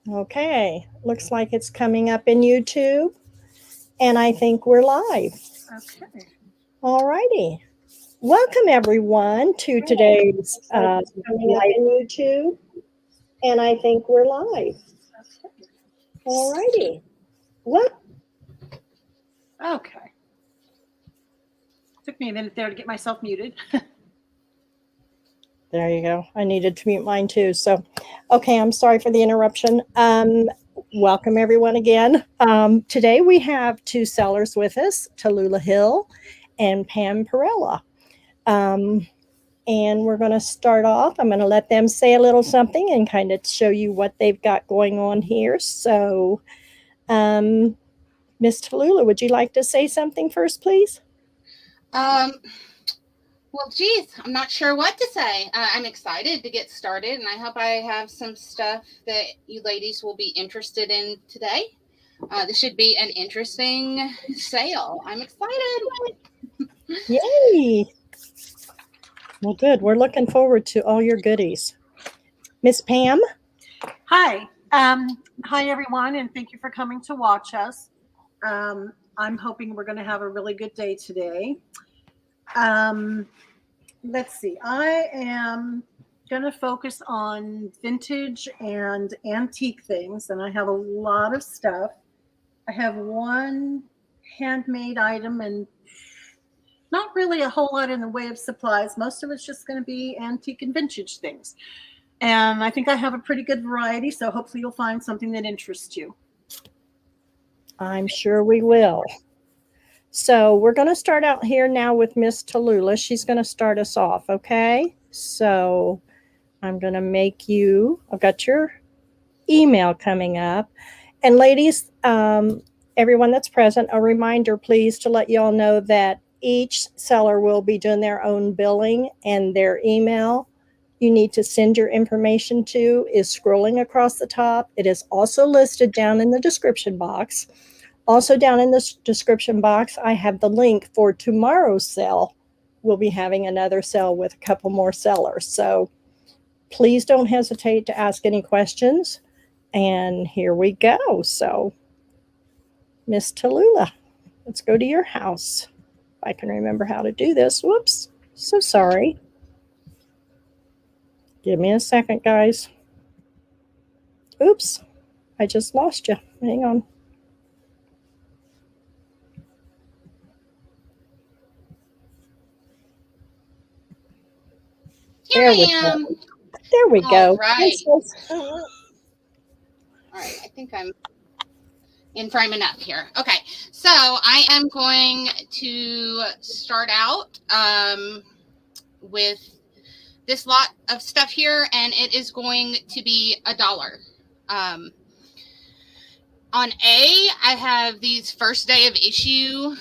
Okay, looks like it's coming up in YouTube, and I think we're live. Okay. All righty. Welcome everyone to today's coming up in YouTube, and I think we're live. All righty. What? Okay. Took me a minute there to get myself muted. There you go. I needed to mute mine too. So, okay, I'm sorry for the interruption. Welcome everyone again. Today we have two sellers with us, Tallulah Hill and Pam Perrella. And we're going to start off. I'm going to let them say a little something and kind of show you what they've got going on here. So, Miss Tallulah, would you like to say something first, please? Well, geez, I'm not sure what to say. I'm excited to get started, and I hope I have some stuff that you ladies will be interested in today. This should be an interesting sale. I'm excited. Yay! Well, good. We're looking forward to all your goodies. Miss Pam? Hi. Hi, everyone, and thank you for coming to watch us. I'm hoping we're going to have a really good day today. Let's see. I am going to focus on vintage and antique things, and I have a lot of stuff. I have one handmade item and not really a whole lot in the way of supplies. Most of it's just going to be antique and vintage things. And I think I have a pretty good variety, so hopefully you'll find something that interests you. I'm sure we will. So we're going to start out here now with Miss Tallulah. She's going to start us off, okay? So I'm going to make you, I've got your email coming up. And ladies, everyone that's present, a reminder, please, to let you all know that each seller will be doing their own billing, and their email you need to send your information to is scrolling across the top. It is also listed down in the description box. Also down in the description box, I have the link for tomorrow's sale. We'll be having another sale with a couple more sellers. So please don't hesitate to ask any questions. And here we go. So, Miss Tallulah, let's go to your house. If I can remember how to do this. Whoops. So sorry. Give me a second, guys. Oops. I just lost you. Hang on. Here I am. There we go. All right. All right. I think I'm in frame enough here. Okay. So I am going to start out with this lot of stuff here, and it is going to be $1. On A, I have these first day of issue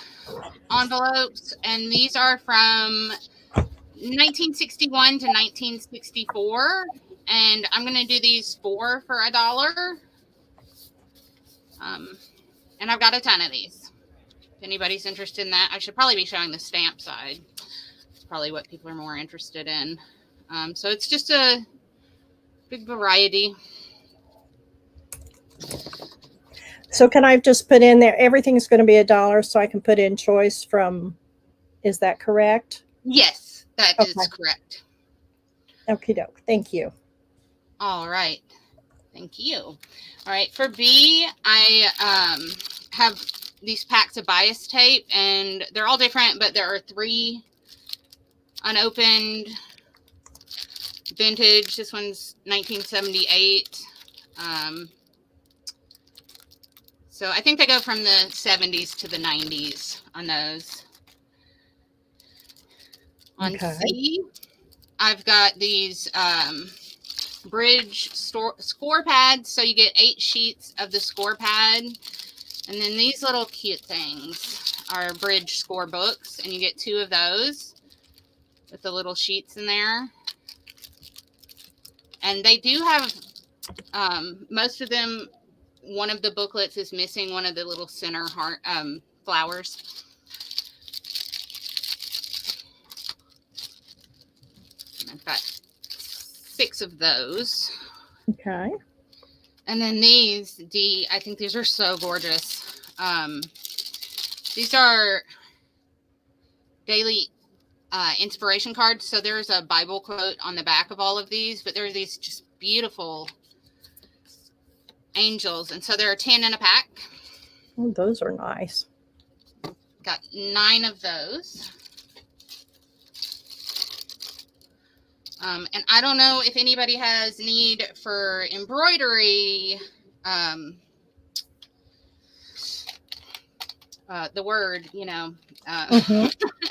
envelopes, and these are from 1961 to 1964, and I'm going to do these four for $1. And I've got a ton of these. If anybody's interested in that, I should probably be showing the stamp side. It's probably what people are more interested in. So it's just a big variety. So can I just put in there, everything's going to be $1, so I can put in choice from, is that correct? Yes, that is correct. Okie doke. Thank you. All right. Thank you. All right. For B, I have these packs of bias tape, and they're all different, but there are 3 unopened vintage. This one's 1978. So I think they go from the 70s to the 90s on those. On C, I've got these bridge score pads. So you get 8 sheets of the score pad. And then these little cute things are bridge score books. And you get 2 of those with the little sheets in there. And they do have, most of them, one of the booklets is missing one of the little center heart flowers. And I've got 6 of those. Okay. And then these, I think these are so gorgeous. These are daily inspiration cards. So there's a Bible quote on the back of all of these, but there are these just beautiful angels. And so there are 10 in a pack. Oh, those are nice. Got 9 of those. And I don't know if anybody has need for embroidery. The word,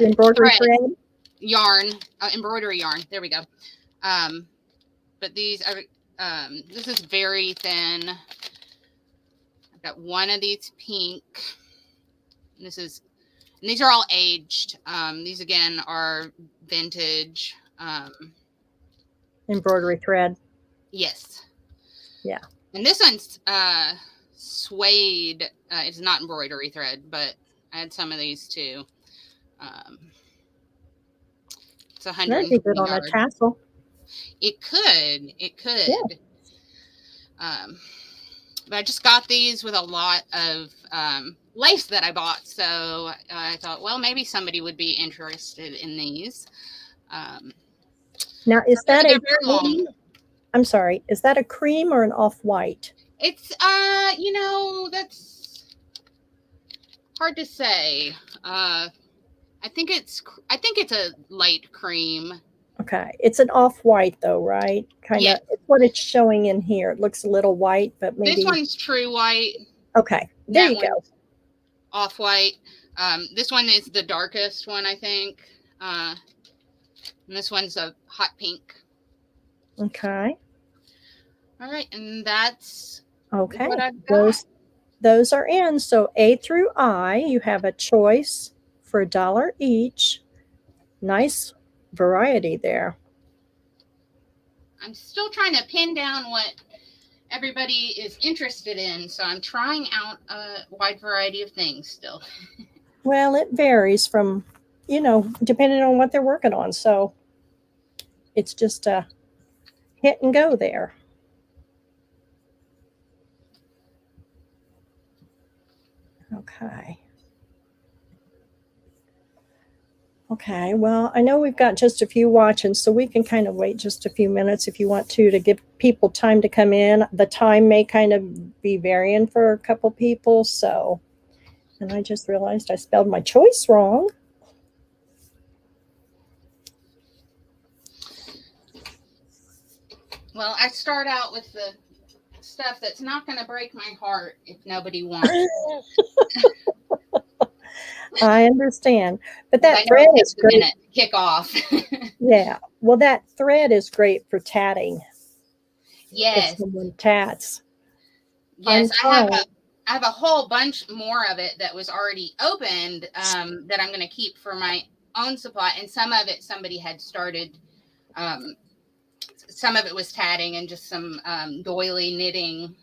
Embroidery thread. Yarn, embroidery yarn. There we go. But these are, this is very thin. I've got one of these pink. And these are all aged. These again are vintage. Embroidery thread. Yes. Yeah. And this one's suede. It's not embroidery thread, but I had some of these too. It's $120. That'd be good on a tassel. It could. Yeah. But I just got these with a lot of lace that I bought, so I thought, well, maybe somebody would be interested in these. Now, is that a very long? I'm sorry. Is that a cream or an off-white? It's that's hard to say. I think it's a light cream. Okay. It's an off-white though, right? Kind of. Yeah. It's what it's showing in here. It looks a little white, but maybe. This one's true white. Okay. There you go. Off-white. This one is the darkest one, I think. And this one's a hot pink. Okay. All right, and that's okay. what I've got. Those are in. So A through I, you have a choice for $1 each. Nice variety there. I'm still trying to pin down what everybody is interested in, so I'm trying out a wide variety of things still. Well, it varies from, depending on what they're working on. So it's just a hit and go there. Okay. Okay, well, I know we've got just a few watching, so we can kind of wait just a few minutes if you want to give people time to come in. The time may kind of be varying for a couple people, so, and I just realized I spelled my choice wrong. Well, I start out with the stuff that's not going to break my heart if nobody wants it. I understand, but that thread is great. Kick off. Yeah, well, that thread is great for tatting. Yes, if someone tats. Yes, I have a whole bunch more of it that was already opened that I'm going to keep for my own supply, and some of it somebody had started. Some of it was tatting and just some doily knitting.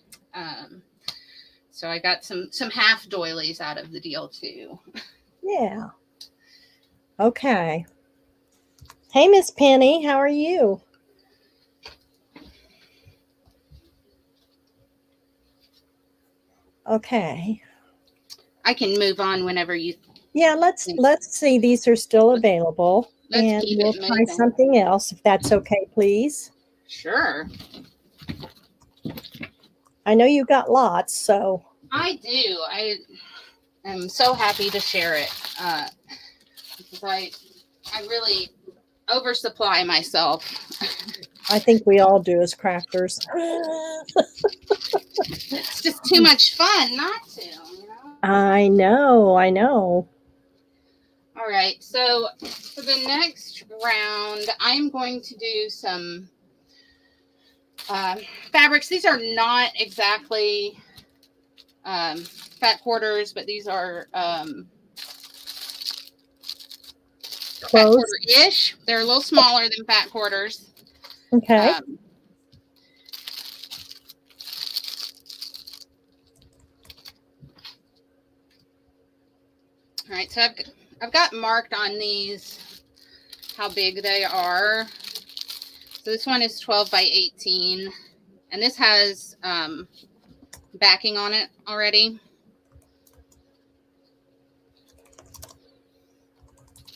So I got some half doilies out of the deal too. Yeah. Okay. Hey, Miss Penny, how are you? Okay. I can move on whenever you. Yeah, let's see. These are still available, and we'll try something else if that's okay, please. Sure. I know you got lots, so. I do. I am so happy to share it because I really oversupply myself. I think we all do as crafters. It's just too much fun not to, I know. All right, so for the next round, I'm going to do some fabrics. These are not exactly fat quarters, but these are fat quarter-ish. They're a little smaller than fat quarters. Okay. All right, so I've got marked on these how big they are. So this one is 12 by 18, And this has backing on it already.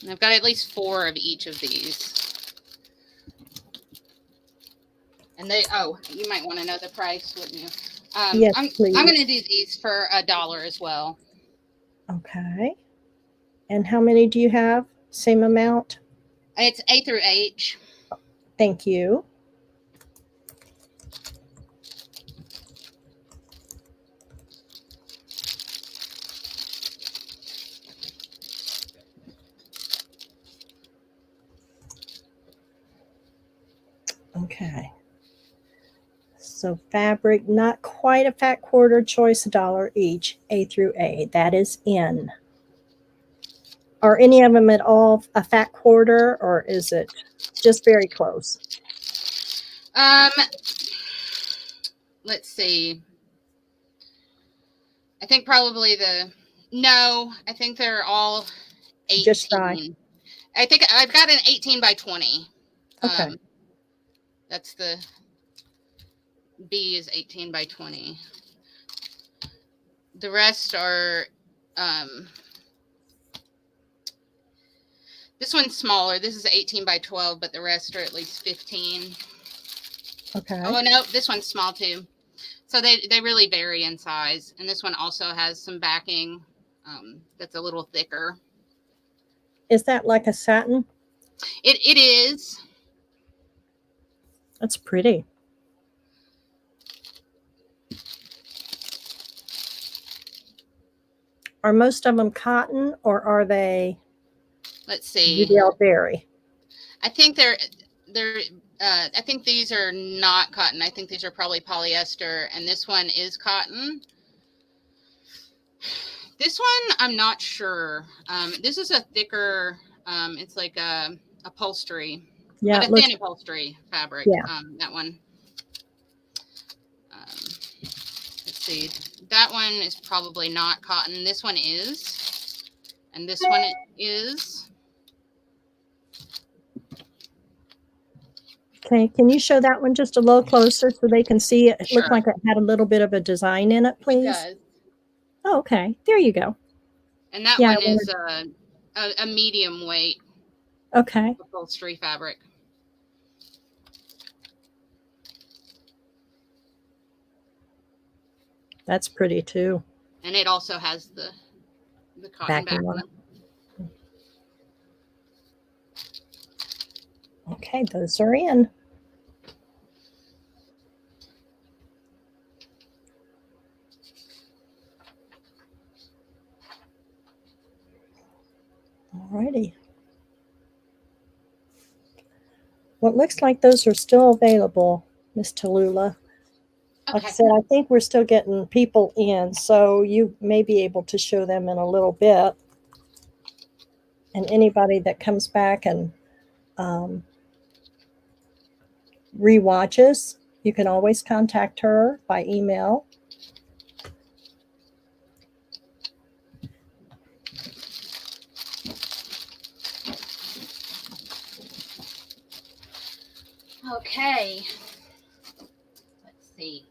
And I've got at least 4 of each of these. And they, oh, you might want to know the price, wouldn't you? Yes, please. I'm going to do these for $1 as well. Okay. And how many do you have? Same amount? It's A through H. Thank you. Okay. So fabric, not quite a fat quarter, choice $1 each, A through A. That is in. Are any of them at all a fat quarter, or is it just very close? Let's see. I think probably no, I think they're all 18. Just shy. I think I've got an 18 by 20. Okay. That's the B is 18 by 20. The rest are, this one's smaller. This is 18 by 12, but the rest are at least 15. Okay. Oh, no, this one's small too. So they really vary in size. And this one also has some backing that's a little thicker. Is that like a satin? It is. That's pretty. Are most of them cotton, or are they? Let's see. Do they all vary? I think they're I think these are not cotton. I think these are probably polyester, and this one is cotton. This one, I'm not sure. This is a thicker, it's like a upholstery. Yeah, like a thin upholstery fabric. Yeah. That one. Let's see. That one is probably not cotton. This one is. And this one is. Okay, can you show that one just a little closer so they can see it? It Sure. looked like it had a little bit of a design in it, please. It does. Oh, okay, there you go. And that Yeah, one is a medium weight Okay, upholstery fabric. that's pretty too. And it also has the cotton Backing on backing. it. Okay, those are in. Alrighty. Well, it looks like those are still available, Miss Tallulah. Like I Okay. said, I think we're still getting people in, so you may be able to show them in a little bit. And anybody that comes back and rewatches, you can always contact her by email. Okay. Let's see.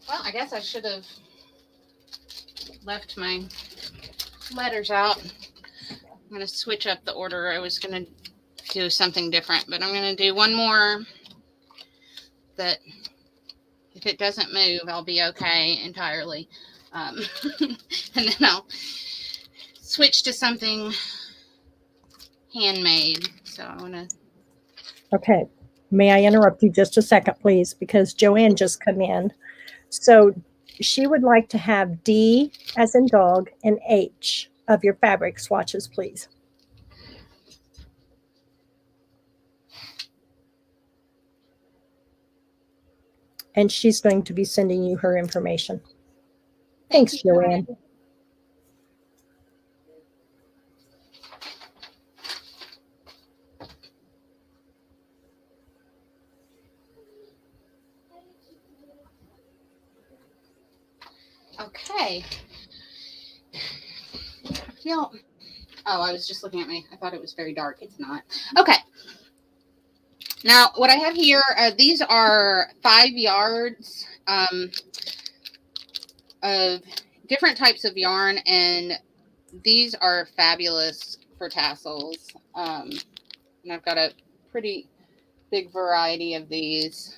Well, I guess I should have left my letters out. I'm going to switch up the order. I was going to do something different, but I'm going to do one more that if it doesn't move, I'll be okay entirely. And then I'll switch to something handmade. So I want to. Okay. May I interrupt you just a second, please? Because Joanne just come in. So she would like to have D as in dog and H of your fabric swatches, please. And she's going to be sending you her information. Thanks, Joanne. Okay. I feel Oh, I was just looking at I thought it was very dark. It's not. Okay. Now, what I have here, these are 5 yards of different types of yarn, and these are fabulous for tassels. And I've got a pretty big variety of these.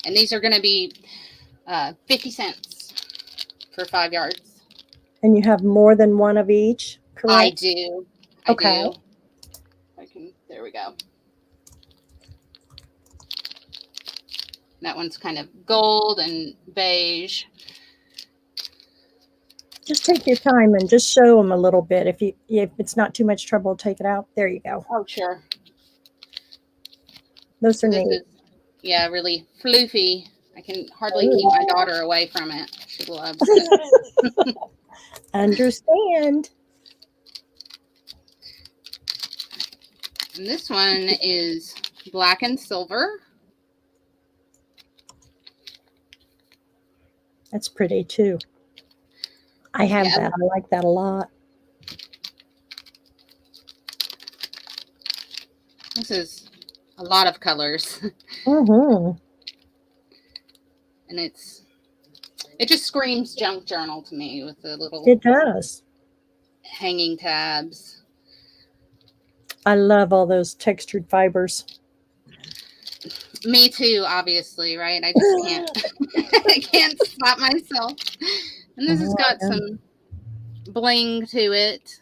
And these are going to be 50 cents for 5 yards. And you have more than one of each, correct? I do. Okay. There we go. That one's kind of gold and beige. Just take your time and just show them a little bit. If it's not too much trouble, take it out. There you go. Oh, sure. Those are neat. Yeah, really floofy. I can hardly keep my daughter away from it. She loves it. Understand. And this one is black and silver. That's pretty too. I have that. I like that a lot. This is a lot of colors. Mm-hmm. And it just screams junk journal to me with the little It does. hanging tabs. I love all those textured fibers. Me too, obviously, right? I just can't I can't stop myself. And this has got some bling to it.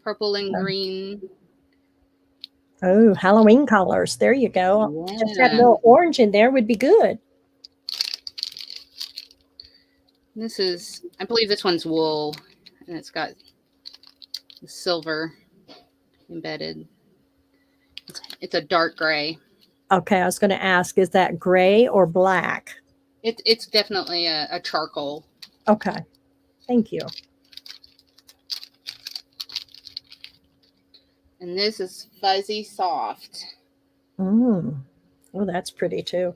Purple and green. Oh, Halloween colors. There you go. Yeah. Just have a little orange in there would be good. This is, I believe this one's wool, and it's got silver embedded. It's a dark gray. Okay, I was going to ask, is that gray or black? It's definitely a charcoal. Okay, thank you. And this is fuzzy soft. Oh, that's pretty too.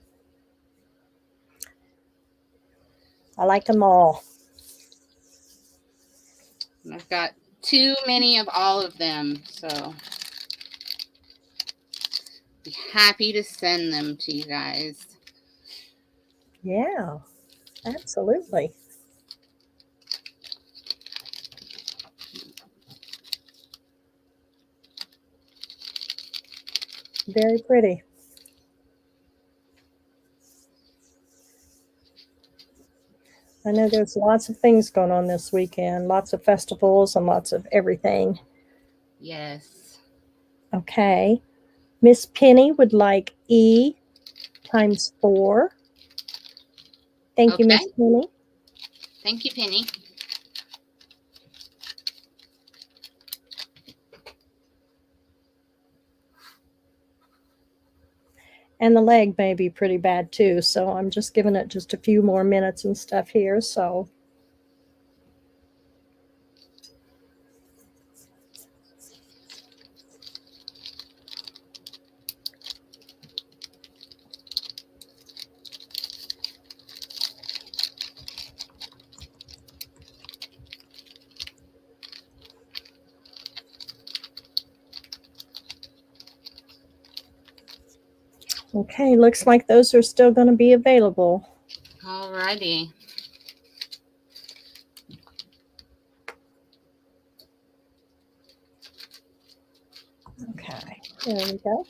I like them all. And I've got too many of all of them, so be happy to send them to you guys. Yeah, absolutely. Very pretty. I know there's lots of things going on this weekend, lots of festivals and lots of everything. Yes. Okay. Miss Penny would like E times 4. Thank you, Miss Penny. Thank you, Penny. And the leg may be pretty bad too, so I'm just giving it just a few more minutes and stuff here. So okay, looks like those are still going to be available. All righty. Okay, there we go.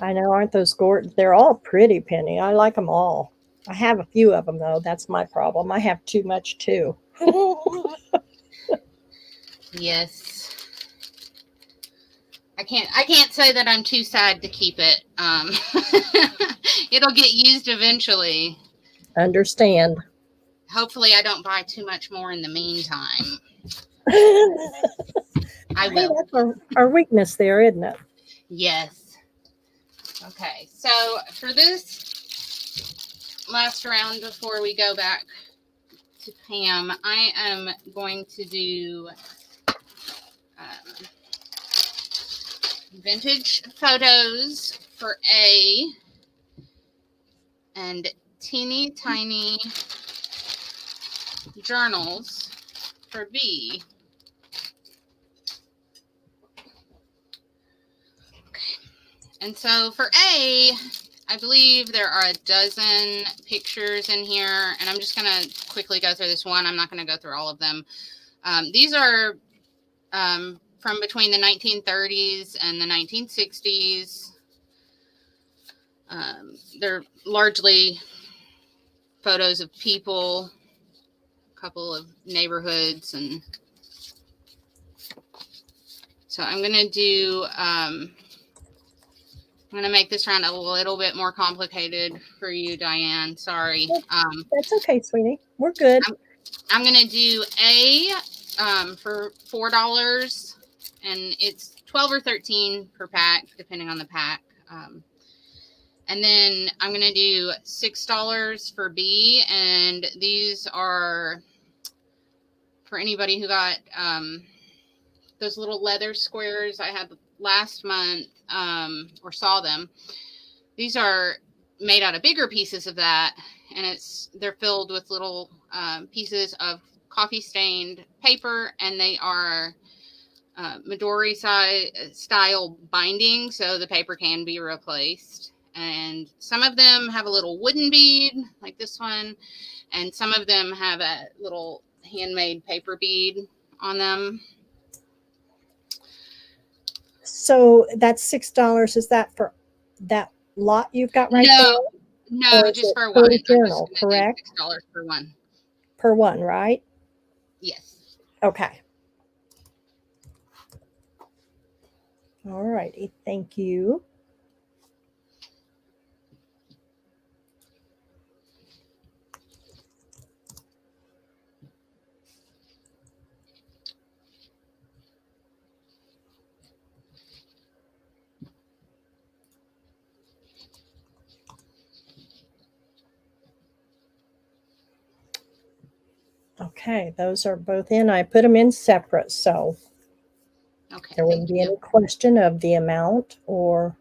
I know, aren't those gorgeous? They're all pretty, Penny. I like them all. I have a few of them, though. That's my problem. I have too much, too. Yes. I can't say that I'm too sad to keep it. It'll get used eventually. Understand. Hopefully I don't buy too much more in the meantime. I will. Hey, that's our weakness there, isn't it? Yes. Okay, so for this last round before we go back to Pam, I am going to do vintage photos for A and teeny tiny journals for B. And so for A, I believe there are a dozen pictures in here, and I'm just going to quickly go through this one. I'm not going to go through all of them. These are from between the 1930s and the 1960s. They're largely photos of people, a couple of neighborhoods, and so I'm going to do I'm going to make this round a little bit more complicated for you, Diane. Sorry. That's okay, sweetie. We're good. I'm going to do A for $4, and it's 12 or 13 per pack, depending on the pack. And then I'm going to do $6 for B, and these are for anybody who got those little leather squares I had last month or saw them. These are made out of bigger pieces of that, and they're filled with little pieces of coffee stained paper, and they are Midori style binding, so the paper can be replaced. And some of them have a little wooden bead like this one, and some of them have a little handmade paper bead on them. So that's $6. Is that for that lot you've got right there? No, just for one. Journal, correct? $6 for one. Per one, right? Yes. Okay. All righty. Thank you. Okay, those are both in. I put them in separate, so there wouldn't be any question of the amount or.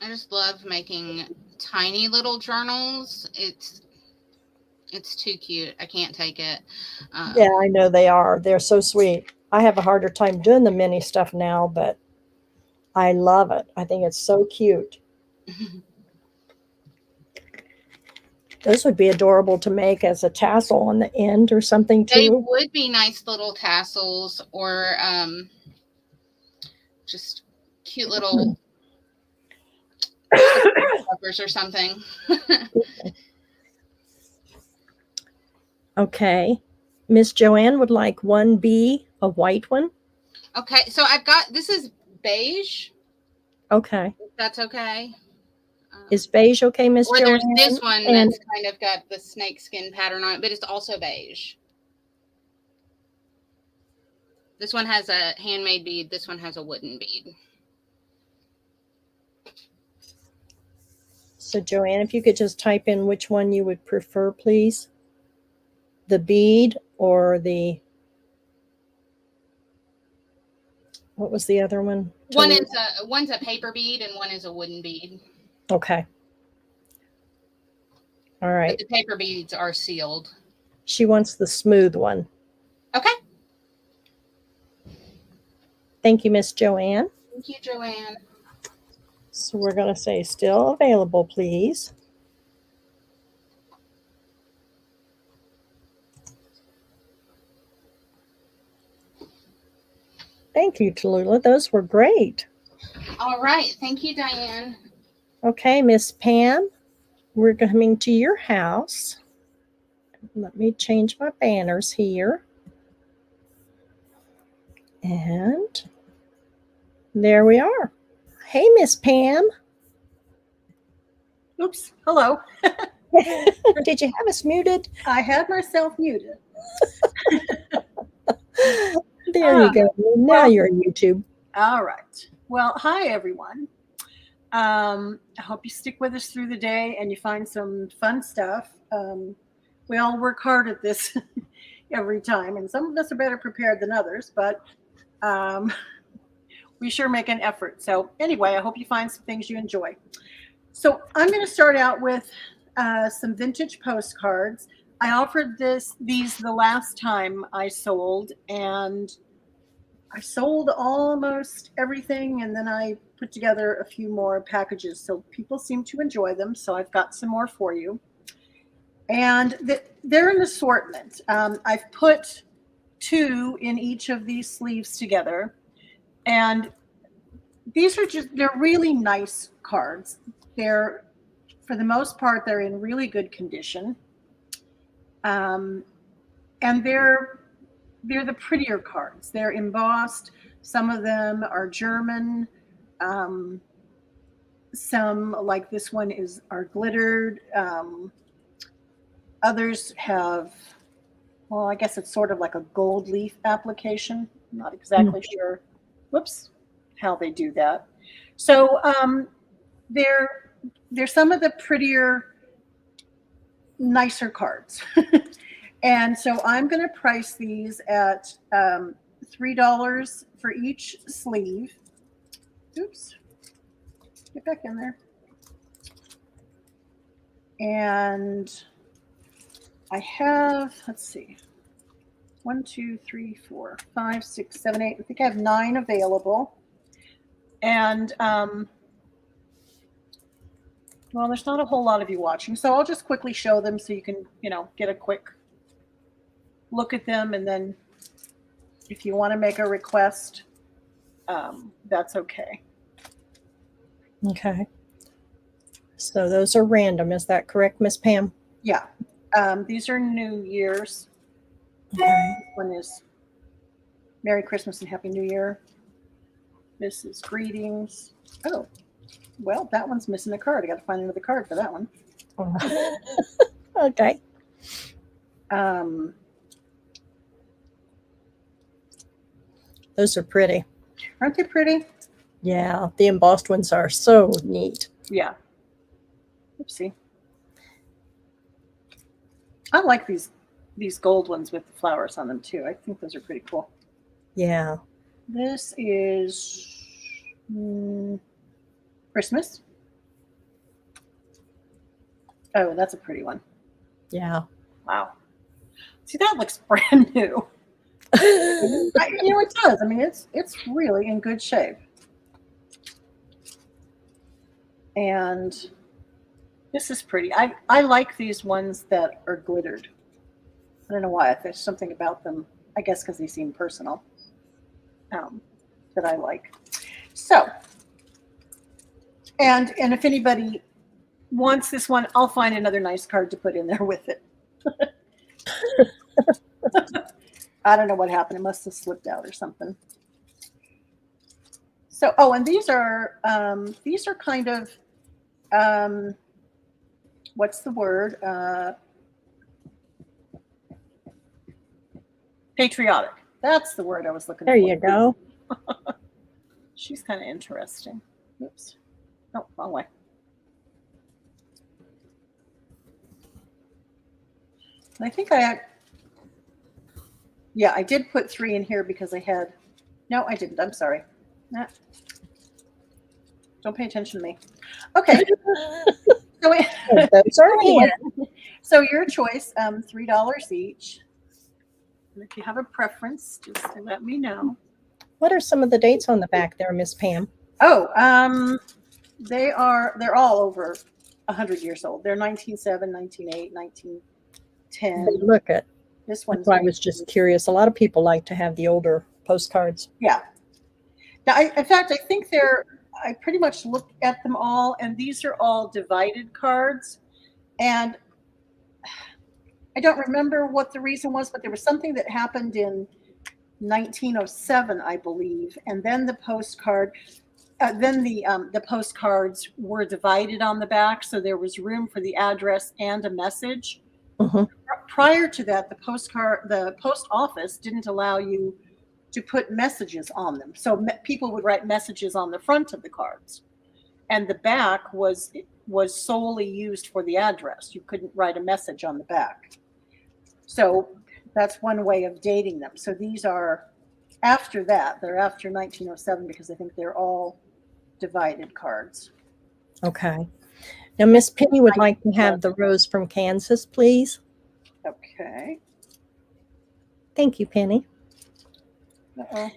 I just love making tiny little journals. It's too cute. I can't take it. Yeah, I know they are. They're so sweet. I have a harder time doing the mini stuff now, but I love it. I think it's so cute. Those would be adorable to make as a tassel on the end or something too. They would be nice little tassels, or just cute little covers or something. Okay. Miss Joanne would like 1B, a white one. Okay, so this is beige. Okay. If that's okay. Is beige okay, Miss Joanne? Or there's this one that's kind of got the snake skin pattern on it, but it's also beige. This one has a handmade bead. This one has a wooden bead. So Joanne, if you could just type in which one you would prefer, please. The bead or what was the other one? One's a paper bead and one is a wooden bead. Okay. All right. But the paper beads are sealed. She wants the smooth one. Okay. Thank you, Miss Joanne. Thank you, Joanne. So we're going to say still available, please. Thank you, Tallulah. Those were great. All right. Thank you, Diane. Okay, Miss Pam, we're coming to your house. Let me change my banners here. And there we are. Hey, Miss Pam. Oops. Hello. Did you have us muted? I had myself muted. There you go. Now you're on YouTube. All right. Well, hi, everyone. I hope you stick with us through the day and you find some fun stuff. We all work hard at this every time, and some of us are better prepared than others, but we sure make an effort. So anyway, I hope you find some things you enjoy. So I'm going to start out with some vintage postcards. I offered these the last time I sold, and I sold almost everything, and then I put together a few more packages. So people seem to enjoy them. So I've got some more for you. And they're an assortment. I've put 2 in each of these sleeves together. And these are they're really nice cards. They're, for the most part, they're in really good condition. And they're the prettier cards. They're embossed. Some of them are German. Some, like this one, are glittered. Others have, well, I guess it's sort of like a gold leaf application. I'm not exactly sure. Whoops, how they do that. So they're some of the prettier, nicer cards. And so I'm going to price these at $3 for each sleeve. Oops. Get back in there. And I have, let's see, 1, 2, 3, 4, 5, 6, 7, 8. I think I have 9 available. And, well, there's not a whole lot of you watching, so I'll just quickly show them so you can, get a quick look at them. And then if you want to make a request, that's okay. Okay. So those are random. Is that correct, Miss Pam? Yeah. These are New Year's. Okay. This one is Merry Christmas and Happy New Year. This is greetings. Oh, well, that one's missing a card. I got to find another card for that one. Okay. Those are pretty. Aren't they pretty? Yeah, the embossed ones are so neat. Yeah. Oopsie. I like these gold ones with the flowers on them too. I think those are pretty cool. Yeah. This is Christmas. Oh, that's a pretty one. Yeah. Wow. See, that looks brand new. It does. I mean, it's really in good shape. And this is pretty. I like these ones that are glittered. I don't know why. There's something about them, I guess because they seem personal, that I like. So, and if anybody wants this one, I'll find another nice card to put in there with it. I don't know what happened. It must have slipped out or something. So, oh, and these are kind of, what's the word? Patriotic. That's the word I was looking for. There you go. She's kind of interesting. Oops. No, wrong way. I think I did put 3 in here because I had, no, I didn't. I'm sorry. Nah. Don't pay attention to me. Okay. Those are here. So your choice, $3 each. And if you have a preference, just let me know. What are some of the dates on the back there, Miss Pam? Oh, they're all over 100 years old. They're 1907, 1908, 1910. Hey, look at This one. I was just curious. A lot of people like to have the older postcards. Yeah. Now, in fact, I think I pretty much looked at them all, and these are all divided cards. And I don't remember what the reason was, but there was something that happened in 1907, I believe. And then the postcards were divided on the back, so there was room for the address and a message. Mm-hmm. Prior to that, the post office didn't allow you to put messages on them. So people would write messages on the front of the cards, and the back was solely used for the address. You couldn't write a message on the back. So that's one way of dating them. So these are after that. They're after 1907 because I think they're all divided cards. Okay. Now, Miss Penny would like to have the rose from Kansas, please. Okay. Thank you, Penny. Uh-oh.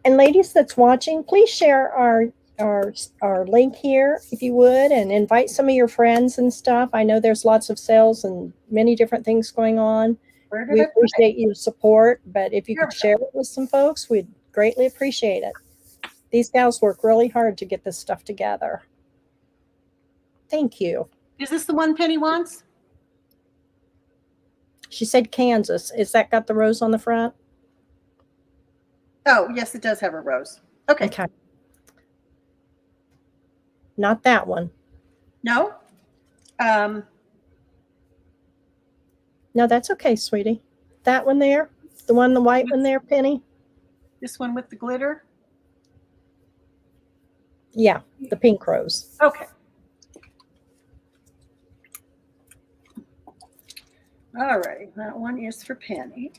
And ladies that's watching, please share our link here if you would, and invite some of your friends and stuff. I know there's lots of sales and many different things going on. Where did We I put it? appreciate your support, but if you Here could we share it with some folks, we'd greatly appreciate it. These gals work really hard to get this stuff together. Thank you. Is this the one Penny wants? She said Kansas. Is that got the rose on the front? Oh, yes, it does have a rose. Okay. Okay. Not that one. No? No, that's okay, sweetie. That one there? The white one there, Penny? This one with the glitter? Yeah, the pink rose. Okay. All right, that one is for Penny.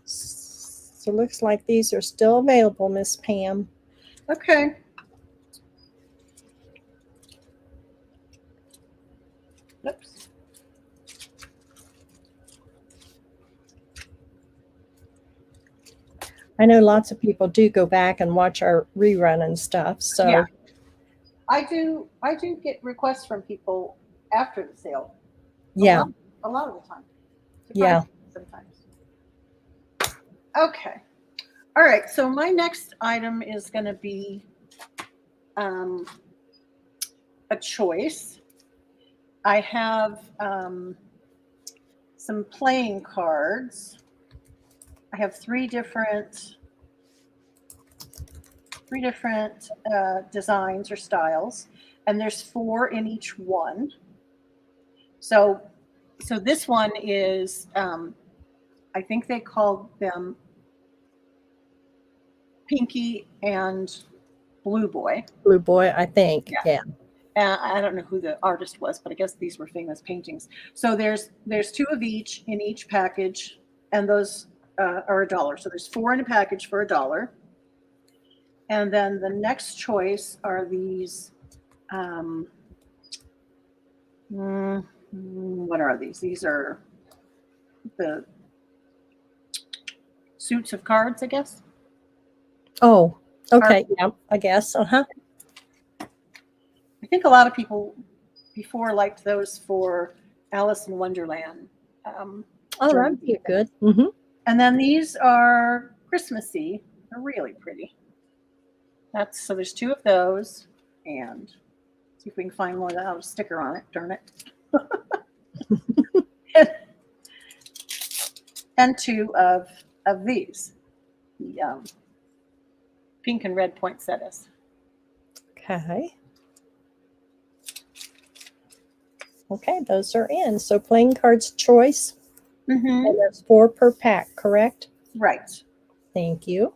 So it looks like these are still available, Miss Pam. Okay. Oops. I know lots of people do go back and watch our rerun and stuff. So Yeah. I do get requests from people after the sale. yeah. A lot of the time. Yeah. Sometimes. Okay. All right. So my next item is going to be a choice. I have some playing cards. I have three different designs or styles, and there's 4 in each one. So this one is, I think they called them Pinky and Blue Boy. Blue Boy, I think. Yeah. I don't know who the artist was, but I guess these were famous paintings. So there's 2 of each in each package, and those are $1. So there's 4 in a package for $1. And then the next choice are these. What are these? These are the suits of cards, I guess. Oh, okay. Yeah, I guess. Uh-huh. I think a lot of people before liked those for Alice in Wonderland. Oh, that'd be good. Mm-hmm. And then these are Christmassy. They're really pretty. So there's 2 of those, and see if we can find one without a sticker on it. Darn it. And 2 of these, the pink and red poinsettias. Okay. Okay, those are in. So playing cards choice. Mm-hmm. And there's 4 per pack, correct? Right. Thank you.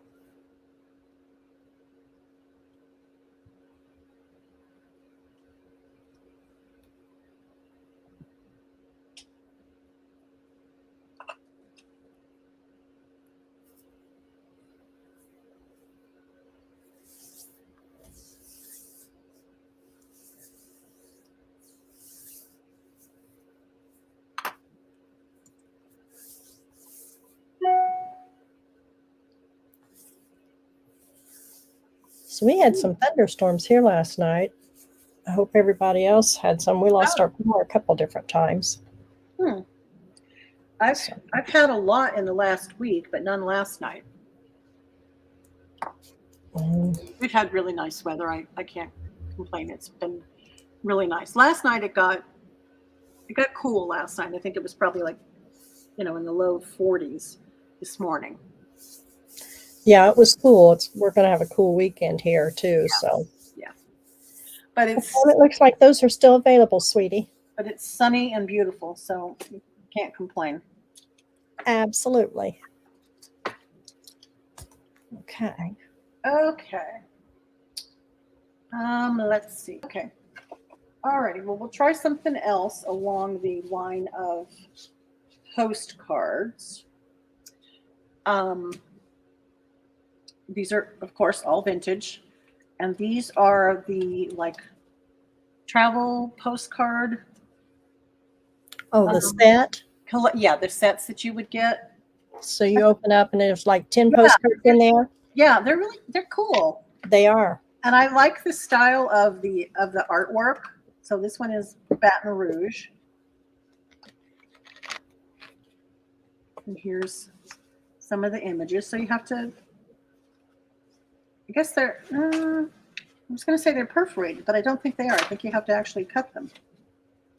So we had some thunderstorms here last night. I hope everybody else had some. We lost our power a couple different times. I've had a lot in the last week, but none last night. We've had really nice weather. I can't complain. It's been really nice. Last night it got cool last night. I think it was probably like, in the low 40s this morning. Yeah, it was cool. We're going to have a cool weekend here too. Yeah. So yeah, but it looks like those are still available, sweetie. But it's sunny and beautiful, so you can't complain. Absolutely. Okay. Let's see. Okay. All righty. Well, we'll try something else along the line of postcards. these are, of course, all vintage. And these are the like travel postcard. Oh, the set. Yeah, the sets that you would get. So you open up and there's like 10 Yeah. postcards in there. Yeah, they're cool. They are. And I like the style of the artwork. So this one is Baton Rouge. And here's some of the images. So you have to, I guess they're, I was going to say they're perforated, but I don't think they are. I think you have to actually cut them.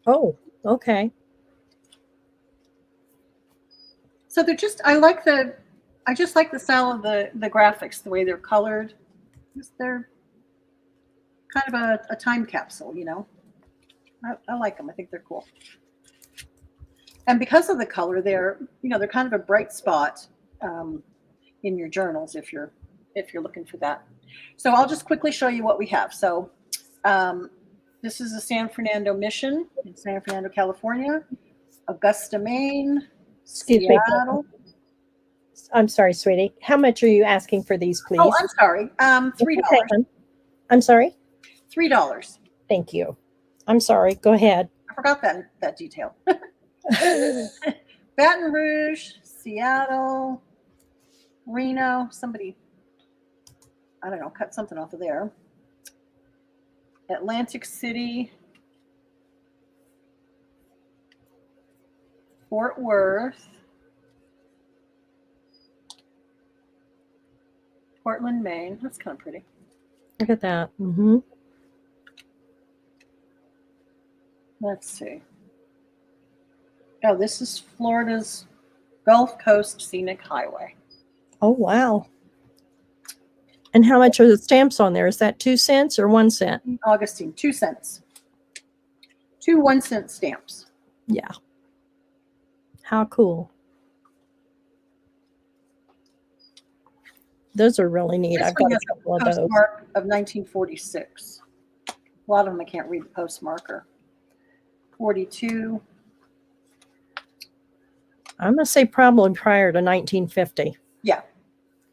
Oh, okay. So they're just, I just like the style of the graphics, the way they're colored. They're kind of a time capsule, you know. I like them. I think they're cool. And because of the color, they're kind of a bright spot in your journals if you're looking for that. So I'll just quickly show you what we have. So this is a San Fernando mission in San Fernando, California, Augusta, Maine, Excuse Seattle. me. I'm sorry, sweetie. How much are you asking for these, please? Oh, I'm sorry. $3. Okay. I'm sorry. $3. Thank you. I'm sorry. Go ahead. I forgot that detail. Baton Rouge, Seattle, Reno. Somebody, I don't know, cut something off of there. Atlantic City, Fort Worth, Portland, Maine. That's kind of pretty. Look at that. Mm-hmm. Let's see. Oh, this is Florida's Gulf Coast Scenic Highway. Oh, wow. And how much are the stamps on there? Is that 2 cents or 1 cent? Augustine, 2 cents. 2 1-cent stamps. Yeah. How cool. Those are really neat. This I've got one a has couple of those. Postmark of 1946. A lot of them I can't read the postmarker. 42. I'm going to say probably prior to 1950. Yeah.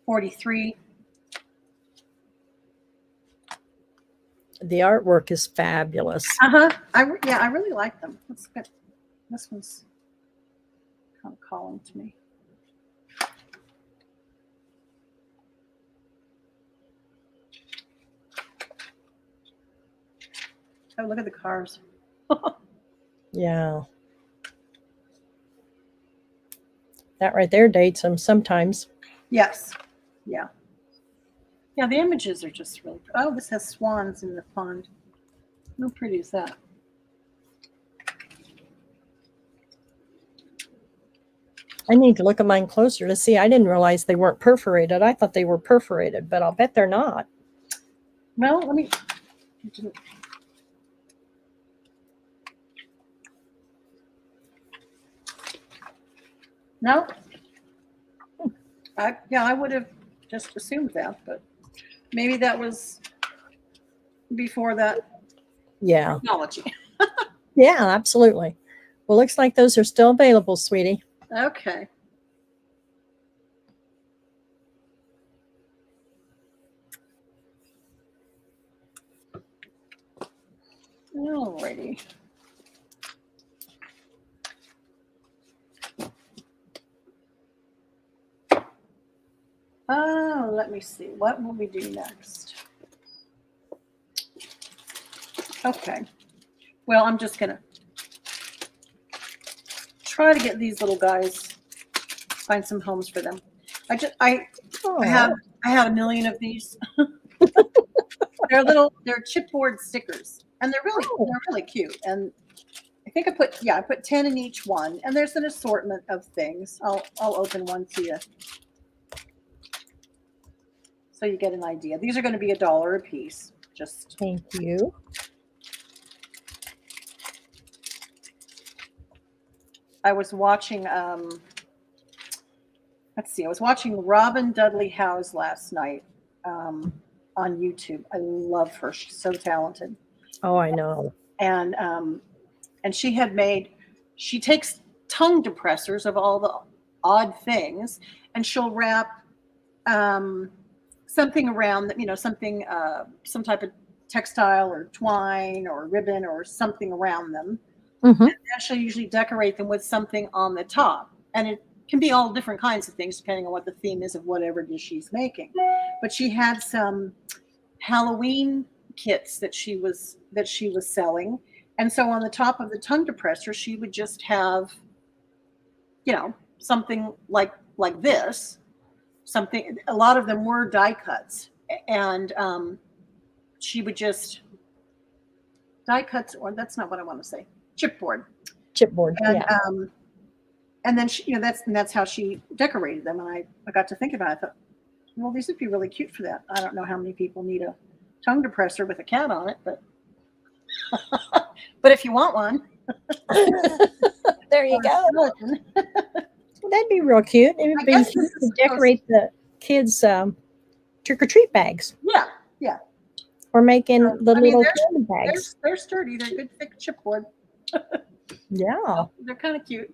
43. The artwork is fabulous. Uh-huh. I really like them. That's good. This one's kind of calling to me. Oh, look at the cars. Yeah. That right there dates them sometimes. Yes. Yeah. Yeah, the images are just really, oh, this has swans in the pond. How pretty is that? I need to look at mine closer to see. I didn't realize they weren't perforated. I thought they were perforated, but I'll bet they're not. Well, let me. No. I would have just assumed that, but maybe that was before that Yeah. technology. Yeah, absolutely. Well, looks like those are still available, sweetie. Okay. Alrighty. Let me see. What will we do next? Okay. Well, I'm just gonna try to get these little guys, find some homes for them. I have a million of these. They're chipboard stickers, and they're really cute. And I think I put 10 in each one, and there's an assortment of things. I'll open one to you so you get an idea. These are going to be $1 a piece. Just Thank you. I was watching let's see, I was watching Robin Dudley Howes last night on YouTube. I love her. She's so talented. Oh, I know. And she takes tongue depressors of all the odd things, and she'll wrap something around, something, some type of textile or twine or ribbon or something around them. Mm-hmm. And she'll usually decorate them with something on the top. And it can be all different kinds of things depending on what the theme is of whatever dish she's making. But she had some Halloween kits that she was selling. And so on the top of the tongue depressor, she would just have, something like this. Something, a lot of them were die cuts. And she would just die cuts, or that's not what I want to say, chipboard. Chipboard, And, yeah. And then she, that's how she decorated them. And I got to think about it. I thought, well, these would be really cute for that. I don't know how many people need a tongue depressor with a cat on it, but but if you want one, there you go. That'd be real cute. It would be cute to decorate the kids' trick-or-treat bags. Yeah. Or making the little candy bags. They're sturdy. They're good thick chipboard. Yeah. They're kind of cute.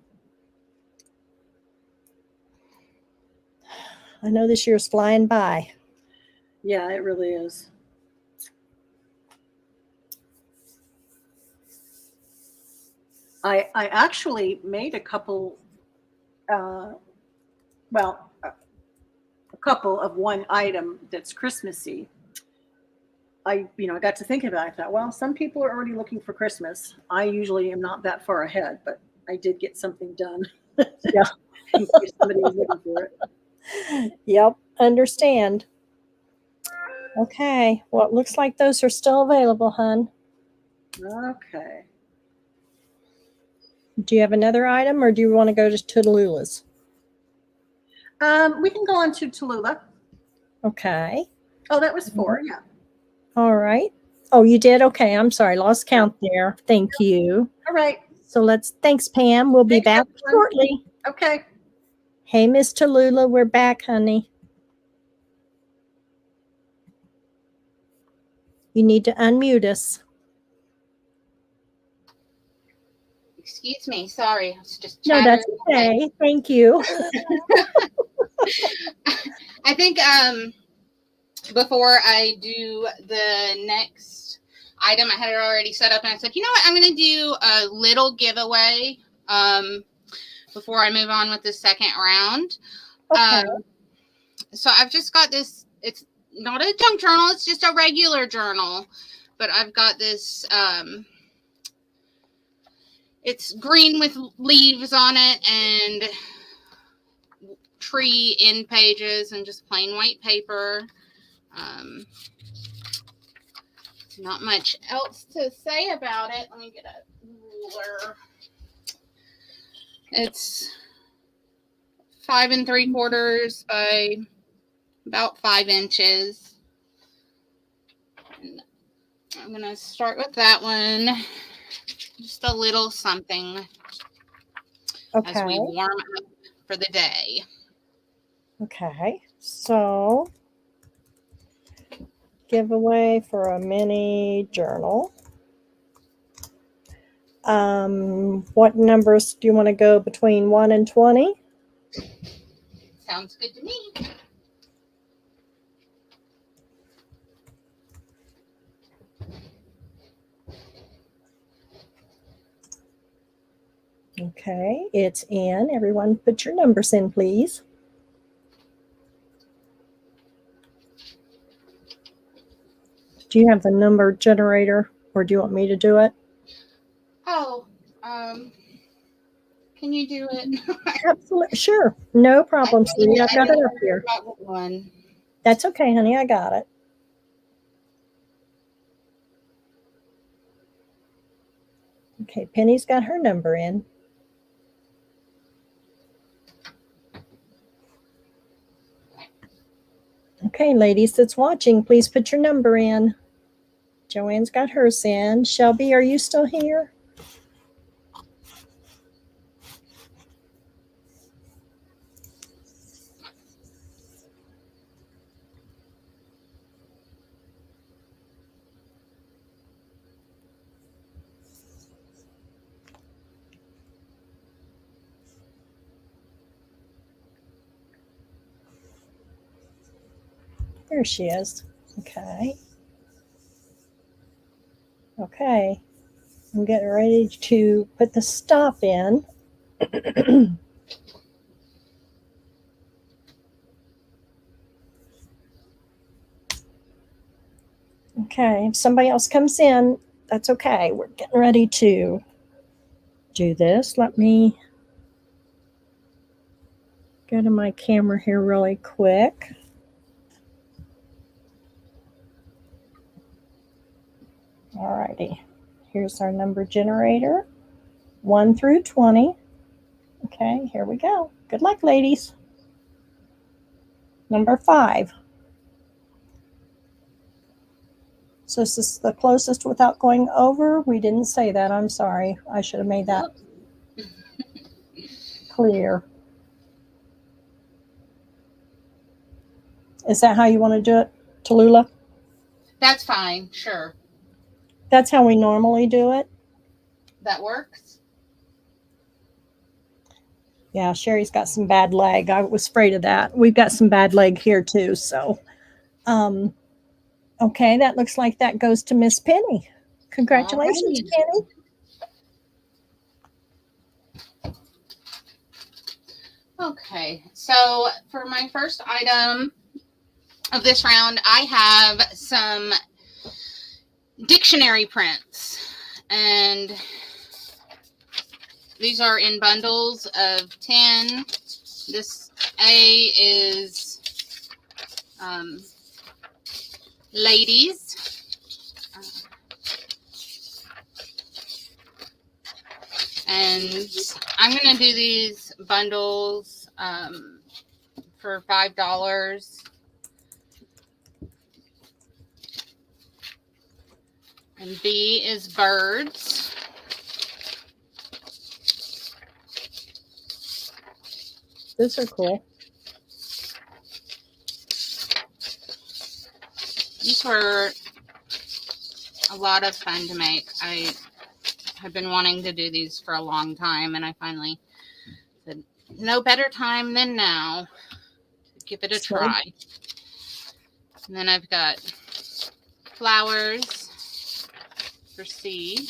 I know this year's flying by. Yeah, it really is. I actually made a couple, a couple of one item that's Christmassy. I got to think about it. I thought, well, some people are already looking for Christmas. I usually am not that far ahead, but I did get something done. Yeah. In case somebody was looking for it. Yep, understand. Okay, well, it looks like those are still available, hon. Okay. Do you have another item, or do you want to go to Tallulah's? We can go on to Tallulah. Okay. Oh, that was 4, yeah. All right. Oh, you did? Okay, I'm sorry. Lost count there. Thank you. All right. So thanks, Pam. We'll be back shortly. Okay. Hey, Miss Tallulah, we're back, honey. You need to unmute us. Excuse me. Sorry. I was just No, that's okay. Thank you. I think before I do the next item, I had it already set up, and I said, you know what? I'm going to do a little giveaway before I move on with the second round. Okay. So I've just got this. It's not a junk journal. It's just a regular journal. But I've got this. It's green with leaves on it and tree end pages and just plain white paper. Not much else to say about it. Let me get a ruler. It's 5 3/4 by about 5 inches. And I'm going to start with that one. Just a little something as we warm up for the day. Okay. So, giveaway for a mini journal. What numbers do you want to go between 1 and 20? Sounds good to me. Okay, it's in. Everyone put your numbers in, please. Do you have the number generator, or do you want me to do it? Oh, can you do it? Absolutely, sure. No problem, sweetie. I've got it up here. One. That's okay, honey. I got it. Okay, Penny's got her number in. Okay, ladies that's watching, please put your number in. Joanne's got hers in. Shelby, are you still here? There she is. Okay. Okay. I'm getting ready to put the stop in. Okay. If somebody else comes in, that's okay. We're getting ready to do this. Let me go to my camera here really quick. Alrighty. Here's our number generator. 1 through 20. Okay, here we go. Good luck, ladies. Number 5. So this is the closest without going over. We didn't say that. I'm sorry. I should have made that clear. Is that how you want to do it, Tallulah? That's fine. Sure. That's how we normally do it. That works. Yeah, Sherry's got some bad leg. I was afraid of that. We've got some bad leg here too. So, okay, that looks like that goes to Miss Penny. Congratulations, Alrighty. Penny. Okay, so for my first item of this round, I have some dictionary prints, and these are in bundles of 10. This A is ladies. And I'm going to do these bundles for $5. And B is birds. Those are cool. These were a lot of fun to make. I have been wanting to do these for a long time, and I finally said, no better time than now to give it a try. And then I've got flowers for C.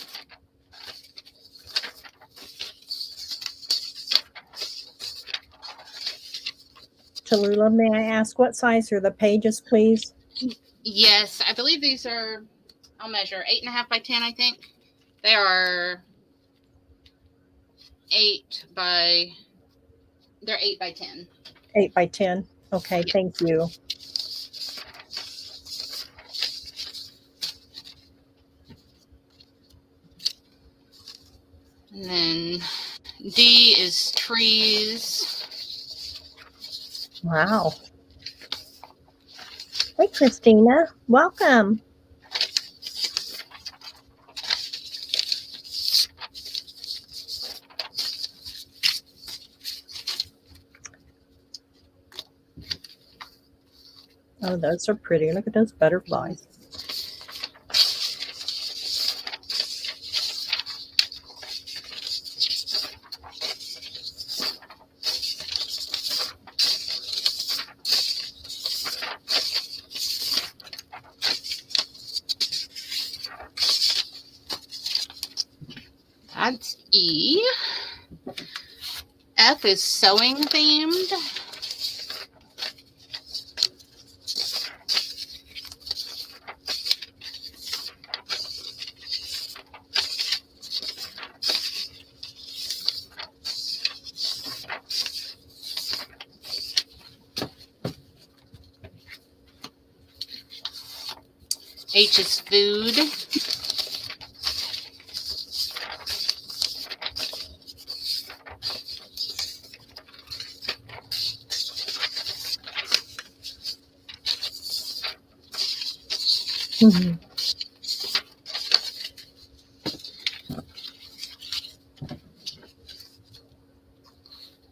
Tallulah, may I ask what size are the pages, please? Yes, I believe these are, I'll measure 8.5 by 10, I think. They are 8 by 10. 8 by 10. Okay, Yeah. thank you. And then D is trees. Wow. Hey, Christina. Welcome. Oh, those are pretty. Look at those butterflies. That's E. F is sewing themed. H is food. Mm-hmm.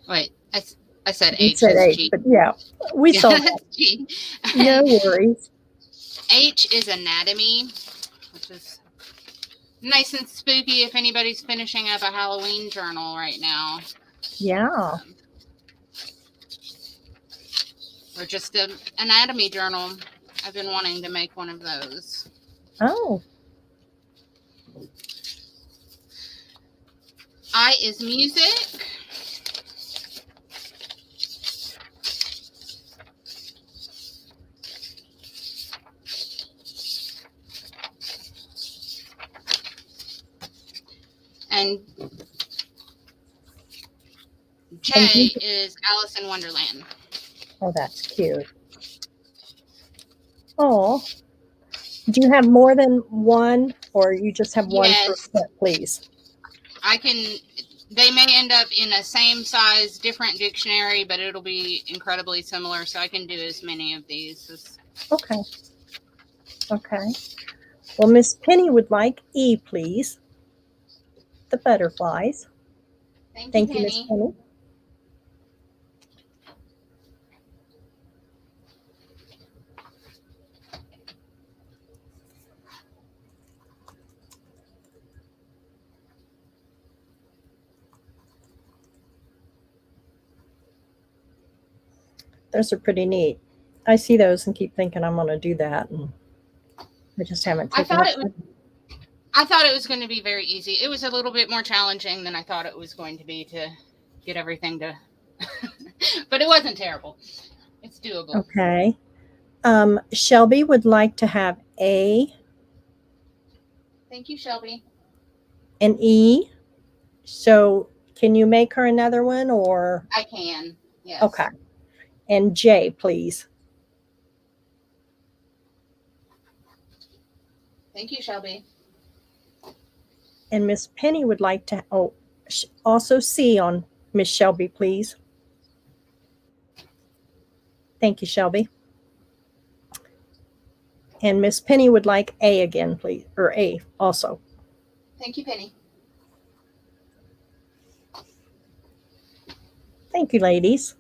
Wait, I said You H. said is H, G. but yeah, we saw that. G. No worries. H is anatomy, which is nice and spooky if anybody's finishing up a Halloween journal right now. Yeah. Or just an anatomy journal. I've been wanting to make one of those. Oh, I is music. And J is Alice in Wonderland. oh, that's cute. Oh, do you have more than one, or you just have one per Yes. set, please? They may end up in a same size, different dictionary, but it'll be incredibly similar. So I can do as many of these. Okay. Okay. Well, Miss Penny would like E, please. The butterflies. Thank you, Miss Penny. Those are pretty neat. I see those and keep thinking I'm going to do that, and I just haven't taken I thought it was going to be very easy. It was a little bit more challenging than I thought it was going to be to get everything to, but it wasn't terrible. It's doable. Okay. Shelby would like to have A Thank you, Shelby. and E. So can you make her another one, or? I can. Yes. Okay. And J, please. Thank you, Shelby. And Miss Penny would like to, also C on Miss Shelby, please. Thank you, Shelby. And Miss Penny would like A again, please, or A also. Thank you, Penny. Thank you, ladies.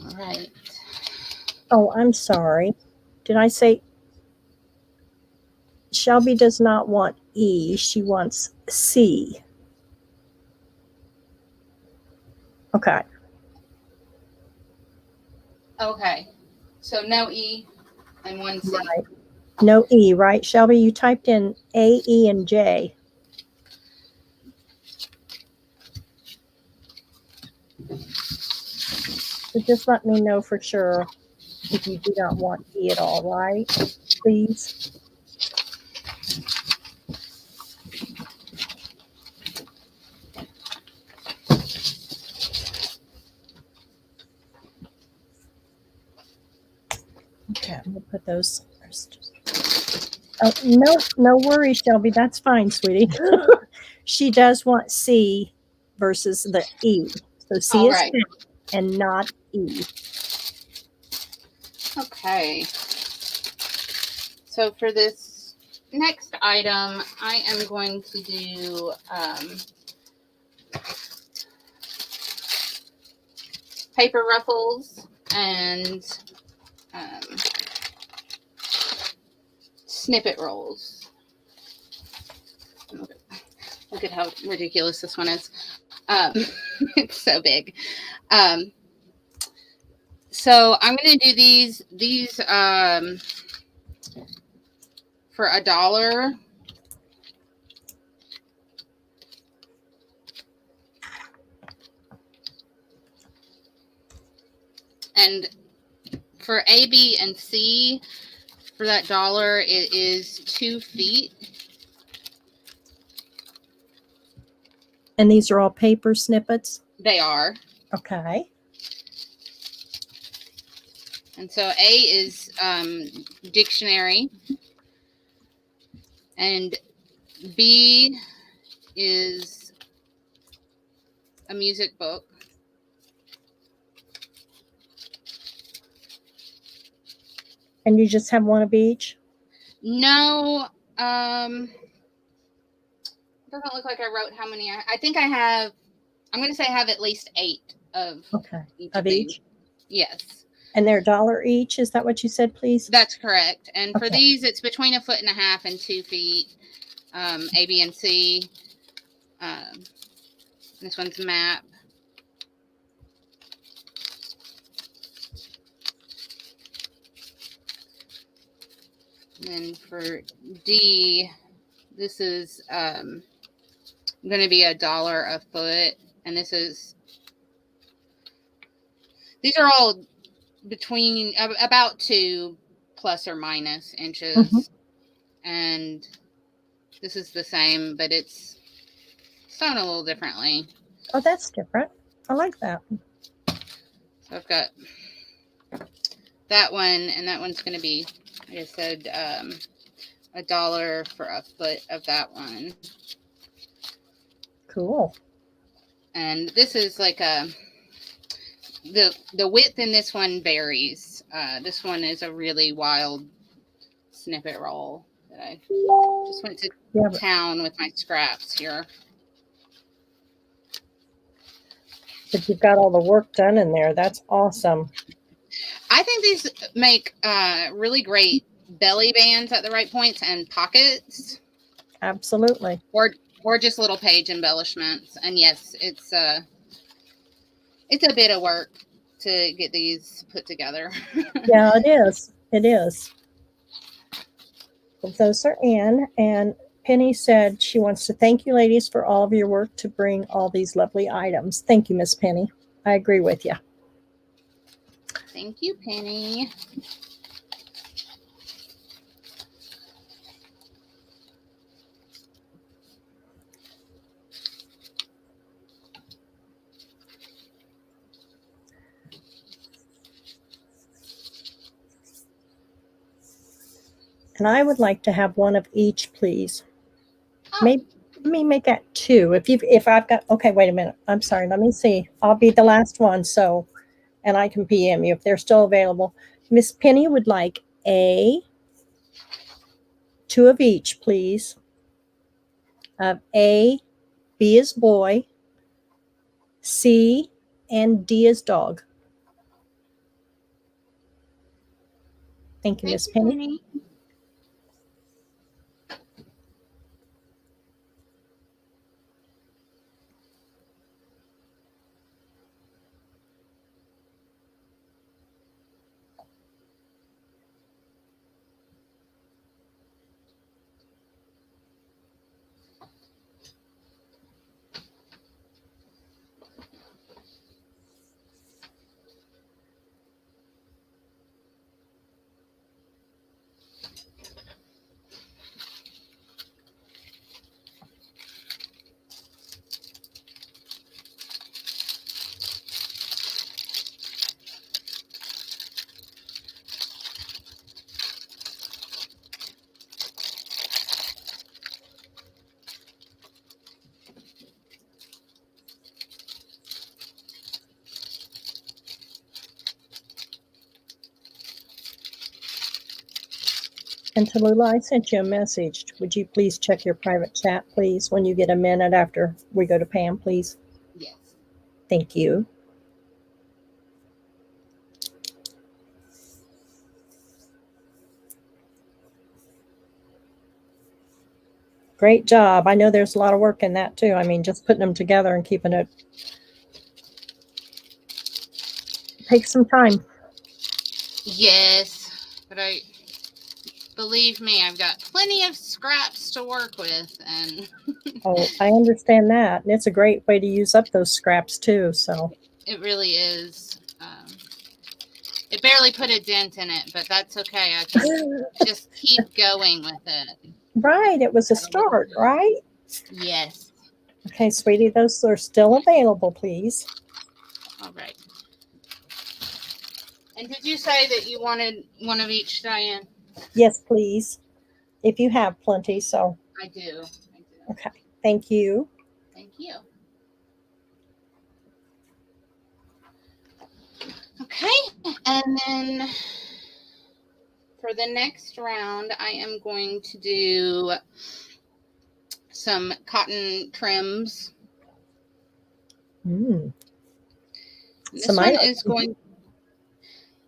All right. Oh, I'm sorry. Did I say Shelby does not want E? She wants C. Okay. Okay. So no E and one C. Right. No E, right? Shelby, you typed in A, E, and J. So just let me know for sure if you do not want E at all, right? Please. Okay, I'm gonna put those first. Oh, no worries, Shelby. That's fine, sweetie. She does want C versus the E. So C All is right. and not E. Okay. So for this next item, I am going to do paper ruffles and snippet rolls. Look at how ridiculous this one is. It's so big. So I'm going to do these for $1. And for A, B, and C, for that $1, it is 2 feet. And these are all paper snippets? They are. Okay. And so A is dictionary. And B is a music book. And you just have one of each? No, doesn't look like I wrote how many. I think I have. I'm going to say I have at least 8 of. Okay. Each of each. Yes. And they're $1 each. Is that what you said, please? That's correct. And for Okay. these, it's between 1.5 feet and 2 feet. A, B, and C. This one's a map. And for D, this is going to be $1 a foot. And these are all between about 2 plus or minus inches. Mm-hmm. And this is the same, but it's sewn a little differently. Oh, that's different. I like that. So I've got that one, and that one's going to be, like I said, $1 for a foot of that one. Cool. And this is like the width in this one varies. This one is a really wild snippet roll that I just went to town with my scraps here. But you've got all the work done in there. That's awesome. I think these make really great belly bands at the right points and pockets. Absolutely. Or just little page embellishments. And yes, it's a bit of work to get these put together. Yeah, it is. It is. Well, those are in. And Penny said she wants to thank you ladies for all of your work to bring all these lovely items. Thank you, Miss Penny. I agree with you. Thank you, Penny. And I would like to have one of each, please. Oh. Maybe let me make that 2. If I've got, okay, wait a minute. I'm sorry. Let me see. I'll be the last one. So, and I can PM you if they're still available. Miss Penny would like 2 of each, please. A, B is boy, C, and D is dog. Thank you, Miss Penny. And Tallulah, I sent you a message. Would you please check your private chat, please, when you get a minute after we go to Pam, please? Yes. Thank you. Great job. I know there's a lot of work in that too. I mean, just putting them together and keeping it takes some time. Yes, but believe me, I've got plenty of scraps to work with, and Oh, I understand that. And it's a great way to use up those scraps too. So it really is. It barely put a dent in it, but that's okay. I can just keep going with it. Right. It was a start, right? Yes. Okay, sweetie, those are still available, please. All right. And did you say that you wanted one of each, Diane? Yes, please. If you have plenty, so. I do. Okay. Thank you. Thank you. Okay. And then for the next round, I am going to do some cotton trims. This one is going.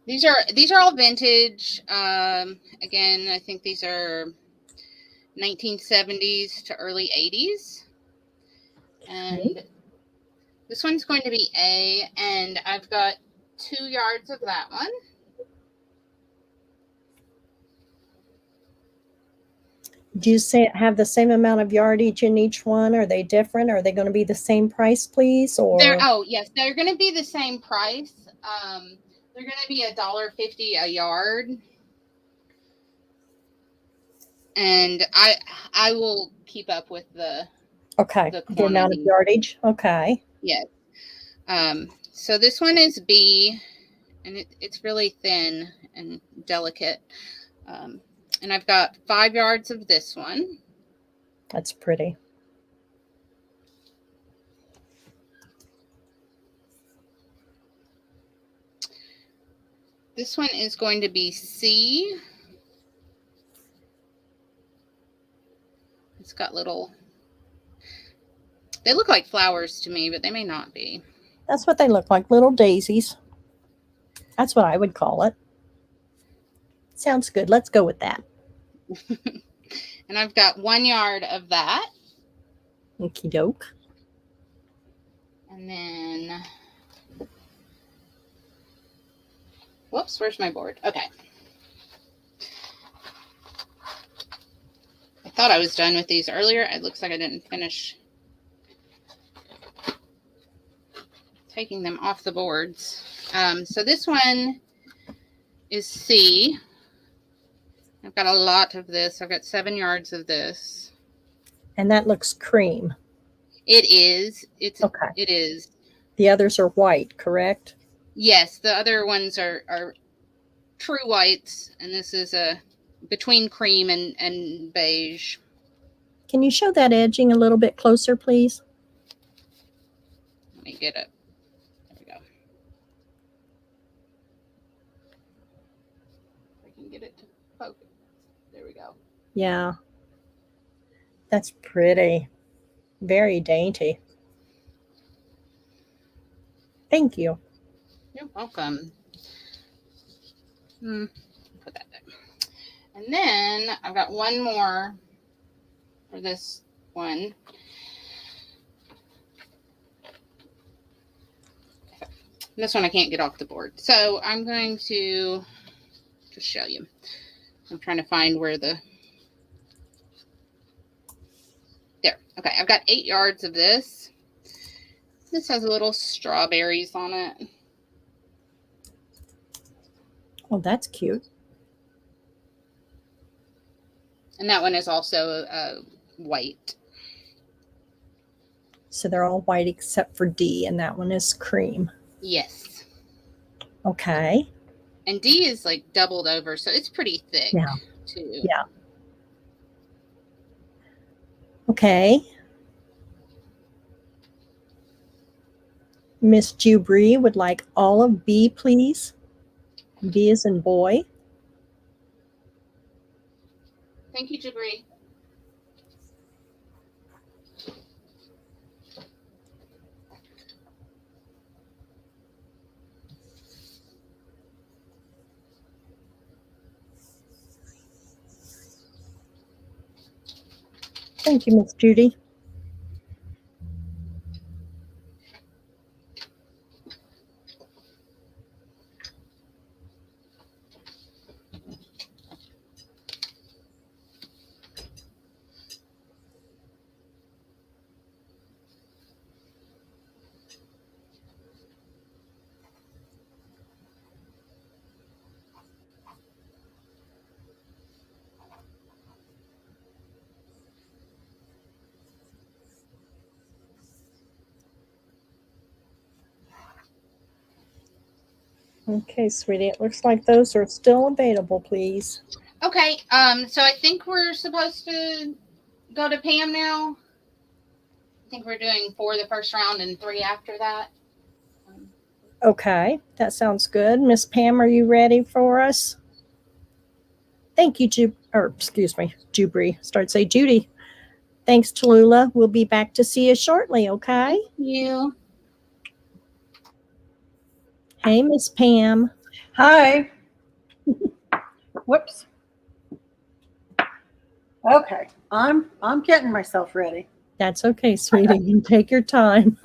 These are all vintage. Again, I think these are 1970s to early 80s. And this one's going to be A, and I've got 2 yards of that one. Do you say have the same amount of yardage in each one? Are they different? Are they going to be the same price, please? Or Yes, they're going to be the same price. They're going to be $1.50 a yard. And I will keep up with the the amount of yardage. Okay. Yes. So this one is B, and it's really thin and delicate. And I've got 5 yards of this one. That's pretty. This one is going to be C. It's got they look like flowers to me, but they may not be. That's what they look like, little daisies. That's what I would call it. Sounds good. Let's go with that. And I've got 1 yard of that. Okie doke. And then, whoops, where's my board? Okay. I thought I was done with these earlier. It looks like I didn't finish taking them off the boards. So this one is C. I've got a lot of this. I've got 7 yards of this. And that looks cream. It is. Okay. It is. The others are white, correct? Yes, the other ones are true whites, and this is a between cream and beige. Can you show that edging a little bit closer, please? Let me get it. There we go. I can get it to focus. There we go. Yeah. That's pretty. Very dainty. Thank you. You're welcome. Put that there. And then I've got one more for this one. This one I can't get off the board. So I'm going to just show you. I'm trying to find where there. Okay, I've got 8 yards of this. This has little strawberries on it. Oh, that's cute. And that one is also white. So they're all white except for D, and that one is cream. Yes. Okay. And D is like doubled over, so it's pretty thick. Yeah. Too. Yeah. Okay. Miss Jubri would like all of B, please. B as in boy. Thank you, Jabri. Thank you, Miss Judy. Okay, sweetie, it looks like those are still available, please. Okay, so I think we're supposed to go to Pam now. I think we're doing 4 the first round and 3 after that. Okay, that sounds good. Miss Pam, are you ready for us? Thank you, Jubri. Start to say Judy. Thanks, Tallulah. We'll be back to see you shortly, okay? Thank you. Hey, Miss Pam. Hi. Whoops. Okay, I'm getting myself ready. That's okay, sweetie. You take your time.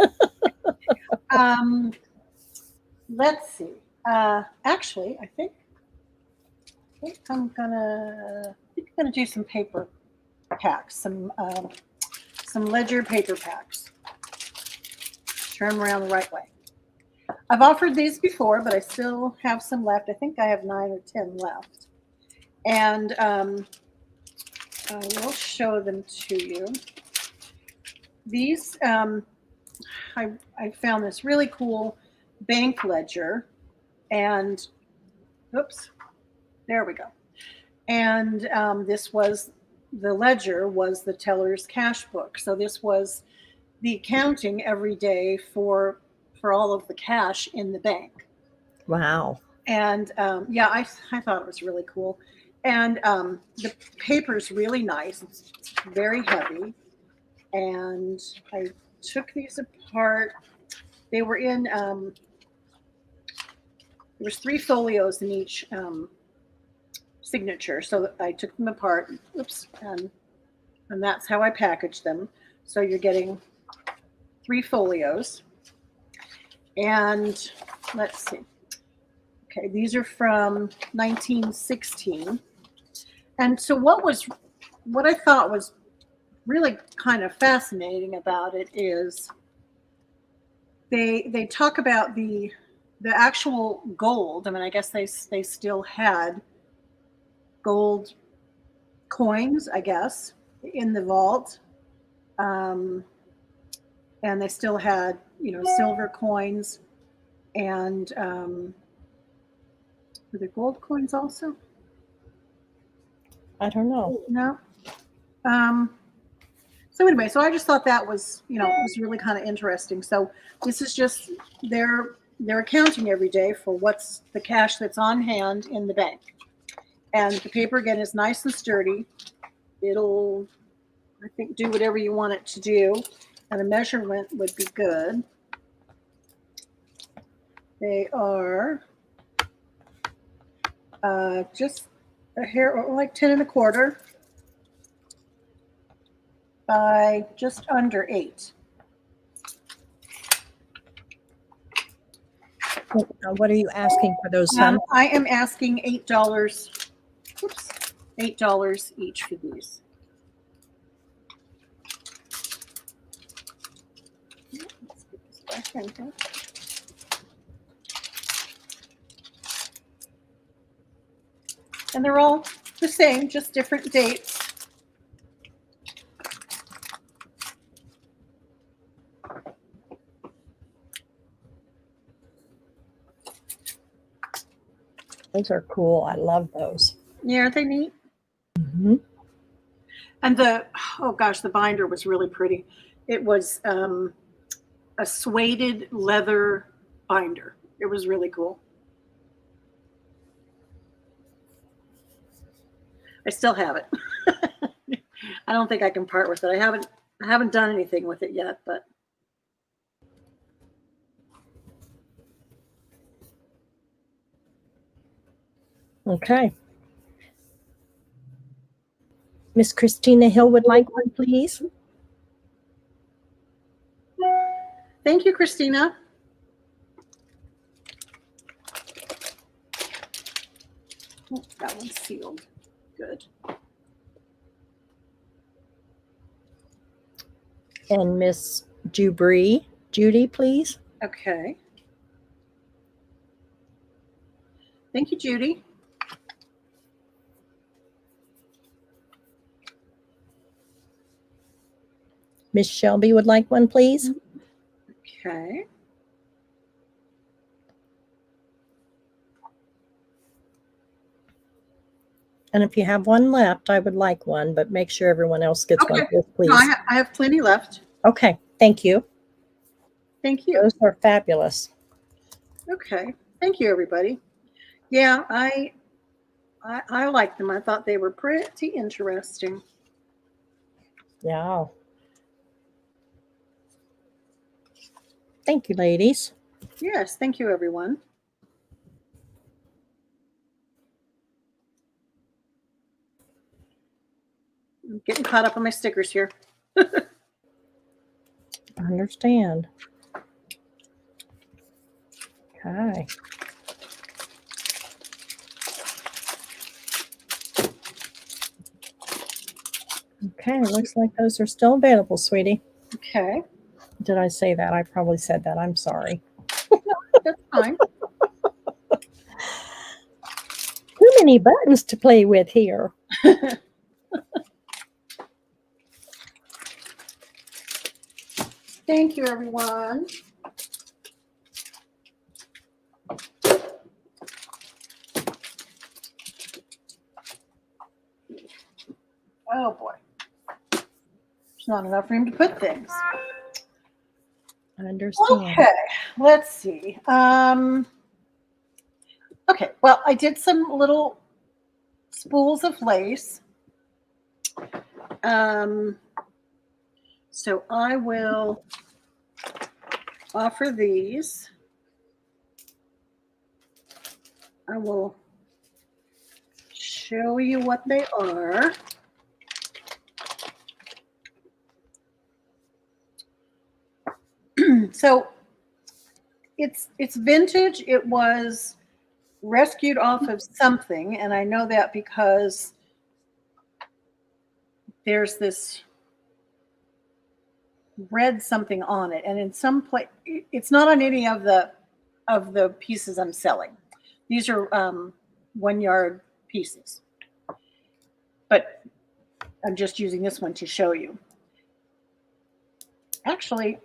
Let's see. Actually, I think I'm gonna do some paper packs, some ledger paper packs. Turn them around the right way. I've offered these before, but I still have some left. I think I have 9 or 10 left. And I will show them to you. These, I found this really cool bank ledger. And, oops, there we go. And this was, the ledger was the teller's cash book. So this was the accounting every day for all of the cash in the bank. Wow. And yeah, I thought it was really cool. And the paper's really nice. It's very heavy. And I took these apart. They were in, there was 3 folios in each signature. So I took them apart. Oops. And that's how I packaged them. So you're getting 3 folios. And let's see. Okay, these are from 1916. And so what I thought was really kind of fascinating about it is they talk about the actual gold. I mean, I guess they still had gold coins, I guess, in the vault. And they still had, silver coins and were there gold coins also? I don't know. No. So anyway, so I just thought that was, was really kind of interesting. So this is just their accounting every day for what's the cash that's on hand in the bank. And the paper, again, is nice and sturdy. It'll, I think, do whatever you want it to do. And the measurement would be good. They are just a hair, like 10 1/4 by just under 8. What are you asking for those? I am asking $8. Oops, $8 each for these. Let's get this back in here. And they're all the same, just different dates. Those are cool. I love those. Yeah, aren't they neat? Mm-hmm. And the binder was really pretty. It was a suede leather binder. It was really cool. I still have it. I don't think I can part with it. I haven't done anything with it yet, but Okay. Miss Christina Hill would like one, please. thank you, Christina. Oh, that one's sealed. Good. And Miss Judy, please. Okay. Thank you, Judy. Miss Shelby would like one, please. Okay. And if you have one left, I would like one, but make sure everyone else gets one, please. No, I have plenty left. Okay, thank you. Thank you. Those are fabulous. Okay. Thank you, everybody. Yeah, I liked them. I thought they were pretty interesting. Yeah. Thank you, ladies. Yes, thank you, everyone. I'm getting caught up on my stickers here. I understand. Okay. Okay, looks like those are still available, sweetie. Okay, Did I say that? I probably said that. I'm sorry. that's fine. Too many buttons to play with here. Thank you, everyone. Oh boy. There's not enough room to put things. I understand. Okay, let's see. Okay, well, I did some little spools of lace. So I will offer these. I will show you what they are. So it's vintage. It was rescued off of something, and I know that because there's this red something on it, and in some place it's not on any of the pieces I'm selling. These are 1 yard pieces, but I'm just using this one to show you. Actually,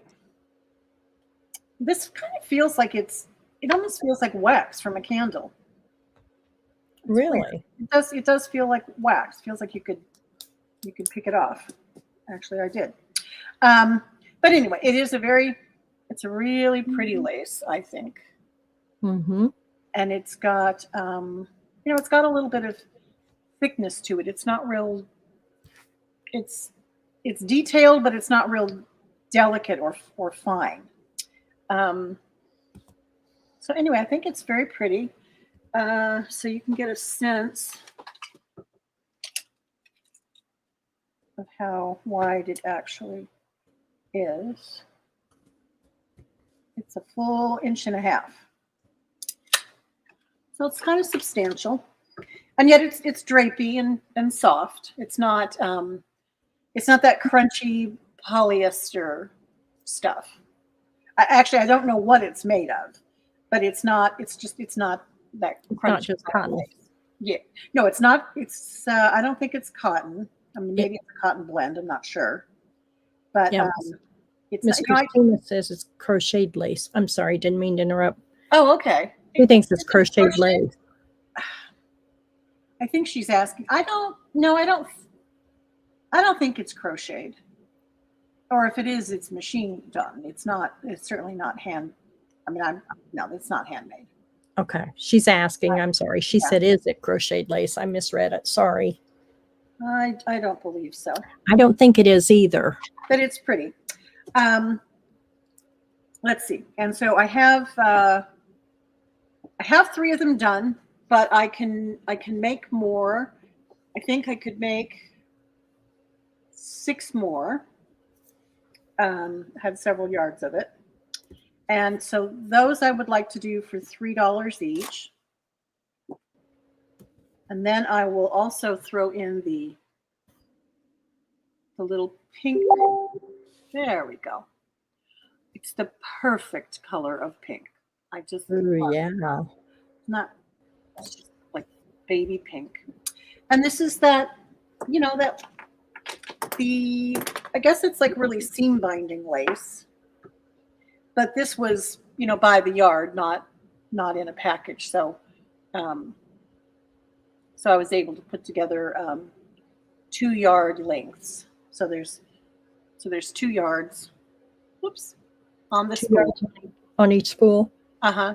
this kind of feels like it almost feels like wax from a candle. It's Really? weird. It does feel like wax. It feels like you could pick it off. Actually, I did. But anyway, it's a really pretty lace, I think. Mm-hmm. And it's got it's got a little bit of thickness to it. It's not real. It's detailed, but it's not real delicate or fine. So anyway, I think it's very pretty. So you can get a sense of how wide it actually is. It's a full 1.5 inches. So it's kind of substantial. And yet it's drapey and soft. It's not that crunchy polyester stuff. I don't know what it's made of, but it's not that crunchy. Not just cotton. Yeah. No, it's not. It's I don't think it's cotton. I mean, maybe it's a cotton blend. I'm not sure. But Yeah. it's Miss Christina says it's crocheted lace. I'm sorry, didn't mean to interrupt. Oh, okay. Who thinks it's crocheted lace? I think she's asking. I don't think it's crocheted. Or if it is, it's machine done. It's certainly not hand. I mean, it's not handmade. Okay. She's asking. I'm sorry. She said, is it crocheted lace? I misread it. Sorry. I don't believe so. I don't think it is either. But it's pretty. Let's see. And so I have 3 of them done, but I can make more. I think I could make 6 more. Had several yards of it. And so those I would like to do for $3 each. And then I will also throw in the little pink. There we go. It's the perfect color of pink. I just Ooh, yeah. Not just like baby pink. And this is that, I guess it's like really seam binding lace. But this was, by the yard, not in a package. So so I was able to put together 2 yard lengths. So there's 2 yards. Whoops. On the spool. On each spool.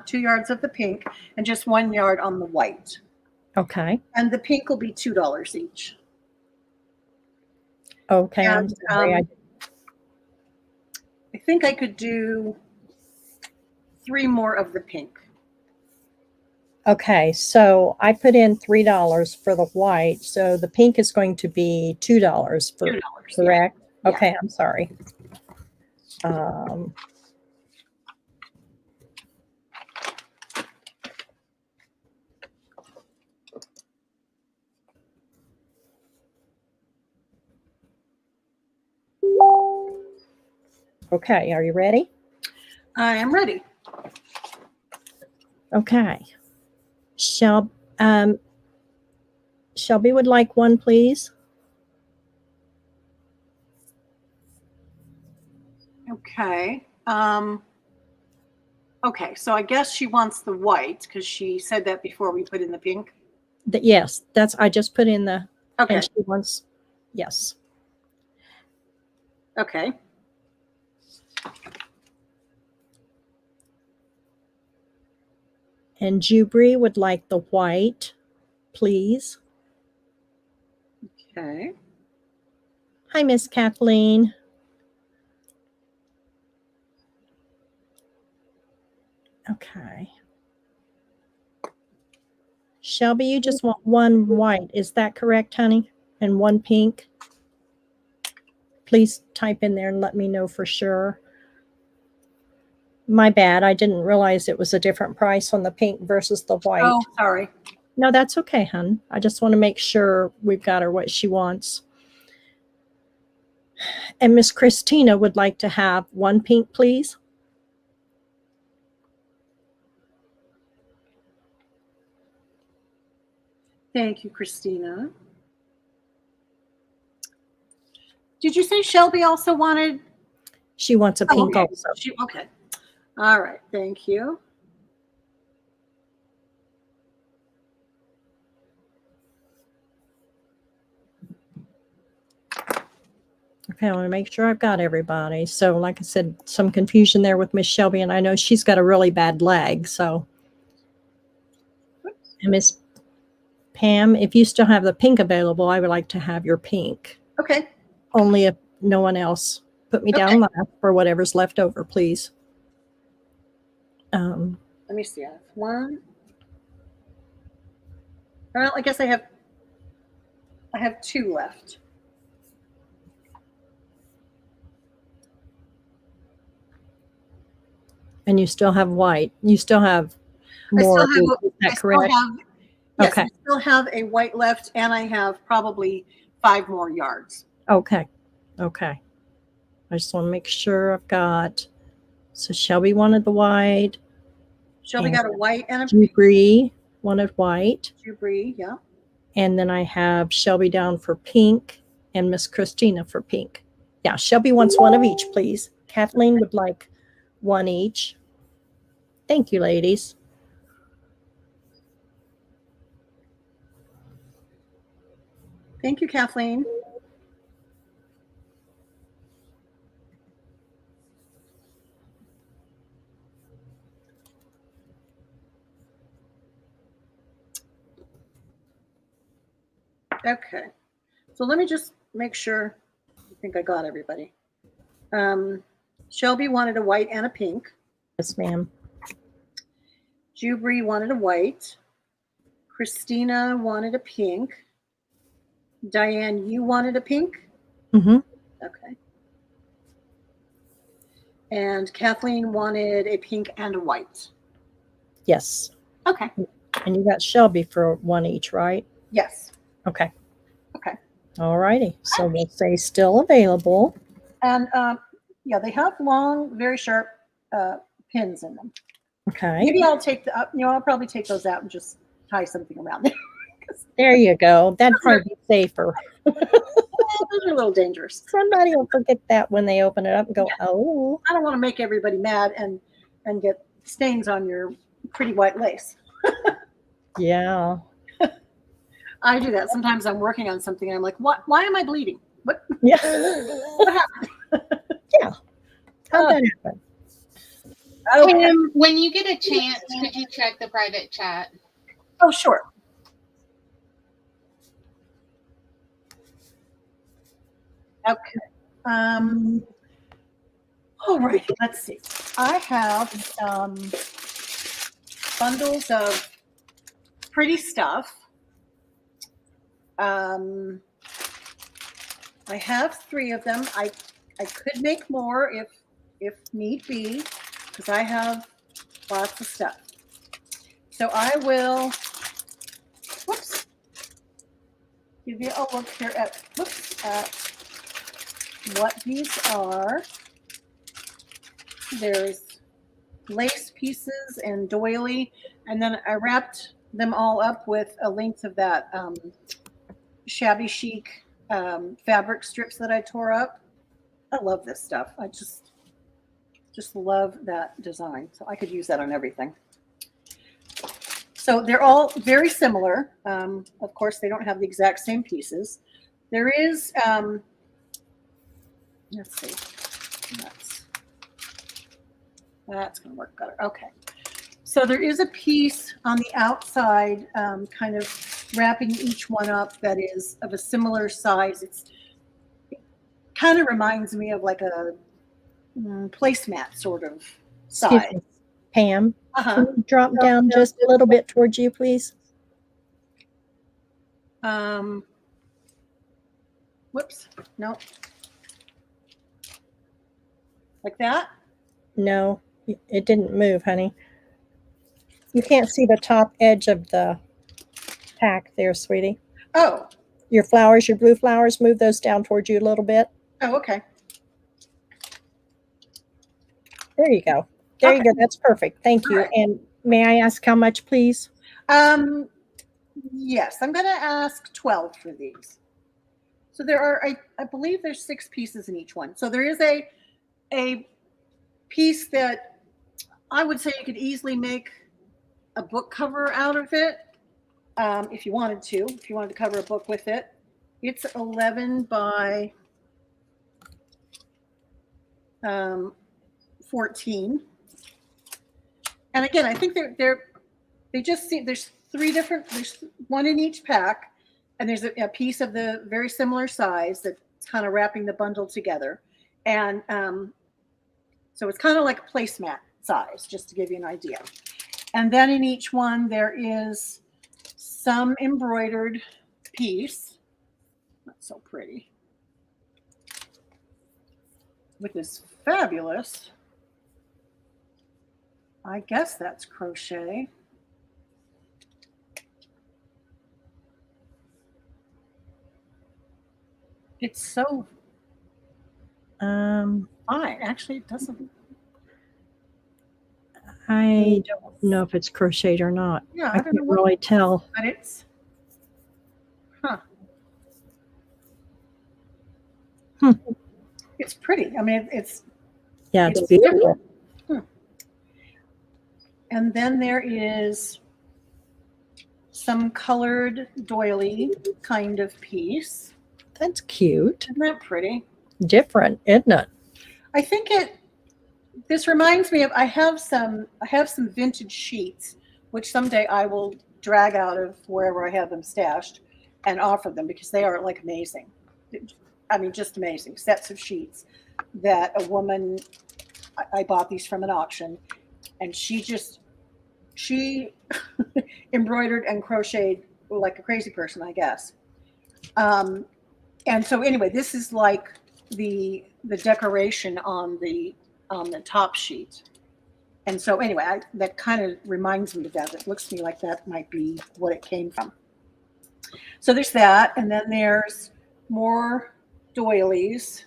2 yards of the pink and just 1 yard on the white. Okay. And the pink will be $2 each. Okay. And, I'm sorry. I think I could do 3 more of the pink. Okay, so I put in $3 for the white, so the pink is going to be $2 for $2, correct? Yeah. Okay, I'm sorry. Okay, are you ready? I am ready. Okay. Shelby would like one, please. Okay. Okay, so I guess she wants the white because she said that before we put in the pink. Yes, I just put in the, Okay. and she wants, yes. Okay. And Jubri would like the white, please. Okay. Hi, Miss Kathleen. Okay. Shelby, you just want one white. Is that correct, honey? And one pink? Please type in there and let me know for sure. My bad. I didn't realize it was a different price on the pink versus the white. Oh, sorry. No, that's okay, hon. I just want to make sure we've got her what she wants. And Miss Christina would like to have one pink, please. Thank you, Christina. Did you say Shelby also wanted? She wants a pink okay. also. Okay. All right. Thank you. Okay, I want to make sure I've got everybody. So like I said, some confusion there with Miss Shelby, and I know she's got a really bad leg. So, and Miss Pam, if you still have the pink available, I would like to have your pink. Okay. Only if no one else. Put me down last for whatever's left over, please. Let me see. I have one. Well, I guess I have two left. And you still have white. You still have more. Is that correct? Yes, okay. I still have a white left, and I have probably 5 more yards. Okay. Okay. I just want to make sure I've got. So Shelby wanted the white. Shelby got a white and a Jubri wanted white. Jubri, yeah. And then I have Shelby down for pink and Miss Christina for pink. Yeah, Shelby wants one of each, please. Kathleen would like one each. Thank you, ladies. Thank you, Kathleen. Okay, so let me just make sure. I think I got everybody. Shelby wanted a white and a pink. Yes, ma'am. Jubri wanted a white. Christina wanted a pink. Diane, you wanted a pink? Mm-hmm. Okay. And Kathleen wanted a pink and a white. Yes. Okay. And you got Shelby for one each, right? Yes. Okay. Okay. All righty. So we'll say still available. And yeah, they have long, very sharp pins in them. Okay. Maybe I'll take I'll probably take those out and just tie something around them. There you go. That'd probably be safer. Those are a little dangerous. Somebody will forget that when they open it up and go, oh. I don't want to make everybody mad and get stains on your pretty white lace. Yeah. I do that. Sometimes I'm working on something and I'm like, what? Why am I bleeding? What? Yeah. What happened? Yeah. How'd that happen? Okay. When you get a chance, could you check the private chat? Oh, sure. Okay. All right. Let's see. I have bundles of pretty stuff. I have 3 of them. I could make more if need be, because I have lots of stuff. So I will, give you a look here at what these are. there's lace pieces and doily, and then I wrapped them all up with a length of that shabby chic fabric strips that I tore up. I love this stuff. I just love that design. So I could use that on everything. So they're all very similar. Of course, they don't have the exact same pieces. There is, let's see, that's going to work better. Okay. So there is a piece on the outside, kind of wrapping each one up that is of a similar size. It kind of reminds me of like a placemat sort of size. Excuse me, Pam. Uh-huh. Can you drop down just a little bit towards you, please? Whoops. No. Like that? No, it didn't move, honey. You can't see the top edge of the pack there, sweetie. Oh. Your flowers, your blue flowers, move those down towards you a little bit. Oh, okay. There you go. There you Okay. go. That's perfect. Thank you. All right. And may I ask how much, please? Yes, I'm going to ask 12 for these. So there are, I believe there's 6 pieces in each one. So there is a piece that I would say you could easily make a book cover out of it, if you wanted to cover a book with it. It's 11 by 14. And again, I think they just see there's 3 different, there's one in each pack, and there's a piece of the very similar size that's kind of wrapping the bundle together. And so it's kind of like a placemat size, just to give you an idea. And then in each one, there is some embroidered piece. That's so pretty. With this fabulous, I guess that's crochet. It's so fine. Actually, it doesn't. I don't know if it's crocheted or not. Yeah, I can't really tell. But it's, It's pretty. I mean, it's Beautiful. And then there is some colored doily kind of piece. That's cute. Isn't that pretty? Different, isn't it? I think this reminds me of, I have some vintage sheets, which someday I will drag out of wherever I have them stashed and offer them, because they are like amazing. I mean, just amazing sets of sheets that a woman, I bought these from an auction, and she embroidered and crocheted like a crazy person, I guess. And so anyway, this is like the decoration on the top sheet. And so anyway, that kind of reminds me of that. It looks to me like that might be what it came from. So there's that, and then there's more doilies.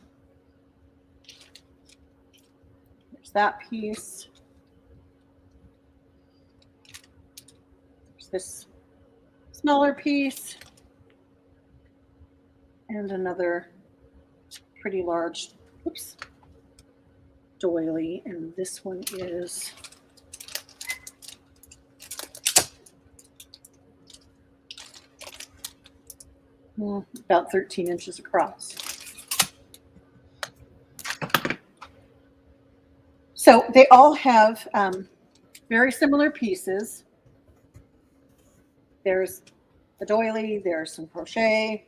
There's that piece. There's this smaller piece. And another pretty large, doily. And this one is about 13 inches across. So they all have very similar pieces. There's a doily, there's some crochet,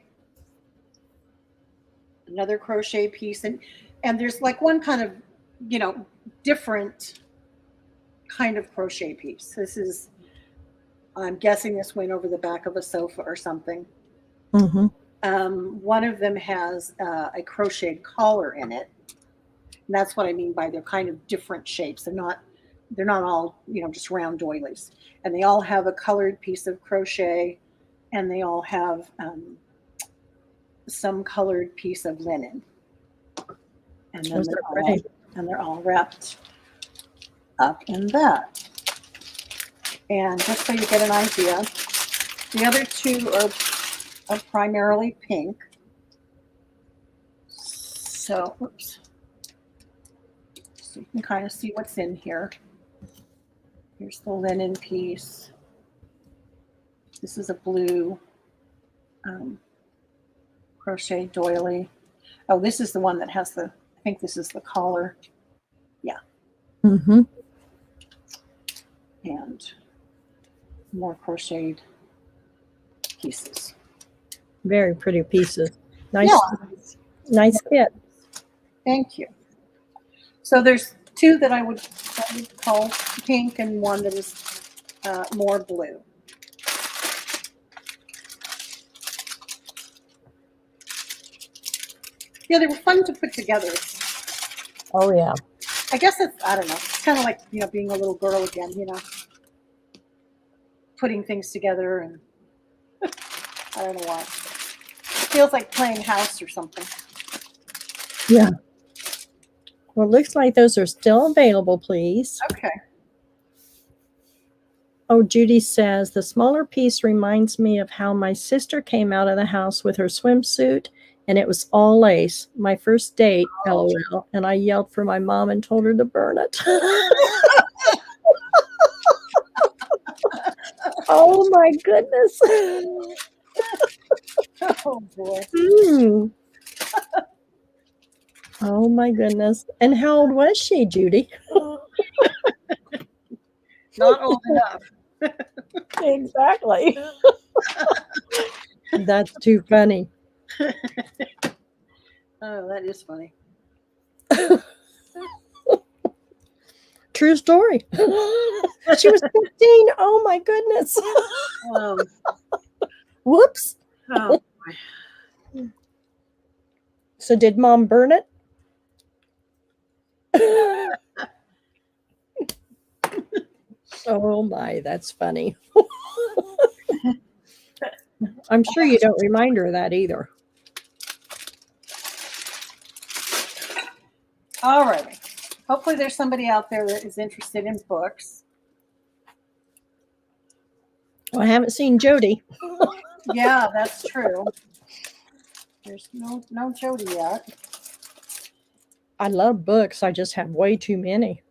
another crochet piece, and there's like one kind of, different kind of crochet piece. This is, I'm guessing this went over the back of a sofa or something. Mm-hmm. One of them has a crocheted collar in it. And that's what I mean by they're kind of different shapes. They're not all, just round doilies. And they all have a colored piece of crochet, and they all have some colored piece of linen. And then they're all wrapped up in that. And just so you get an idea, the other two are primarily pink. So, oops. So you can kind of see what's in here. Here's the linen piece. This is a blue crochet doily. Oh, this is the one that has I think this is the collar. Yeah. Mm-hmm. And more crocheted pieces. Very pretty pieces. Nice, Yeah. nice kit. Thank you. So there's two that I would call pink and one that is more blue. Yeah, they were fun to put together. Oh yeah. I guess I don't know. It's kind of like, being a little girl again, putting things together, and I don't know why. It feels like playing house or something. Yeah. Well, it looks like those are still available, please. Okay. Oh, Judy says, the smaller piece reminds me of how my sister came out of the house with her swimsuit, and it was all lace. My first date, LOL, and I yelled for my mom and told her to burn it. Oh, my goodness. Oh, boy. Mm. Oh, my goodness. And how old was she, Judy? Not old enough. Exactly. That's too funny. Oh, that is funny. True story. She was 15. Oh my goodness. Whoops. Oh, So did mom burn it? Oh my, that's funny. I'm sure you don't remind her of that either. all right. Hopefully there's somebody out there that is interested in books. Well, I haven't seen Jody. Yeah, that's true. There's no Jody yet. I love books. I just have way too many.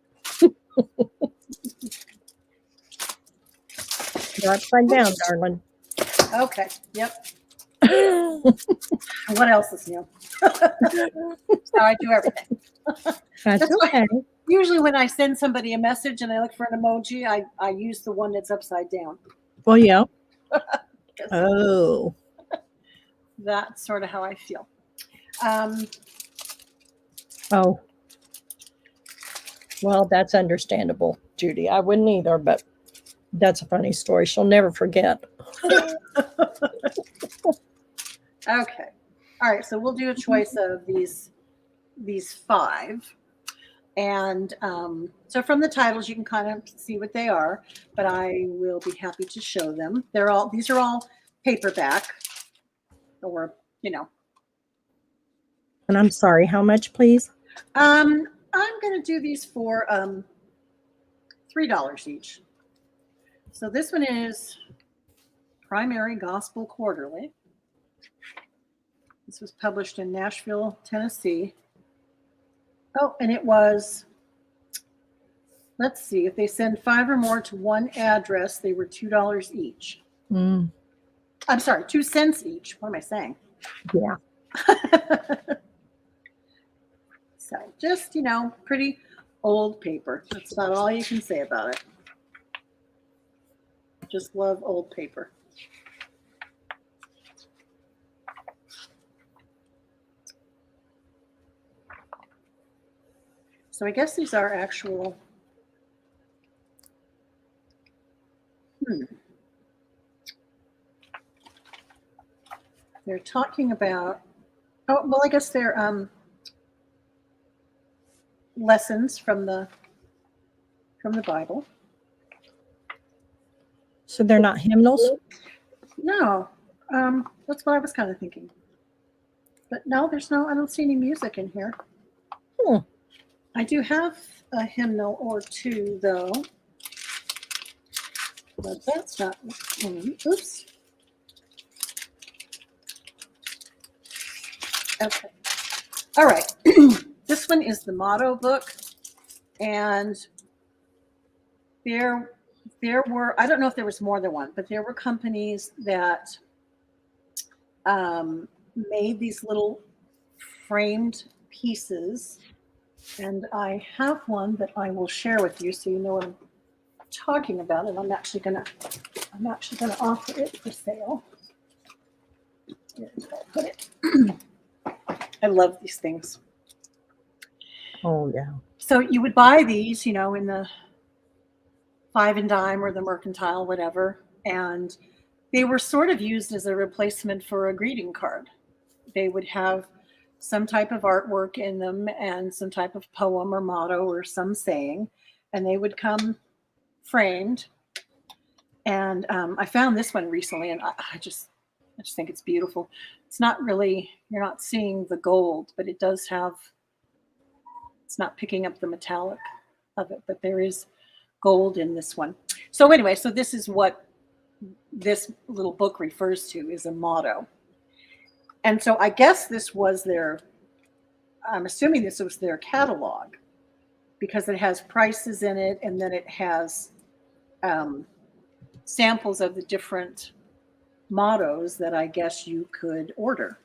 You're upside down, darling. Okay. Yep. What else is new? That's how I do everything. That's okay. Usually when I send somebody a message and I look for an emoji, I use the one that's upside down. Well, yeah. Oh. That's sort of how I feel. Oh. Well, that's understandable, Judy. I wouldn't either, but that's a funny story. She'll never forget. Okay. All right. So we'll do a choice of these 5. And so from the titles, you can kind of see what they are, but I will be happy to show them. These are all paperback, or, And I'm sorry, how much, please? I'm going to do these for $3 each. So this one is Primary Gospel Quarterly. This was published in Nashville, Tennessee. Oh, and it was, let's see, if they send 5 or more to one address, they were $2 each. Mm. I'm sorry, 2 cents each. What am I saying? Yeah. So just, pretty old paper. That's about all you can say about it. Just love old paper. So I guess these are actual. They're talking about. Oh, well, I guess they're lessons from the Bible. So they're not hymnals? No, that's what I was kind of thinking. But no, I don't see any music in here. I do have a hymnal or two, though. But that's not. Oops. Okay. All right. This one is the motto book. And there were, I don't know if there was more than one, but there were companies that made these little framed pieces. And I have one that I will share with you so you know what I'm talking about. And I'm actually gonna offer it for sale. Here's where I put it. I love these things. Oh, yeah. So you would buy these, in the 5 and dime or the mercantile, whatever, and they were sort of used as a replacement for a greeting card. They would have some type of artwork in them and some type of poem or motto or some saying, and they would come framed. And I found this one recently, and I just think it's beautiful. It's not really, you're not seeing the gold, but it does have, it's not picking up the metallic of it, but there is gold in this one. So anyway, so this is what this little book refers to, is a motto. And so I guess this was their, I'm assuming this was their catalog, because it has prices in it, and then it has samples of the different mottos that I guess you could order.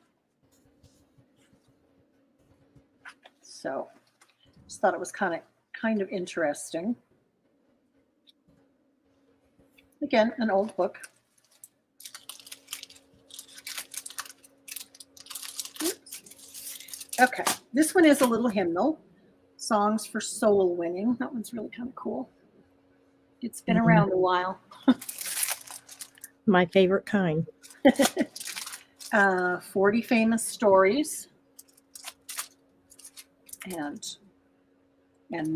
So just thought it was kind of interesting. Again, an old book. Oops. Okay, this one is a little hymnal, Songs for Soul Winning. That one's really kind of cool. It's been around a while. My favorite kind. 40 famous stories and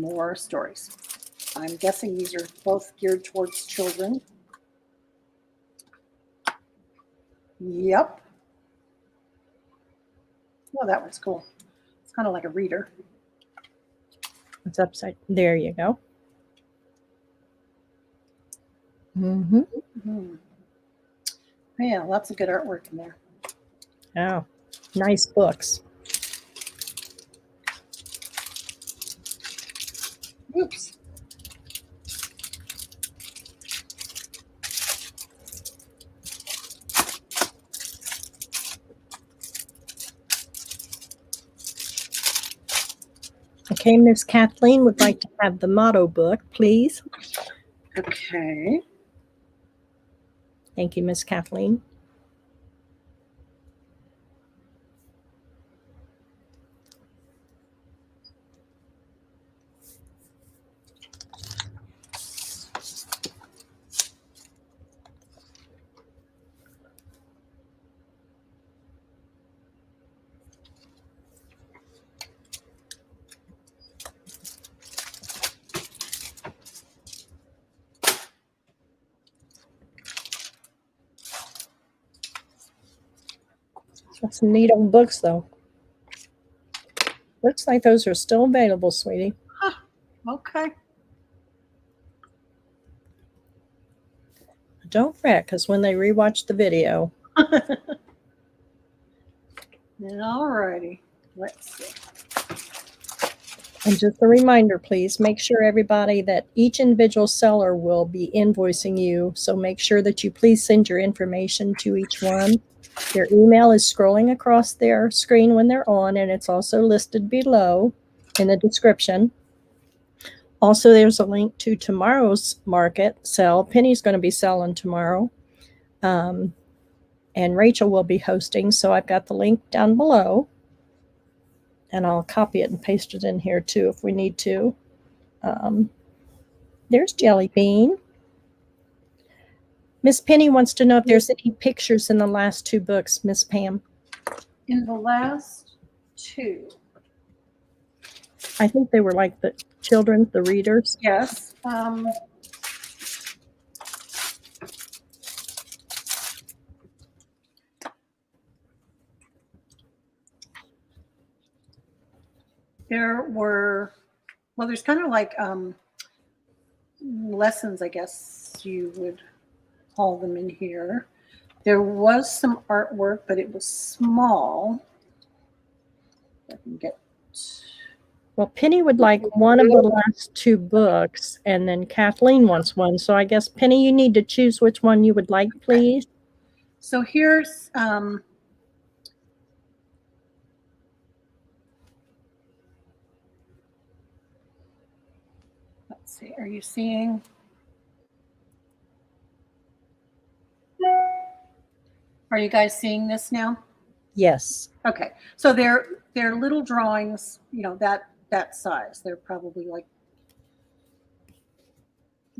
more stories. I'm guessing these are both geared towards children. Yep. Oh, that one's cool. It's kind of like a reader. It's upside. There you go. Mm-hmm. Mm-hmm. Yeah, lots of good artwork in there. Oh, nice books. Oops. Okay, Miss Kathleen would like to have the motto book, please. Okay. Thank you, Miss Kathleen. That's some neat old books, though. Looks like those are still available, sweetie. Huh. Okay. Don't fret, because when they rewatch the video. All righty. Let's see. And just a reminder, please, make sure everybody that each individual seller will be invoicing you. So make sure that you please send your information to each one. Their email is scrolling across their screen when they're on, and it's also listed below in the description. Also, there's a link to tomorrow's market sale. Penny's going to be selling tomorrow. And Rachel will be hosting. So I've got the link down below. And I'll copy it and paste it in here too if we need to. There's Jelly Bean. Miss Penny wants to know if there's any pictures in the last two books, Miss Pam. In the last two. I think they were like the children, the readers. Yes. There were well, there's kind of like lessons, I guess you would call them in here. There was some artwork, but it was small. I can get. Well, Penny would like one of the last two books, and then Kathleen wants one. So I guess, Penny, you need to choose which one you would like, please. So here's let's see, are you seeing? Are you guys seeing this now? Yes. Okay, so they're little drawings, you know, that size. They're probably like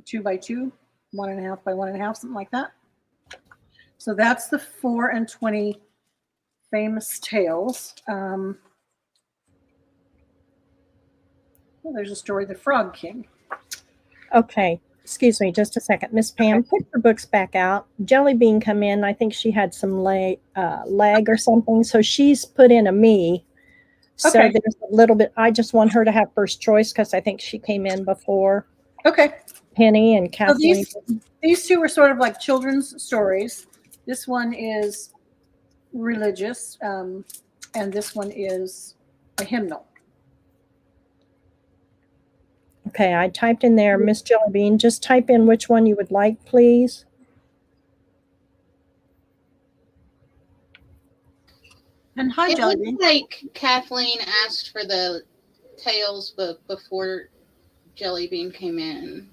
2 by 2, 1.5 by 1.5, something like that. So that's the 4 and 20 famous tales. Well, there's a story, The Frog King. Okay. Excuse me, just a second. Miss Pam, put your books back out. Jelly Bean come in. I think she had some lag or something. So she's put in a me. So Okay. there's a little bit. I just want her to have first choice because I think she came in before Okay. Penny and Kathleen. So these two are sort of like children's stories. This one is religious, and this one is a hymnal. Okay, I typed in there, Miss Jellybean. Just type in which one you would like, please. And hi, It Jellybean. looks like Kathleen asked for the Tales book before Jellybean came in,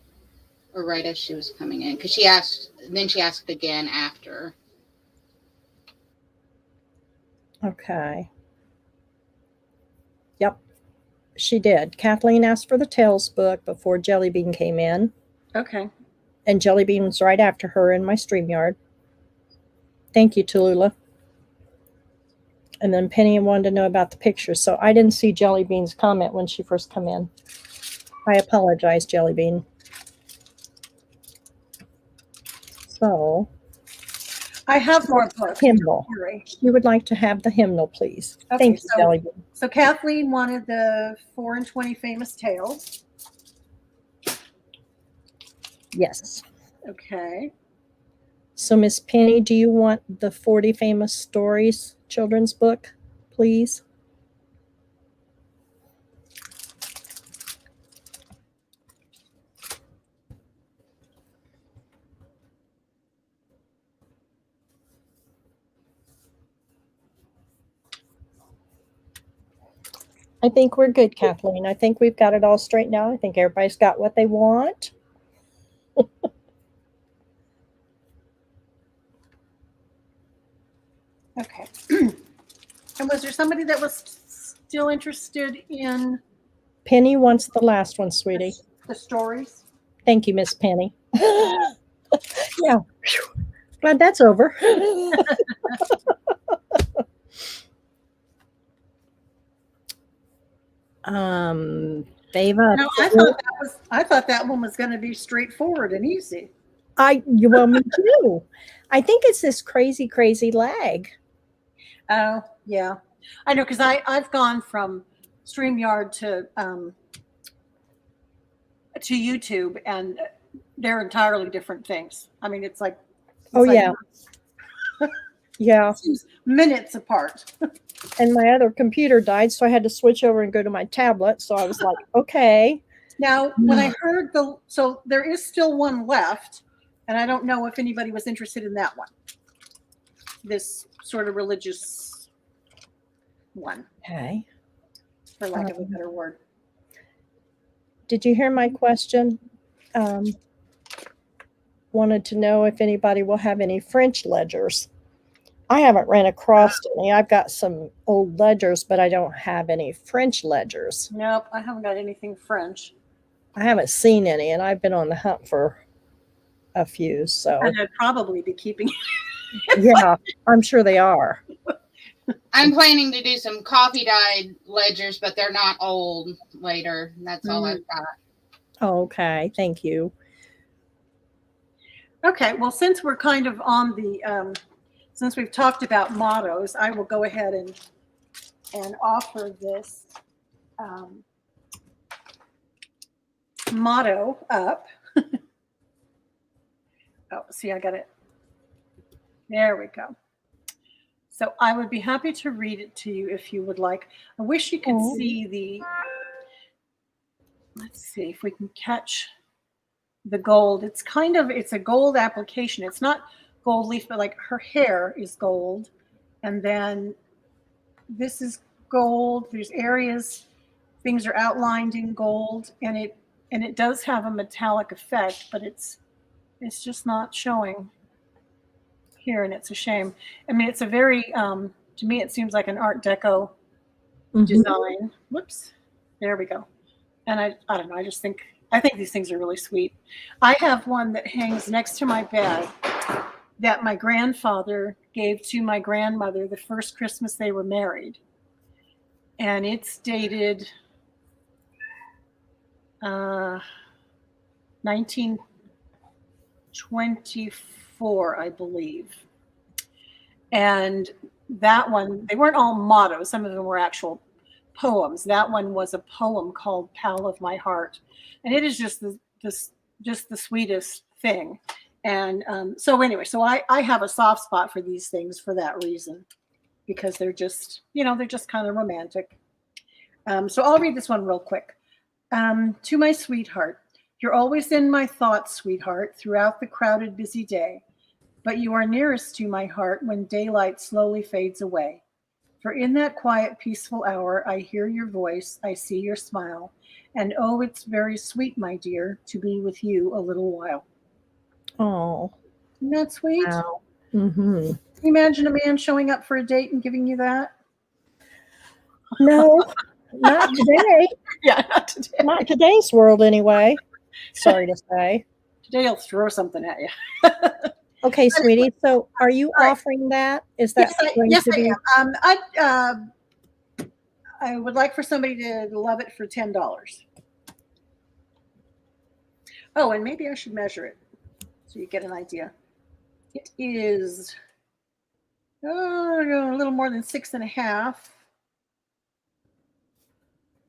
or right as she was coming in, because she asked, then she asked again after. Okay. Yep, she did. Kathleen asked for the Tales book before Jellybean came in. Okay. And Jellybean was right after her in my StreamYard. Thank you, Tallulah. And then Penny wanted to know about the pictures. So I didn't see Jellybean's comment when she first come in. I apologize, Jellybean. So I have more books. hymnal. You would like to have the hymnal, please. Okay, Thank you, Jellybean. So Kathleen wanted the 4 and 20 famous tales. Yes. Okay. So Miss Penny, do you want the 40 famous stories children's book, please? I think we're good, Kathleen. I think we've got it all straightened out. I think everybody's got what they want. Okay. And was there somebody that was still interested in Penny wants the last one, sweetie. the stories? Thank you, Miss Penny. Yeah. Glad that's over. Beva. No, I thought that one was going to be straightforward and easy. You want me too. I think it's this crazy, crazy lag. Oh, yeah. I know, because I've gone from StreamYard to YouTube, and they're entirely different things. I mean, it's like Yeah. Yeah. Minutes apart. And my other computer died, so I had to switch over and go to my tablet. So I was like, okay. Now, when I heard so there is still one left, and I don't know if anybody was interested in that one. This sort of religious one. Okay. For lack of a better word. Did you hear my question? Wanted to know if anybody will have any French ledgers. I haven't ran across any. I've got some old ledgers, but I don't have any French ledgers. Nope, I haven't got anything French. I haven't seen any, and I've been on the hunt for a few. So And I'd probably be keeping. Yeah, I'm sure they are. I'm planning to do some coffee dyed ledgers, but they're not old later. That's all I've got. Okay, thank you. Okay, well, since we're kind of on the, since we've talked about mottos, I will go ahead and offer this motto up. Oh, see, I got it. There we go. So I would be happy to read it to you if you would like. I wish you could see the, let's see if we can catch the gold. It's a gold application. It's not gold leaf, but like her hair is gold. And then this is gold. There's areas, things are outlined in gold, and it does have a metallic effect, but it's just not showing here, and it's a shame. I mean, it's a very, to me, it seems like an Art Deco design. Whoops, there we go. And I don't know, I think these things are really sweet. I have one that hangs next to my bed that my grandfather gave to my grandmother the first Christmas they were married. And it's dated 1924, I believe. And that one, they weren't all mottos. Some of them were actual poems. That one was a poem called "Pal of My Heart," and it is just the sweetest thing. And so anyway, so I have a soft spot for these things for that reason, because they're just, they're just kind of romantic. So I'll read this one real quick. To my sweetheart, you're always in my thoughts, sweetheart, throughout the crowded, busy day. But you are nearest to my heart when daylight slowly fades away. For in that quiet, peaceful hour, I hear your voice, I see your smile. And oh, it's very sweet, my dear, to be with you a little while. Oh. Isn't that sweet? Wow. Mm-hmm. Can you imagine a man showing up for a date and giving you that? No, not today. Yeah, not today. Not today's world, anyway. Sorry to say. Today he'll throw something at you. Okay, sweetie. So, are you offering that? Is that yes, I am. I would like for somebody to love it for $10. Oh, and maybe I should measure it so you get an idea. It is a little more than 6.5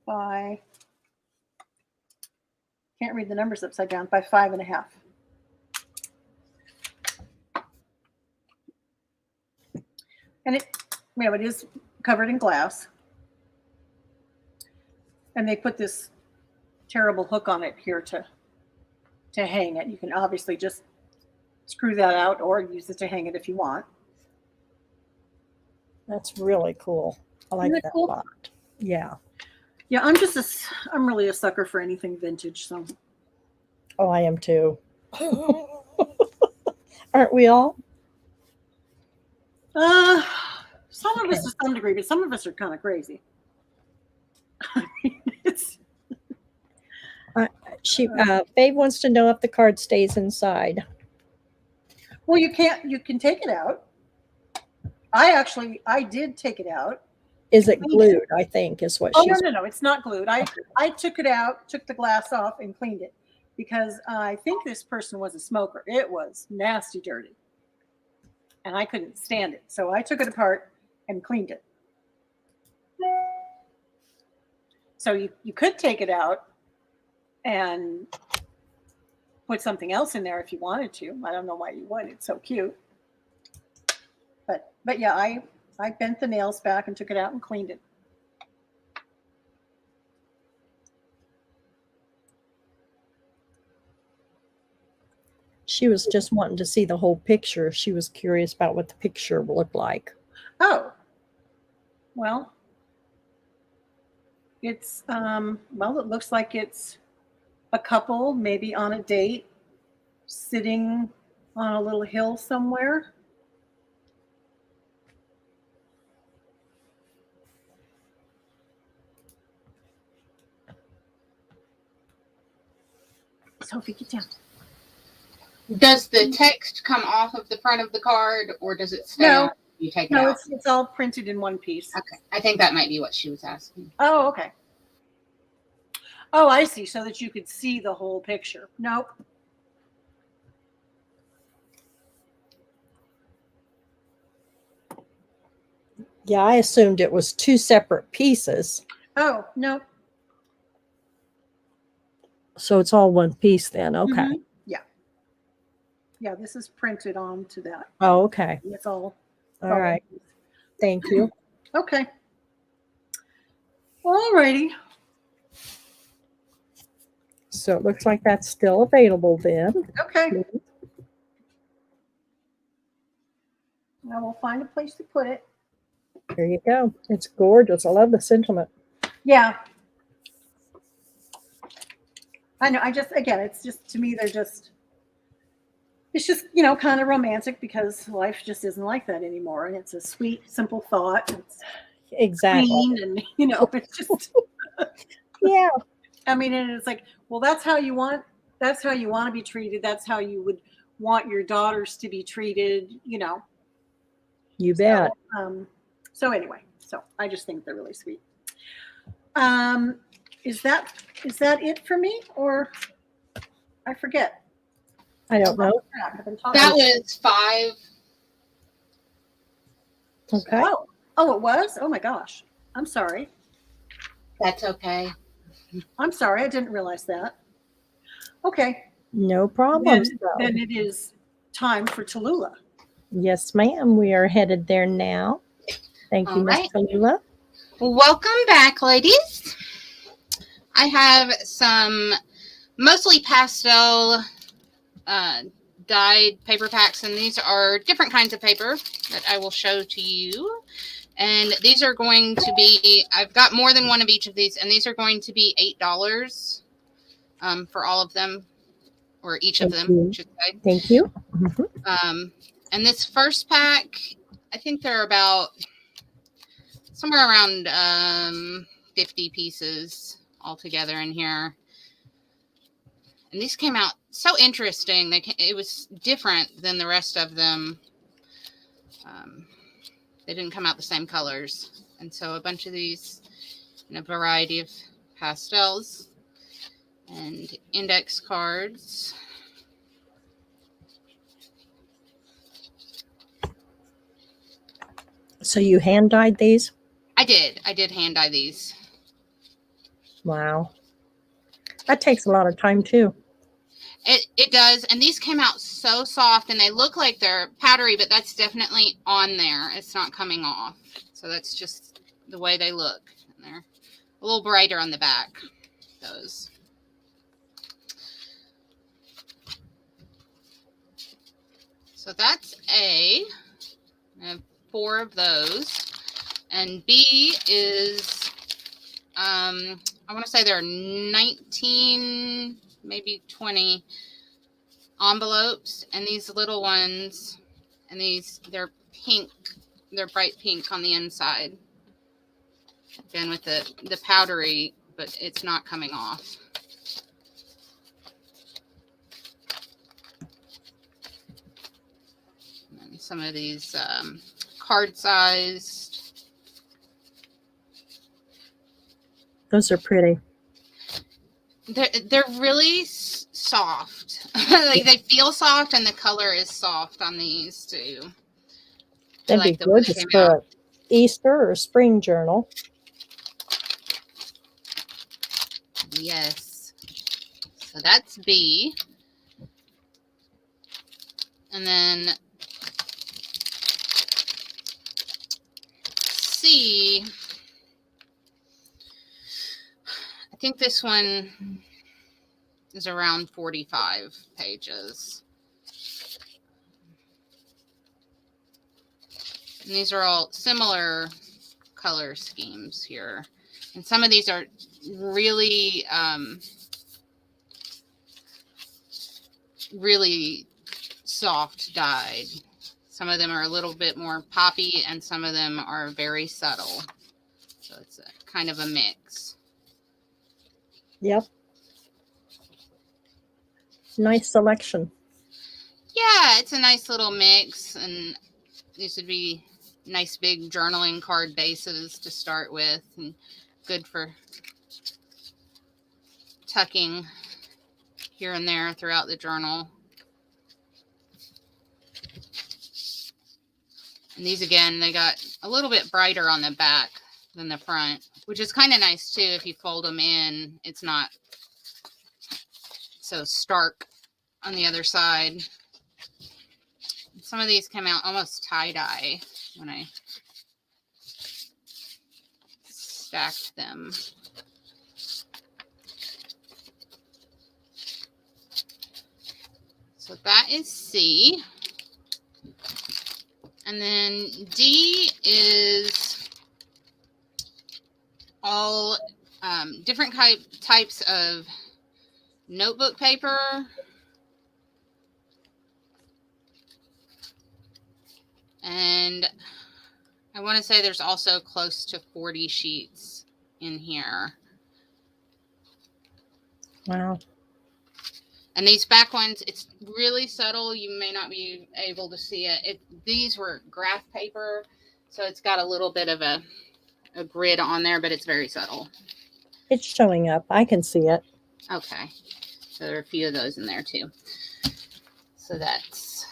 by, can't read the numbers upside down, by 5.5. And it is covered in glass. And they put this terrible hook on it here to hang it. You can obviously just screw that out or use it to hang it if you want. That's really cool. I like that cool? a lot. Yeah. Yeah, I'm really a sucker for anything vintage. So. Oh, I am too. Aren't we all? Some of us to some degree, but some of us are kind of crazy. Babe wants to know if the card stays inside. Well, you can take it out. I did take it out. Is it glued? I think is what she's. No, it's not glued. I took it out, took the glass off, and cleaned it because I think this person was a smoker. It was nasty dirty, and I couldn't stand it. So I took it apart and cleaned it. So you could take it out and put something else in there if you wanted to. I don't know why you would. It's so cute. But yeah, I bent the nails back and took it out and cleaned it. She was just wanting to see the whole picture. She was curious about what the picture looked like. Oh, well, it's it looks like it's a couple, maybe on a date, sitting on a little hill somewhere. Sophie, get down. Does the text come off of the front of the card, or does it stay on? You take it out? It's all printed in one piece. Okay. I think that might be what she was asking. Oh, okay. Oh, I see. So that you could see the whole picture. Nope. Yeah, I assumed it was two separate pieces. Oh, nope. So it's all one piece then. Okay. Mhm. Yeah, this is printed on to that. Oh, okay. It's all. All right. Thank you. Okay. All righty. So it looks like that's still available then. Okay. Now we'll find a place to put it. There you go. It's gorgeous. I love the sentiment. Yeah. I know. Again, it's just, to me, it's just, kind of romantic because life just isn't like that anymore. And it's a sweet, simple thought. It's Exactly. clean and, it's just, Yeah. I mean, and it's like, well, that's how you want to be treated. That's how you would want your daughters to be treated, You bet. So anyway, I just think they're really sweet. Is that it for me, or I forget? I don't know. That was 5. Okay. Oh, it was? Oh my gosh. I'm sorry. That's okay. I'm sorry. I didn't realize that. Okay. No problem. Then it is time for Tallulah. Yes, ma'am. We are headed there now. Thank you, Miss Tallulah. Welcome back, ladies. I have some mostly pastel dyed paper packs, and these are different kinds of paper that I will show to you. And these are going to be, I've got more than one of each of these, and these are going to be $8 for all of them, or each of them, I should say. Thank you. Mm-hmm. And this first pack, I think they're about somewhere around 50 pieces altogether in here. And these came out so interesting. It was different than the rest of them. They didn't come out the same colors. And so a bunch of these in a variety of pastels and index cards. So you hand dyed these? I did hand dye these. Wow. That takes a lot of time too. It does, and these came out so soft, and they look like they're powdery, but that's definitely on there. It's not coming off. So that's just the way they look. And they're a little brighter on the back, those. So that's A. I have 4 of those. And B is, I want to say there are 19, maybe 20 envelopes, and these little ones, and they're pink, they're bright pink on the inside. Again, with the powdery, but it's not coming off. And some of these card sized. Those are pretty. They're really soft. Like they feel soft, and the color is soft on these too. That'd be gorgeous for Easter or spring journal. Yes. So that's B. And then C. I think this one is around 45 pages. And these are all similar color schemes here. And some of these are really, really soft dyed. Some of them are a little bit more poppy, and some of them are very subtle. So it's a kind of a mix. Yep. Nice selection. Yeah, it's a nice little mix, and these would be nice big journaling card bases to start with, and good for tucking here and there throughout the journal. And these, again, they got a little bit brighter on the back than the front, which is kind of nice too. If you fold them in, it's not so stark on the other side. Some of these came out almost tie-dye when I stacked them. So that is C. And then D is all different types of notebook paper. And I want to say there's also close to 40 sheets in here. Wow. And these back ones, it's really subtle. You may not be able to see it. These were graph paper, so it's got a little bit of a grid on there, but it's very subtle. It's showing up. I can see it. Okay. So there are a few of those in there too. So that's...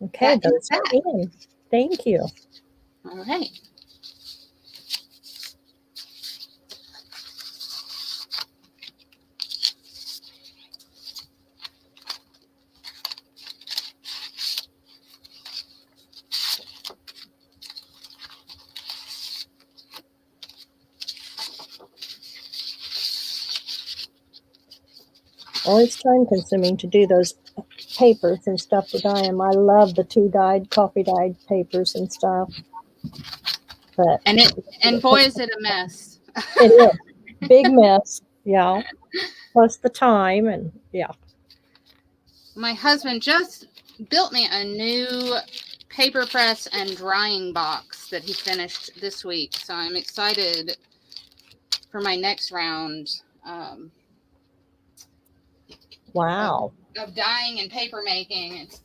Okay, those are in. Thank you. All right. Well, it's time consuming to do those papers and stuff to dye them. I love the 2-dyed, coffee-dyed papers and stuff. But and boy, is it a mess. It is. Big mess. Yeah. Plus the time and yeah. My husband just built me a new paper press and drying box that he finished this week. So I'm excited for my next round. Wow. Of dyeing and paper making. It's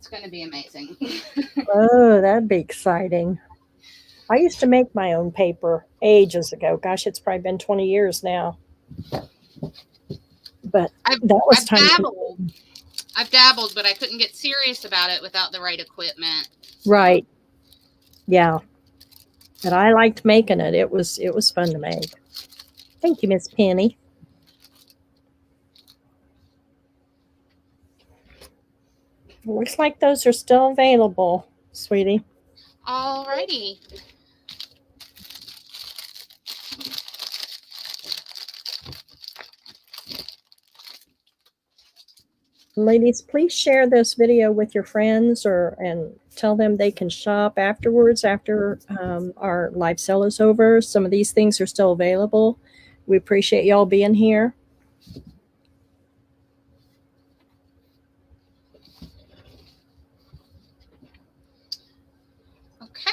going to be amazing. Oh, that'd be exciting. I used to make my own paper ages ago. Gosh, it's probably been 20 years now. But that was time. I've dabbled, but I couldn't get serious about it without the right equipment. Right. Yeah. But I liked making it. It was fun to make. Thank you, Miss Penny. Looks like those are still available, sweetie. Alrighty. Ladies, please share this video with your friends and tell them they can shop afterwards after our live sale is over. Some of these things are still available. We appreciate y'all being here. Okay.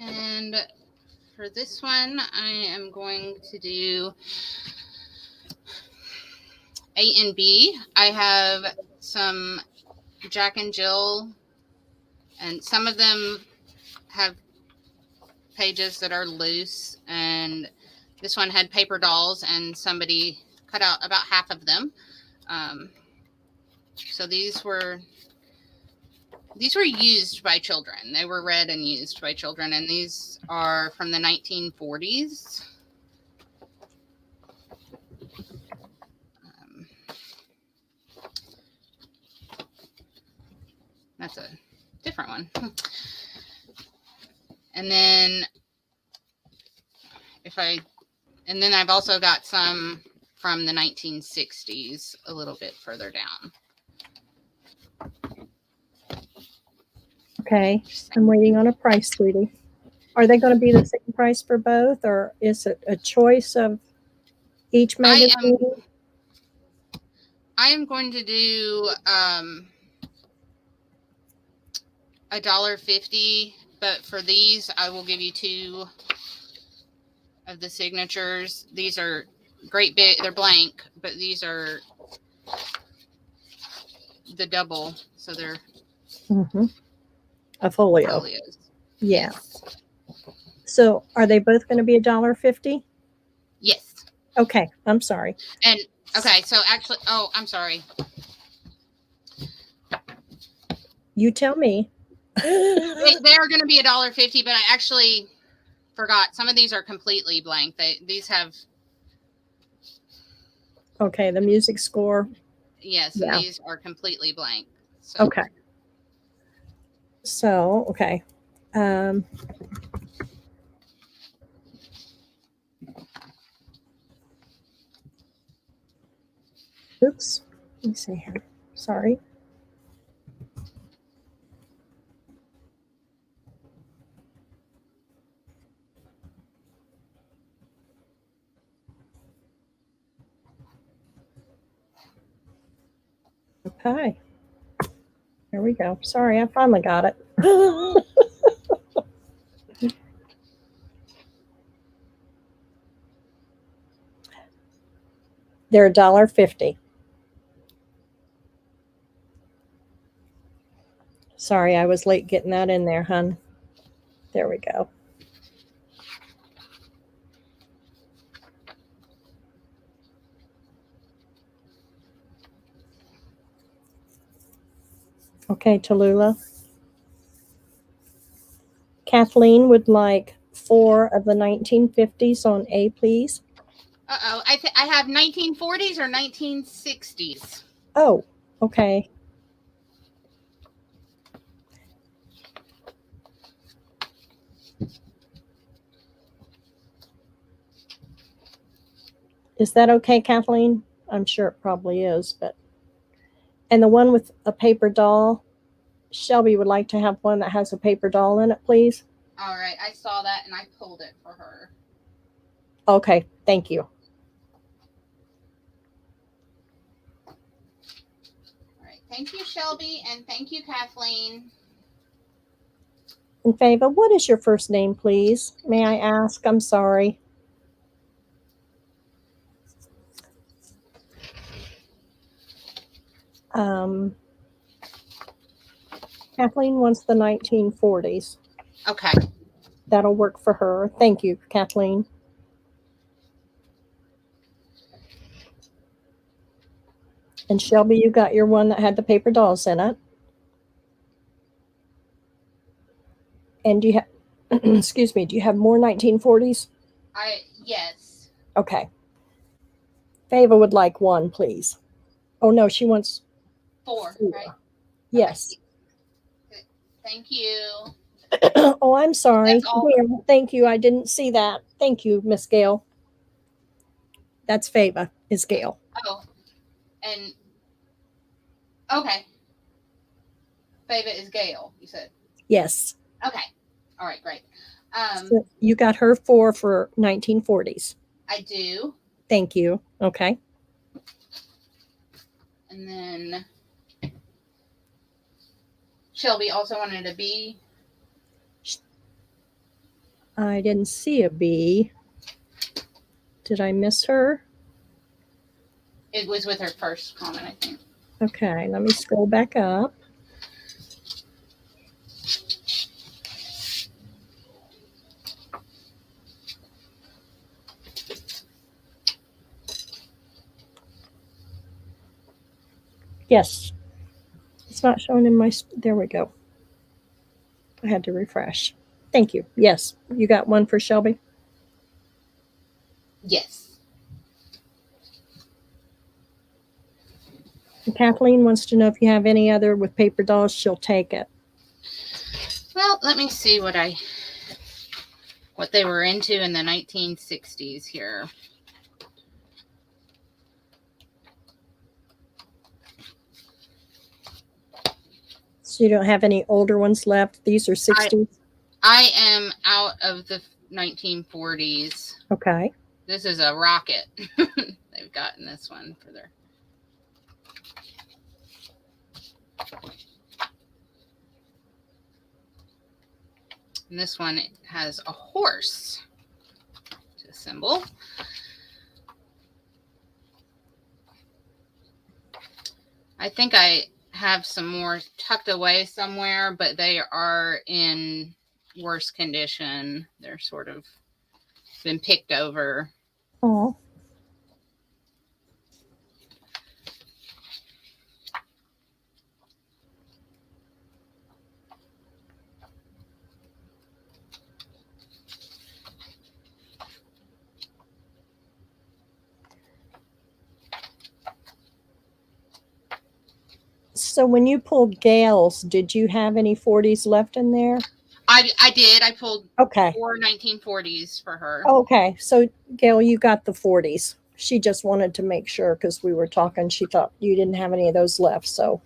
And for this one, I am going to do A and B. I have some Jack and Jill, and some of them have pages that are loose, and this one had paper dolls, and somebody cut out about half of them. So these were used by children. They were read and used by children, and these are from the 1940s. That's a different one. And then I've also got some from the 1960s a little bit further down. Okay, I'm waiting on a price, sweetie. Are they going to be the same price for both, or is it a choice of each magazine? I am going to do $1.50, but for these, I will give you 2 of the signatures. These are great big. They're blank, but these are the double, so they're a folio. Folios. Yeah. So are they both going to be $1.50? Yes. Okay, I'm sorry. And okay, so actually, oh, I'm sorry. You tell me. They are going to be $1.50, but I actually forgot. Some of these are completely blank. These have Okay, the music score. Yes, Yeah. and these are completely blank. So. Okay. So, okay. Oops. Let me see here. Sorry. Okay. There we go. Sorry, I finally got it. They're $1.50. Sorry, I was late getting that in there, hun. There we go. Okay, Tallulah. Kathleen would like 4 of the 1950s on A, please. Uh-oh. I have 1940s or 1960s. Oh, okay. Is that okay, Kathleen? I'm sure it probably is, but. And the one with a paper doll, Shelby would like to have one that has a paper doll in it, please. All right. I saw that and I pulled it for her. Okay, thank you. All right. Thank you, Shelby, and thank you, Kathleen. And Fava, what is your first name, please? May I ask? I'm sorry. Kathleen wants the 1940s. Okay. That'll work for her. Thank you, Kathleen. And Shelby, you got your one that had the paper dolls in it. And do you have, excuse me, do you have more 1940s? Yes. Okay. Fava would like 1, please. Oh, no, she wants 4, 4. right? Yes. Okay. Thank you. Oh, I'm sorry. That's all. Here, thank you. I didn't see that. Thank you, Miss Gail. That's Fava, is Gail. Oh, and okay. Fava is Gail, you said. Yes. Okay. All right, great. So you got her 4 for 1940s. I do. Thank you. Okay. And then Shelby also wanted a B. I didn't see a B. Did I miss her? It was with her first comment, I think. Okay, let me scroll back up. Yes. It's not showing in my, there we go. I had to refresh. Thank you. Yes. You got one for Shelby? Yes. And Kathleen wants to know if you have any other with paper dolls. She'll take it. Well, let me see what they were into in the 1960s here. So you don't have any older ones left? These are 60s? I am out of the 1940s. Okay. This is a rocket. They've gotten this one for their... And this one has a horse to assemble. I think I have some more tucked away somewhere, but they are in worse condition. They're sort of been picked over. Oh. So when you pulled Gail's, did you have any 40s left in there? I did. I pulled Okay. 4 1940s for her. Okay. So Gail, you got the 40s. She just wanted to make sure because we were talking. She thought you didn't have any of those left. So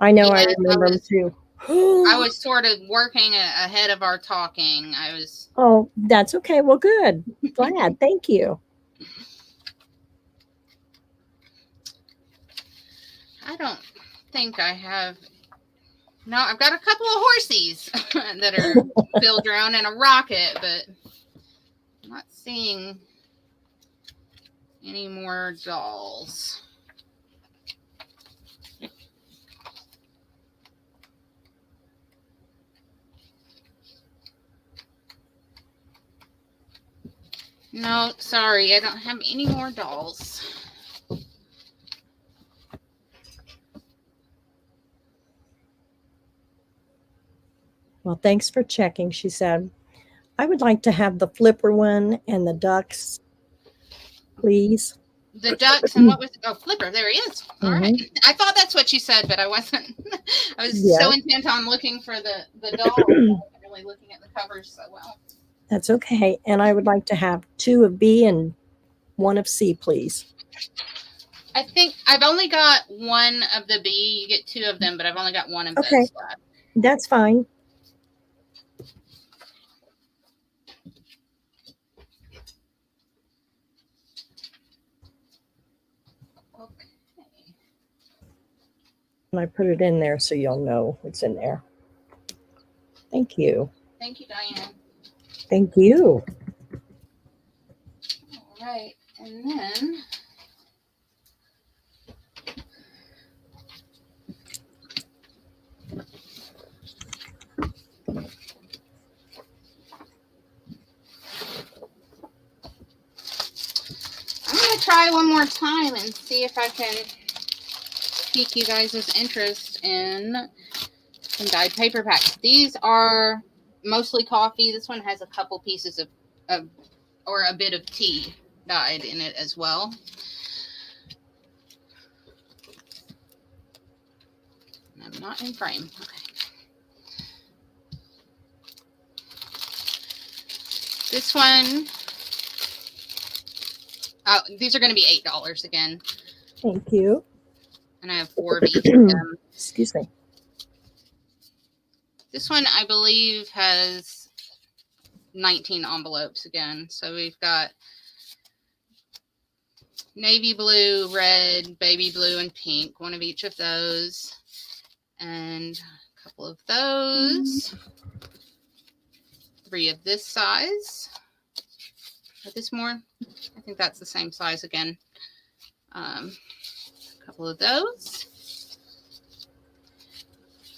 I know I Yes, remember them too. I was sort of working ahead of our talking. I was. Oh, that's okay. Well, good. Glad. Thank you. I don't think I have. No, I've got a couple of horsies that are filled around in a rocket, but I'm not seeing any more dolls. No, sorry, I don't have any more dolls. Well, thanks for checking, she said. I would like to have the flipper one and the ducks, please. The ducks and what was Flipper? There he is. All Mhm. right. I thought that's what you said, but I wasn't. I was Yeah. so intent on looking for the doll. I wasn't really looking at the covers so well. That's okay. And I would like to have 2 of B and 1 of C, please. I think I've only got 1 of the B. You get 2 of them, but I've only got 1 of Okay. those left. That's fine. Okay. And I put it in there so you'll know it's in there. Thank you. Thank you, Diane. Thank you. All right. And then I'm going to try one more time and see if I can pique you guys' interest in some dyed paper packs. These are mostly coffee. This one has a couple pieces of or a bit of tea dyed in it as well. I'm not in frame. Okay. This one, these are going to be $8 again. Thank you. And I have 4 of each of them. Excuse me. This one, I believe, has 19 envelopes again. So we've got navy blue, red, baby blue, and pink. 1 of each of those. And a couple of those. 3 of this size. Are this more? I think that's the same size again. A couple of those.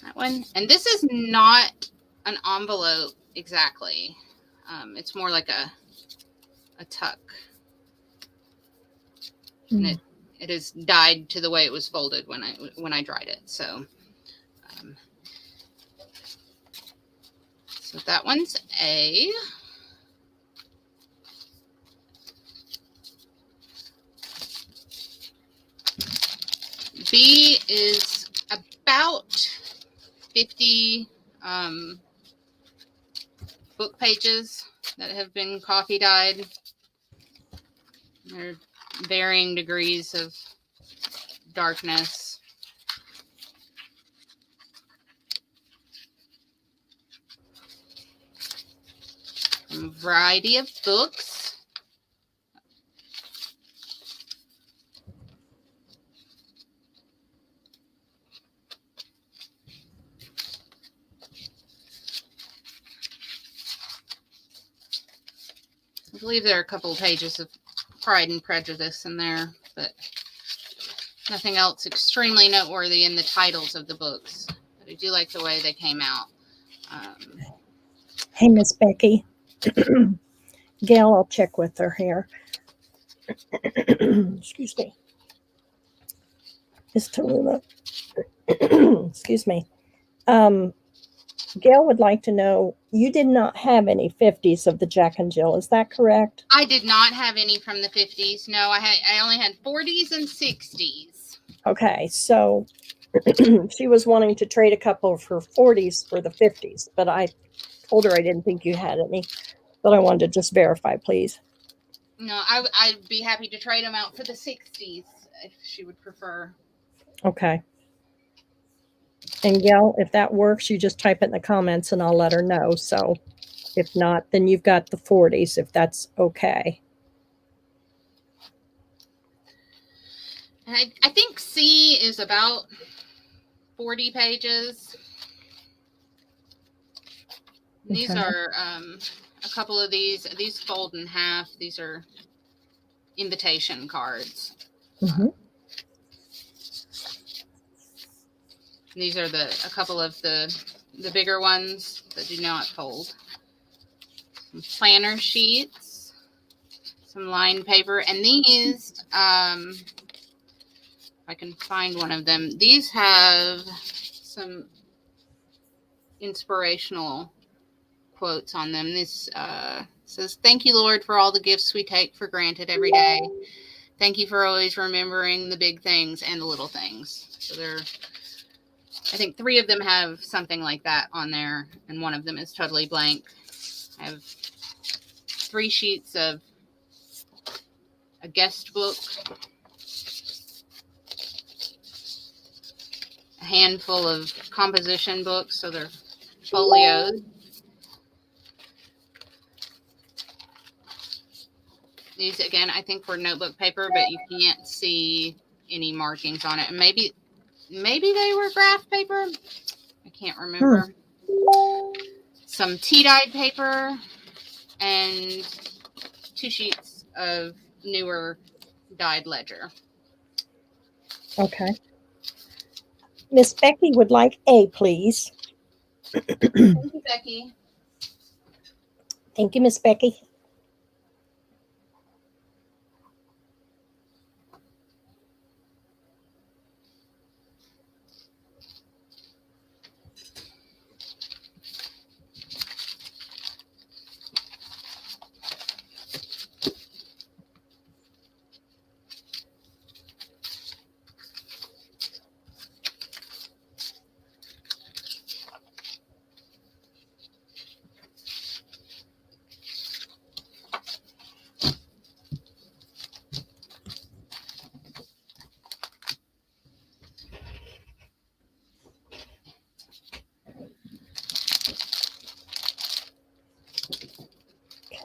That one. And this is not an envelope exactly. It's more like a tuck. And it is dyed to the way it was folded when I dried it. So so that one's A. B is about 50 book pages that have been coffee dyed. They're varying degrees of darkness. From a variety of books. I believe there are a couple of pages of Pride and Prejudice in there, but nothing else extremely noteworthy in the titles of the books. But I do like the way they came out. Hey, Miss Becky. Gail, I'll check with her here. Excuse me. Miss Tallulah. Excuse me. Gail would like to know, you did not have any 50s of the Jack and Jill. Is that correct? I did not have any from the 50s. No, I only had 40s and 60s. Okay, so She was wanting to trade a couple of her 40s for the 50s, but I told her I didn't think you had any, but I wanted to just verify, please. No, I'd be happy to trade them out for the 60s if she would prefer. Okay. And Gail, if that works, you just type it in the comments and I'll let her know. So if not, then you've got the 40s, if that's okay. And I think C is about 40 pages. These Okay. are a couple of these fold in half. These are invitation cards. Mm-hmm. These are a couple of the bigger ones that do not fold. Some planner sheets, some lined paper, and these, if I can find one of them, these have some inspirational quotes on them. This says, "Thank you, Lord, for all the gifts we take for granted every day. Thank you for always remembering the big things and the little things." So I think 3 of them have something like that on there, and one of them is totally blank. I have 3 sheets of a guest book, a handful of composition books, so they're folios. These, again, I think were notebook paper, but you can't see any markings on it. And maybe they were graph paper. I can't remember. Some tea-dyed paper and 2 sheets of newer dyed ledger. Okay. Miss Becky would like A, please. Thank you, Becky. Thank you, Miss Becky.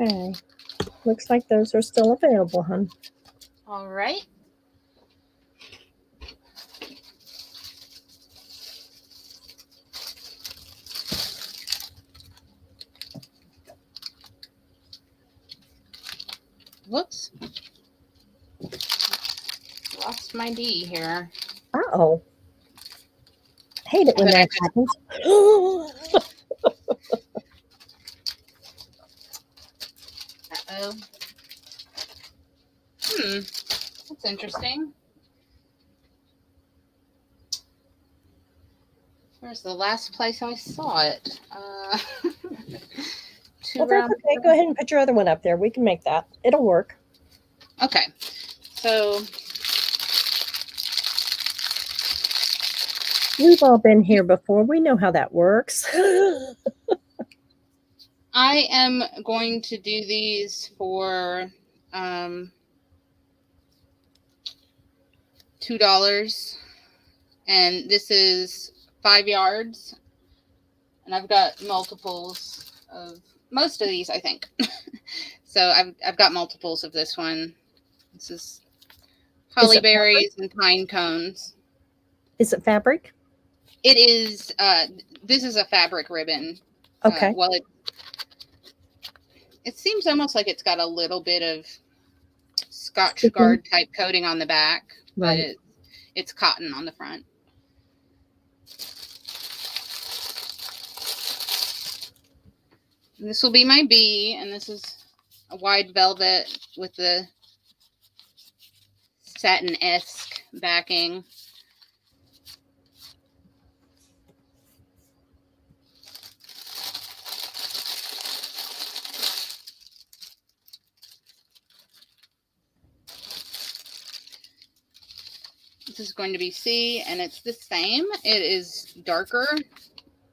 Okay. Looks like those are still available, hon. All right. Whoops. Lost my D here. Uh-oh. Hate it when But that happens. Uh-oh. That's interesting. Where's the last place I saw it? Well, that's okay. Go ahead and put your other one up there. We can make that. It'll work. Okay. So we've all been here before. We know how that works. I am going to do these for $2, and this is 5 yards, and I've got multiples of most of these, I think. So I've got multiples of this one. This is holly berries and pine cones. Is it fabric? It is. This is a fabric ribbon. Okay. Well, it seems almost like it's got a little bit of Scotch Guard type coating on the back, right. But it's cotton on the front. And this will be my B, and this is a wide velvet with the satin-esque backing. this is going to be C, and it's the same. It is darker.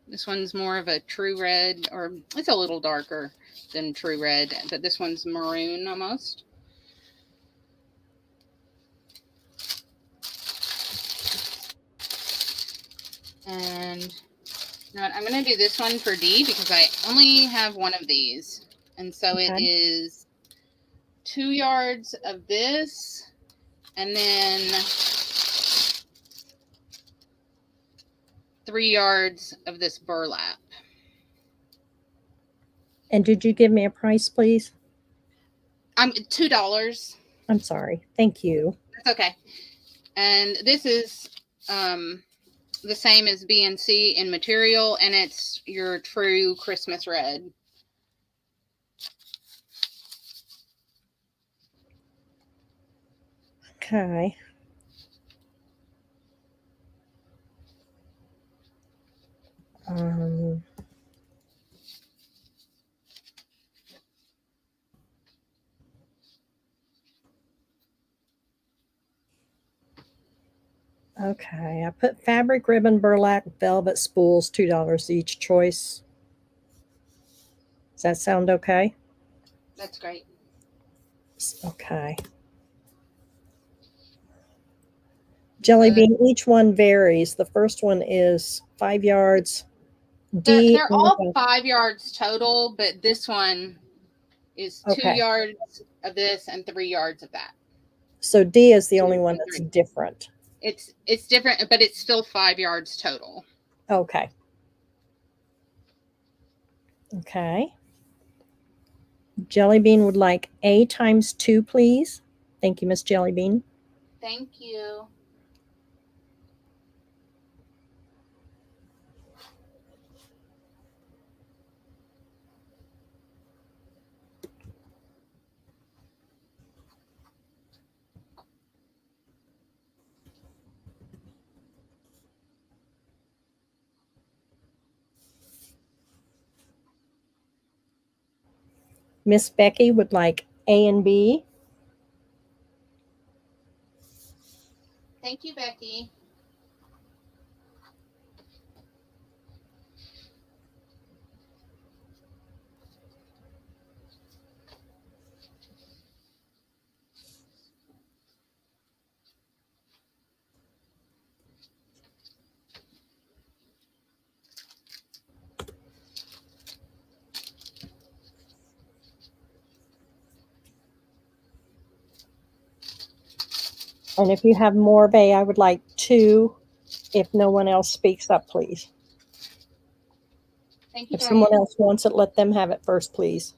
This one's more of a true red, or it's a little darker than true red, but this one's maroon almost. And you know what, I'm going to do this one for D because I only have one of these. And so it is 2 yards of this, and then 3 yards of this burlap. And did you give me a price, please? $2. I'm sorry. Thank you. That's okay. And this is the same as B and C in material, and it's your true Christmas red. Okay. Okay, I put fabric, ribbon, burlap, velvet, spools, $2 each choice. Does that sound okay? That's great. Okay. Jelly bean, each one varies. The first one is 5 yards. They're all 5 yards total, but this one is 2 Okay. yards of this and 3 yards of that. So D is the only one that's different. It's different, but it's still 5 yards total. Okay. Okay. Jelly bean would like A times 2, please. Thank you, Miss Jelly Bean. Thank you. Miss Becky would like A and B. Thank you, Becky. And if you have more of A, I would like 2. If no one else speaks up, please. Thank you, If someone Diane. else wants it, let them have it first, please.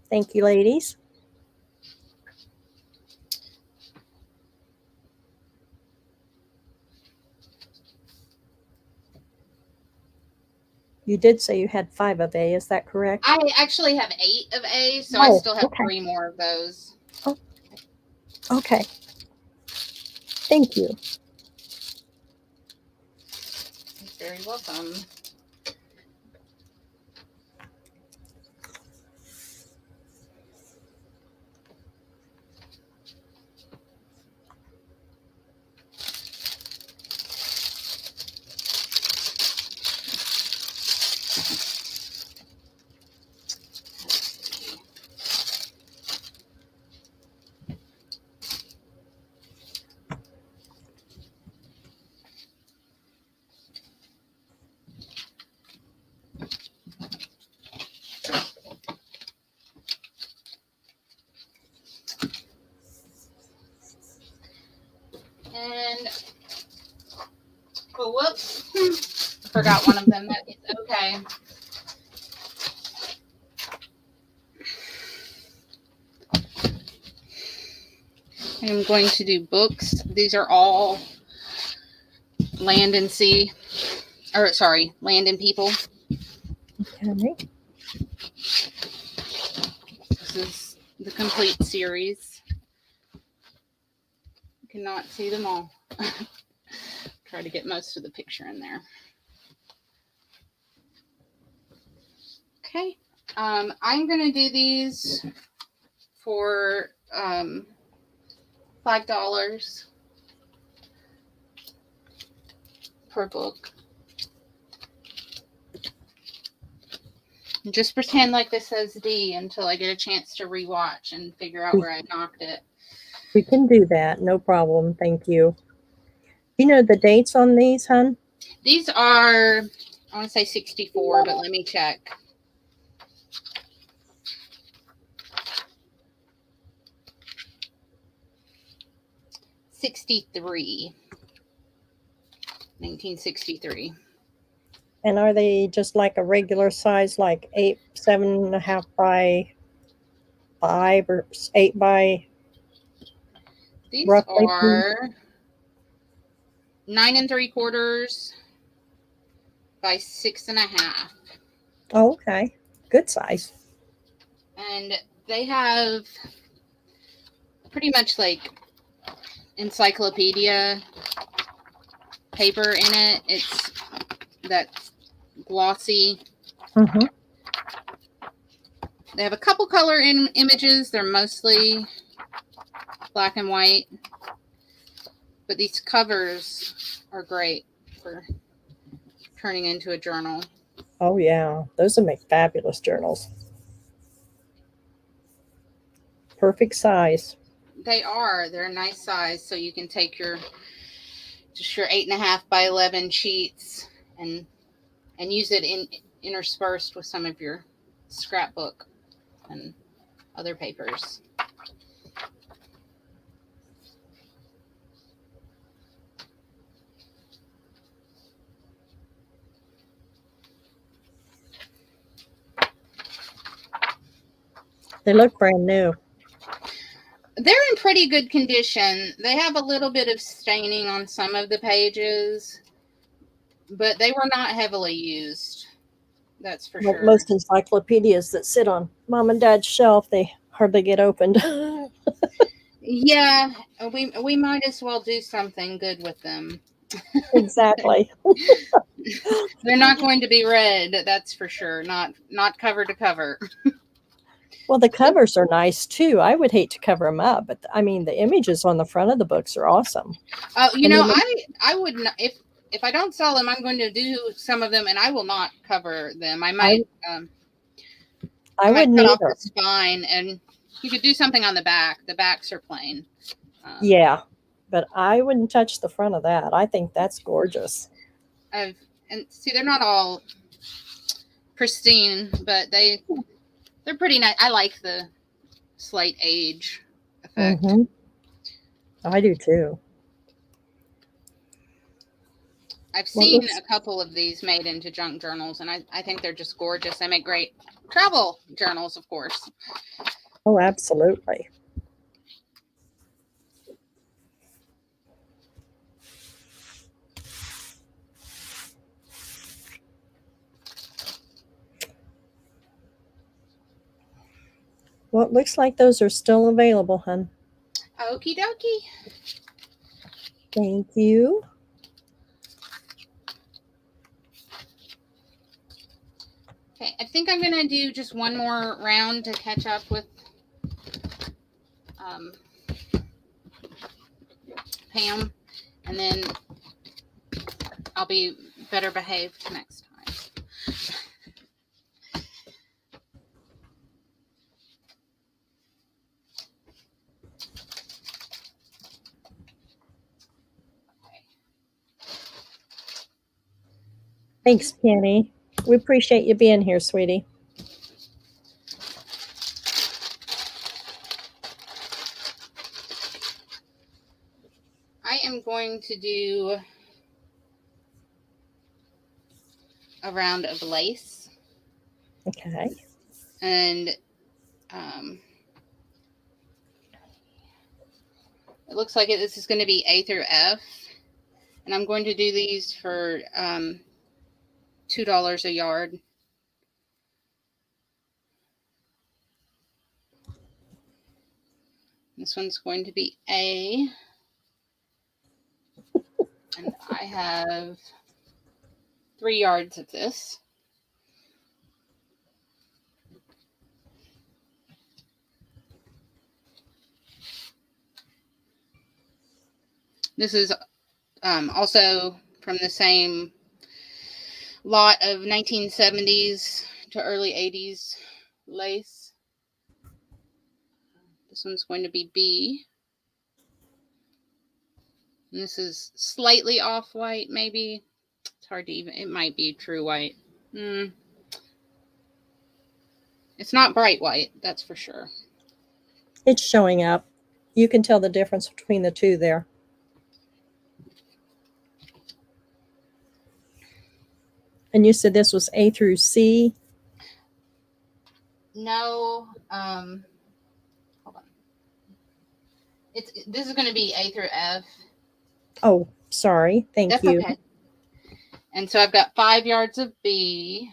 Thank you, ladies. You did say you had 5 of A, is that correct? I actually have 8 of A, so I still have 3 more of those. Oh, okay. Thank you. You're very welcome. And, oh, whoops, I forgot one of them. That is okay. I'm going to do books. These are all land and sea, or sorry, land and people. Okay. This is the complete series. You cannot see them all. Try to get most of the picture in there. Okay. I'm going to do these for $5 per book. Just pretend like this says D until I get a chance to rewatch and figure out where I knocked it. We can do that. No problem. Thank you. You know the dates on these, hon? These are, I want to say 64, but let me check. '63. 1963. And are they just like a regular size, like 7.5 by 5 or 8 by? These roughly? are 9 3/4 by 6.5. Oh, okay. Good size. And they have pretty much like encyclopedia paper in it. It's that glossy. Mm-hmm. They have a couple color images. They're mostly black and white. But these covers are great for turning into a journal. Oh, yeah. Those would make fabulous journals. Perfect size. They are. They're a nice size, so you can take your 8.5 by 11 sheets and use it interspersed with some of your scrapbook and other papers. They look brand new. They're in pretty good condition. They have a little bit of staining on some of the pages, but they were not heavily used. That's for Like sure. most encyclopedias that sit on mom and dad's shelf, they hardly get opened. Yeah, we might as well do something good with them. Exactly. They're not going to be read, that's for sure. Not cover to cover. Well, the covers are nice too. I would hate to cover them up, but I mean, the images on the front of the books are awesome. Oh, you know, I would not, if I don't sell them, I'm going to do some of them, and I will not cover them. I might I might wouldn't cut off either. the spine, and you could do something on the back. The backs are plain. Yeah, but I wouldn't touch the front of that. I think that's gorgeous. And see, they're not all pristine, but they're pretty nice. I like the slight age effect. Mm-hmm. I do too. I've seen a couple of these made into junk journals, and I think they're just gorgeous. They make great travel journals, of course. Oh, absolutely. Well, it looks like those are still available, hon. Okie dokie. Thank you. Okay, I think I'm going to do just one more round to catch up with Pam, and then I'll be better behaved next time. Thanks, Penny. We appreciate you being here, sweetie. I am going to do a round of lace. Okay. And it looks like this is going to be A through F. And I'm going to do these for $2 a yard. This one's going to be A. And I have 3 yards of this. This is also from the same lot of 1970s to early 80s lace. This one's going to be B. And this is slightly off-white, maybe. It's hard to even, it might be true white. It's not bright white, that's for sure. It's showing up. You can tell the difference between the two there. And you said this was A through C? No, hold on. This is going to be A through F. Oh, sorry. Thank That's you. okay. And so I've got 5 yards of B.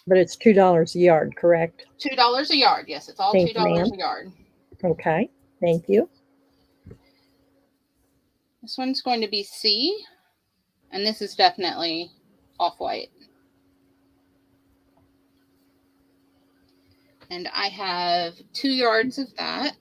But it's $2 a yard, correct? $2 a yard. Yes, it's all Thank you, $2 ma'am. a yard. Okay. Thank you. This one's going to be C. And this is definitely off-white. And I have 2 yards of that.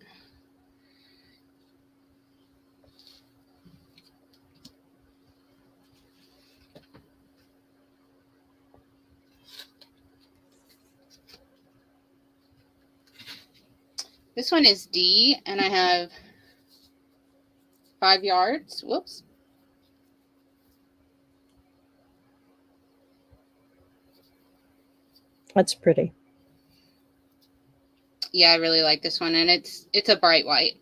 This one is D, and I have 5 yards. Whoops. That's pretty. Yeah, I really like this one, and it's a bright white.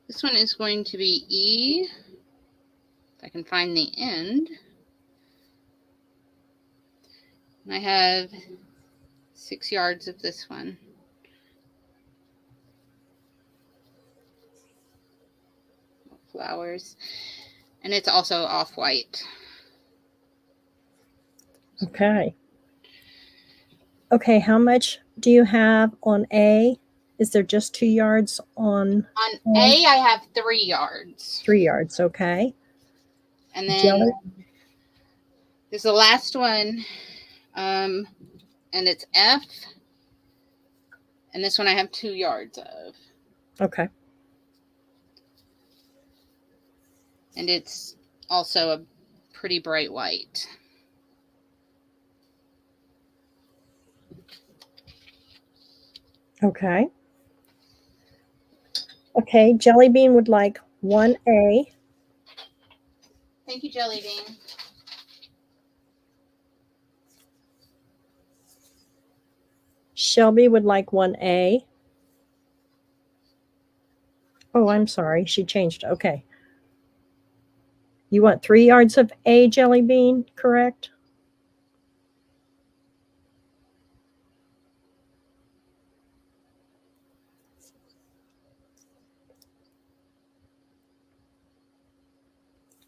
This one is going to be E. If I can find the end. And I have 6 yards of this one. Flowers. And it's also off-white. Okay. Okay, how much do you have on A? Is there just 2 yards on A? I have 3 yards. 3 yards, okay. And then Jelly? there's the last one, and it's F. And this one I have 2 yards of. Okay. And it's also a pretty bright white. Okay. Okay, Jelly Bean would like 1A. Thank you, Jelly Bean. Shelby would like 1A. Oh, I'm sorry. She changed. Okay. You want 3 yards of A, Jelly Bean, correct?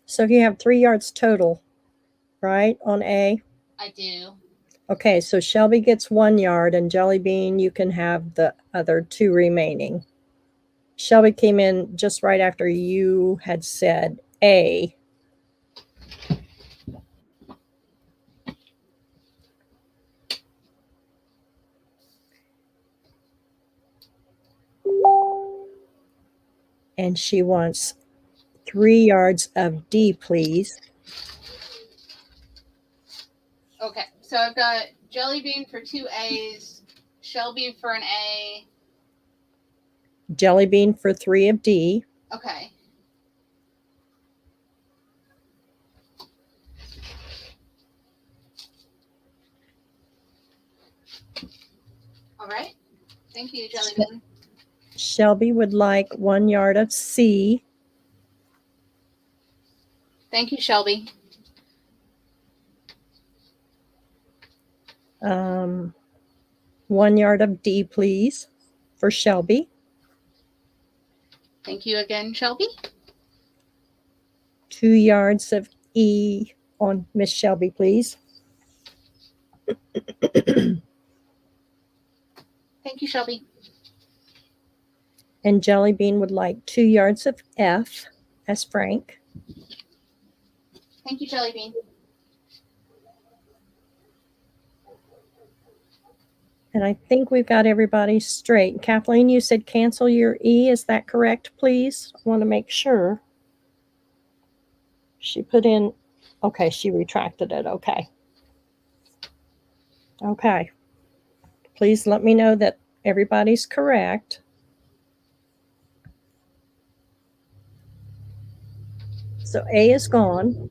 So you have 3 yards total, right, on A? I do. Okay, so Shelby gets 1 yard, and Jelly Bean, you can have the other 2 remaining. Shelby came in just right after you had said A. And she wants 3 yards of D, please. Okay, so I've got Jelly Bean for 2 A's, Shelby for an A. Jelly Bean for 3 of D. Okay. All right. Thank you, Jelly Bean. Shelby would like 1 yard of C. Thank you, Shelby. 1 yard of D, please, for Shelby. Thank you again, Shelby. 2 yards of E on Miss Shelby, please. Thank you, Shelby. And Jelly Bean would like 2 yards of F as Frank. Thank you, Jelly Bean. And I think we've got everybody straight. Kathleen, you said cancel your E. Is that correct, please? I want to make sure. She put in, okay, she retracted it. Okay. Okay. Please let me know that everybody's correct. So A is gone.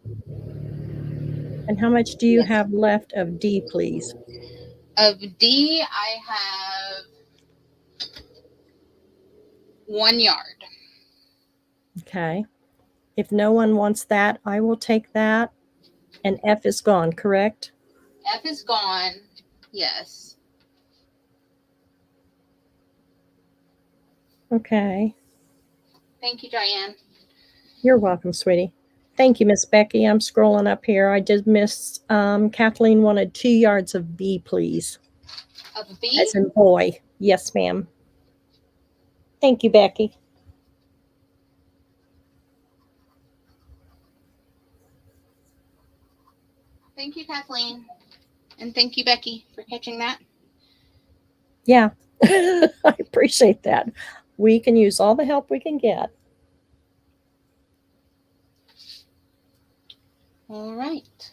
And how much do you Yes. have left of D, please? Of D, I have 1 yard. Okay. If no one wants that, I will take that. And F is gone, correct? F is gone. Yes. Okay. Thank you, Diane. You're welcome, sweetie. Thank you, Miss Becky. I'm scrolling up here. I did miss, Kathleen wanted 2 yards of B, please. Of B? As in boy. Yes, ma'am. Thank you, Becky. Thank you, Kathleen. And thank you, Becky, for catching that. Yeah, I appreciate that. We can use all the help we can get. All right.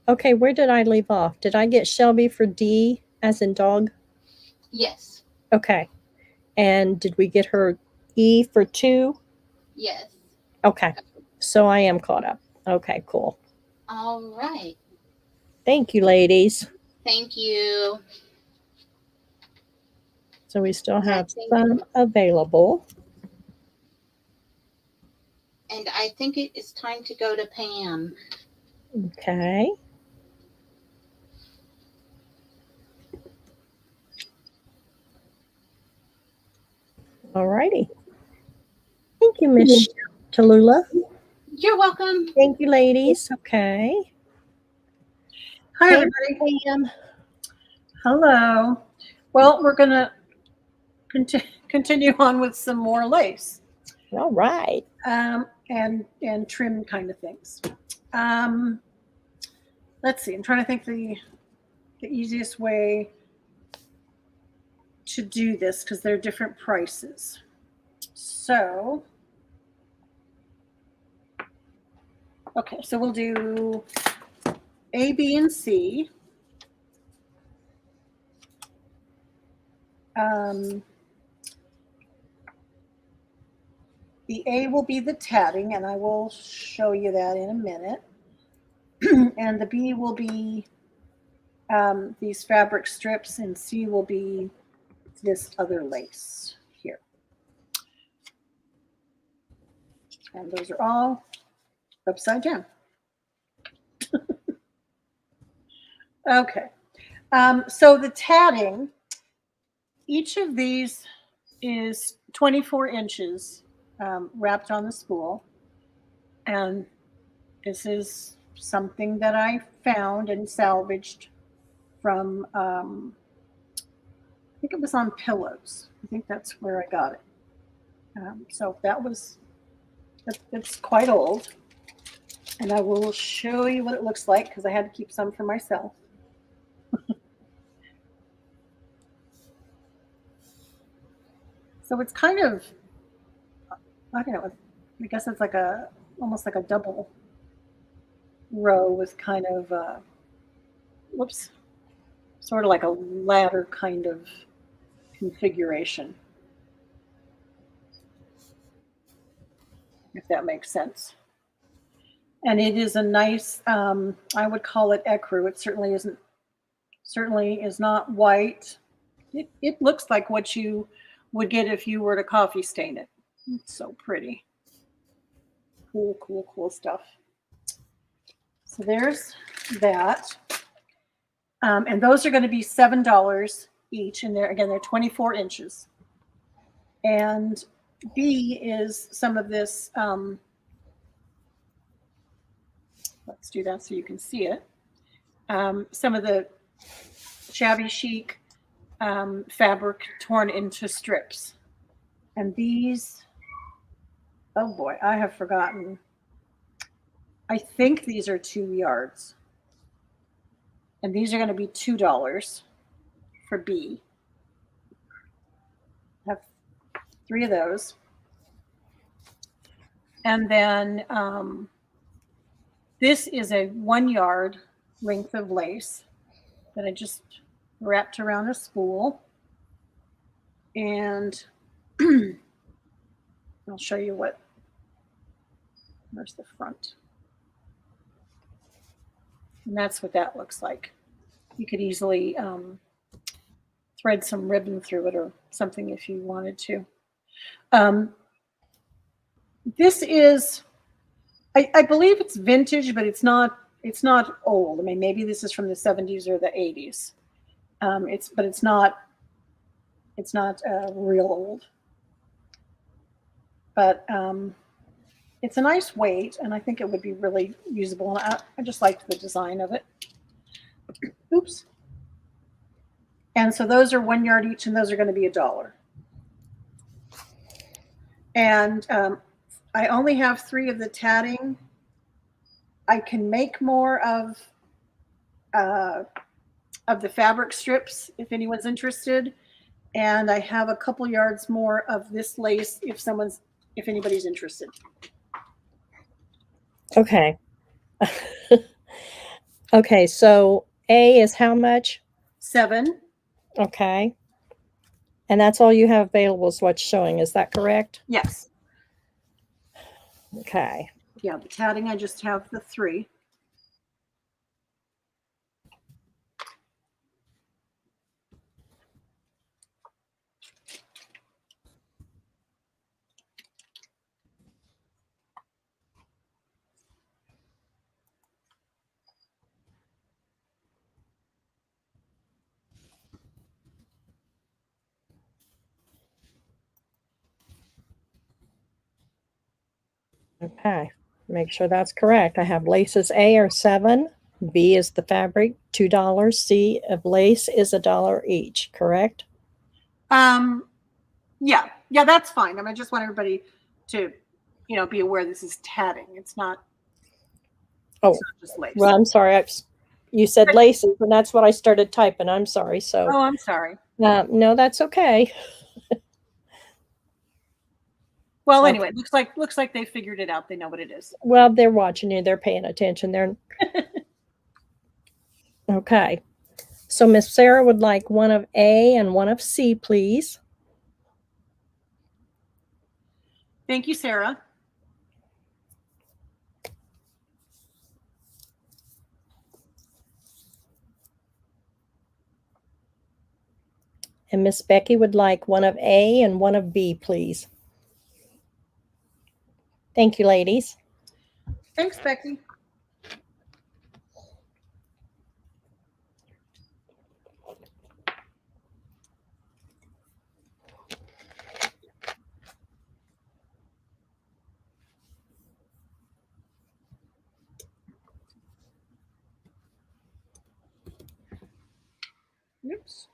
Okay, where did I leave off? Did I get Shelby for D as in dog? Yes. Okay. And did we get her E for 2? Yes. Okay. So I am caught up. Okay, cool. All right. Thank you, ladies. Thank you. So we still have some available. And I think it is time to go to Pam. Okay. All righty. Thank you, Miss Tallulah. You're welcome. Thank you, ladies. Okay. Hi, Hey, everybody. Pam. Hello. Well, we're going to continue on with some more lace All right. and trim kind of things. Let's see. I'm trying to think the easiest way to do this because they're different prices. So, okay, so we'll do A, B, and C. The A will be the tatting, and I will show you that in a minute. And the B will be these fabric strips, and C will be this other lace here. And those are all upside down. Okay. So the tatting, each of these is 24 inches wrapped on the spool. And this is something that I found and salvaged from, I think it was on pillows. I think that's where I got it. So that was, it's quite old. And I will show you what it looks like because I had to keep some for myself. So it's kind of, I don't know, I guess it's like almost like a double row with kind of, whoops, sort of like a ladder kind of configuration, if that makes sense. And it is a nice, I would call it ecru. It certainly is not white. It looks like what you would get if you were to coffee stain it. It's so pretty. Cool, cool, cool stuff. So there's that. And those are going to be $7 each. And they're 24 inches. And B is some of this, let's do that so you can see it. Some of the shabby chic fabric torn into strips. And these, oh boy, I have forgotten. I think these are 2 yards. And these are going to be $2 for B. I have 3 of those. And then this is a 1 yard length of lace that I just wrapped around a spool. And I'll show you where's the front. And that's what that looks like. You could easily thread some ribbon through it or something if you wanted to. This is, I believe it's vintage, but it's not old. I mean, maybe this is from the 70s or the 80s. But it's not real old. But it's a nice weight, and I think it would be really usable. And I just liked the design of it. Oops. And so those are 1 yard each, and those are going to be $1. And I only have 3 of the tatting. I can make more of the fabric strips if anyone's interested. And I have a couple yards more of this lace if anybody's interested. Okay. Okay, so A is how much? 7. Okay. And that's all you have available is what's showing. Is that correct? Yes. Okay. Yeah, the tatting, I just have the 3. Okay. Make sure that's correct. I have laces A are 7. B is the fabric, $2. C of lace is $1 each, correct? Yeah, that's fine. I mean, I just want everybody to, be aware this is tatting. It's not just lace. Well, I'm sorry. You said laces, and that's what I started typing. I'm sorry. So. Oh, I'm sorry. No, that's okay. Well, anyway, it looks like they figured it out. They know what it is. Well, they're watching you. They're paying attention. They're okay. So Miss Sarah would like one of A and one of C, please. Thank you, Sarah. And Miss Becky would like one of A and one of B, please. Thank you, ladies. Thanks, Becky. Oops.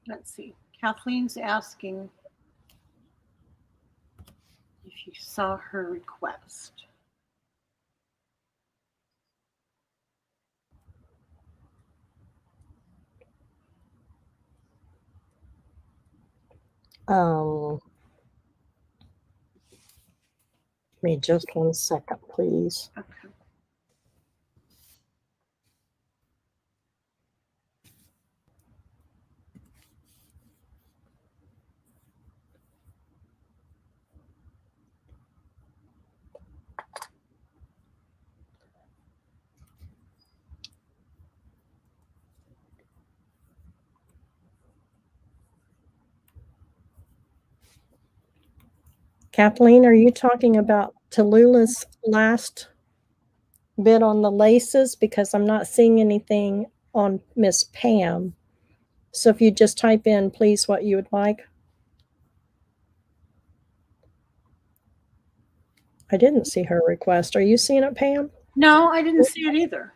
Let's see. Kathleen's asking if you saw her request. Give me just 1 second, please. Okay. Kathleen, are you talking about Tallulah's last bit on the laces because I'm not seeing anything on Miss Pam. So if you just type in, please, what you would like. I didn't see her request. Are you seeing it, Pam? No, I didn't see it either.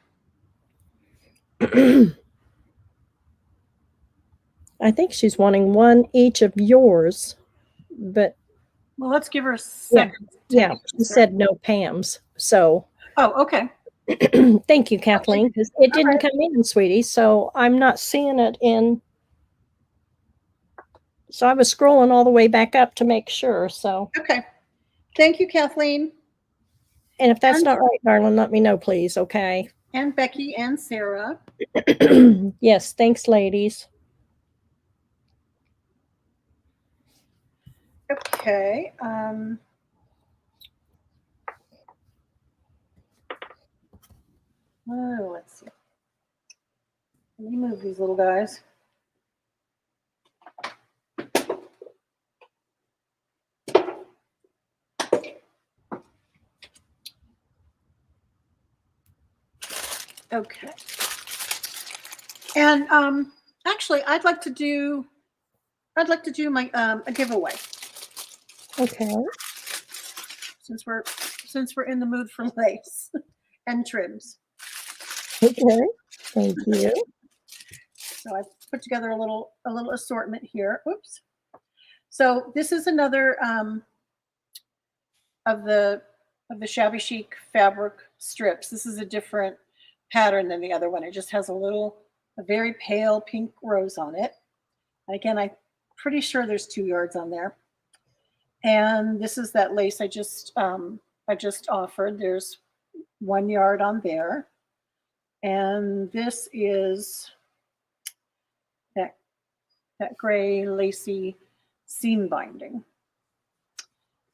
I think she's wanting one each of yours, but Well, let's give her a second. yeah, she said no Pam's. So Oh, okay. thank you, Kathleen, because it didn't come in, sweetie. So I'm not seeing it in. So I was scrolling all the way back up to make sure. So Okay. Thank you, Kathleen. And if that's not right, darling, let me know, please. Okay. And Becky and Sarah. Yes. Thanks, ladies. Okay. Oh, let's see. Let me move these little guys. Okay. And actually, I'd like to do my a giveaway. Okay. Since we're in the mood for lace and trims. Okay. Thank you. So I put together a little assortment here. Oops. So this is another of the shabby chic fabric strips. This is a different pattern than the other one. It just has a very pale pink rose on it. Again, I'm pretty sure there's 2 yards on there. And this is that lace I just offered. There's 1 yard on there. And this is that gray lacy seam binding.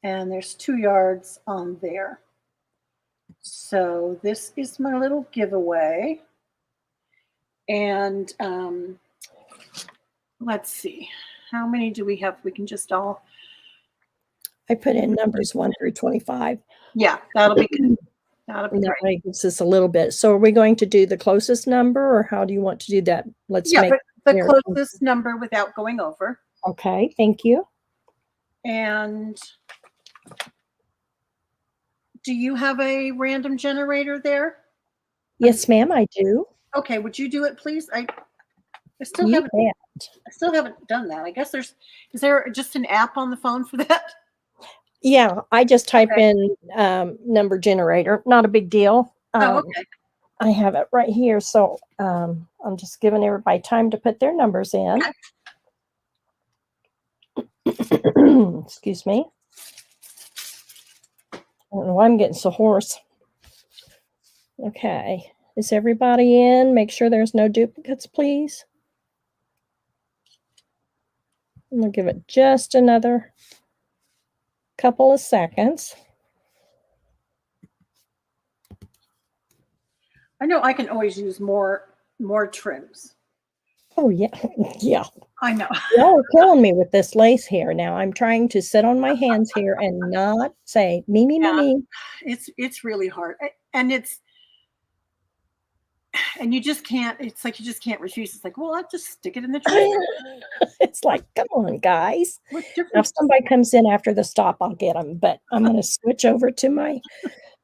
And there's 2 yards on there. So this is my little giveaway. And let's see, how many do we have? We can just all. I put in numbers 1 through 25. Yeah, that'll be good. That'll be That great. gives us a little bit. So are we going to do the closest number, or how do you want to do that? Let's make the closest number without going over. Okay, thank you. And do you have a random generator there? Yes, ma'am, I do. Okay, would you do it, please? I still You haven't. bet. I still haven't done that. I guess is there just an app on the phone for that? Yeah, I just type in number generator. Not a big deal. Okay. I have it right here. So I'm just giving everybody time to put their numbers in. Excuse me. I don't know why I'm getting so hoarse. Okay. Is everybody in? Make sure there's no duplicates, please. I'm going to give it just another couple of seconds. I know I can always use more trims. Oh, yeah. Yeah. I know. Y'all are killing me with this lace here. Now I'm trying to sit on my hands here and not say me, me, me, me. It's really hard. And you just can't, it's like you just can't refuse. It's like, well, I'll just stick it in the trim. It's like, come on, guys. What Now, difference? if somebody comes in after the stop, I'll get them. But I'm going to switch over to my,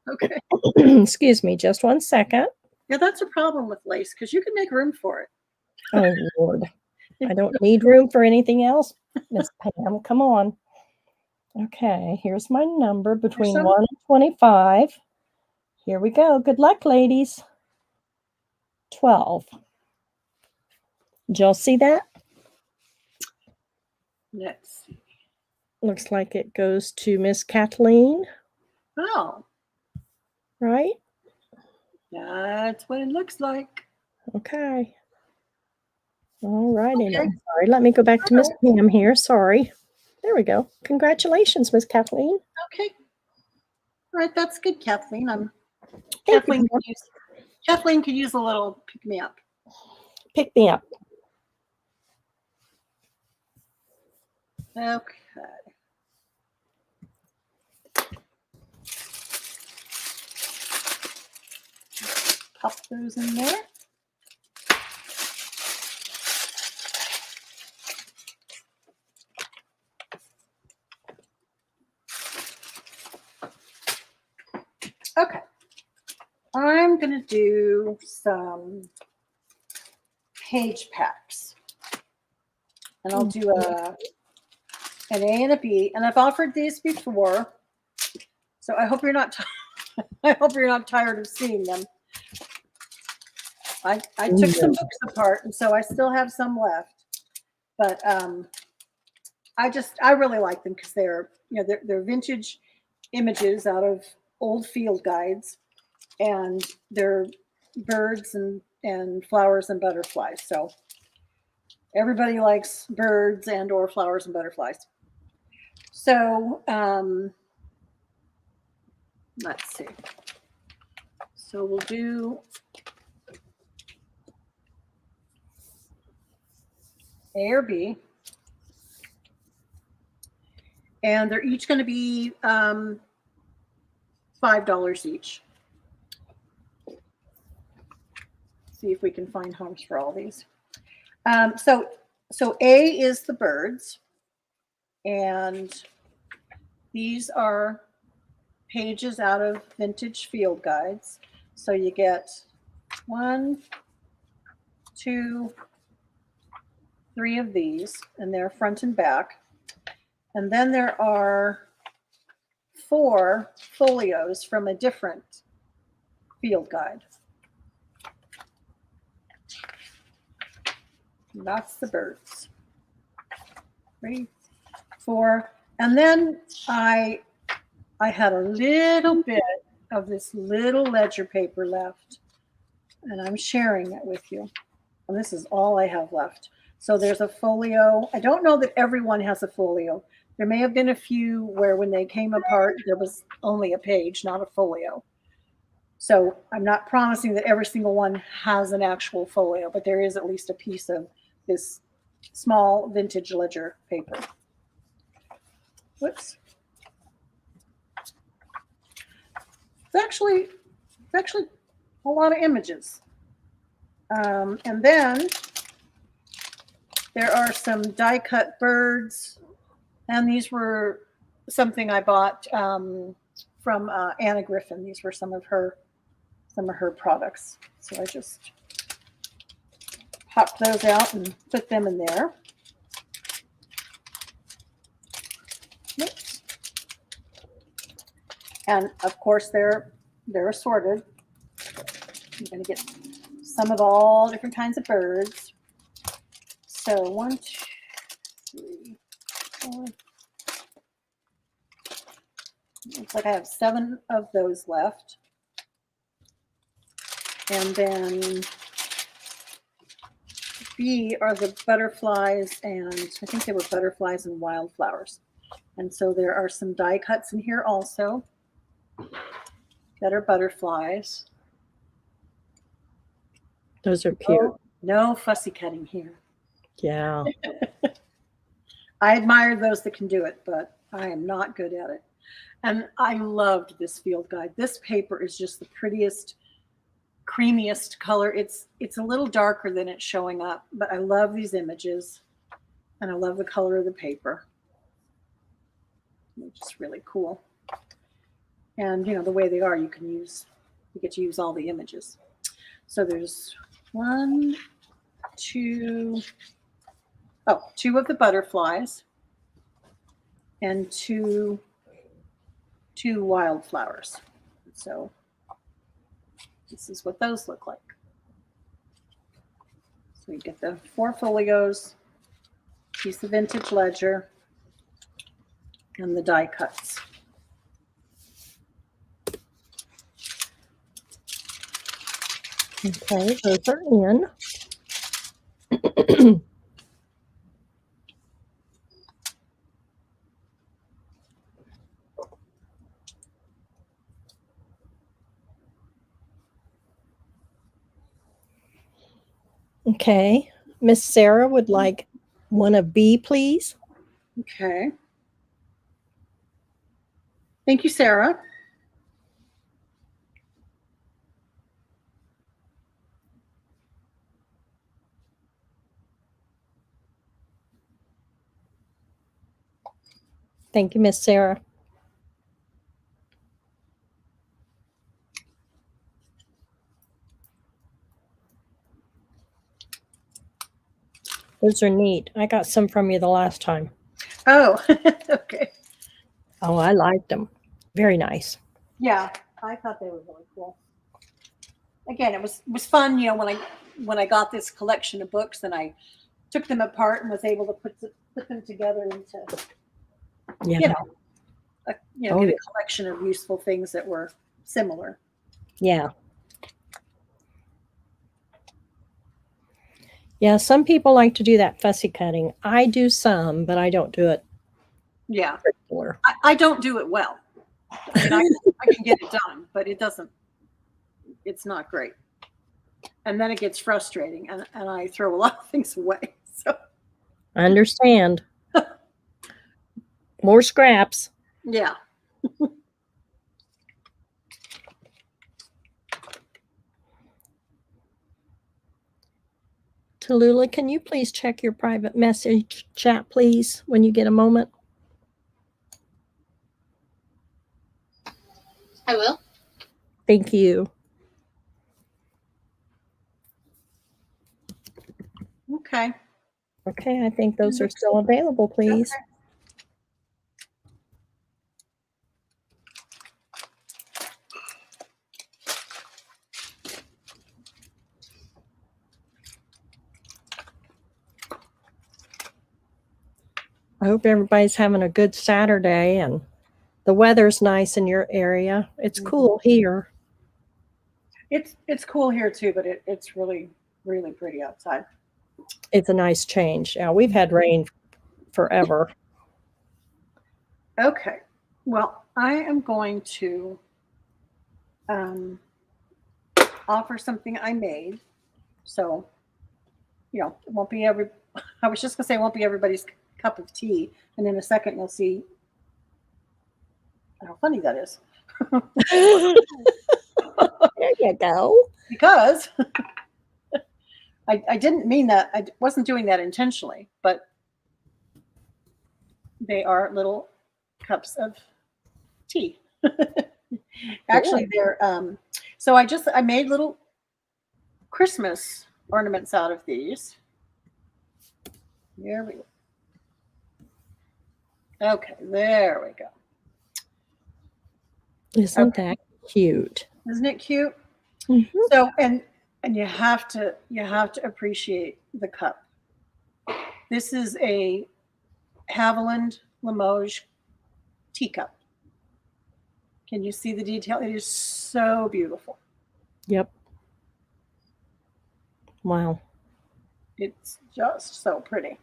Okay. excuse me, just 1 second. Yeah, that's a problem with lace because you can make room for it. Oh, Lord. I don't need room for anything else, Miss Pam. Come on. Okay, here's my number between 1 and 25. Here we go. Good luck, ladies. 12. Did y'all see that? Let's see. Looks like it goes to Miss Kathleen. Oh. Right? That's what it looks like. Okay. All righty. Okay. Sorry, let me go back to Miss Pam here. Sorry. There we go. Congratulations, Miss Kathleen. Okay. All right, that's good, Kathleen. Kathleen could use a little pick me up. Pick me up. Okay. pop those in there. Okay, I'm going to do some page packs. And I'll do an A and a B. And I've offered these before. So I hope you're not I hope you're not tired of seeing them. I took some books apart, and so I still have some left. But I really like them because they're they're vintage images out of old field guides, and they're birds and flowers and butterflies. So everybody likes birds and or flowers and butterflies. So let's see. So we'll do A or B. And they're each going to be $5 each. See if we can find homes for all these. So A is the birds. And these are pages out of vintage field guides. So you get 1, 2, 3 of these, and they're front and back. And then there are 4 folios from a different field guide. And that's the birds. 3, 4. And then I had a little bit of this little ledger paper left, and I'm sharing it with you. And this is all I have left. So there's a folio. I don't know that everyone has a folio. There may have been a few where when they came apart, there was only a page, not a folio. So I'm not promising that every single one has an actual folio, but there is at least a piece of this small vintage ledger paper. Whoops. It's actually a lot of images. And then there are some die cut birds, and these were something I bought from Anna Griffin. These were some of her products. So I just popped those out and put them in there. Oops. And of course they're assorted. I'm going to get some of all different kinds of birds. So 1, 2, 3, 4. Looks like I have 7 of those left. And then B are the butterflies, and I think they were butterflies and wildflowers. And so there are some die cuts in here also that are butterflies. Those are cute. Oh, no fussy cutting here. Yeah. I admire those that can do it, but I am not good at it. And I loved this field guide. This paper is just the prettiest, creamiest color. It's a little darker than it's showing up, but I love these images, and I love the color of the paper. They're just really cool. And the way they are, you get to use all the images. So there's 1, 2, 2 of the butterflies and two wildflowers. So this is what those look like. So you get the 4 folios, piece of vintage ledger, and the die cuts. Okay, those are in. Okay, Miss Sarah would like one of B, please. Okay. Thank you, Sarah. Thank you, Miss Sarah. Those are neat. I got some from you the last time. Oh, okay. Oh, I liked them. Very nice. Yeah, I thought they were really cool. Again, it was fun, you know, when I got this collection of books and I took them apart and was able to put them together into, Yeah. you know, get yeah. a collection of useful things that were similar. Yeah. Yeah, some people like to do that fussy cutting. I do some, but I don't do it. Yeah. Particular. I don't do it well. I mean, I can get it done, but it's not great. And then it gets frustrating and I throw a lot of things away. So I understand. More scraps. yeah. Tallulah, can you please check your private message chat, please, when you get a moment? I will. Thank you. Okay. Okay, I think those are still available, please. Okay. I hope everybody's having a good Saturday and the weather's nice in your area. It's cool here. It's cool here too, but it's really, really pretty outside. It's a nice change. Yeah, we've had rain forever. Okay. Well, I am going to offer something I made. So, you know, it won't be I was just gonna say it won't be everybody's cup of tea, and in a second you'll see how funny that is. There you go. Because I didn't mean that. I wasn't doing that intentionally, but they are little cups of tea. Actually, they're so I made little Christmas ornaments out of these. Here we go. Okay, there we go. Isn't that cute? Isn't it cute? Mm-hmm. So and you have to appreciate the cup. This is a Haviland Limoges teacup. Can you see the detail? It is so beautiful. Yep. Wow. It's just so pretty.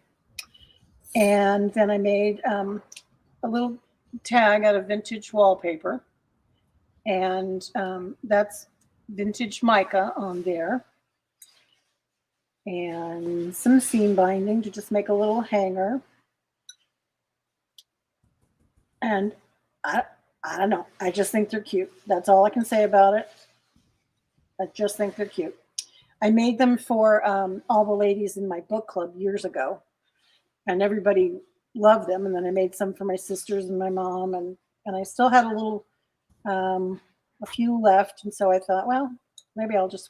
And then I made a little tag out of vintage wallpaper. And that's vintage mica on there. And some seam binding to just make a little hanger. And I don't know. I just think they're cute. That's all I can say about it. I just think they're cute. I made them for all the ladies in my book club years ago. And everybody loved them. And then I made some for my sisters and my mom. And I still had a few left. And so I thought, well, maybe I'll just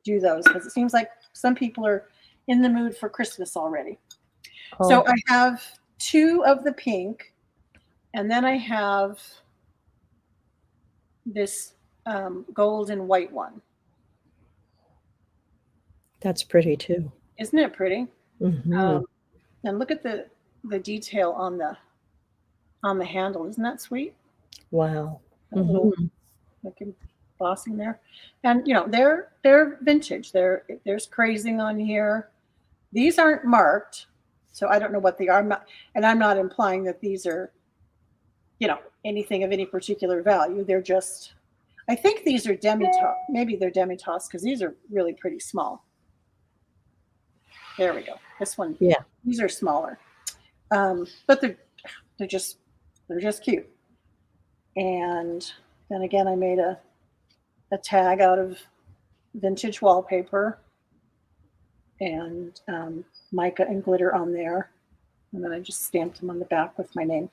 do those because it seems like some people are in the mood for Christmas already. Oh. So I have 2 of the pink, and then I have this gold and white one. That's pretty too. Isn't it pretty? Mm-hmm. And look at the detail on the handle. Isn't that sweet? Wow. Mm-hmm. Like embossing there. And you know, they're vintage. There's crazing on here. These aren't marked, so I don't know what they are. I'm not implying that these are, you know, anything of any particular value. They're just, I think these are demi-toss. Maybe they're demi-toss because these are really pretty small. There we go. This one. Yeah. These are smaller, but they're just cute. And then again, I made a tag out of vintage wallpaper and mica and glitter on there. And then I just stamped them on the back with my name.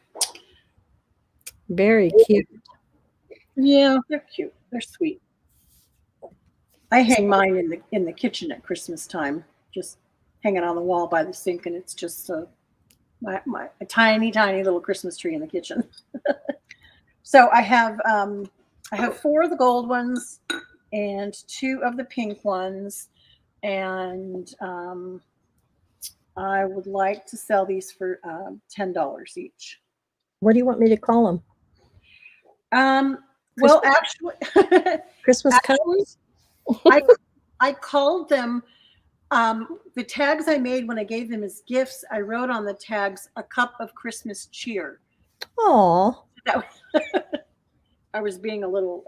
Very cute. Yeah, they're cute. They're sweet. I hang mine in the kitchen at Christmas time, just hanging on the wall by the sink, and it's just a tiny little Christmas tree in the kitchen. So I have 4 of the gold ones and 2 of the pink ones, and I would like to sell these for $10 each. What do you want me to call them? Well, actually, Christmas colors? I called them, the tags I made when I gave them as gifts, I wrote on the tags, "A cup of Christmas cheer." Aw. I was being a little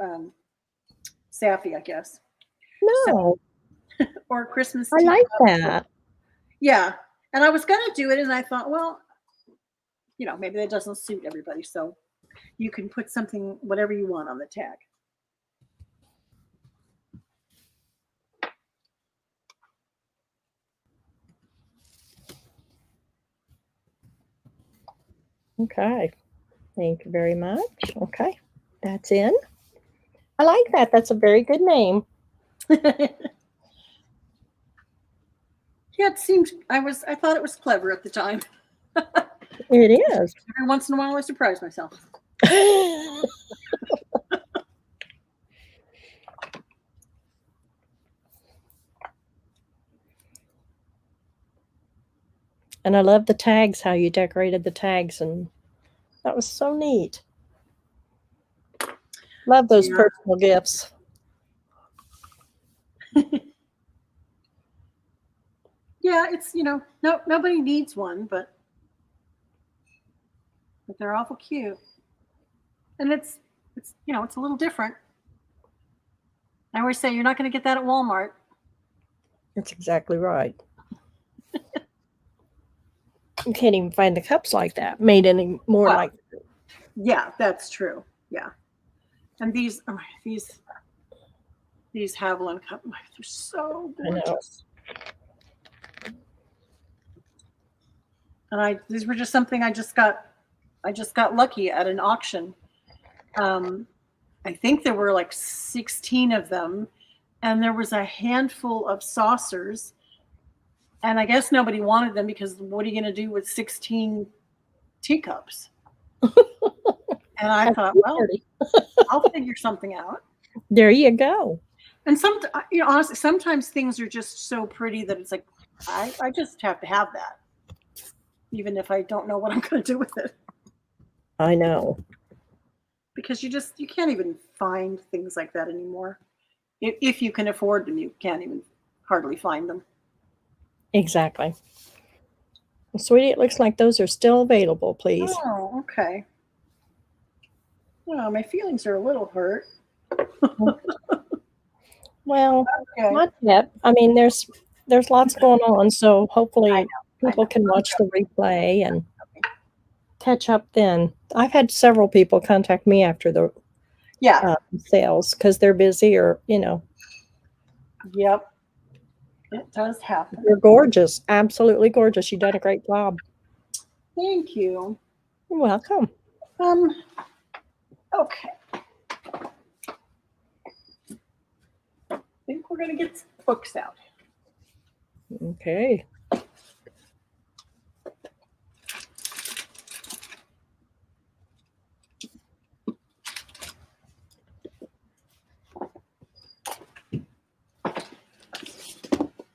sappy, I guess. No. Or Christmas I tea like cup. that. Yeah. And I was going to do it, and I thought, well, maybe that doesn't suit everybody. So you can put something, whatever you want on the tag. Okay. Thank you very much. Okay. That's in. I like that. That's a very good name. Yeah, it seemed, I thought it was clever at the time. It is. Every once in a while, I surprise myself. And I love the tags, how you decorated the tags, and that was so neat. Love those personal gifts. Yeah, it's, nobody needs one, but they're awful cute. And it's it's a little different. I always say you're not going to get that at Walmart. That's exactly right. You can't even find the cups like that made any more like. Yeah, that's true. Yeah. And these Haviland cups, they're so gorgeous. And these were just something I just got lucky at an auction. I think there were like 16 of them, and there was a handful of saucers. And I guess nobody wanted them because what are you going to do with 16 teacups? And I thought, well, I'll figure something out. There you go. And honestly, sometimes things are just so pretty that it's like, I just have to have that, even if I don't know what I'm going to do with it. I know. Because you can't even find things like that anymore. If you can afford them, you can't even hardly find them. Exactly. Well, sweetie, it looks like those are still available, please. Oh, okay. Well, my feelings are a little hurt. Well, okay. Not yet. I mean, there's lots going on, so hopefully people can watch the replay and catch up then. I've had several people contact me after the sales because they're busy or, Yep. It does happen. You're gorgeous. Absolutely gorgeous. You've done a great job. Thank you. You're welcome. Okay. I think we're going to get some books out. Okay.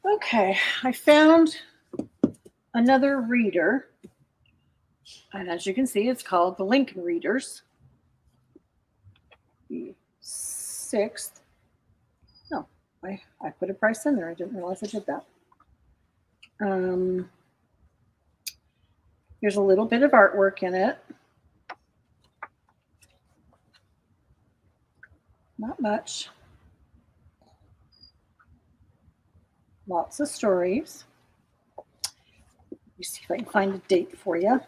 Okay, I found another reader, and as you can see, it's called the Lincoln Readers. The 6th. No, I put a price in there. I didn't realize I did that. There's a little bit of artwork in it. Not much. Lots of stories. Let me see if I can find a date for you.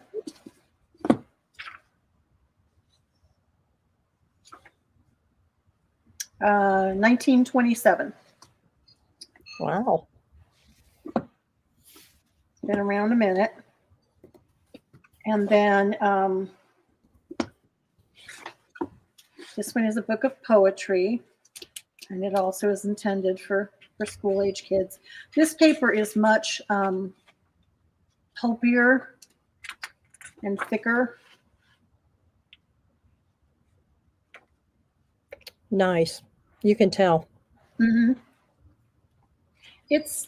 Uh, 1927. Wow. Been around a minute. And then this one is a book of poetry, and it also is intended for school age kids. This paper is much pulpier and thicker. Nice. You can tell. Mm-hmm. It's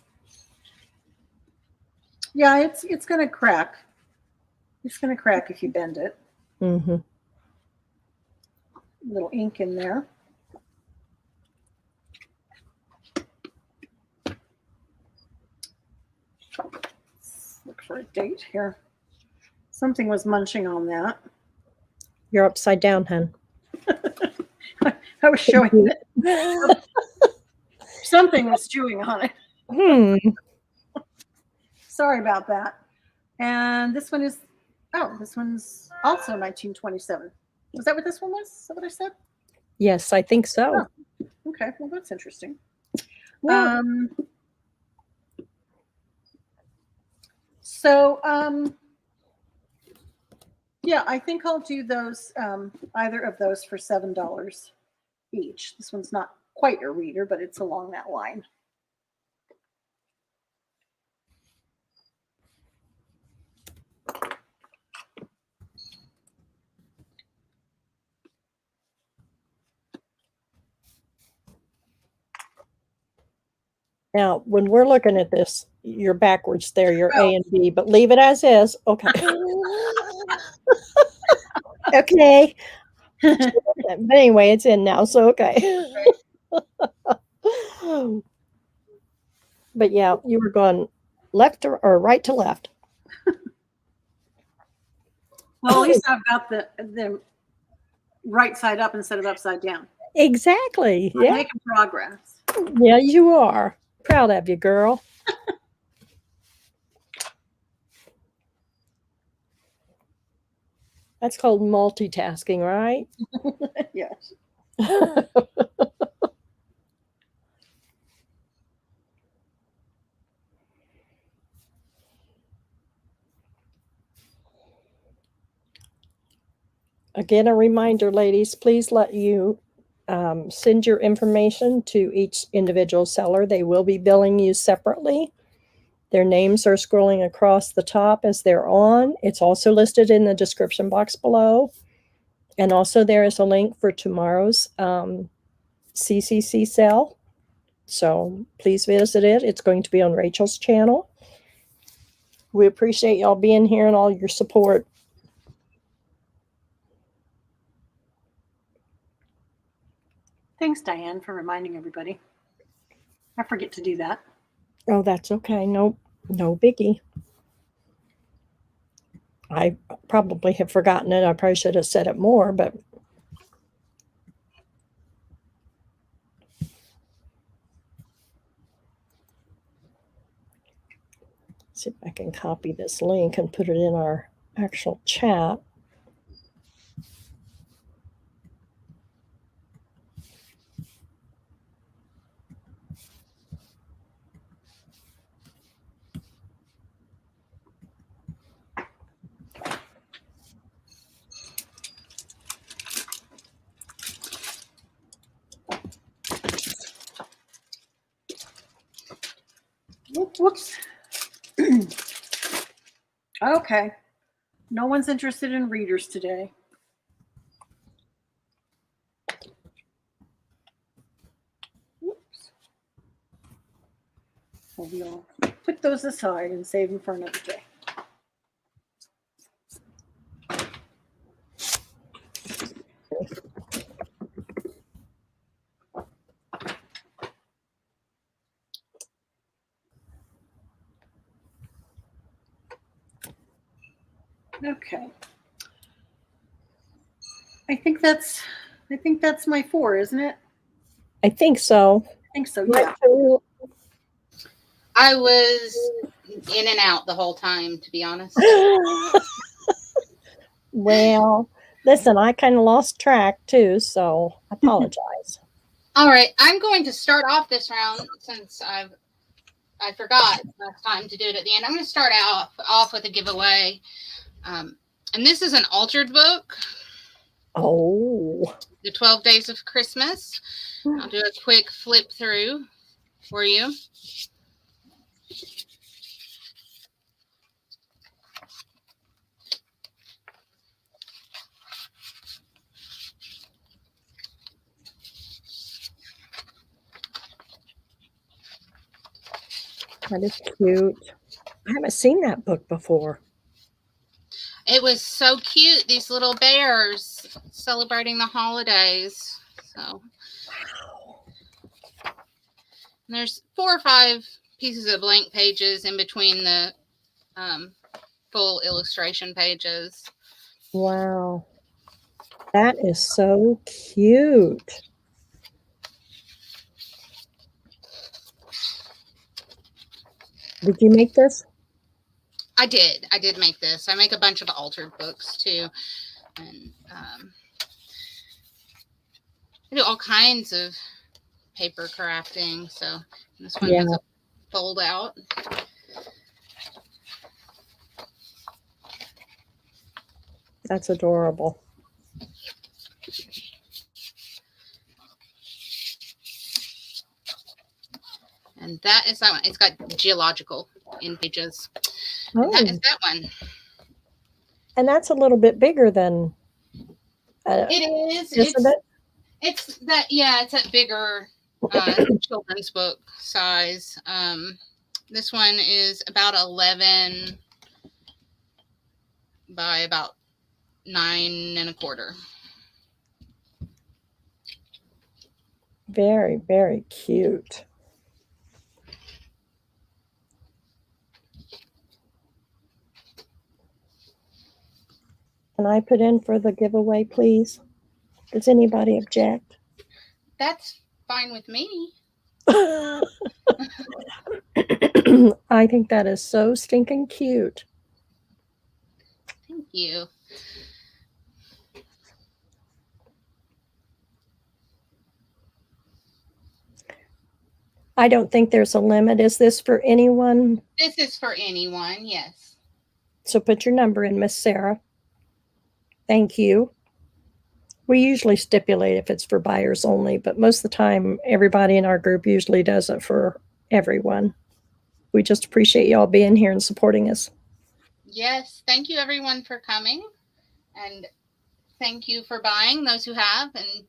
going to crack. It's going to crack if you bend it. Mm-hmm. A little ink in there. Let's look for a date here. Something was munching on that. You're upside down, hun. I was showing it. Something was chewing on it. Sorry about that. And this one is, this one's also 1927. Was that what this one was? Is that what I said? Yes, I think so. Oh, okay, well, that's interesting. Yeah. Yeah, I think I'll do those, either of those for $7 each. This one's not quite a reader, but it's along that line. Now, when we're looking at this, you're backwards there. You're A and B, but leave it as is. Okay. Okay. But anyway, it's in now, so okay. But yeah, you were going left or right to left. Well, at least I've got the right side up instead of upside down. Exactly. I'm making progress. Yeah, you are. Proud of you, girl. That's called multitasking, right? Yes. Again, a reminder, ladies, please let you send your information to each individual seller. They will be billing you separately. Their names are scrolling across the top as they're on. It's also listed in the description box below. And also there is a link for tomorrow's CCC sale. So please visit it. It's going to be on Rachel's channel. We appreciate y'all being here and all your support. Thanks, Diane, for reminding everybody. I forget to do that. Oh, that's okay. No biggie. I probably have forgotten it. I probably should have said it more, but see if I can copy this link and put it in our actual chat. Whoops. Okay. No one's interested in readers today. Whoops. So we'll put those aside and save them for another day. Okay. I think that's my 4, isn't it? I think so. I think so, yeah. I was in and out the whole time, to be honest. Well, listen, I kind of lost track too, so I apologize. All right, I'm going to start off this round since I forgot last time to do it at the end. I'm going to start off with a giveaway. And this is an altered book, Oh. The 12 Days of Christmas. I'll do a quick flip through for you. That is cute. I haven't seen that book before. It was so cute. These little bears celebrating the holidays. So there's 4 or 5 pieces of blank pages in between the full illustration pages. Wow. That is so cute. Did you make this? I did make this. I make a bunch of altered books too. And I do all kinds of paper crafting. So this one has a fold out. That's adorable. And that is that one. It's got geological in pages. Oh. And that is that one. And that's a little bit bigger than it is. Isn't it? It's that, yeah, it's that bigger children's book size. This one is about 11 by about 9 1/4. Very, very cute. Can I put in for the giveaway, please? Does anybody object? That's fine with me. I think that is so stinking cute. Thank you. I don't think there's a limit. Is this for anyone? This is for anyone, yes. So put your number in, Miss Sarah. Thank you. We usually stipulate if it's for buyers only, but most of the time, everybody in our group usually does it for everyone. We just appreciate y'all being here and supporting us. Yes, thank you everyone for coming, and thank you for buying, those who have. And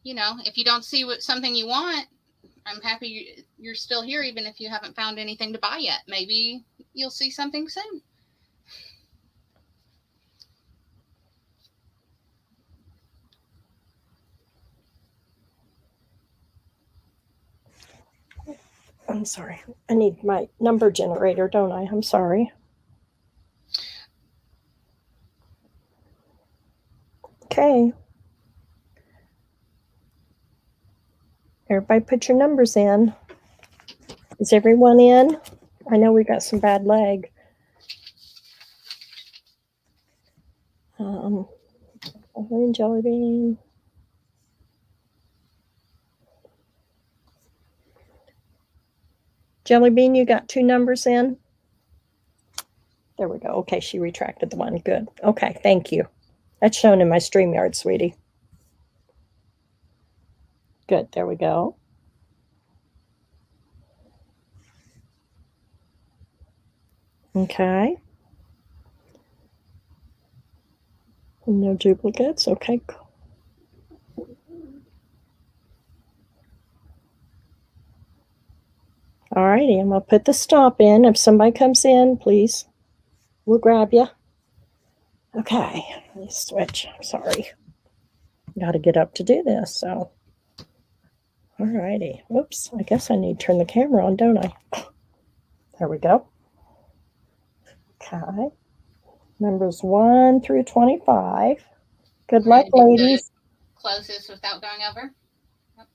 you know, if you don't see something you want, I'm happy you're still here, even if you haven't found anything to buy yet. Maybe you'll see something soon. I'm sorry. I need my number generator, don't I? I'm sorry. Okay. Everybody put your numbers in. Is everyone in? I know we got some bad leg. Jelly bean. Jelly bean, you got 2 numbers in? There we go. Okay, she retracted the one. Good. Okay, thank you. That's shown in my StreamYard, sweetie. Good, there we go. Okay. No duplicates. Okay, cool. All righty, I'm going to put the stop in. If somebody comes in, please, we'll grab you. Okay, let me switch. I'm sorry. Got to get up to do this, so. All righty. Whoops, I guess I need to turn the camera on, don't I? There we go. Okay. Numbers 1 through 25. Good luck, ladies. Closest without going over. Yep.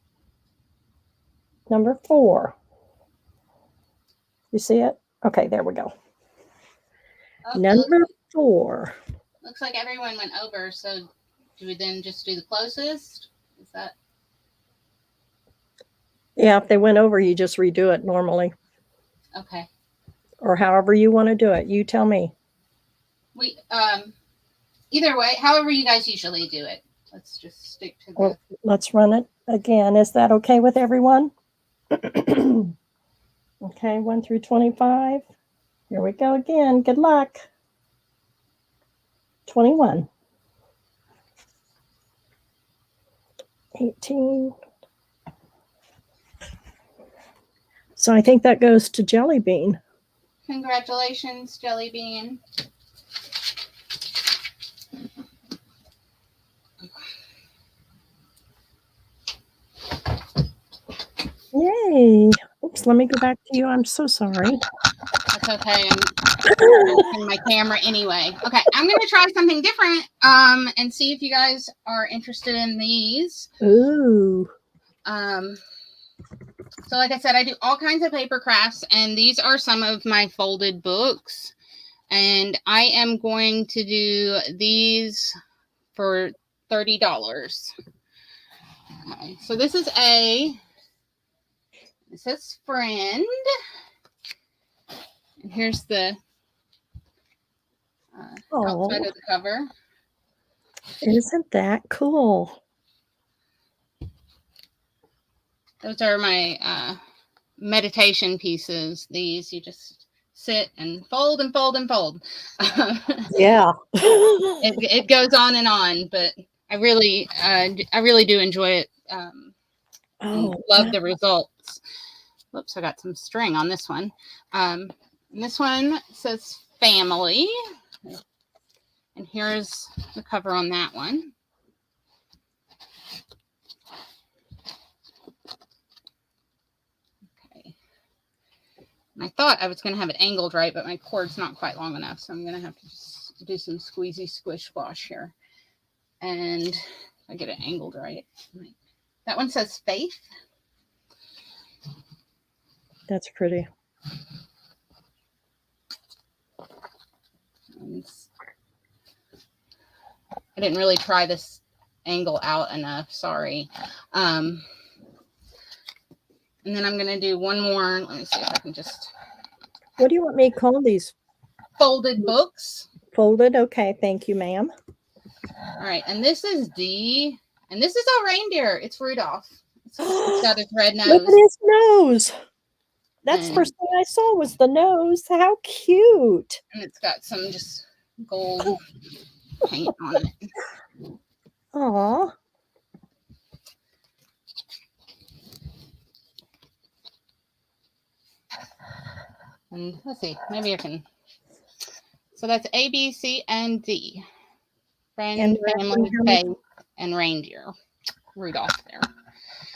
Number 4. You see it? Okay, there we go. Oh, Number 4. Looks like everyone went over, so do we then just do the closest? Is that? Yeah, if they went over, you just redo it normally. Okay. Or however you want to do it. You tell me. We either way, however you guys usually do it. Let's just stick to the. Well, let's run it again. Is that okay with everyone? Okay, 1 through 25. Here we go again. Good luck. 21. 18. So I think that goes to Jelly Bean. Congratulations, Jelly Bean. Yay. Oops, let me go back to you. I'm so sorry. That's okay. I'm in my camera anyway. Okay, I'm going to try something different and see if you guys are interested in these. Ooh. So like I said, I do all kinds of paper crafts, and these are some of my folded books. And I am going to do these for $30. Okay, so this is it says friend. And here's the outside of the cover. Isn't that cool? Those are my meditation pieces. These you just sit and fold and fold and fold. Yeah. it goes on and on, but I really do enjoy it. And love the results. Whoops, I got some string on this one. And this one says family. And here's the cover on that one. Okay. And I thought I was going to have it angled right, but my cord's not quite long enough. So I'm going to have to just do some squeezy squish squash here. And I get it angled right. That one says faith. That's pretty. I didn't really try this angle out enough. Sorry. And then I'm going to do one more. Let me see if I can just. What do you want me to call these? Folded books. Folded. Okay. Thank you, ma'am. All right. And this is and this is a reindeer. It's Rudolph. It's got his red nose. Look at his nose. That's the first thing I saw was the nose. How cute. And it's got some just gold paint on it. Aw. And let's see, maybe I can. So that's A, B, C, and D. Friend, And family, faith, and reindeer. Rudolph there.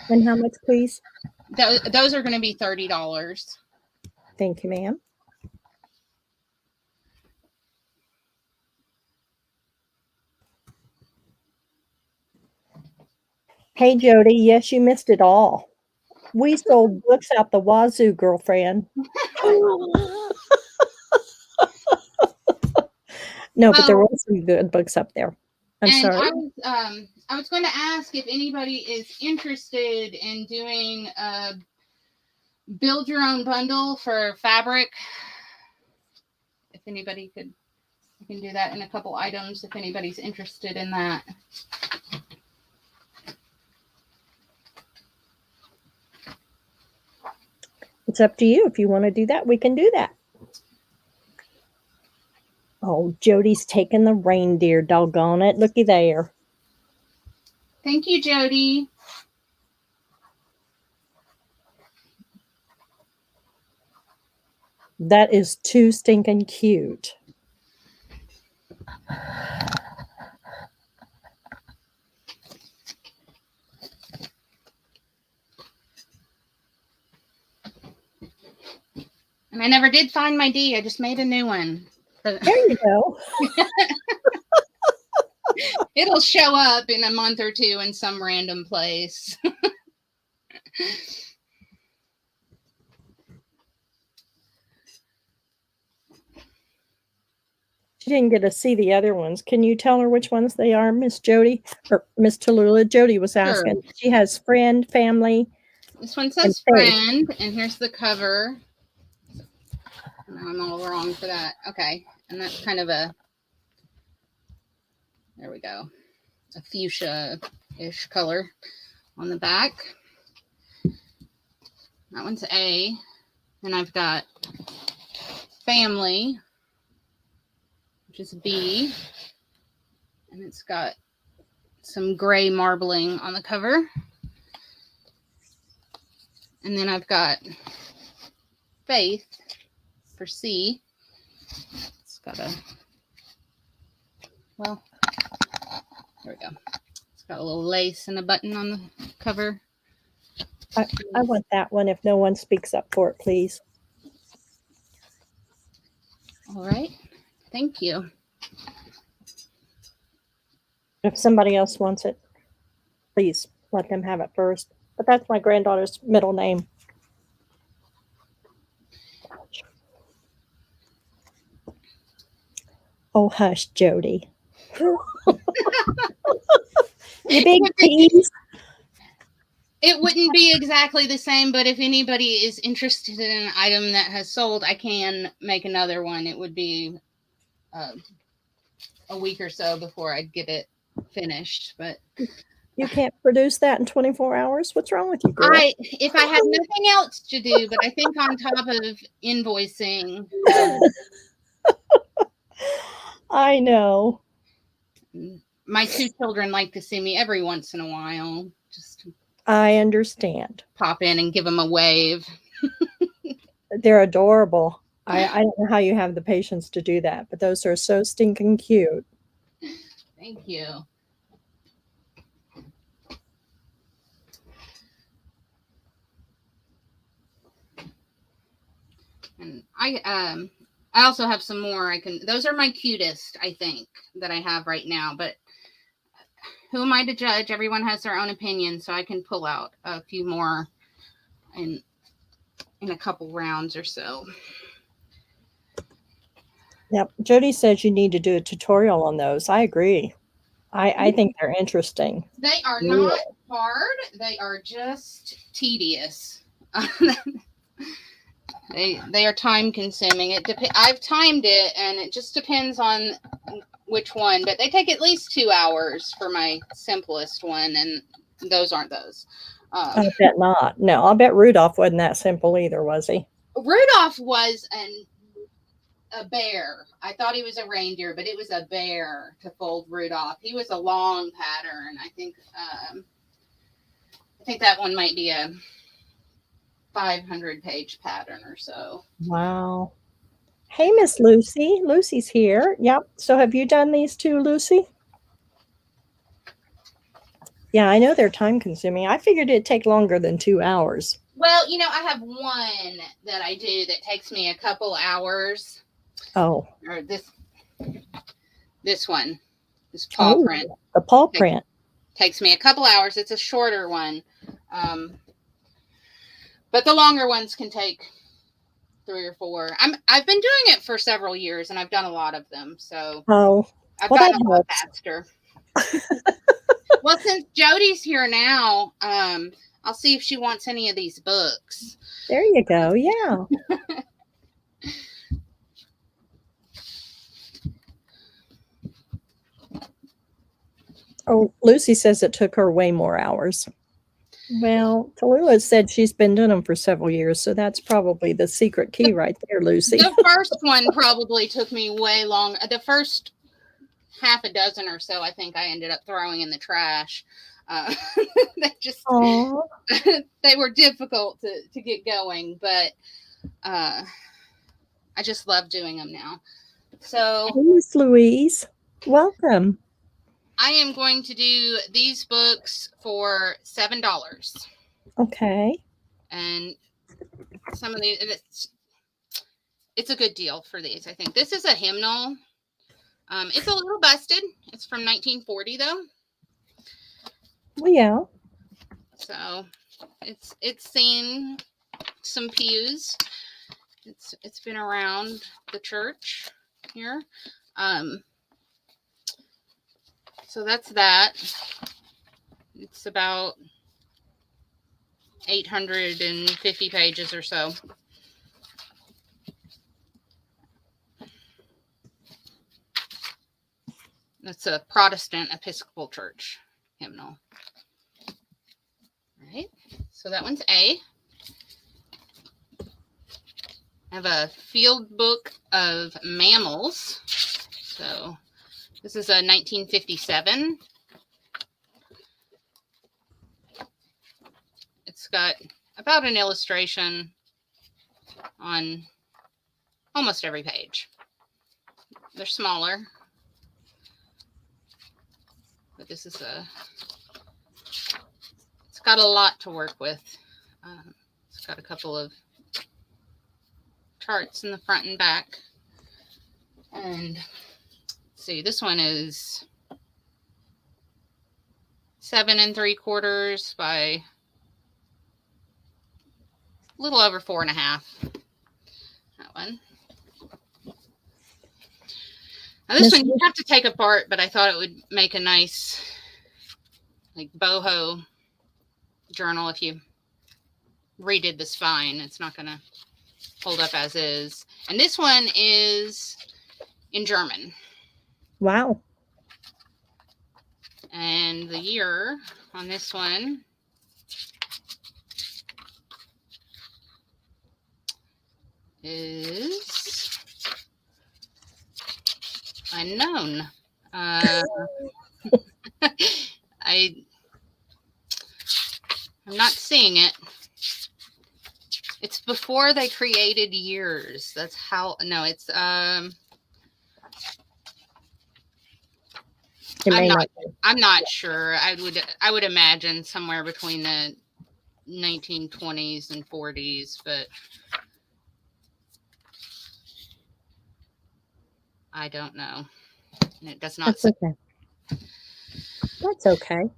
And how much, please? Those are going to be $30. Thank you, ma'am. Hey, Jody. Yes, you missed it all. We sold books out the wazoo, girlfriend. No, but there were some good books up there. I'm sorry. I was going to ask if anybody is interested in doing a build your own bundle for fabric. If anybody could, you can do that in a couple items if anybody's interested in that. It's up to you. If you want to do that, we can do that. Oh, Jody's taking the reindeer, doggone it. Looky there. Thank you, Jody. That is too stinking cute. And I never did find my D. I just made a new one. There you go. It'll show up in a month or two in some random place. She didn't get to see the other ones. Can you tell her which ones they are, Miss Jody? Or Miss Tallulah? Jody was asking. Sure. She has friend, family. This one says friend, and here's the cover. No, I'm all wrong for that. Okay. And that's kind of a There we go. A fuchsia-ish color on the back. That one's A. And I've got Family, which is B. And it's got some gray marbling on the cover. And then I've got Faith for C. It's got a, well, there we go. It's got a little lace and a button on the cover. I want that one if no one speaks up for it, please. All right. Thank you. If somebody else wants it, please let them have it first. But that's my granddaughter's middle name. Oh, hush, Jody. You big tease. It wouldn't be exactly the same, but if anybody is interested in an item that has sold, I can make another one. It would be a week or so before I'd get it finished. But You can't produce that in 24 hours? What's wrong with you, girl? If I had nothing else to do, but I think on top of invoicing, I know. my 2 children like to see me every once in a while. Just I understand. pop in and give them a wave. They're adorable. I don't know how you have the patience to do that, but those are so stinking cute. Thank you. And I also have some more. Those are my cutest, I think, that I have right now, but who am I to judge? Everyone has their own opinion, so I can pull out a few more in a couple rounds or so. Yep. Jody says you need to do a tutorial on those. I agree. I think they're interesting. They are not hard. They are just tedious. They are time consuming. I've timed it, and it just depends on which one, but they take at least 2 hours for my simplest one, and those aren't those. I bet not. No, I'll bet Rudolph wasn't that simple either, was he? Rudolph was a bear. I thought he was a reindeer, but it was a bear to fold Rudolph. He was a long pattern. I think that one might be a 500-page pattern or so. Wow. Hey, Miss Lucy. Lucy's here. Yep. So have you done these two, Lucy? Yeah, I know they're time consuming. I figured it'd take longer than 2 hours. Well, I have one that I do that takes me a couple hours. Oh. Or this one, this paw print. The paw print. Takes me a couple hours. It's a shorter one. But the longer ones can take 3 or 4. I've been doing it for several years, and I've done a lot of them. So I've gotten a lot faster. Well, since Jody's here now, I'll see if she wants any of these books. There you go. Yeah. Oh, Lucy says it took her way more hours. Well, Tallulah said she's been doing them for several years, so that's probably the secret key right there, Lucy. The first one probably took me way long. The first half a dozen or so, I think I ended up throwing in the trash. They were difficult to get going, but I just love doing them now. So, hey, Miss Louise, welcome. I am going to do these books for $7. Okay. And some of these, it's a good deal for these, I think. This is a hymnal. It's a little busted. It's from 1940, though. Well, yeah. So it's seen some pews. It's been around the church here. So that's that. It's about 850 pages or so. That's a Protestant Episcopal Church hymnal. All right, so that one's A. I have a field book of mammals. So this is a 1957. It's got about an illustration on almost every page. They're smaller, but this is it's got a lot to work with. It's got a couple of charts in the front and back. And let's see, this one is 7 3/4 by a little over 4.5. That one. Now this one you have to take apart, but I thought it would make a nice like boho journal if you redid the spine. It's not going to hold up as is. And this one is in German. Wow. And the year on this one is unknown. I'm not seeing it. It's before they created years. That's how. No, it's I'm not sure. I would imagine somewhere between the 1920s and 40s, but I don't know. And it does not. That's okay. That's okay.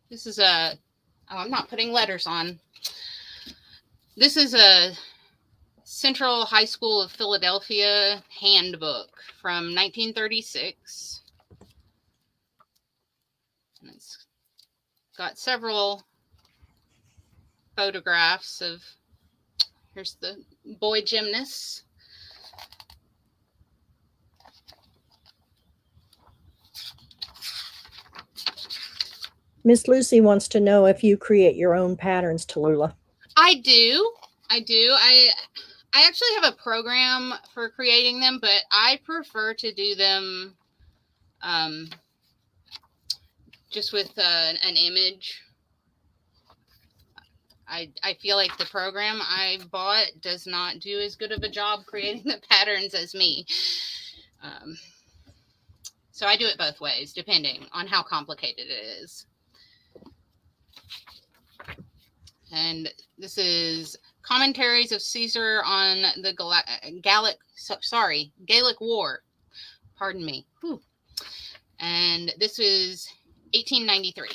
This is a. Oh, I'm not putting letters on. This is a Central High School of Philadelphia handbook from 1936. And it's got several photographs of, here's the boy gymnasts. Miss Lucy wants to know if you create your own patterns, Tallulah. I do. I actually have a program for creating them, but I prefer to do them just with an image. I feel like the program I bought does not do as good of a job creating the patterns as me. So I do it both ways, depending on how complicated it is. And this is Commentaries of Caesar on the Gallic War. Pardon me. Whew. And this is 1893.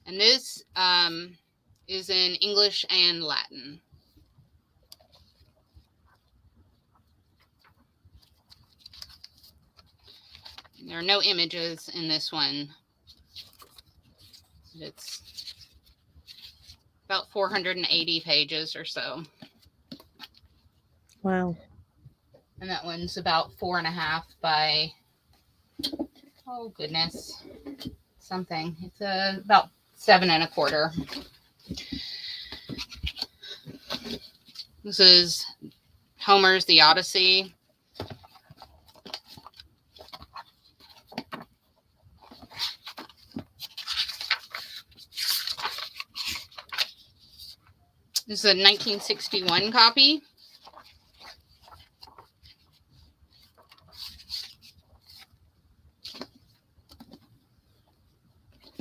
And this is in English and Latin. There are no images in this one. It's about 480 pages or so. Wow. And that one's about 4.5 by, oh goodness, something. It's about 7 1/4. This is Homer's The Odyssey. This is a 1961 copy.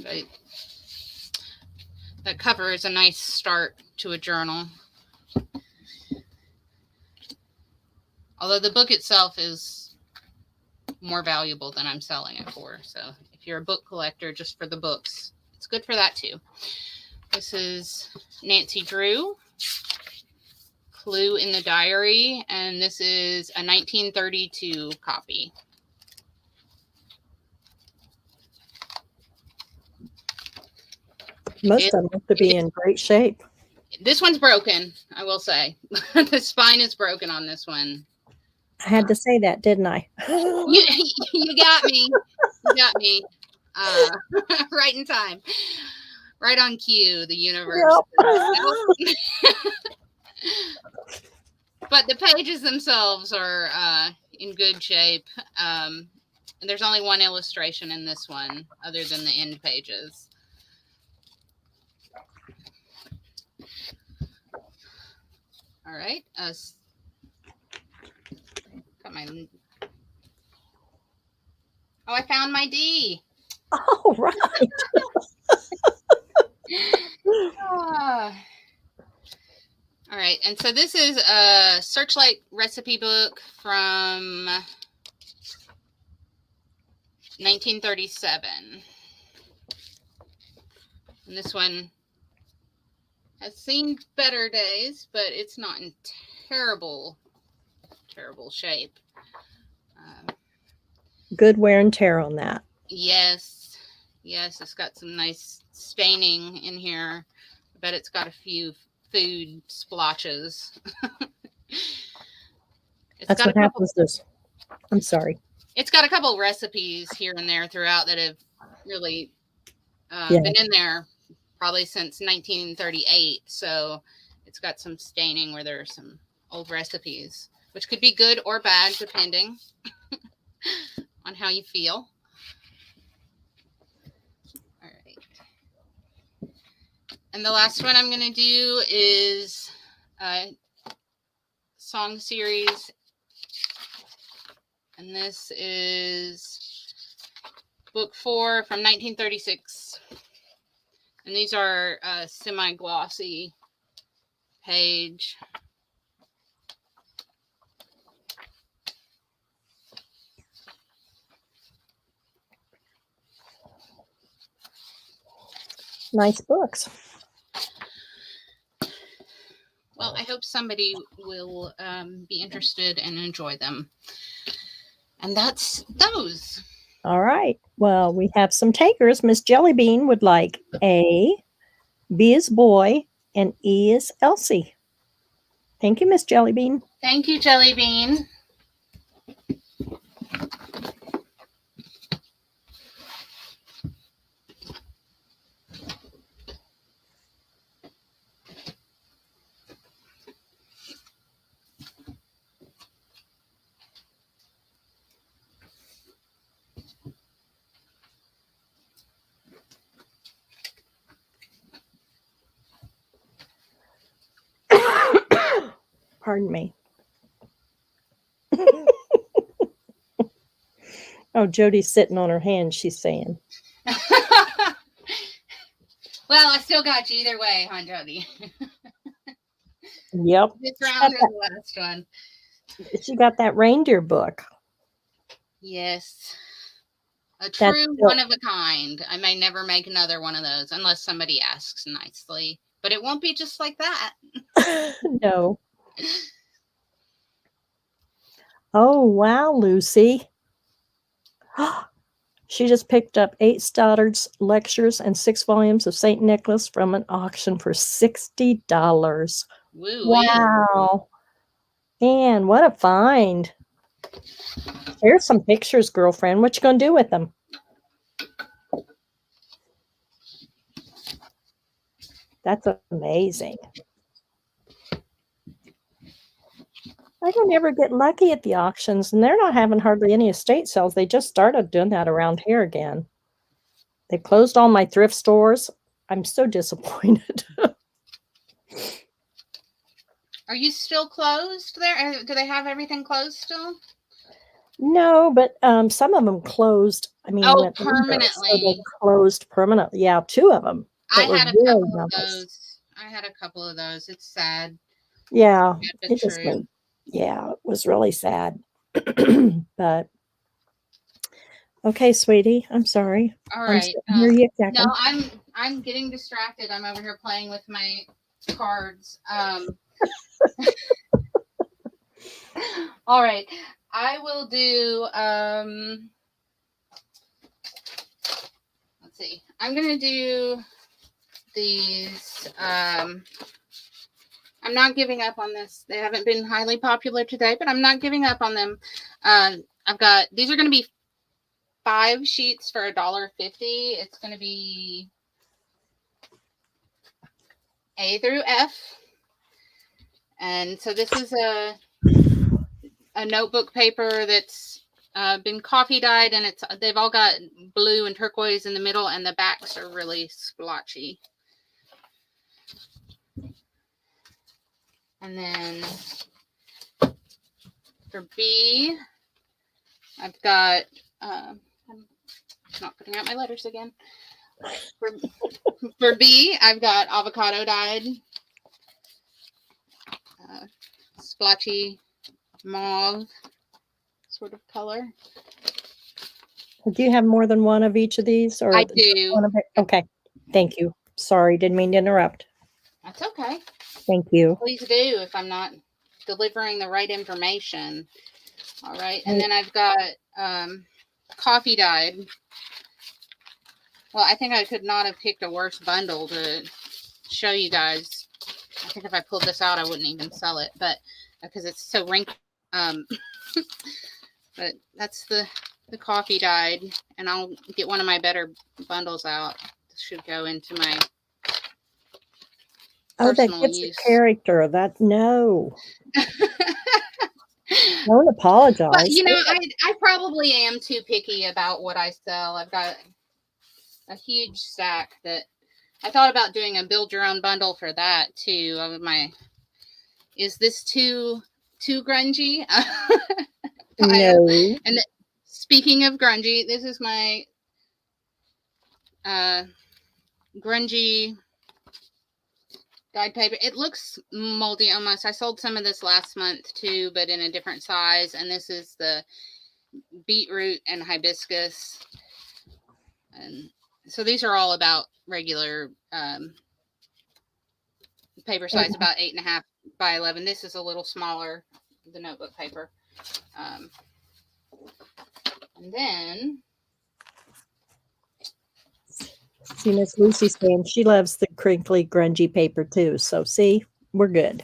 But that cover is a nice start to a journal. Although the book itself is more valuable than I'm selling it for. So if you're a book collector just for the books, it's good for that too. This is Nancy Drew, Clue in the Diary, and this is a 1932 copy. Most of them have to be in great shape. This one's broken, I will say. The spine is broken on this one. I had to say that, didn't I? You got me. You got me. Right in time. Right on cue, the universe. Yep. But the pages themselves are in good shape. And there's only one illustration in this one, other than the end pages. All right. Got my. Oh, I found my D. Oh, right. All right, and so this is a Searchlight recipe book from 1937. And this one has seen better days, but it's not in terrible shape. Good wear and tear on that. Yes, it's got some nice staining in here. I bet it's got a few food splotches. That's what happens. I'm sorry. It's got a couple recipes here and there throughout that have really been in there probably since 1938. So it's got some staining where there are some old recipes, which could be good or bad depending on how you feel. All right. And the last one I'm going to do is song series. And this is book 4 from 1936. And these are semi-glossy page. Nice books. Well, I hope somebody will be interested and enjoy them. And that's those. All right. Well, we have some takers. Miss Jellybean would like A, B is boy, and E is Elsie. Thank you, Miss Jellybean. Thank you, Jellybean. Pardon me. Oh, Jody's sitting on her hand, she's saying. Well, I still got you either way, huh, Jody? Yep. This round or the last one. She got that reindeer book. Yes. A true one of a kind. I may never make another one of those unless somebody asks nicely. But it won't be just like that. No. Oh, wow, Lucy. She just picked up 8 Stoddard's lectures and 6 volumes of St. Nicholas from an auction for $60. Woo-wee. Wow. And what a find. Here's some pictures, girlfriend. What you going to do with them? That's amazing. I don't ever get lucky at the auctions, and they're not having hardly any estate sales. They just started doing that around here again. They closed all my thrift stores. I'm so disappointed. Are you still closed there? Do they have everything closed still? No, but some of them closed. I mean, permanently. So they closed permanently. Yeah, 2 of them. I had a couple of those. It's sad. Yeah, it just went. Yeah, it was really sad. But okay, sweetie, I'm sorry. All right. No, I'm getting distracted. I'm over here playing with my cards. All right. I will do let's see. I'm gonna do these I'm I'm not giving up on this. They haven't been highly popular today, but I'm not giving up on them. I've got, these are going to be 5 sheets for $1.50. It's going to be A through F. And so this is a notebook paper that's been coffee dyed, and they've all got blue and turquoise in the middle, and the backs are really splotchy. And then for B, I've got, I'm not putting out my letters again. For B, I've got avocado dyed, splotchy mauve sort of color. Do you have more than one of each of these? Or I do. Okay. Thank you. Sorry, didn't mean to interrupt. That's okay. Thank you. Please do if I'm not delivering the right information. All right. And then I've got coffee dyed. Well, I think I could not have picked a worse bundle to show you guys. I think if I pulled this out, I wouldn't even sell it, but because it's so wrinkled. But that's the coffee dyed, and I'll get one of my better bundles out. This should go into my that gets use. a character. No. Don't apologize. But, you know, I probably am too picky about what I sell. I've got a huge stack that I thought about doing a build your own bundle for that too. Is this too grungy? No. And speaking of grungy, this is my grungy dyed paper. It looks moldy almost. I sold some of this last month too, but in a different size. And this is the beetroot and hibiscus. And so these are all about regular paper size, about 8.5 by 11. This is a little smaller, the notebook paper. And then see, Miss Lucy's saying she loves the crinkly, grungy paper too. So see, we're good.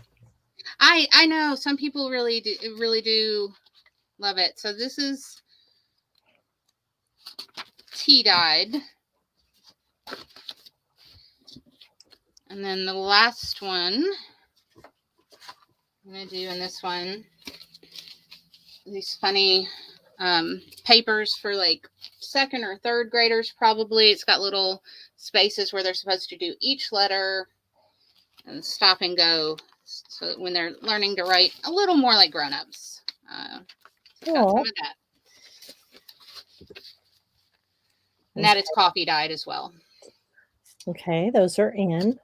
I know some people really do love it. So this is tea dyed. And then the last one I'm going to do in this one, these funny papers for like 2nd or 3rd graders probably. It's got little spaces where they're supposed to do each letter and stop and go. So when they're learning to write a little more like grown-ups. So got some of that. And that is coffee dyed as well. Okay, those are in.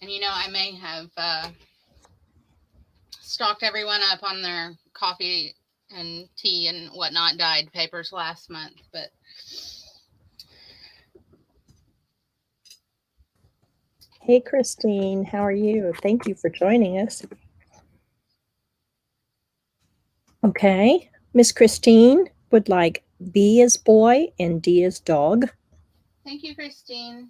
And, you know, I may have stocked everyone up on their coffee and tea and whatnot dyed papers last month, but Hey, Christine, how are you? Thank you for joining us. Okay, Miss Christine would like B as boy and D as dog. thank you, Christine.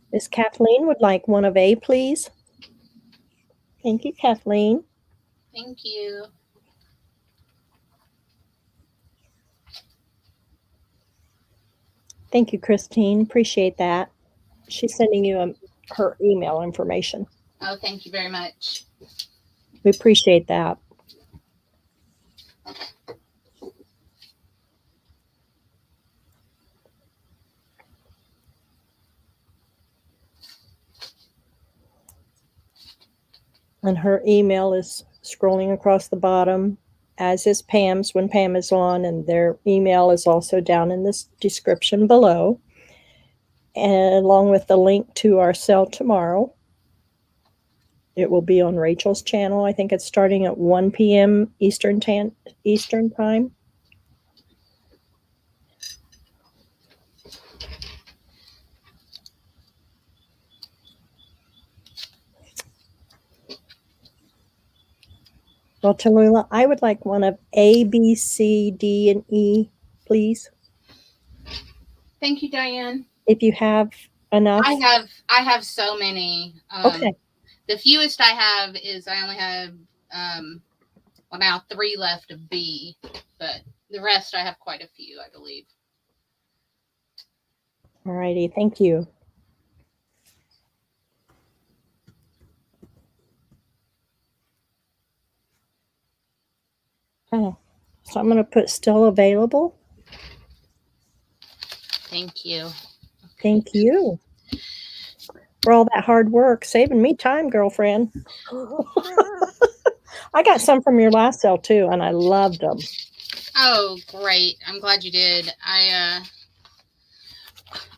Miss Kathleen would like one of A, please. Thank you, Kathleen. Thank you. Thank you, Christine. Appreciate that. She's sending you her email information. Oh, thank you very much. We appreciate that. And her email is scrolling across the bottom, as is Pam's when Pam is on, and their email is also down in this description below, and along with the link to our sale tomorrow. It will be on Rachel's channel. I think it's starting at 1 p.m. Eastern time. Well, Tallulah, I would like one of A, B, C, D, and E, please. Thank you, Diane. If you have enough. I have so many. Okay. The fewest I have is I only have well, now 3 left of B, but the rest I have quite a few, I believe. All righty. Thank you. Oh, so I'm going to put still available. Thank you. Thank you for all that hard work, saving me time, girlfriend. I got some from your last sale too, and I loved them. Oh, great. I'm glad you did. I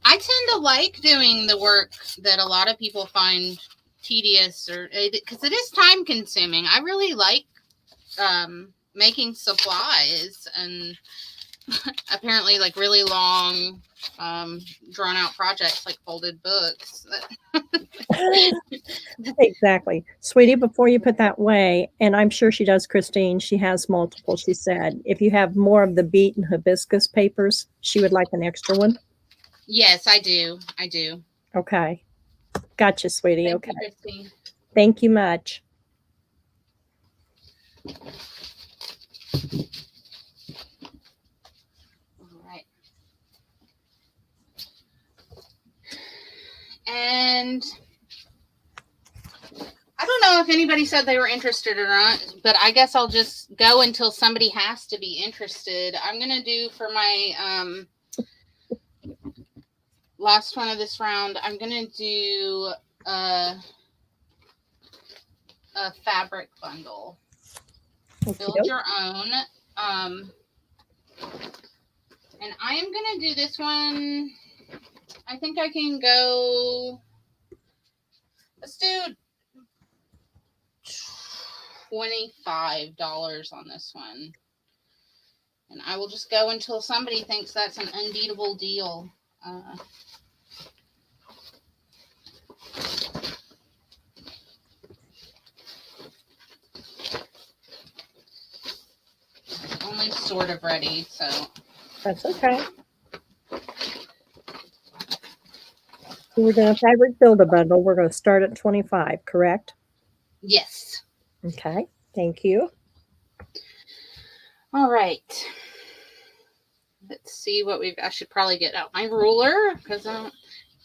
tend to like doing the work that a lot of people find tedious, or because it is time consuming. I really like making supplies, and apparently like really long drawn out projects like folded books. Exactly. Sweetie, before you put that away, and I'm sure she does, Christine, she has multiple, she said. If you have more of the beet and hibiscus papers, she would like an extra one. Yes, I do. I do. Okay. Gotcha, sweetie. Thank okay. you, Christine. Thank you much. All right. And I don't know if anybody said they were interested or not, but I guess I'll just go until somebody has to be interested. I'm going to do for my last one of this round, I'm going to do a fabric bundle. Build your own. And I am going to do this one. I think I can go. Let's do $25 on this one. And I will just go until somebody thinks that's an unbeatable deal. Only sort of ready, so. That's okay. We're doing a fabric build a bundle. We're going to start at 25, correct? Yes. Okay. Thank you. All right. Let's see what I should probably get out my ruler because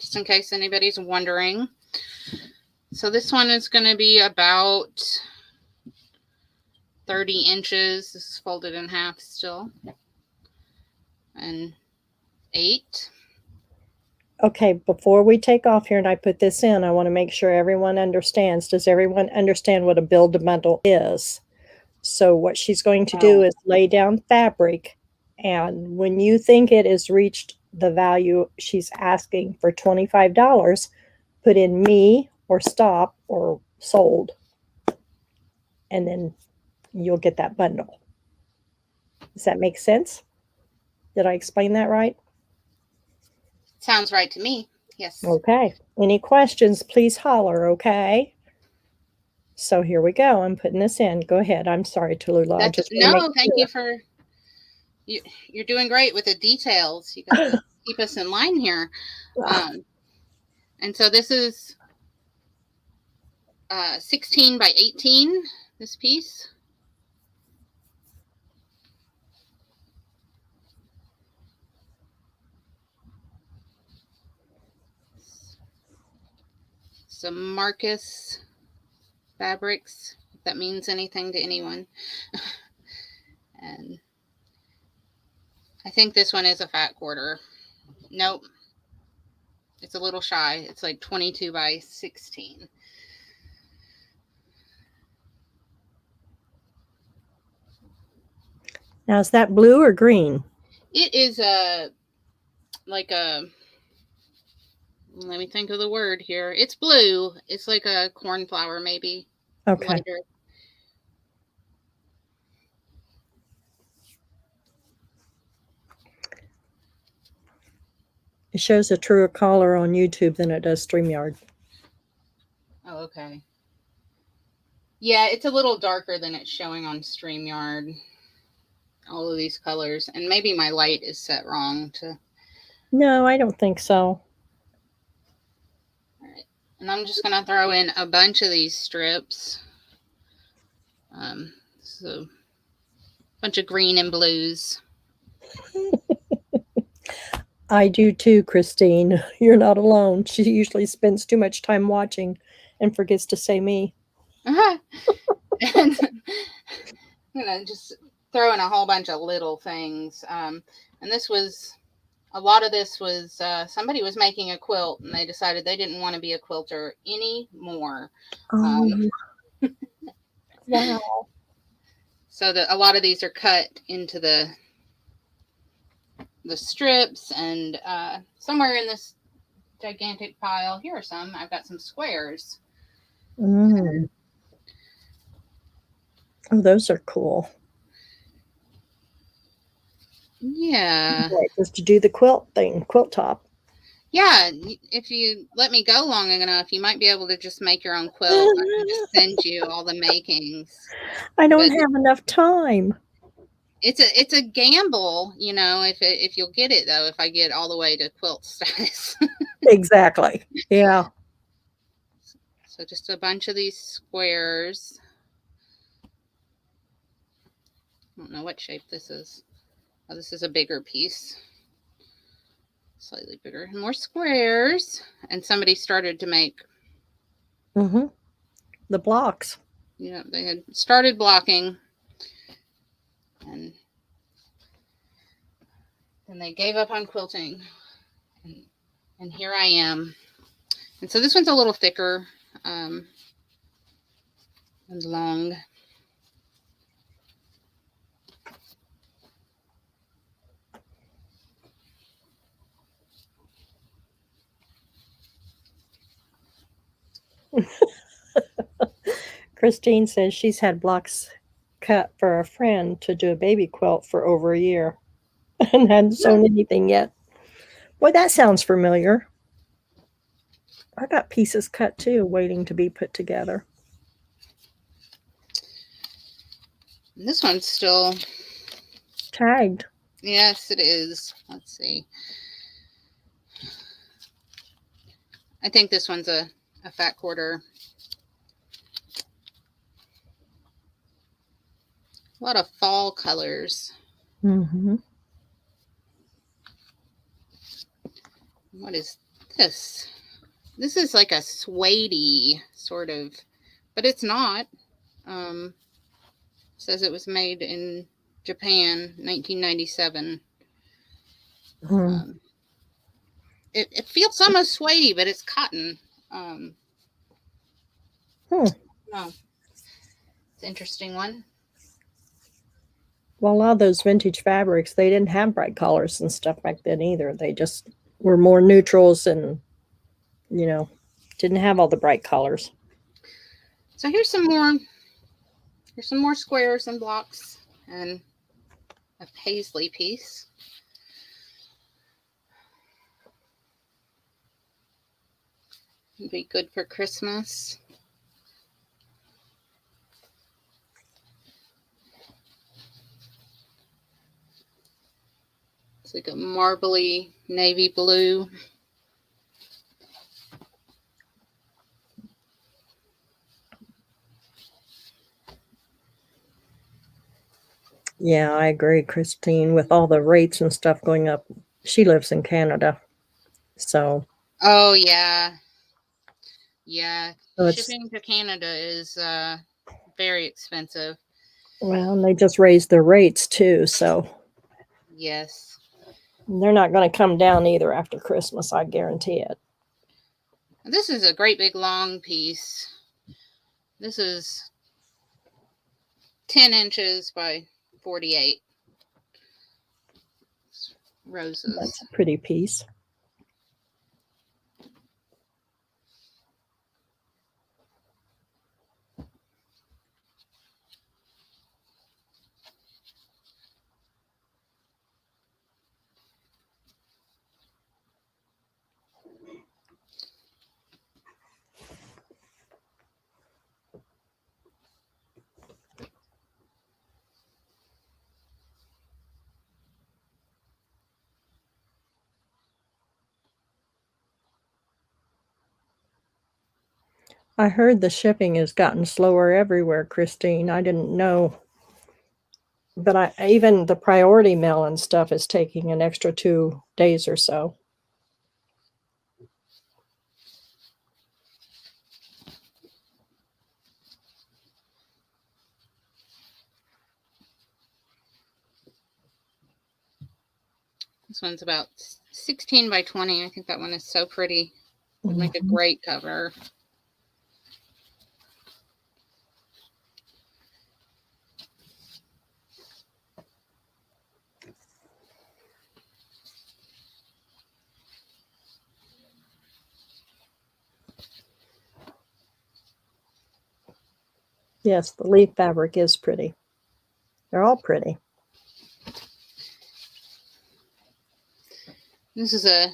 just in case anybody's wondering. So this one is going to be about 30 inches. This is folded in half still. And 8. Okay, before we take off here and I put this in, I want to make sure everyone understands. Does everyone understand what a build a bundle is? So what she's going to do is lay down fabric, and when you think it has reached the value she's asking for $25, put in me or stop or sold, and then you'll get that bundle. Does that make sense? Did I explain that right? Sounds right to me. Yes. Okay. Any questions, please holler, okay? So here we go. I'm putting this in. Go ahead. I'm sorry, Tallulah. Thank you for you're doing great with the details. You got to keep us in line here. And so this is 16 by 18, this piece. some Marcus fabrics, if that means anything to anyone. And I think this one is a fat quarter. Nope. It's a little shy. It's like 22 by 16. Now, is that blue or green? It is like a, let me think of the word here. It's blue. It's like a cornflower, maybe. Okay. Lighter. It shows a truer color on YouTube than it does StreamYard. Oh, okay. Yeah, it's a little darker than it's showing on StreamYard. All of these colors. And maybe my light is set wrong to... No, I don't think so. All right. And I'm just going to throw in a bunch of these strips. So a bunch of green and blues. I do too, Christine. You're not alone. She usually spends too much time watching and forgets to say me. And I'm going to just throw in a whole bunch of little things. And this was, a lot of this was, somebody was making a quilt and they decided they didn't want to be a quilter anymore. Wow. So a lot of these are cut into the strips, and somewhere in this gigantic pile, here are some. I've got some squares. Oh, those are cool. Yeah. Just to do the quilt thing, quilt top. Yeah, if you let me go long enough, you might be able to just make your own quilt. I can just send you all the makings. I don't have enough time. It's a gamble, you know, if you'll get it though, if I get all the way to quilt status. Exactly. Yeah. So just a bunch of these squares. I don't know what shape this is. Oh, this is a bigger piece. Slightly bigger. More squares. And somebody started to make the blocks. Yeah, they had started blocking. And then they gave up on quilting. And here I am. And so this one's a little thicker and long. Christine says she's had blocks cut for a friend to do a baby quilt for over a year and hadn't sewn anything yet. Boy, that sounds familiar. I got pieces cut too, waiting to be put together. And this one's still tagged. Yes, it is. Let's see. I think this one's a fat quarter. A lot of fall colors. Mm-hmm. What is this? This is like a suede sort of, but it's not. Says it was made in Japan, 1997. It feels almost suede, but it's cotton. Oh, it's an interesting one. Well, a lot of those vintage fabrics, they didn't have bright colors and stuff back then either. They just were more neutrals and, you know, didn't have all the bright colors. So here's some more squares and blocks and a paisley piece. It'd be good for Christmas. It's like a marbly navy blue. Yeah, I agree, Christine, with all the rates and stuff going up. She lives in Canada, so. Oh, yeah. Yeah, So it's, shipping to Canada is very expensive. well, and they just raised their rates too, so Yes. they're not going to come down either after Christmas, I guarantee it. This is a great big long piece. This is 10 inches by 48 roses. That's a pretty piece. I heard the shipping has gotten slower everywhere, Christine. I didn't know. But even the priority mail and stuff is taking an extra 2 days or so. This one's about 16 by 20. I think that one is so pretty. Would make a great cover. Yes, the leaf fabric is pretty. They're all pretty. This is a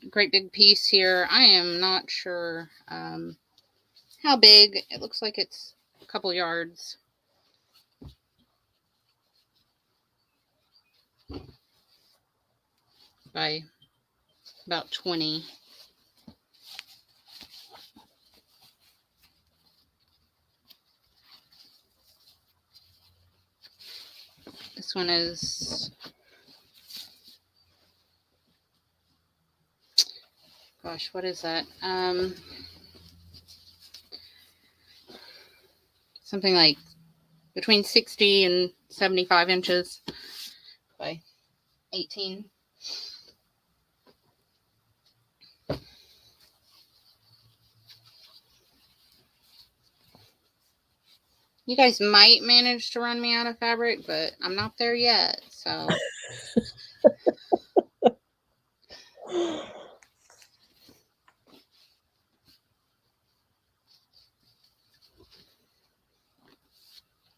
great big piece here. I am not sure how big. It looks like it's a couple yards. By about 20. This one is, gosh, what is that? Something like between 60 and 75 inches by 18. You guys might manage to run me out of fabric, but I'm not there yet, so.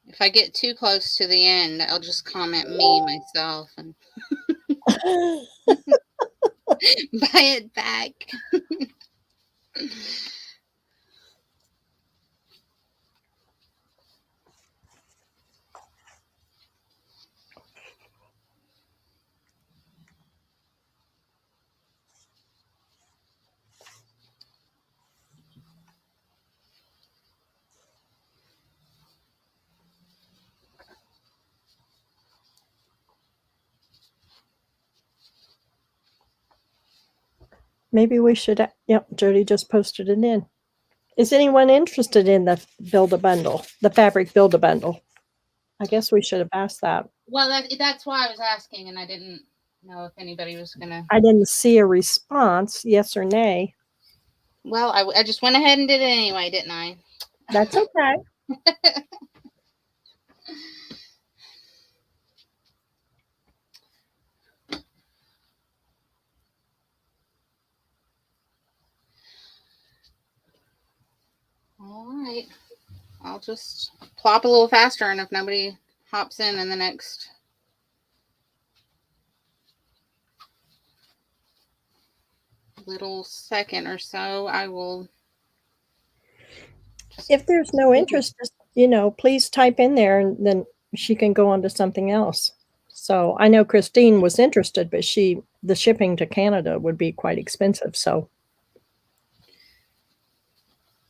If I get too close to the end, I'll just comment me myself and buy it back. Maybe we should, yep, Jody just posted it in. Is anyone interested in the Build-A-Bundle, the fabric Build-A-Bundle? I guess we should have asked that. Well, that's why I was asking, and I didn't know if anybody was going to. I didn't see a response, yes or nay. Well, I just went ahead and did it anyway, didn't I? That's okay. All right. I'll just plop a little faster, and if nobody hops in the next little second or so, I will. If there's no interest, just, please type in there, and then she can go on to something else. So I know Christine was interested, but the shipping to Canada would be quite expensive. So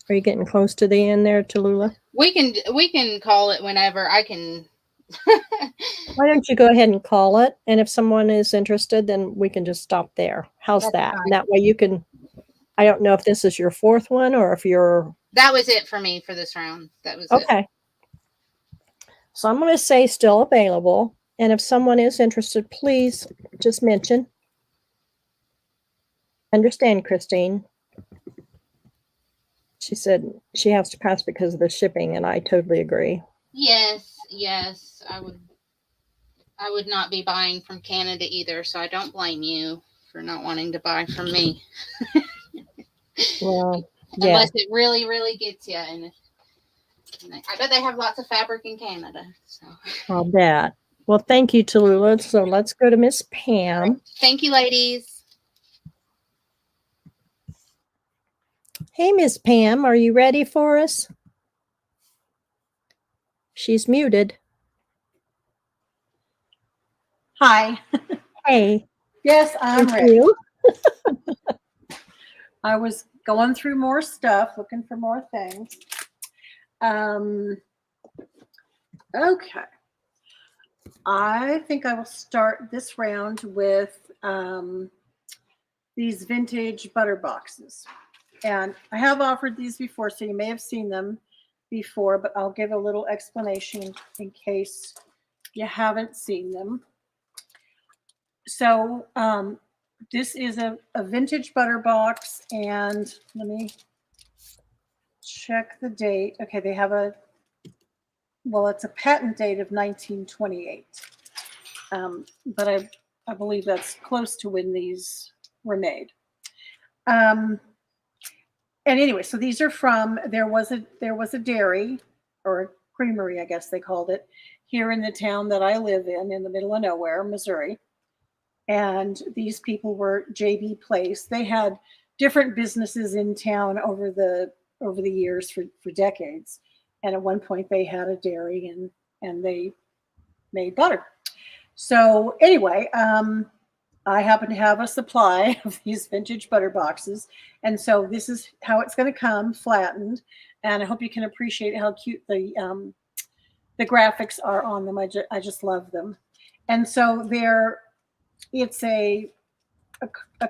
are you getting close to the end there, Tallulah? We can call it whenever. I can. Why don't you go ahead and call it? And if someone is interested, then we can just stop there. How's that? And that way I don't know if this is your fourth one or if you're... That was it for me for this round. That was it. Okay. So I'm going to say still available. And if someone is interested, please just mention. Understand, Christine. She said she has to pass because of the shipping, and I totally agree. Yes, yes. I would not be buying from Canada either, so I don't blame you for not wanting to buy from me. Well, yeah. Unless it really, really gets you. And I bet they have lots of fabric in Canada. So I'll bet. Well, thank you, Tallulah. So let's go to Miss Pam. right. Thank you, ladies. Hey, Miss Pam, are you ready for us? She's muted. Hi. Hey. Yes, I'm Thank ready. you. I was going through more stuff, looking for more things. Okay. I think I will start this round with these vintage butter boxes. And I have offered these before, so you may have seen them before, but I'll give a little explanation in case you haven't seen them. So this is a vintage butter box, and let me check the date. Okay, they have it's a patent date of 1928. But I believe that's close to when these were made. And anyway, so these are from, there was a dairy or a creamery, I guess they called it, here in the town that I live in the middle of nowhere, Missouri. And these people were JB Place. They had different businesses in town over the years for decades. And at one point they had a dairy and they made butter. So anyway, I happen to have a supply of these vintage butter boxes. And so this is how it's going to come, flattened. And I hope you can appreciate how cute the graphics are on them. I just love them. And so it's a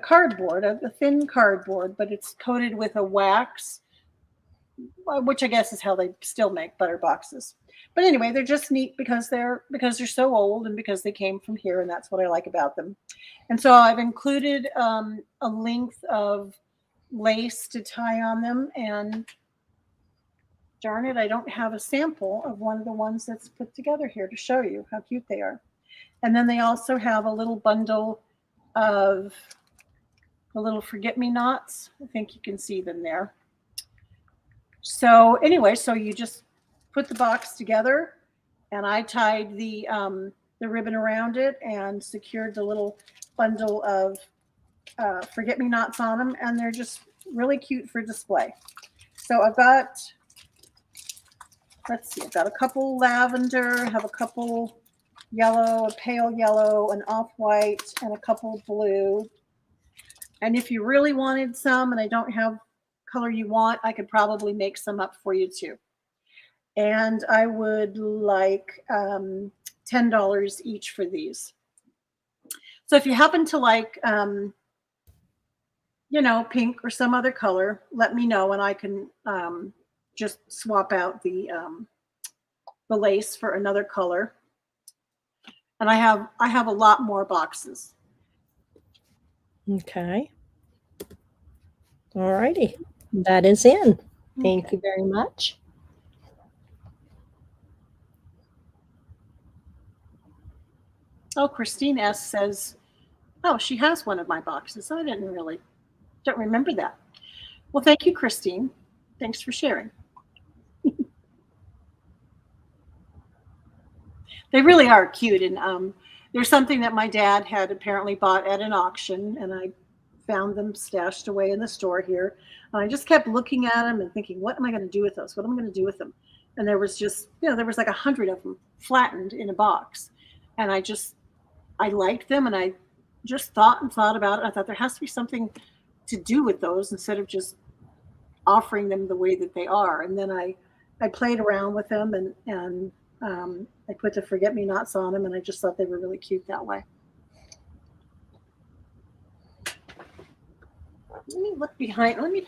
cardboard, a thin cardboard, but it's coated with a wax, which I guess is how they still make butter boxes. But anyway, they're just neat because they're so old and because they came from here, and that's what I like about them. And so I've included a length of lace to tie on them, and darn it, I don't have a sample of one of the ones that's put together here to show you how cute they are. And then they also have a little bundle of the little forget-me-nots. I think you can see them there. So anyway, so you just put the box together, and I tied the ribbon around it and secured the little bundle of forget-me-nots on them, and they're just really cute for display. So I've got, let's see, I've got a couple lavender, have a couple yellow, a pale yellow, an off-white, and a couple blue. And if you really wanted some and I don't have color you want, I could probably make some up for you too. And I would like $10 each for these. So if you happen to like, pink or some other color, let me know, and I can just swap out the lace for another color. And I have a lot more boxes. Okay. All righty. That is in. Thank you very much. Oh, Christine S. says, oh, she has one of my boxes. I don't remember that. Well, thank you, Christine. Thanks for sharing. They really are cute. And there's something that my dad had apparently bought at an auction, and I found them stashed away in the store here. And I just kept looking at them and thinking, what am I going to do with those? What am I going to do with them? And there was just, there was like 100 of them flattened in a box. And I liked them, and I just thought about it. I thought there has to be something to do with those instead of just offering them the way that they are. And then I played around with them, and I put the forget-me-nots on them, and I just thought they were really cute that way. Let me look behind. Let me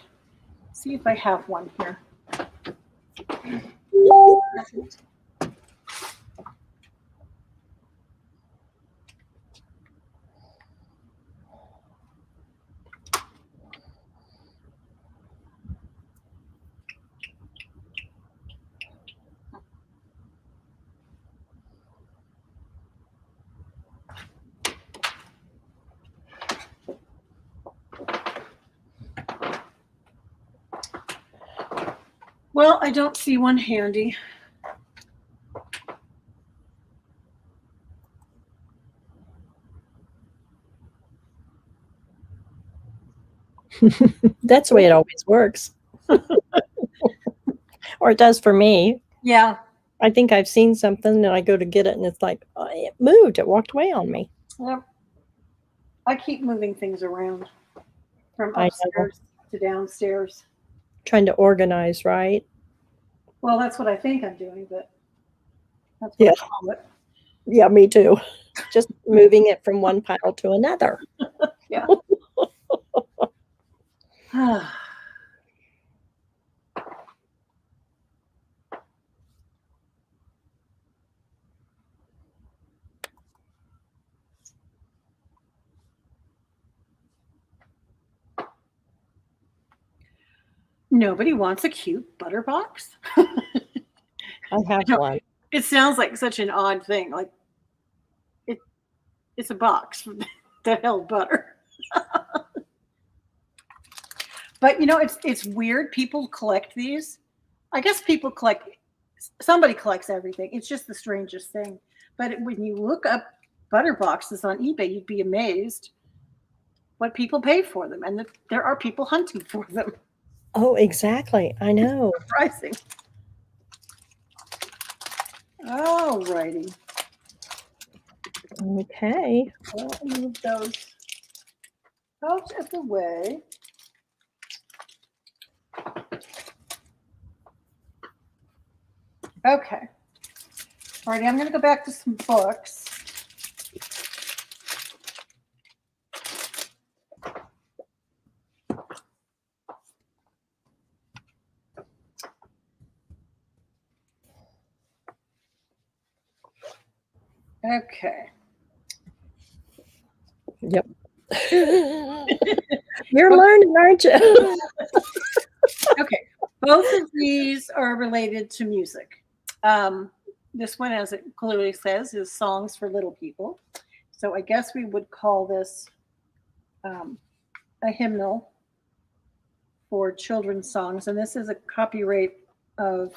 see if I have one here. Well, I don't see one handy. That's the way it always works. Or it does for me. Yeah. I think I've seen something and I go to get it and it's like, oh, it moved. It walked away on me. Yep. I keep moving things around from I know. upstairs to downstairs. Trying to organize, right? Well, that's what I think I'm doing, but that's what Yeah. I call it. Yeah, me too. Just moving it from one pile to another. Yeah. Nobody wants a cute butter box. I have one. It sounds like such an odd thing. Like it's a box that held butter. But you know, it's weird. People collect these. I guess people collect. Somebody collects everything. It's just the strangest thing. But when you look up butter boxes on eBay, you'd be amazed what people pay for them, and there are people hunting for them. Oh, exactly. I know. Surprising. All righty. Okay. I'll move those out of the way. Okay. All righty, I'm going to go back to some books. Okay. Yep. You're learning, aren't you? Okay. Both of these are related to music. This one, as it clearly says, is Songs for Little People. So I guess we would call this a hymnal for children's songs. And this is a copyright of,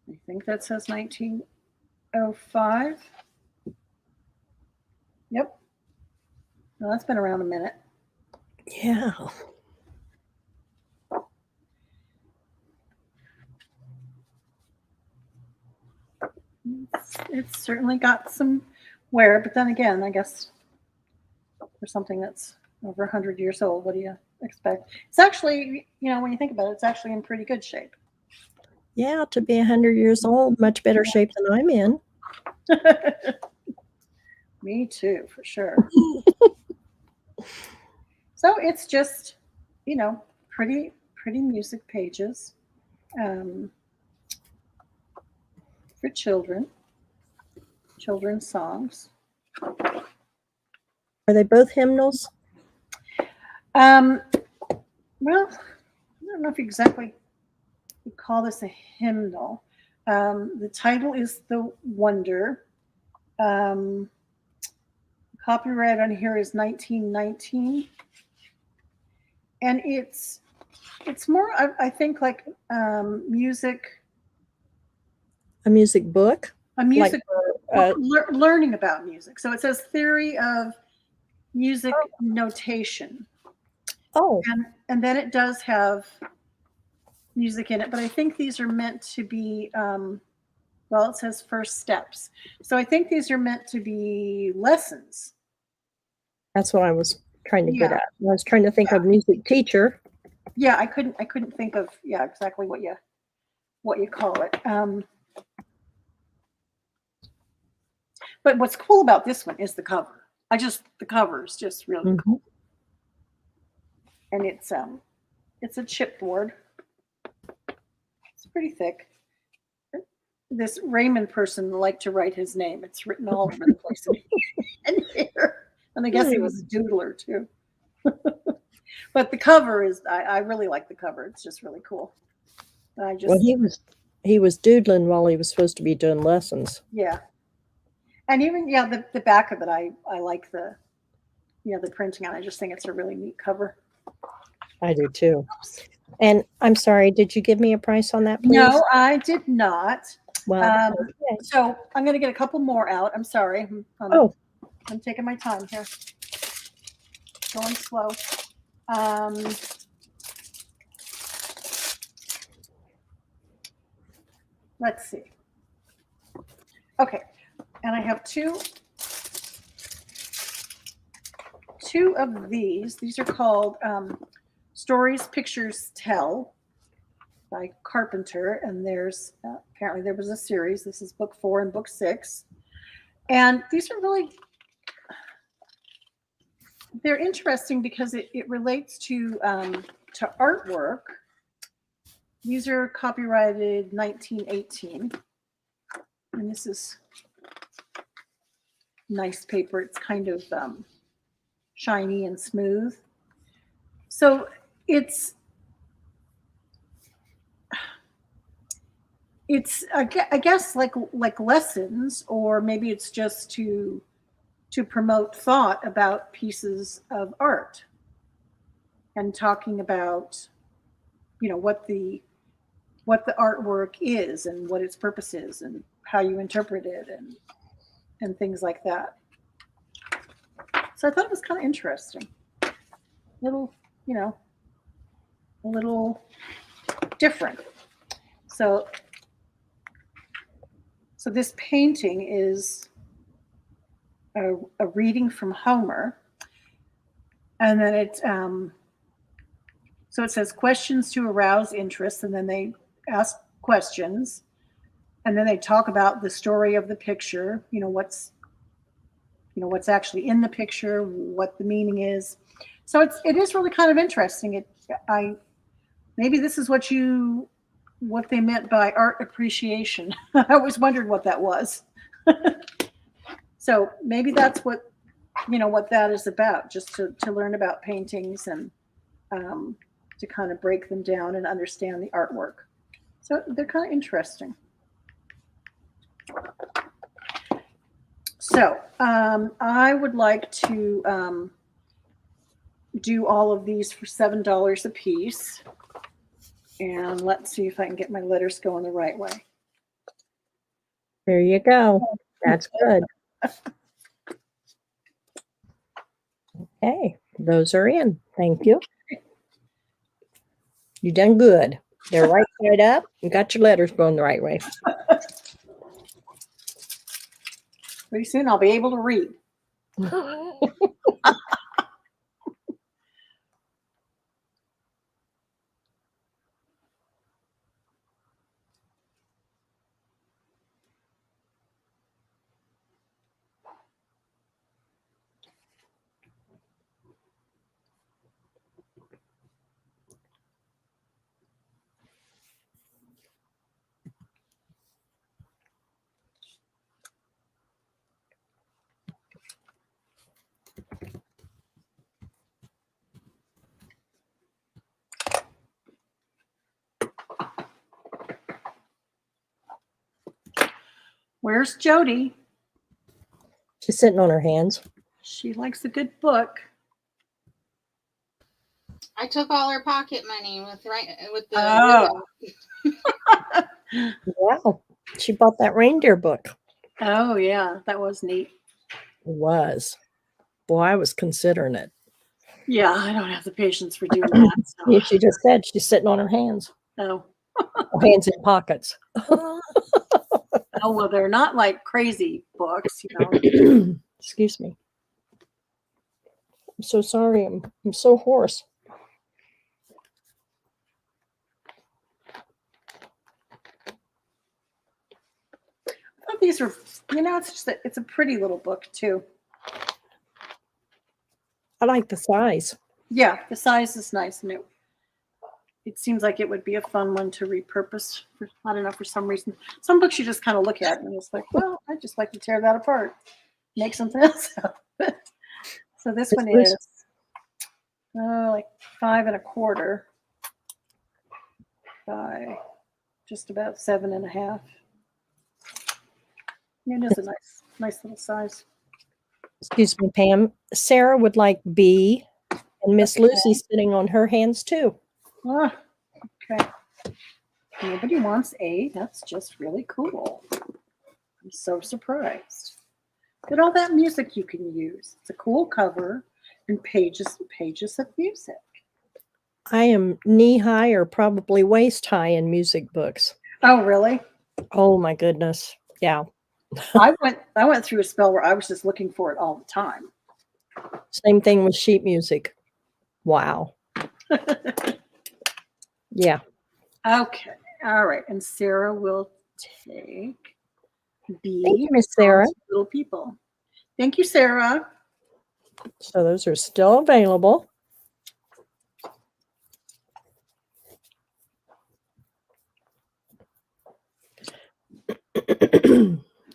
I think that says 1905. Yep. Well, that's been around a minute. Yeah. It's certainly got some wear, but then again, I guess for something that's over 100 years old, what do you expect? It's actually, you know, when you think about it, it's actually in pretty good shape. Yeah, to be 100 years old, much better shape than I'm in. Me too, for sure. So it's just, you know, pretty music pages for children's songs. Are they both hymnals? Well, I don't know if exactly we call this a hymnal. The title is The Wonder. Copyright on here is 1919. And it's more, I think, like music. A music book? A music Like, learning about music. So it says theory of music notation. Oh. And then it does have music in it, but I think these are meant to be, well, it says first steps. So I think these are meant to be lessons. That's what I was trying to get at. I was trying to think of music teacher. Yeah, I couldn't think of exactly what you call it. But what's cool about this one is the cover. The cover is just really cool. and it's a chipboard. It's pretty thick. This Raymond person liked to write his name. It's written all over the place in here. And I guess he was a doodler too. But the cover is, I really like the cover. It's just really cool. And I just, Well, he was doodling while he was supposed to be doing lessons. yeah. And even, yeah, the back of it, I like the, the printing on it. I just think it's a really neat cover. I do too. And I'm sorry, did you give me a price on that, please? No, I did not. Well, okay. So I'm going to get a couple more out. I'm sorry. I'm taking my time here. Going slow. Let's see. Okay. And I have two of these. These are called Stories Pictures Tell by Carpenter. And there's apparently there was a series. This is book 4 and book 6. And these are really, they're interesting because it relates to artwork. These are copyrighted 1918. And this is nice paper. It's kind of shiny and smooth. So it's I guess like lessons, or maybe it's just to promote thought about pieces of art and talking about, what the artwork is and what its purpose is and how you interpret it and things like that. So I thought it was kind of interesting. A little different. So this painting is a reading from Homer. And then it's, so it says questions to arouse interest, and then they ask questions, and then they talk about the story of the picture, what's actually in the picture, what the meaning is. So it is really kind of interesting. Maybe this is what they meant by art appreciation. I always wondered what that was. So maybe that's what that is about, just to learn about paintings and to kind of break them down and understand the artwork. So they're kind of interesting. So I would like to do all of these for $7 a piece. And let's see if I can get my letters going the right way. There you go. That's good. Okay, those are in. Thank you. You done good. They're right side up. You got your letters going the right way. Pretty soon I'll be able to read. Where's Jody? She's sitting on her hands. She likes a good book. I took all her pocket money with the. Oh. Wow. She bought that reindeer book. Oh, yeah. That was neat. It was. Boy, I was considering it. Yeah, I don't have the patience for doing that. So. Yeah, she just said she's sitting on her hands. Oh. Hands in pockets. Oh, well, they're not like crazy books, Excuse me. I'm so sorry. I'm so hoarse. I thought these were, it's just it's a pretty little book too. I like the size. Yeah, the size is nice, and it seems like it would be a fun one to repurpose. For, I don't know, for some reason. Some books you just kind of look at and it's like, well, I just like to tear that apart, make something else out of it. So this one is like 5 1/4 by just about 7 1/2. It is a nice little size. Excuse me, Pam. Sarah would like B, and Miss Lucy's sitting on her hands too. Ah, okay. Nobody wants A. That's just really cool. I'm so surprised. Look at all that music you can use. It's a cool cover and pages and pages of music. I am knee-high or probably waist-high in music books. Oh, really? Oh my goodness. Yeah. I went through a spell where I was just looking for it all the time. Same thing with sheet music. Wow. Yeah. Okay. All right. And Sarah will take B. Thank you, Miss Sarah. Little people. Thank you, Sarah. So those are still available.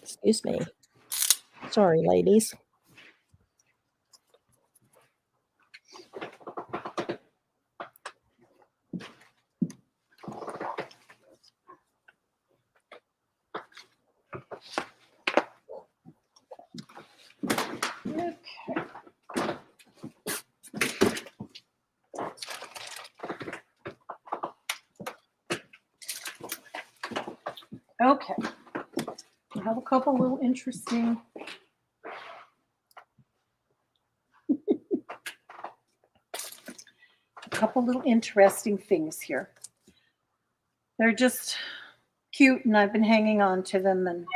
Excuse me. Sorry, ladies. Okay. Okay. I have a couple little interesting. Things here. They're just cute, and I've been hanging on to them, and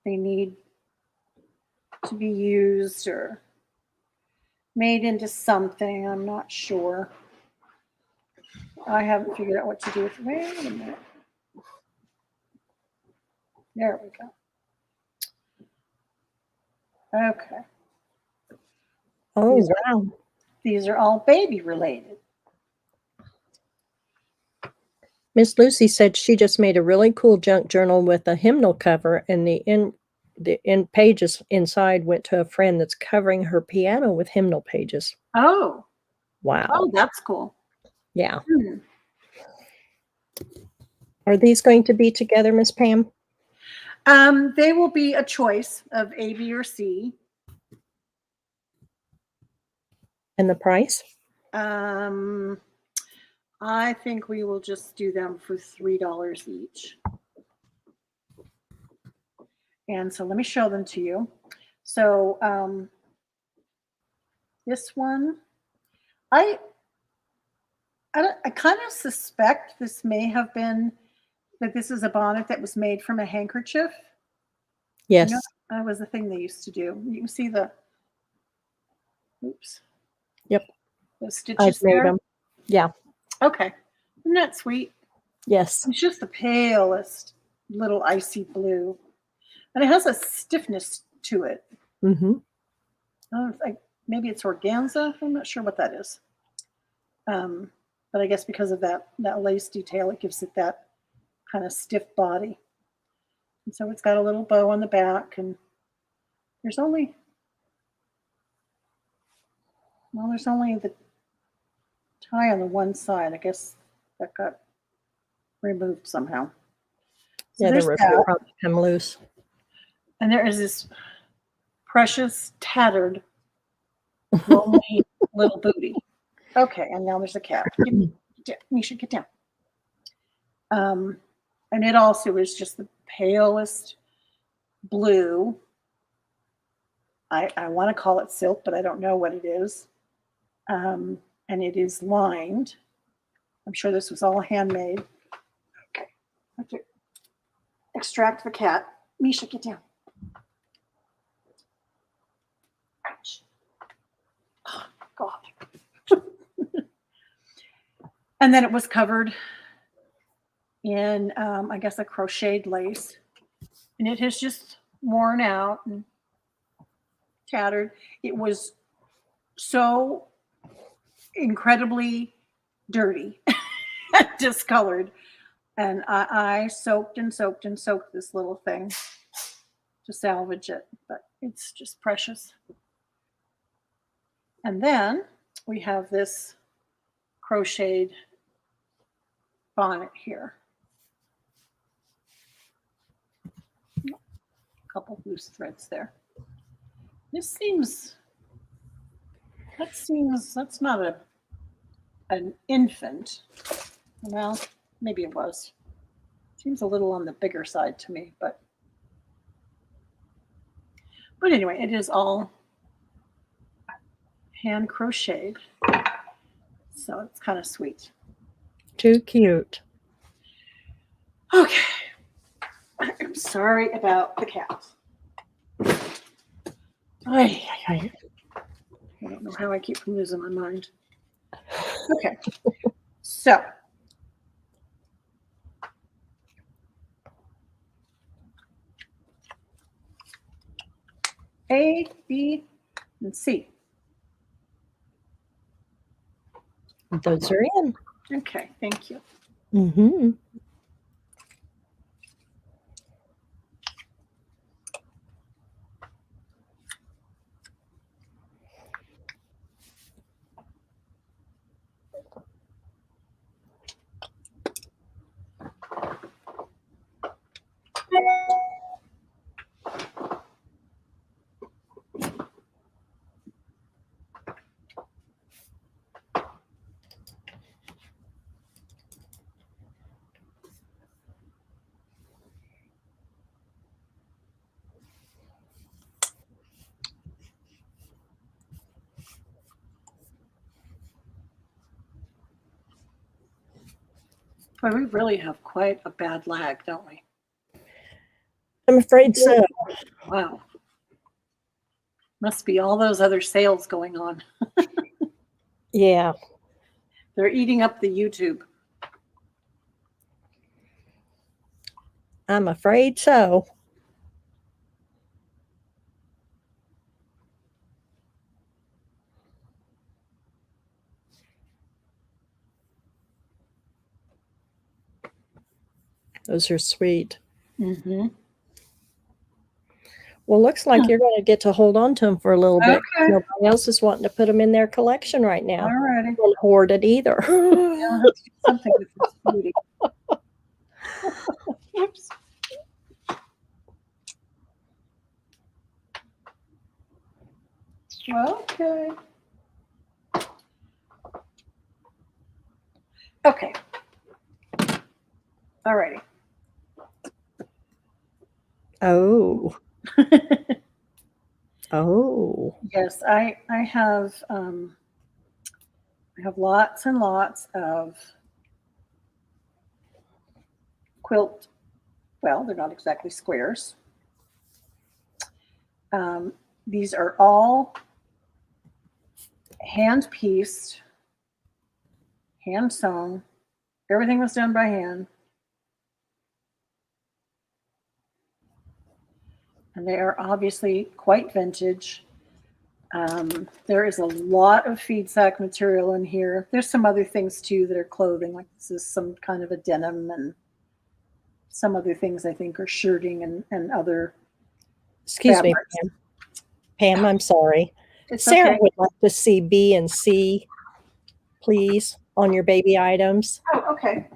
they need to be used or made into something. I'm not sure. I haven't figured out what to do with it. Wait a minute. There we go. Okay. Oh, wow. These are all baby related. Miss Lucy said she just made a really cool junk journal with a hymnal cover, and the end pages inside went to a friend that's covering her piano with hymnal pages. Oh. Wow. Oh, that's cool. Yeah. Are these going to be together, Miss Pam? They will be a choice of A, B, or C. And the price? I think we will just do them for $3 each. And so let me show them to you. So this one, I kind of suspect this may have been that this is a bonnet that was made from a handkerchief. Yes. You know, that was the thing they used to do. You can see the, oops. Yep. The stitches I've made there. them. Yeah. Okay. Isn't that sweet? Yes. It's just the palest little icy blue. And it has a stiffness to it. Mm-hmm. Maybe it's organza. I'm not sure what that is. But I guess because of that lace detail, it gives it that kind of stiff body. And so it's got a little bow on the back, and there's only the tie on the one side. I guess that got removed somehow. So Yeah, there's the rest that. will probably come loose. And there is this precious, tattered, lonely little booty. Okay, and now there's a cat. Misha, get down. And it also is just the palest blue. I want to call it silk, but I don't know what it is. And it is lined. I'm sure this was all handmade. Okay, I have to extract the cat. Misha, get down. Ouch. Oh, God. And then it was covered in, I guess, a crocheted lace. And it has just worn out and tattered. It was so incredibly dirty, discolored. And I soaked and soaked and soaked this little thing to salvage it, but it's just precious. And then we have this crocheted bonnet here. A couple loose threads there. This seems, that's not an infant. Well, maybe it was. Seems a little on the bigger side to me, but anyway, it is all hand crocheted. So it's kind of sweet. Too cute. Okay. I'm sorry about the cat. I don't know how I keep from losing my mind. Okay. So A, B, and C. Those are in. Okay, thank you. Mm-hmm. Boy, we really have quite a bad lag, don't we? I'm afraid so. Wow. Must be all those other sales going on. Yeah. They're eating up the YouTube. I'm afraid so. Those are sweet. Mm-hmm. Well, looks like you're going to get to hold on to them for a little bit. Okay. Nobody else is wanting to put them in their collection right now. All righty. Don't hoard it either. Yeah, let's do something with this beauty. Oops. Okay. Okay. All righty. Oh. Oh. Yes, I have lots and lots of quilt. Well, they're not exactly squares. These are all hand pieced, hand sewn. Everything was done by hand. And they are obviously quite vintage. There is a lot of feed sack material in here. There's some other things too that are clothing, like this is some kind of a denim, and some other things I think are shirting and other. Excuse fabrics. me, Pam. Pam, I'm sorry. It's Sarah okay. would like to see B and C, please, on your baby items. Oh, okay.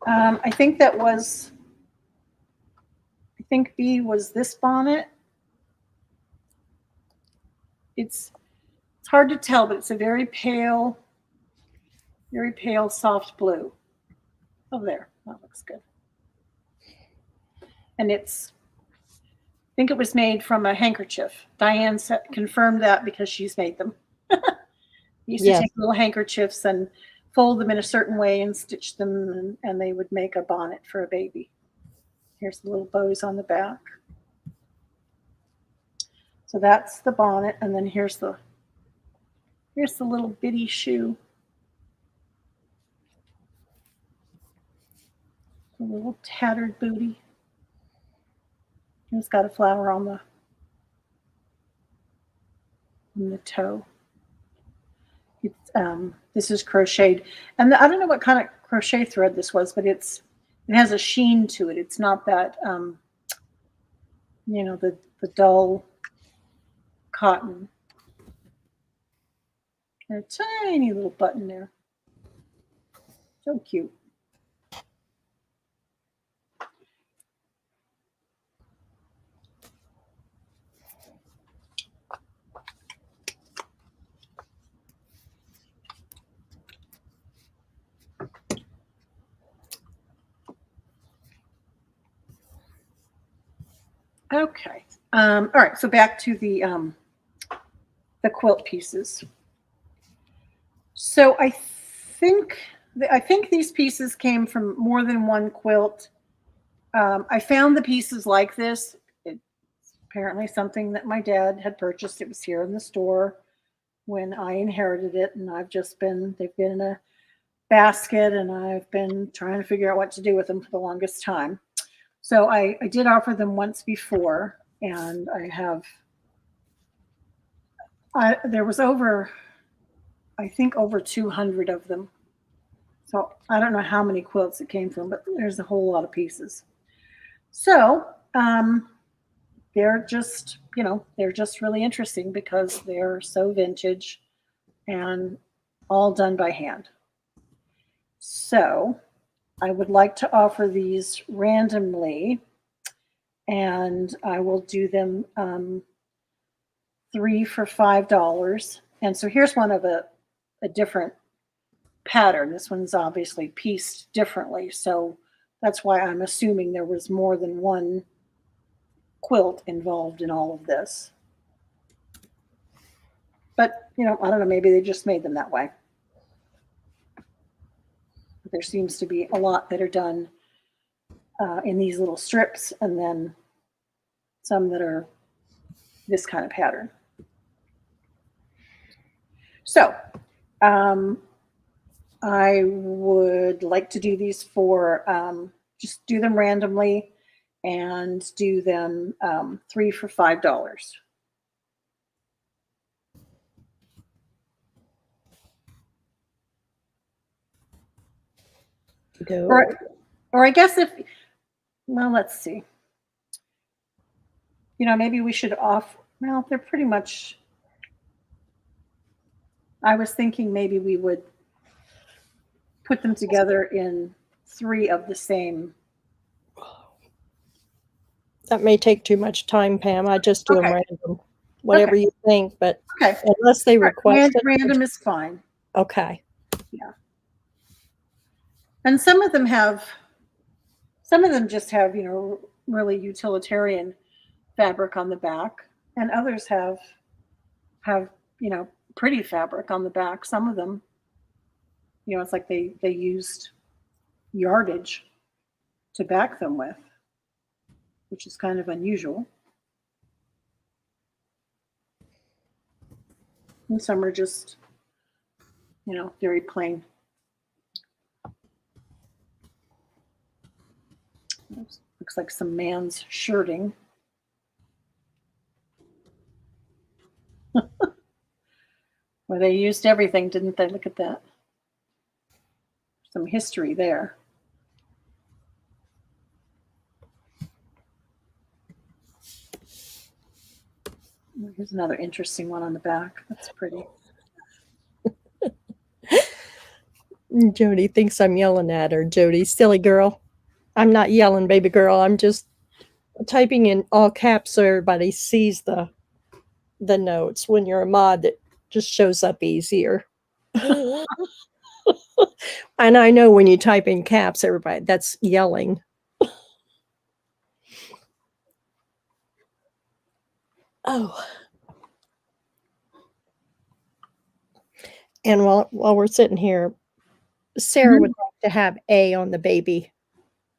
I think that was. I think B was this bonnet. It's hard to tell, but it's a very pale, soft blue. Oh, there. That looks good. And it's, I think it was made from a handkerchief. Diane confirmed that because she's made them. We used to take little handkerchiefs and fold them in a certain way and stitch them, and they would make a bonnet for a baby. Here's the little bows on the back. So that's the bonnet, and then here's the little bitty shoe. A little tattered booty. It's got a flower on in the toe. It's, this is crocheted, and I don't know what kind of crochet thread this was, but it has a sheen to it. It's not that you know, the dull cotton. And a tiny little button there. So cute. Okay. All right. So back to the quilt pieces. So I think these pieces came from more than one quilt. I found the pieces like this. It's apparently something that my dad had purchased. It was here in the store when I inherited it, and they've been in a basket, and I've been trying to figure out what to do with them for the longest time. So I did offer them once before, and there was over 200 of them. So I don't know how many quilts it came from, but there's a whole lot of pieces. So they're just really interesting because they're so vintage and all done by hand. So I would like to offer these randomly, and I will do them 3 for $5. And so here's one of a different pattern. This one's obviously pieced differently, so that's why I'm assuming there was more than one quilt involved in all of this. But, I don't know, maybe they just made them that way. There seems to be a lot that are done in these little strips, and then some that are this kind of pattern. So I would like to do these for, just do them randomly and do them 3 for $5. Or I guess let's see. Maybe we should they're pretty much, I was thinking maybe we would put them together in 3 of the same. That may take too much time, Pam. I just do them random, whatever you think, but unless they request it. Random is fine. Okay. Yeah. And some of them just have, really utilitarian fabric on the back, and others have, pretty fabric on the back. Some of them, it's like they used yardage to back them with, which is kind of unusual. And some are just, very plain. Looks like some man's shirting. Well, they used everything, didn't they? Look at that. Some history there. Here's another interesting one on the back. That's pretty. Jody thinks I'm yelling at her. Jody, silly girl. I'm not yelling, baby girl. I'm just typing in all caps so everybody sees the notes. When you're a mod, that just shows up easier. And I know when you type in caps, everybody, that's yelling. Oh. And while we're sitting here, Sarah would like to have A on the baby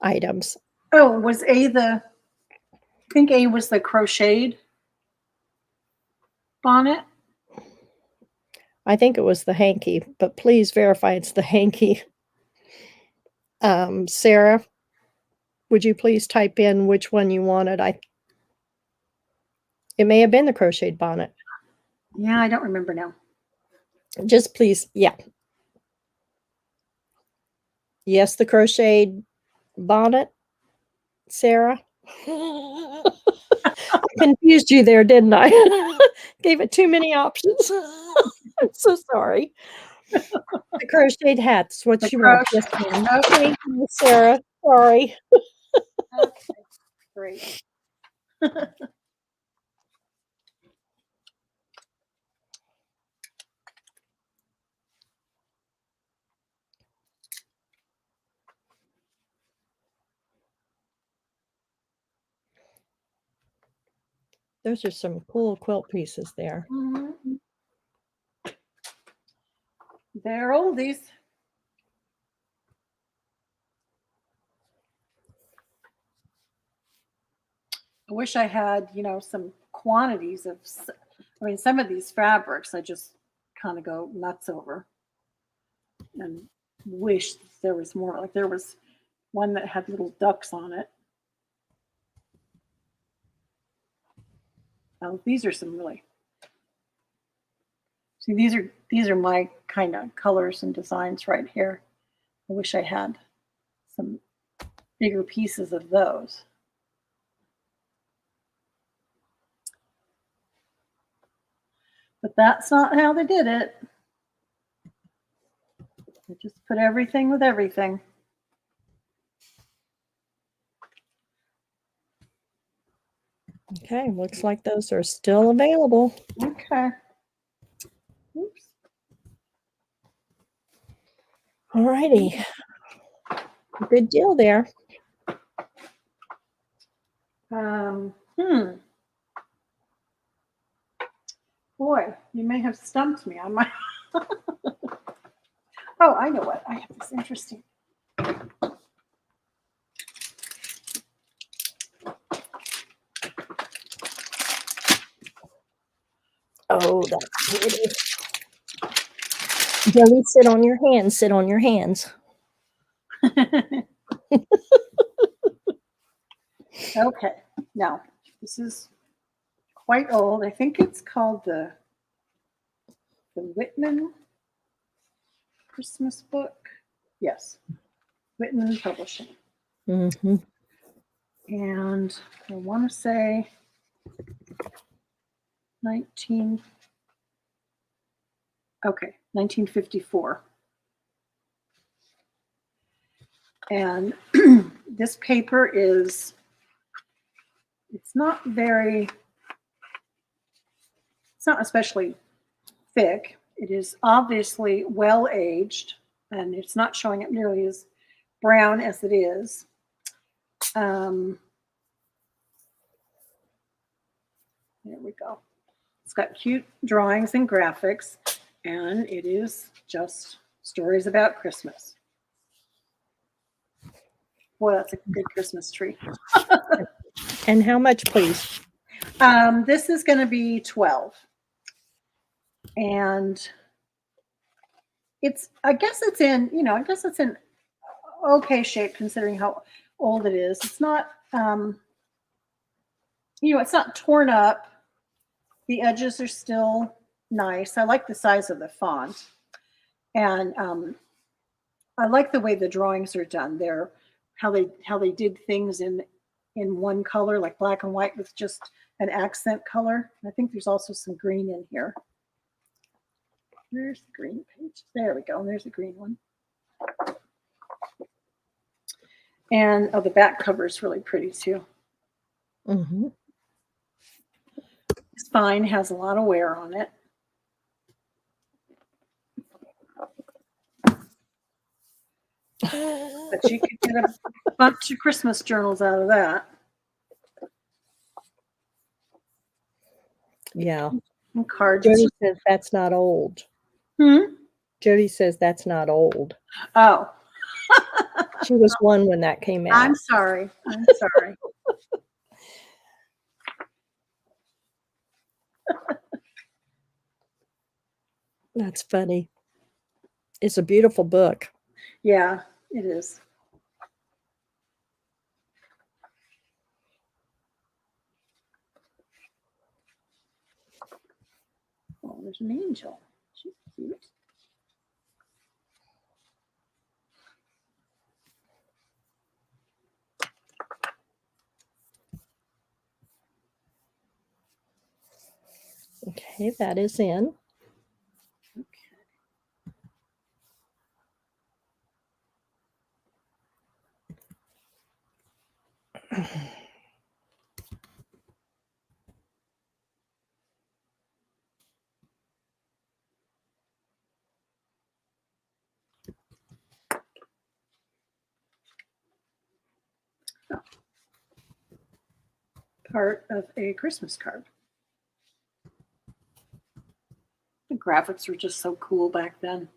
items. Oh, was I think A was the crocheted bonnet? I think it was the hanky, but please verify it's the hanky. Sarah, would you please type in which one you wanted? It may have been the crocheted bonnet. Yeah, I don't remember now. Just please, yeah. Yes, the crocheted bonnet, Sarah. I confused you there, didn't I? Gave it too many options. I'm so sorry. The crocheted hat's what The you want. Yes, ma'am. Thank you, Sarah. Sorry. Okay, great. Those are some cool quilt pieces there. Mm-hmm. They're oldies. I wish I had, some quantities of, some of these fabrics I just kind of go nuts over and wish there was more. Like there was one that had little ducks on it. Oh, these are some really, see, these are my kind of colors and designs right here. I wish I had some bigger pieces of those. But that's not how they did it. They just put everything with everything. Okay, looks like those are still available. Okay. Oops. All righty. Good deal there. Boy, you may have stumped me on my. Oh, I know what. I have this interesting. Oh, that's pretty. Jelly, sit on your hands. Sit on your hands. Okay. Now, this is quite old. I think it's called the Whitman Christmas book. Yes. Whitman Publishing. Mm-hmm. And I want to say 1954. And this paper is, it's not especially thick. It is obviously well aged, and it's not showing up nearly as brown as it is. There we go. It's got cute drawings and graphics, and it is just stories about Christmas. Boy, that's a good Christmas tree. And how much, please? This is going to be 12. And I guess it's in okay shape considering how old it is. It's not, it's not torn up. The edges are still nice. I like the size of the font. And I like the way the drawings are done. They're how they did things in one color, like black and white with just an accent color. I think there's also some green in here. Where's the green page? There we go. There's a green one. And the back cover is really pretty too. Mm-hmm. The spine has a lot of wear on it. But you could get a bunch of Christmas journals out of that. Yeah. And cards. Jody says that's not old. Jody says that's not old. Oh. She was one when that came out. I'm sorry. That's funny. It's a beautiful book. Yeah, it is. there's an angel. She's cute. Okay, that is in. Part of a Christmas card. The graphics were just so cool back then.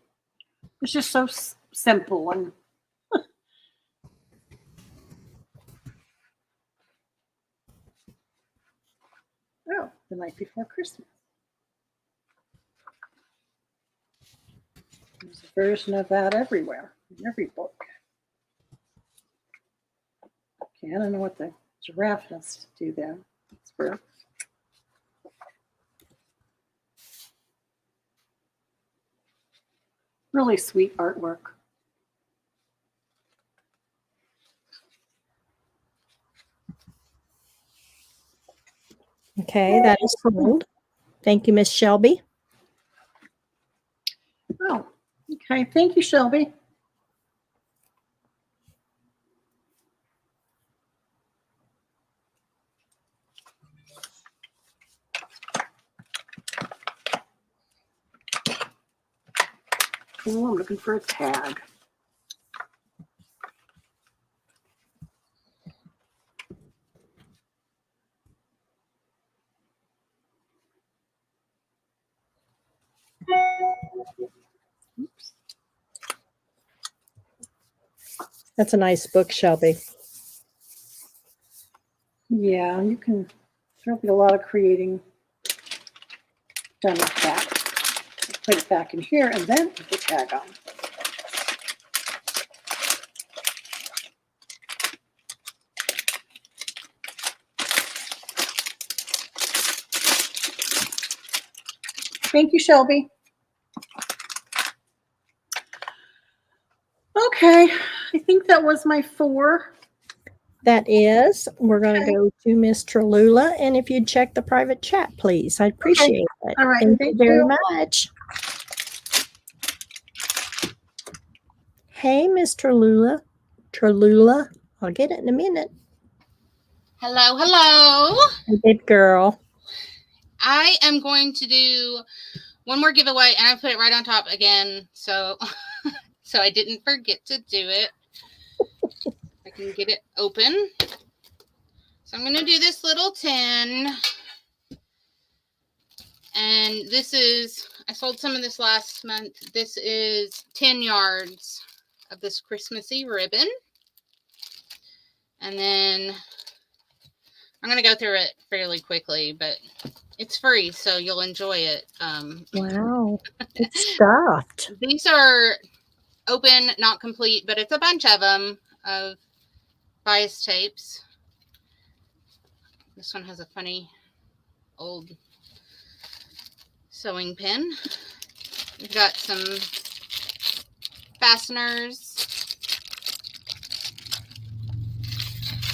It's just so simple and oh, the night before Christmas. There's a version of that everywhere, in every book. Okay, I don't know what the giraffe has to do there. It's for really sweet artwork. Okay, that is sold. Thank you, Miss Shelby. Oh, okay. Thank you, Shelby. Oh, I'm looking for a tag. Oops. That's a nice book, Shelby. Yeah, you can. There'll be a lot of creating done with that. Put it back in here and then put the tag on. Thank you, Shelby. Okay, I think that was my 4. That is. We're going Okay. to go to Miss Tallulah, and if you'd check the private chat, please. I appreciate it. All right, Thank you thank very you. much. Hey, Miss Tallulah. Tallulah. I'll get it in a minute. Hello, hello. Hey, big girl. I am going to do one more giveaway, and I put it right on top again, so so I didn't forget to do it. I can get it open. So I'm going to do this little tin. And this is, I sold some of this last month. This is 10 yards of this Christmassy ribbon. And then I'm going to go through it fairly quickly, but it's free, so you'll enjoy it. Wow. It's stuffed. These are open, not complete, but it's a bunch of them of bias tapes. This one has a funny old sewing pin. We've got some fasteners,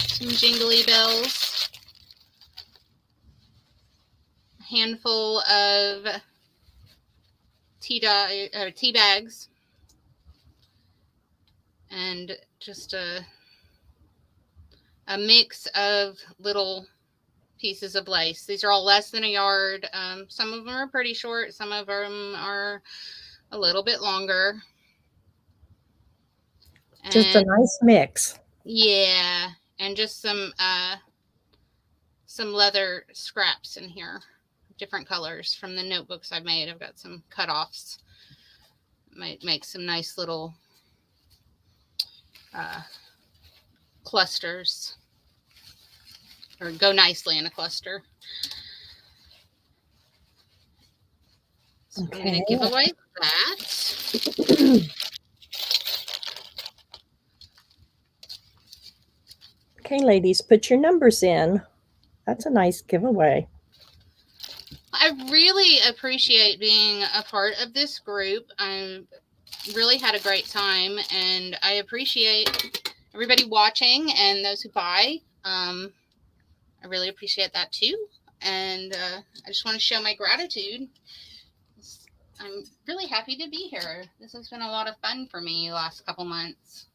some jingly bells, a handful of tea bags, and just a mix of little pieces of lace. These are all less than a yard. Some of them are pretty short. Some of them are a little bit longer. Just a nice mix. Yeah, and just some leather scraps in here, different colors from the notebooks I've made. I've got some cutoffs. Might make some nice little clusters, or go nicely in a cluster. So okay. I'm going to give away that. Okay, ladies, put your numbers in. That's a nice giveaway. I really appreciate being a part of this group. I really had a great time, and I appreciate everybody watching and those who buy. I really appreciate that too. And I just want to show my gratitude. I'm really happy to be here. This has been a lot of fun for me the last couple months.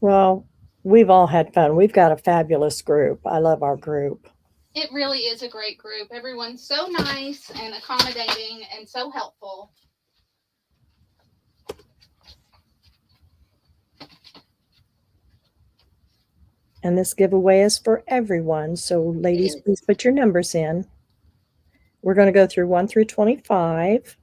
Well, we've all had fun. We've got a fabulous group. I love our group. It really is a great group. Everyone's so nice and accommodating and so helpful. And this giveaway is for everyone. So ladies, please put your numbers in. We're going to go through 1 through 25.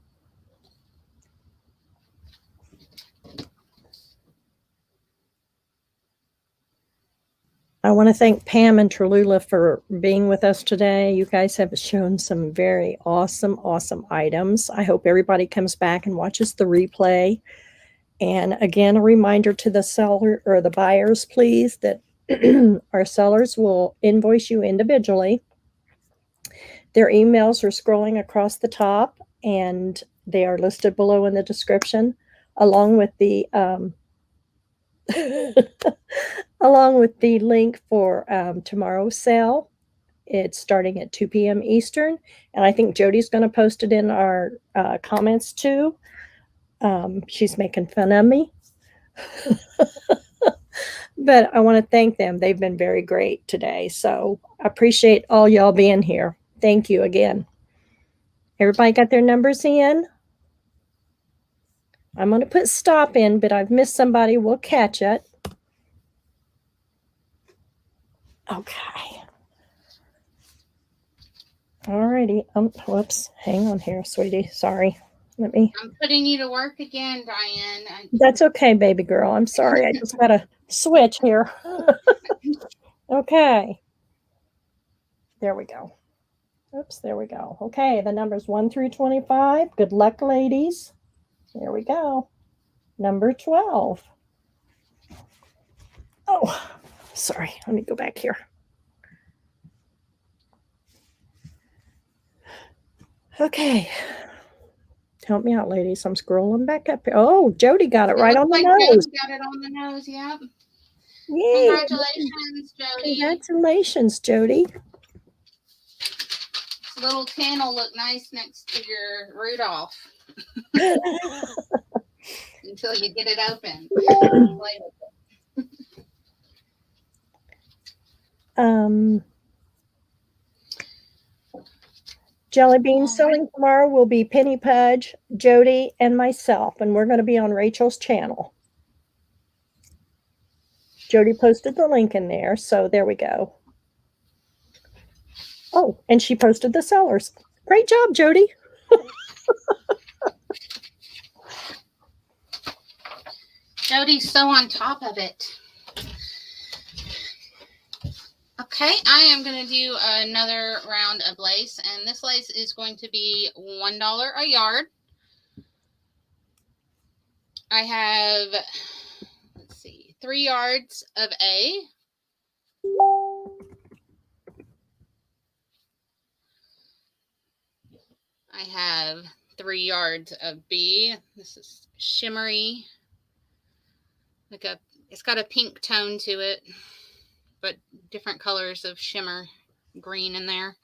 I want to thank Pam and Tallulah for being with us today. You guys have shown some very awesome items. I hope everybody comes back and watches the replay. And again, a reminder to the seller or the buyers, please, that our sellers will invoice you individually. Their emails are scrolling across the top, and they are listed below in the description, along with the along with the link for tomorrow's sale. It's starting at 2 p.m. Eastern, and I think Jody's going to post it in our comments too. She's making fun of me. But I want to thank them. They've been very great today. So I appreciate all y'all being here. Thank you again. Everybody got their numbers in? I'm going to put stop in, but I've missed somebody. We'll catch it. Okay. All righty. Whoops. Hang on here, sweetie. Sorry. I'm putting you to work again, Diane. That's okay, baby girl. I'm sorry. I just got to switch here. Okay. There we go. Oops, there we go. Okay, the numbers 1 through 25. Good luck, ladies. There we go. Number 12. Oh, sorry. Let me go back here. Okay. Help me out, ladies. I'm scrolling back up here. Oh, Jody got it right on the nose. Got it on the nose, yep. Yay. Congratulations, Jody. Congratulations, Jody. This little tin will look nice next to your Rudolph. Until you get it open. Jelly bean sewing tomorrow will be Penny Pudge, Jody, and myself, and we're going to be on Rachel's channel. Jody posted the link in there, so there we go. Oh, and she posted the sellers. Great job, Jody. Jody's so on top of it. Okay, I am going to do another round of lace, and this lace is going to be $1 a yard. I have, let's see, 3 yards of A. I have 3 yards of B. This is shimmery. It's got a pink tone to it, but different colors of shimmer green in there.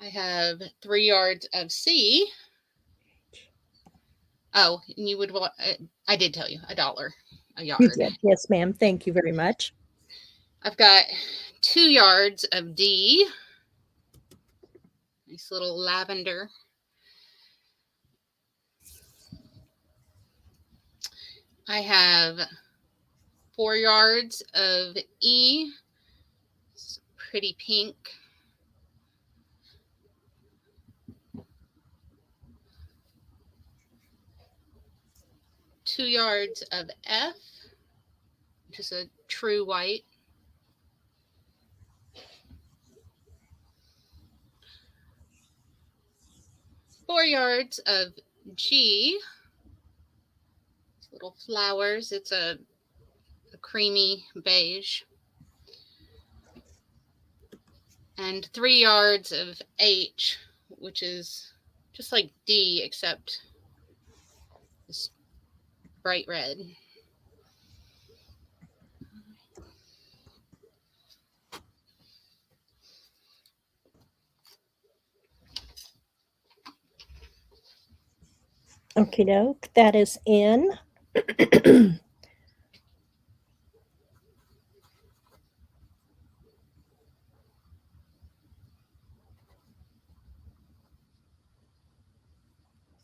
I have 3 yards of C. Oh, and you would want, I did tell you, $1 a yard. You did. Yes, ma'am. Thank you very much. I've got 2 yards of D. Nice little lavender. I have 4 yards of E. It's pretty pink. Two yards of F, which is a true white. Four yards of G. Little flowers. It's a creamy beige. and 3 yards of H, which is just like D, except this bright red. Okie doke, that is in.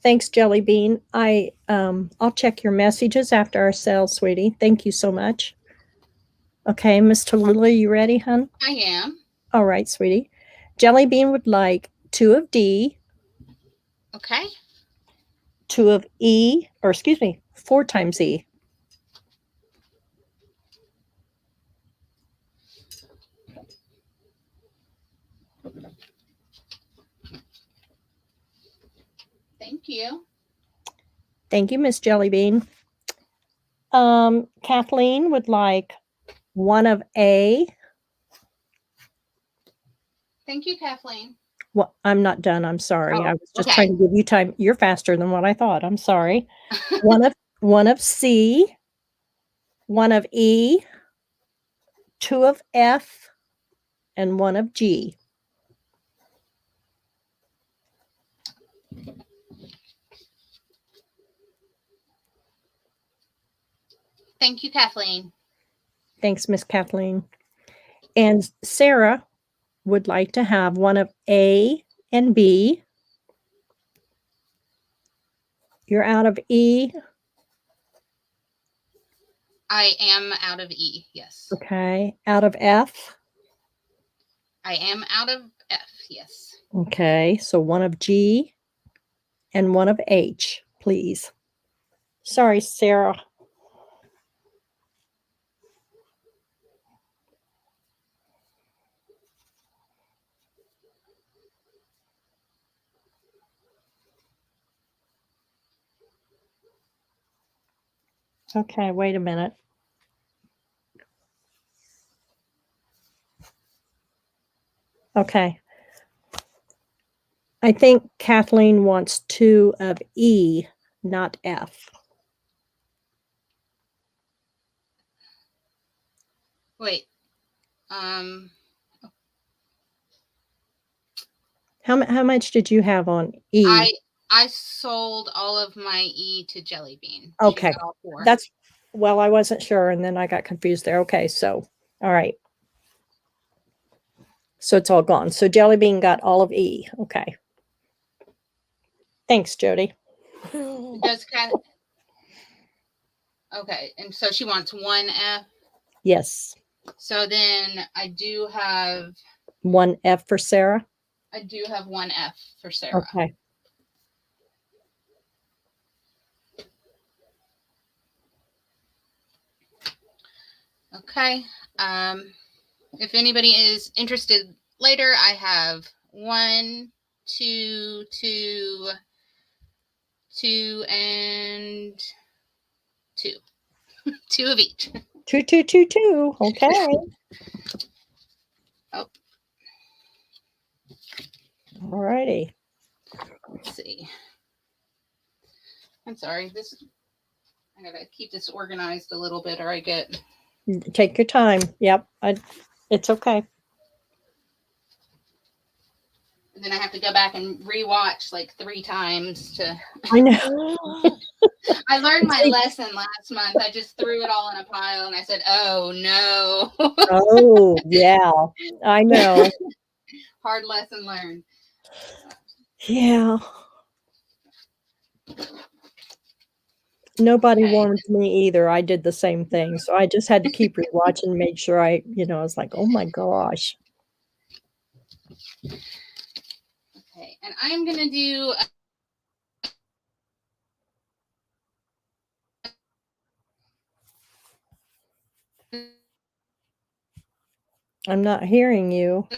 Thanks, Jelly Bean. I'll check your messages after our sale, sweetie. Thank you so much. Okay, Miss Tallulah, you ready, hon? I am. All right, sweetie. Jelly Bean would like 2 of D, Okay. 2 of E, or excuse me, 4 times E. Thank you. Thank you, Miss Jelly Bean. Kathleen would like 1 of A. Thank you, Kathleen. Well, I'm not done. I'm sorry. Oh, I was just okay. trying to give you time. You're faster than what I thought. I'm sorry. 1 of C, 1 of E, 2 of F, and 1 of G. Thank you, Kathleen. Thanks, Miss Kathleen. And Sarah would like to have 1 of A and B. You're out of E. I am out of E, yes. Okay. Out of F. I am out of F, yes. Okay. So 1 of G and 1 of H, please. Sorry, Sarah. Okay, wait a minute. Okay. I think Kathleen wants 2 of E, not F. Wait. How much did you have on E? I sold all of my E to Jelly Bean. Okay. She got all 4. Well, I wasn't sure, and then I got confused there. Okay, so, all right. So it's all gone. So Jelly Bean got all of E. Okay. Thanks, Jody. Does Kath? Okay, and so she wants 1 F. Yes. So then I do have 1 F for Sarah. I do have 1 F for Sarah. Okay. Okay. If anybody is interested later, I have 1, 2, 2, 2, and 2. 2 of each. 2, 2, 2, 2. Okay. Oh. All righty. Let's see. I'm sorry. I gotta keep this organized a little bit, or I get. Take your time. Yep. It's okay. And then I have to go back and rewatch like 3 times to. I know. I learned my lesson last month. I just threw it all in a pile and I said, "Oh no." Oh, yeah. I know. Hard lesson learned. Yeah. Nobody Okay. warned me either. I did the same thing. So I just had to keep rewatching and make sure I was like, oh my gosh. Okay. And I'm going to do. I'm not hearing you.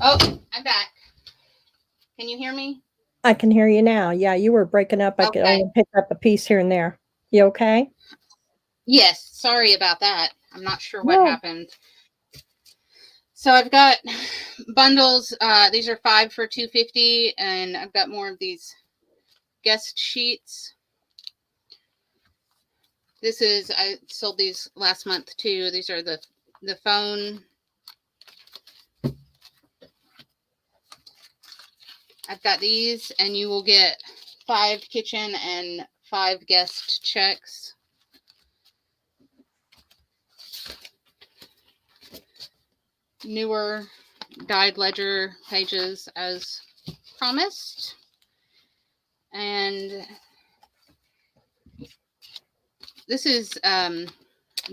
Oh, I'm back. Can you hear me? I can hear you now. Yeah, you were breaking up. I could Okay. only pick up a piece here and there. You okay? Yes. Sorry about that. I'm not sure what No. happened. So I've got bundles. These are 5 for $2.50, and I've got more of these guest sheets. I sold these last month too. These are the phone. I've got these, and you will get 5 kitchen and 5 guest checks. Newer dyed ledger pages as promised. And this is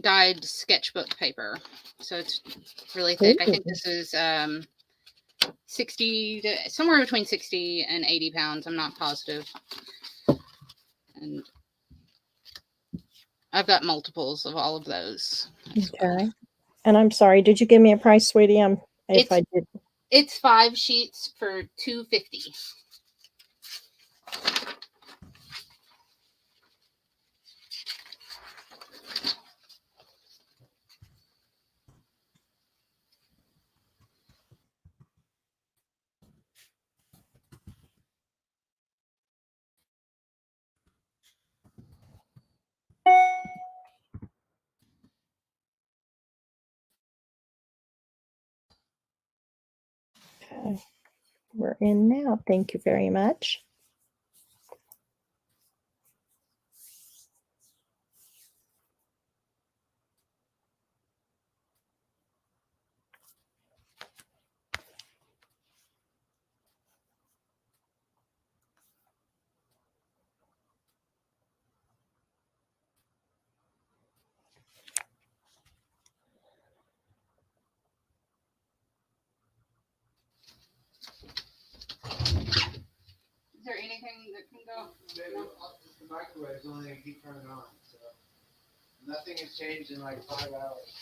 dyed sketchbook paper. So it's really thick. I think this is 60 to somewhere between 60 and 80 pounds. I'm not positive. And I've got multiples of all of those. Okay. And I'm sorry, did you give me a price, sweetie? If I did. It's 5 sheets for $2.50. Okay. We're in now. Thank you very much. Is there anything that can go? The microwave is only going to keep turning on. So nothing has changed in like 5 hours.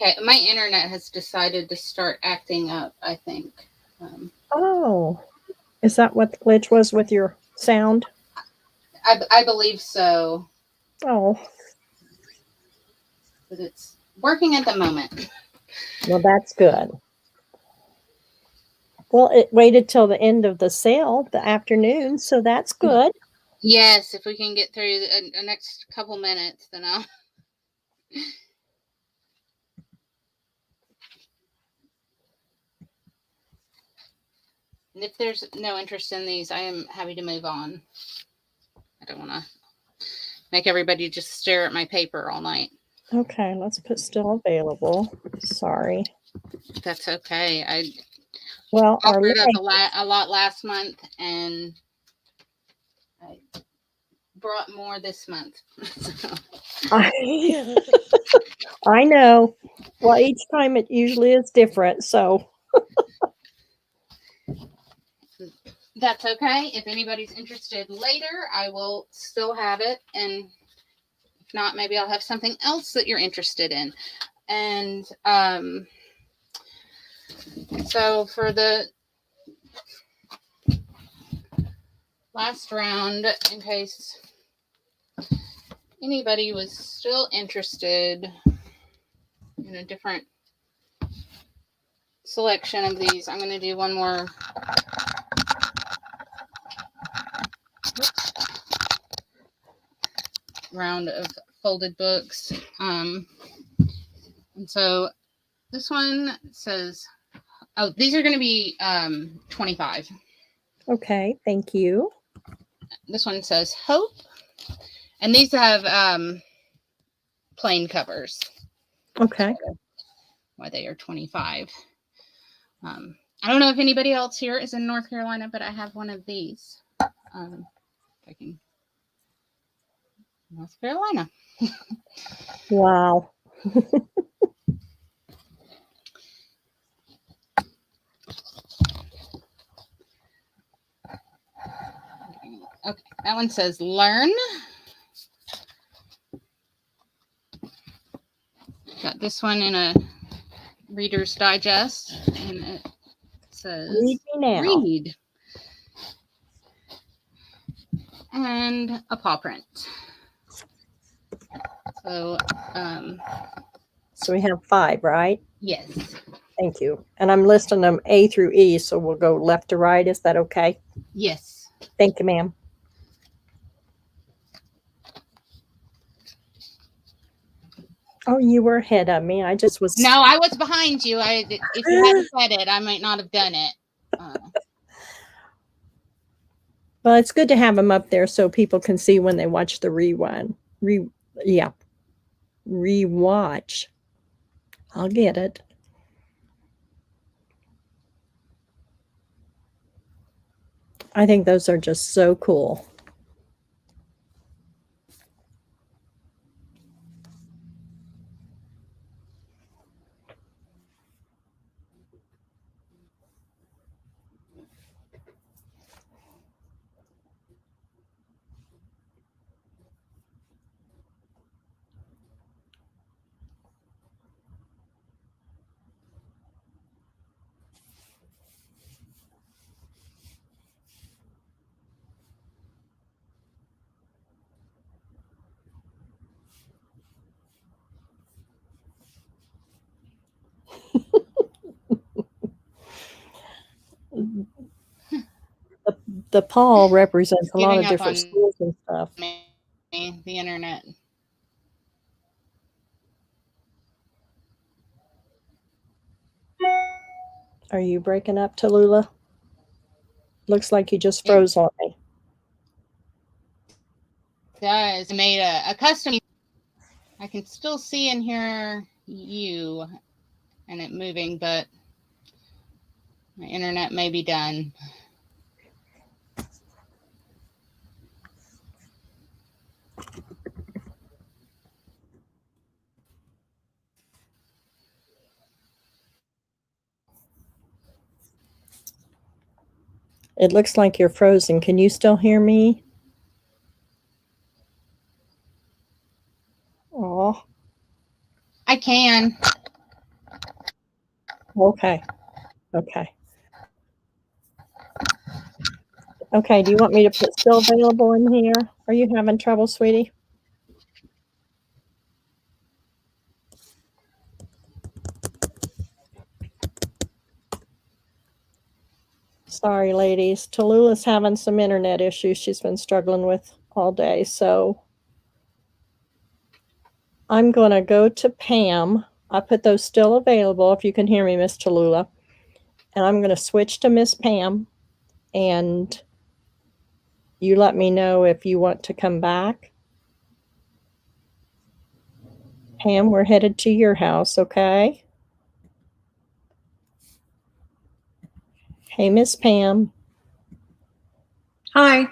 Okay, my internet has decided to start acting up, I think. Oh, is that what the glitch was with your sound? I believe so. Oh, But it's working at the moment. well, that's good. Well, it waited till the end of the sale, the afternoon, so that's good. Yes, if we can get through the next couple minutes, then I'll. And if there's no interest in these, I am happy to move on. I don't want to make everybody just stare at my paper all night. Okay, let's put still available. Sorry. That's okay. I Well, our offered up a lot last month, and I brought more this month. I know. Well, each time it usually is different, so. That's okay. If anybody's interested later, I will still have it. And if not, maybe I'll have something else that you're interested in. And so for the last round, in case anybody was still interested in a different selection of these, I'm going to do one more. Round of folded books. And so this one says, oh, these are going to be 25. Okay, thank you. This one says Hope. And these have plain covers. Okay. Why they are 25. I don't know if anybody else here is in North Carolina, but I have one of these. If I can North Carolina. Wow. Okay, that one says learn. Got this one in a Reader's Digest, and it says Read me now. read. And a paw print. So, So we have 5, right? yes. Thank you. And I'm listing them A through E, so we'll go left to right. Is that okay? Yes. Thank you, ma'am. Oh, you were ahead of me. I just was. No, I was behind you. If you hadn't said it, I might not have done it. Well, it's good to have them up there so people can see when they watch the rerun. Rewatch. I'll get it. I think those are just so cool. The paw represents a lot Giving of up different on schools and stuff. the internet. Are you breaking up, Tallulah? Looks like you just froze on me. Does made a custom. I can still see and hear you and it moving, but my internet may be done. It looks like you're frozen. Can you still hear me? Oh, I can. okay. Okay, do you want me to put still available in here? Are you having trouble, sweetie? Sorry, ladies. Tallulah's having some internet issues she's been struggling with all day, so I'm going to go to Pam. I put those still available, if you can hear me, Miss Tallulah. And I'm going to switch to Miss Pam, and you let me know if you want to come back. Pam, we're headed to your house, okay? Hey, Miss Pam. Hi.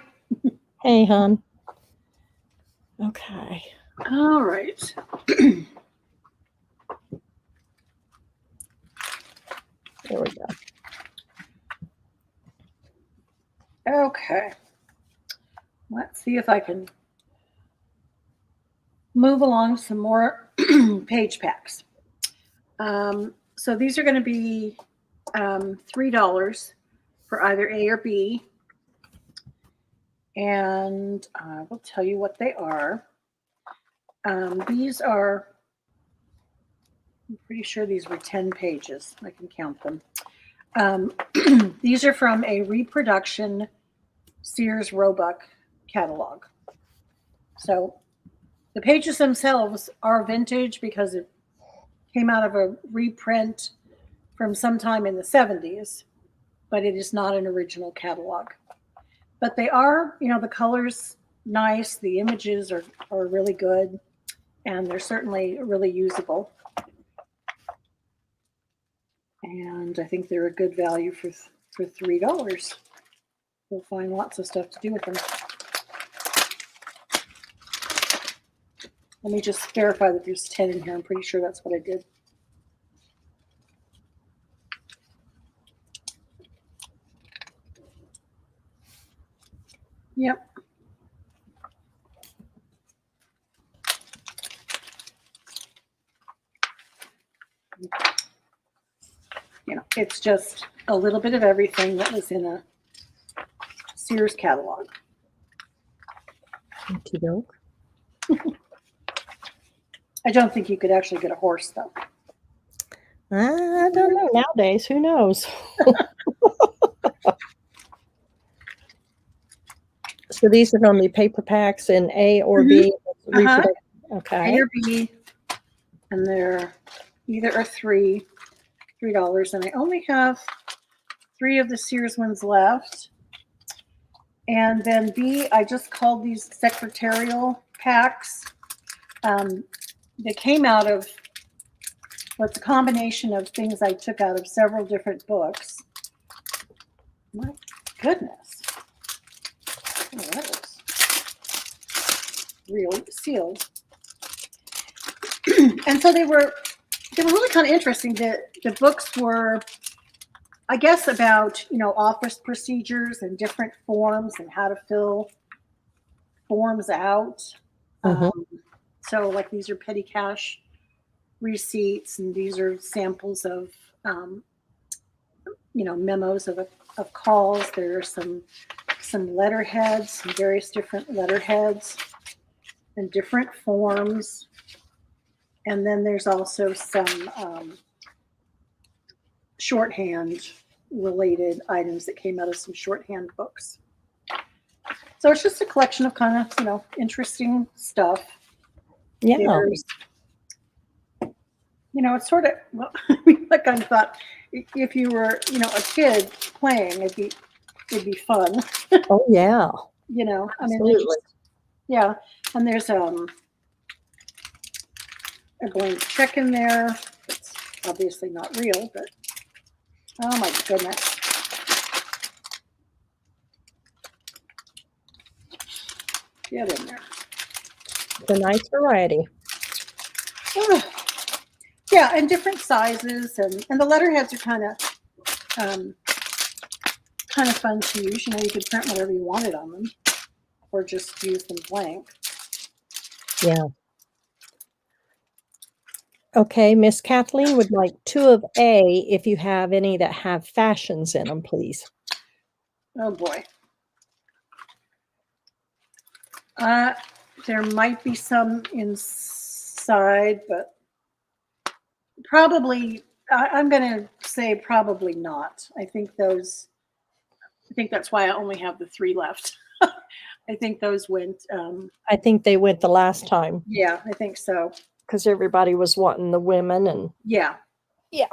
Hey, hon. Okay. All right. There we go. Okay. Let's see if I can move along some more page packs. So these are going to be $3 for either A or B. And I will tell you what they are. These are, I'm pretty sure these were 10 pages. I can count them. These are from a reproduction Sears Roebuck catalog. So the pages themselves are vintage because it came out of a reprint from sometime in the 70s, but it is not an original catalog. But they are, the colors nice, the images are really good, and they're certainly really usable. And I think they're a good value for $3. You'll find lots of stuff to do with them. Let me just verify that there's 10 in here. I'm pretty sure that's what I did. Yep. You know, it's just a little bit of everything that was in a Sears catalog. Okey-doke. I don't think you could actually get a horse, though. I don't know. Nowadays, who knows? So these are going to be paper packs in A or B? Uh-huh. Okay. A or B, and they're either or $3. And I only have 3 of the Sears ones left. And then B, I just called these secretarial packs. They came out of what's a combination of things I took out of several different books. My goodness. Oh, that was really sealed. And so they were really kind of interesting. The books were, I guess, about, you know, office procedures and different forms and how to fill forms out. So like these are petty cash receipts, and these are samples of, you know, memos of calls. There are some letterheads, some various different letterheads and different forms. And then there's also some shorthand related items that came out of some shorthand books. So it's just a collection of kind of, you know, interesting stuff. Yeah. There's, you know, it's sort of, well, I kind of thought if you were, you know, a kid playing, it'd be fun. Oh, yeah. You know, I mean, Absolutely. yeah. And there's a blank check in there. It's obviously not real, but oh my goodness. Get in there. It's a nice variety. Ugh. Yeah, and different sizes, and the letterheads are kind of fun to use. You know, you could print whatever you wanted on them, or just use them blank. Yeah. Okay, Miss Kathleen would like 2 of A if you have any that have fashions in them, please. Oh boy. There might be some inside, but probably, I'm going to say probably not. I think that's why I only have the 3 left. I think those went. I think they went the last time Yeah, I think so. because everybody was wanting the women and Yeah. yeah.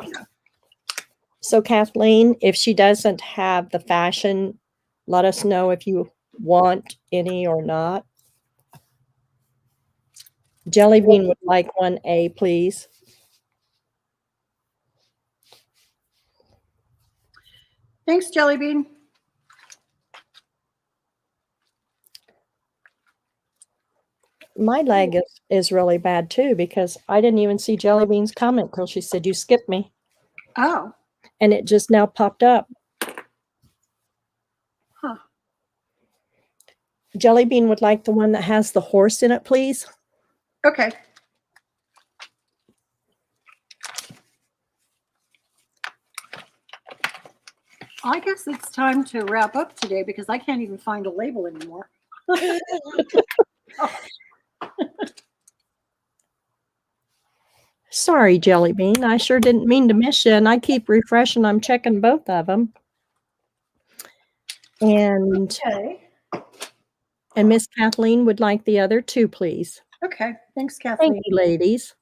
So Kathleen, if she doesn't have the fashion, let us know if you want any or not. Jellybean would like 1A, please. Thanks, Jellybean. My leg is really bad too because I didn't even see Jellybean's comment till she said, you skipped me. Oh. And it just now popped up. Huh. Jellybean would like the one that has the horse in it, please. Okay. I guess it's time to wrap up today because I can't even find a label anymore. Sorry, Jellybean. I sure didn't mean to miss you, and I keep refreshing. I'm checking both of them. And Okay. Miss Kathleen would like the other 2, please. Okay. Thanks, Kathleen. Thank you, ladies.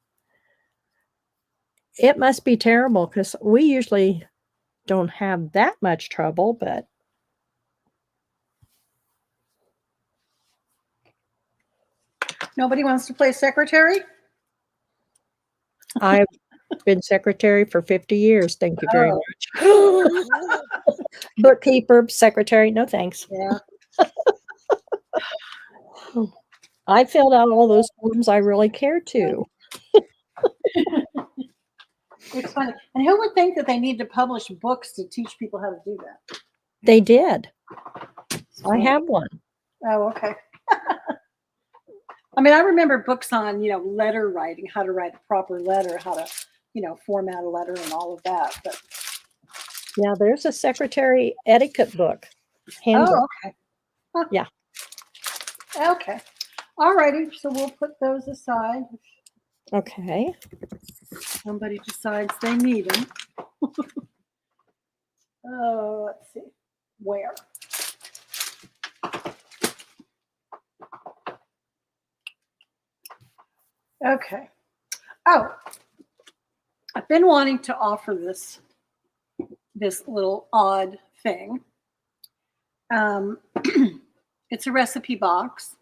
It must be terrible because we usually don't have that much trouble, but Nobody wants to play secretary? I've been secretary for 50 years. Thank you very Oh. much. Bookkeeper, secretary, no thanks. Yeah. I filled out all those forms I really care to. It's funny. And who would think that they need to publish books to teach people how to do that? They did. I have one. Oh, okay. I mean, I remember books on, letter writing, how to write a proper letter, how to, format a letter and all of that. But Yeah, there's a secretary etiquette book. Handbook. oh, okay. Huh. Yeah. Okay. All righty. So we'll put those aside. Okay. Somebody decides they need them. Oh, let's see. Where? Okay. Oh, I've been wanting to offer this little odd thing. It's a recipe box,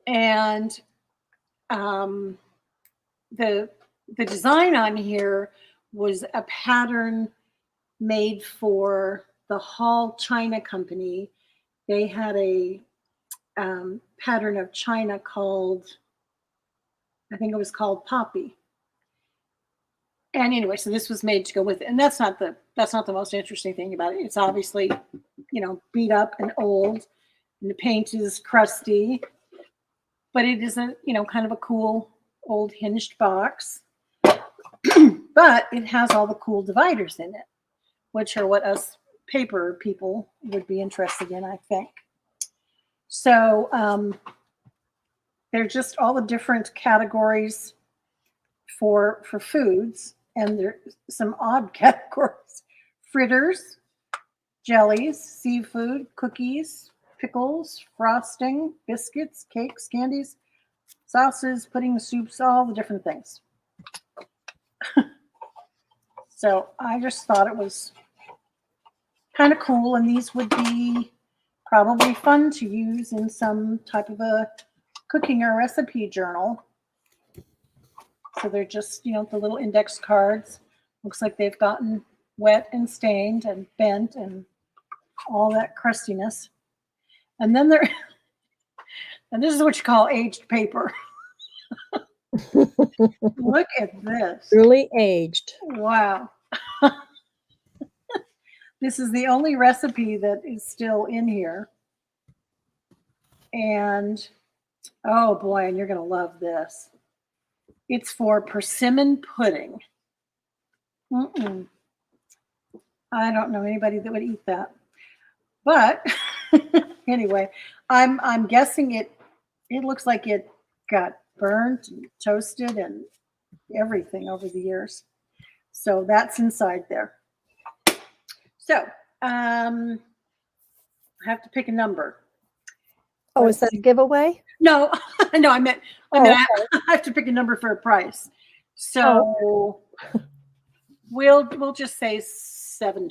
and the design on here was a pattern made for the Hall China Company. They had a pattern of china called, I think it was called Poppy. And anyway, so this was made to go with it. And that's not the most interesting thing about it. It's obviously, beat up and old, and the paint is crusty, but it is a, kind of a cool old hinged box. But it has all the cool dividers in it, which are what us paper people would be interested in, I think. So they're just all the different categories for foods, and there's some odd categories: fritters, jellies, seafood, cookies, pickles, frosting, biscuits, cakes, candies, sauces, puddings, soups, all the different things. So I just thought it was kind of cool, and these would be probably fun to use in some type of a cooking or recipe journal. So they're just, the little index cards. Looks like they've gotten wet and stained and bent and all that crustiness. And then and this is what you call aged paper. Look at this. Truly aged. Wow. This is the only recipe that is still in here. And oh boy, and you're going to love this. It's for persimmon pudding. I don't know anybody that would eat that. But anyway, I'm guessing it looks like it got burnt and toasted and everything over the years. So that's inside there. So I have to pick a number. Oh, is that a giveaway? No, no, I meant okay. I have to pick a number for a price. So we'll just say $7.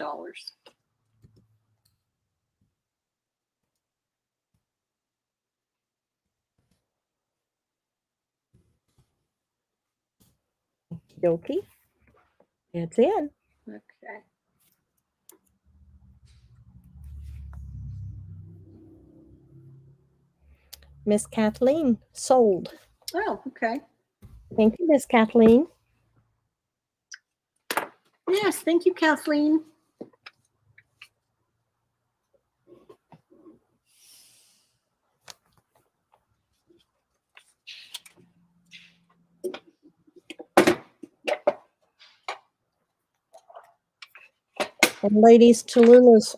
Okie. It's in. Okay. Miss Kathleen sold. Oh, okay. Thank you, Miss Kathleen. Yes, thank you, Kathleen. And ladies, Tallulah's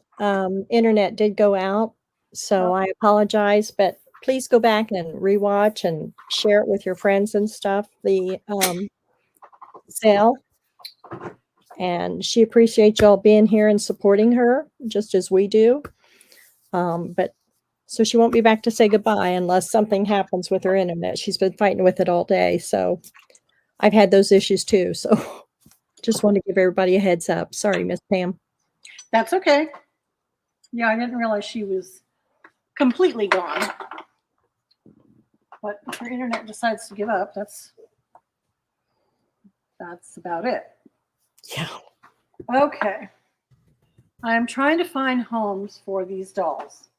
internet did go out, so I apologize, but please go back and rewatch and share it with your friends and stuff, the sale. And she appreciates y'all being here and supporting her, just as we do. But so she won't be back to say goodbye unless something happens with her internet. She's been fighting with it all day, so I've had those issues too. So just want to give everybody a heads up. Sorry, Miss Pam. That's okay. Yeah, I didn't realize she was completely gone. But if her internet decides to give up, that's about it. Yeah. Okay. I'm trying to find homes for these dolls.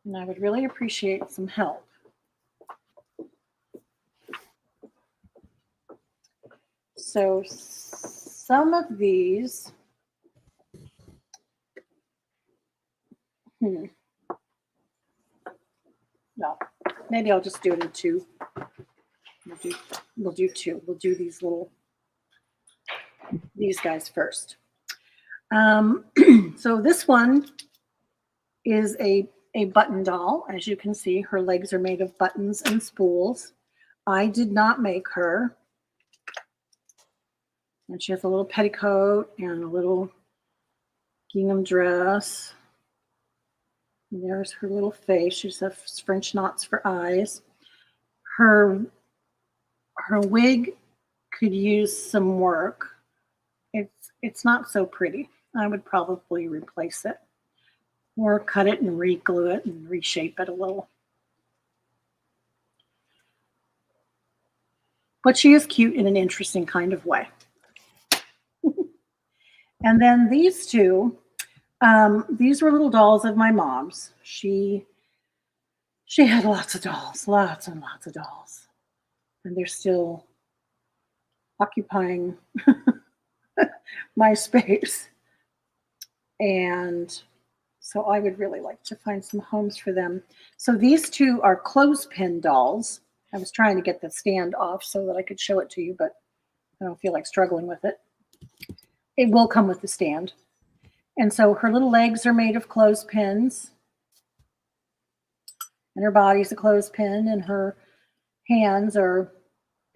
And I would really appreciate some help. So some of these, no, maybe I'll just do it in two. We'll do two. We'll do these guys first. So this one is a button doll. As you can see, her legs are made of buttons and spools. I did not make her. And she has a little petticoat and a little gingham dress. And there's her little face. She just has French knots for eyes. Her wig could use some work. It's not so pretty. I would probably replace it or cut it and re-glue it and reshape it a little. But she is cute in an interesting kind of way. And then these two, these were little dolls of my mom's. She had lots of dolls, lots and lots of dolls. And they're still occupying my space. And so I would really like to find some homes for them. So these two are clothespin dolls. I was trying to get the stand off so that I could show it to you, but I don't feel like struggling with it. It will come with the stand. And so her little legs are made of clothespins. And her body's a clothespin, and her hands are,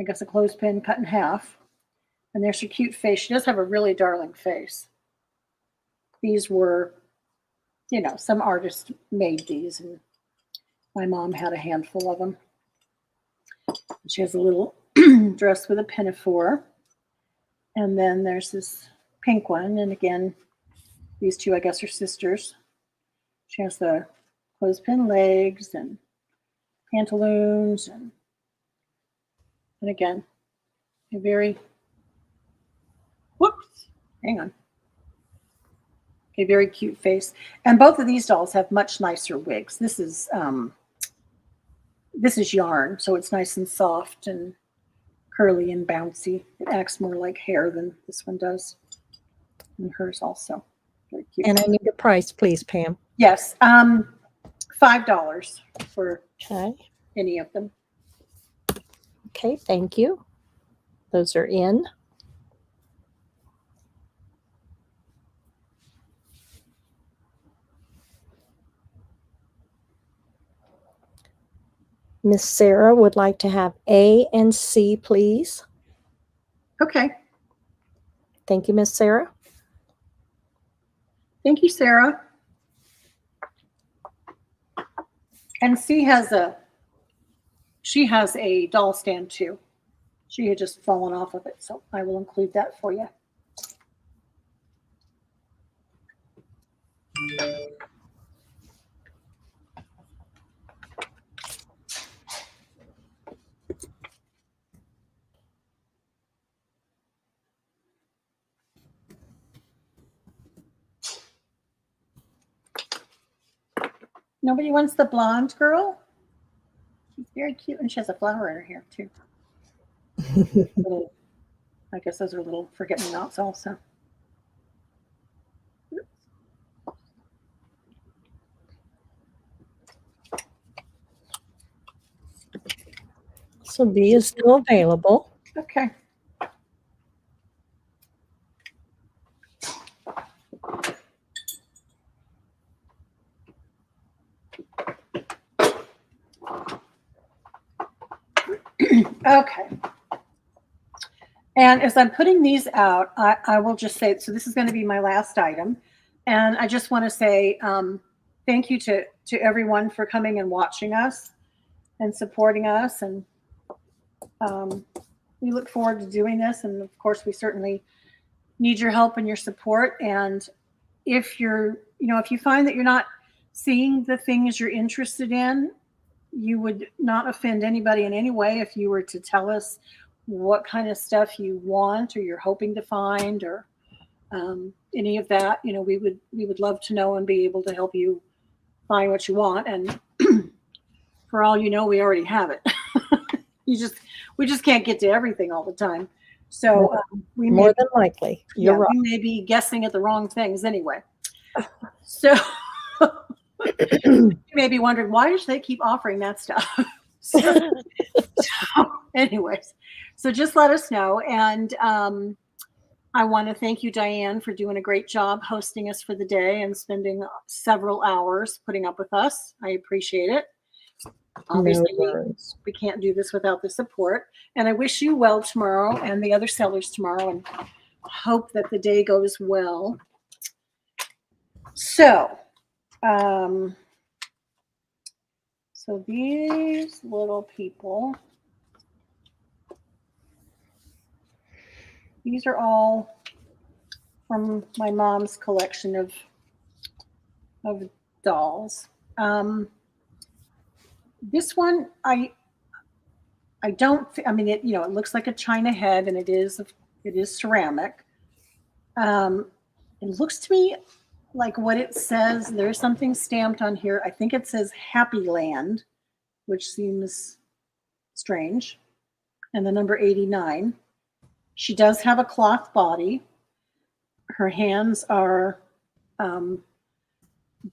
I guess, a clothespin cut in half. And there's her cute face. She does have a really darling face. These were, you know, some artist made these, and my mom had a handful of them. She has a little dress with a pinafore. And then there's this pink one. And again, these two, I guess, are sisters. She has the clothespin legs and pantaloons. And again, a very, whoops, hang on. A very cute face. And both of these dolls have much nicer wigs. This is yarn, so it's nice and soft and curly and bouncy. It acts more like hair than this one does. And hers also. Very cute. And I need a price, please, Pam. Yes. $5 for Okay. any of them. Okay, thank you. Those are in. Miss Sarah would like to have A and C, please. Okay. Thank you, Miss Sarah. Thank you, Sarah. And C has a doll stand too. She had just fallen off of it, so I will include that for you. Nobody wants the blonde girl? She's very cute, and she has a flower in her hair too. I guess those are little forget-me-nots also. So B is still available. Okay. Okay. And as I'm putting these out, I will just say, so this is going to be my last item. And I just want to say thank you to everyone for coming and watching us and supporting us. And we look forward to doing this. And of course, we certainly need your help and your support. And if you're, if you find that you're not seeing the things you're interested in, you would not offend anybody in any way if you were to tell us what kind of stuff you want or you're hoping to find or any of that. We would love to know and be able to help you find what you want, and for all you know, we already have it. We just can't get to everything all the time. So we may, More than likely. You're right. we may be guessing at the wrong things anyway. So you may be wondering, why do they keep offering that stuff? So anyways, so just let us know. And I want to thank you, Diane, for doing a great job hosting us for the day and spending several hours putting up with us. I appreciate it. Obviously, we can't do this without the support. And I wish you well tomorrow and the other sellers tomorrow, and hope that the day goes well. So, so these little people, these are all from my mom's collection of dolls. This one, I mean, it, you know, it looks like a china head, and it is ceramic. It looks to me like what it says. There's something stamped on here. I think it says Happy Land, which seems strange. And the number 89. She does have a cloth body. Her hands are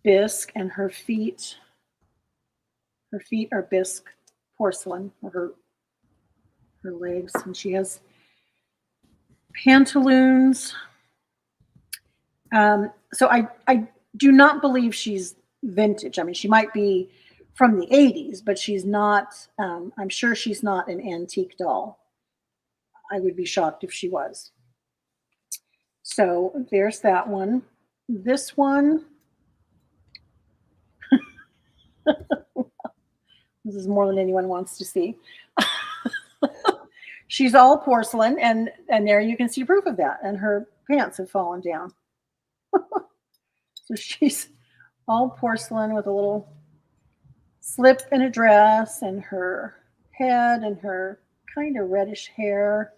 bisque, and her feet are bisque porcelain, or her legs, and she has pantaloons. So I do not believe she's vintage. I mean, she might be from the 80s, but she's not, I'm sure she's not an antique doll. I would be shocked if she was. So there's that one. This one, this is more than anyone wants to see. She's all porcelain, and there you can see proof of that. And her pants have fallen down. So she's all porcelain with a little slip and a dress, and her head and her kind of reddish hair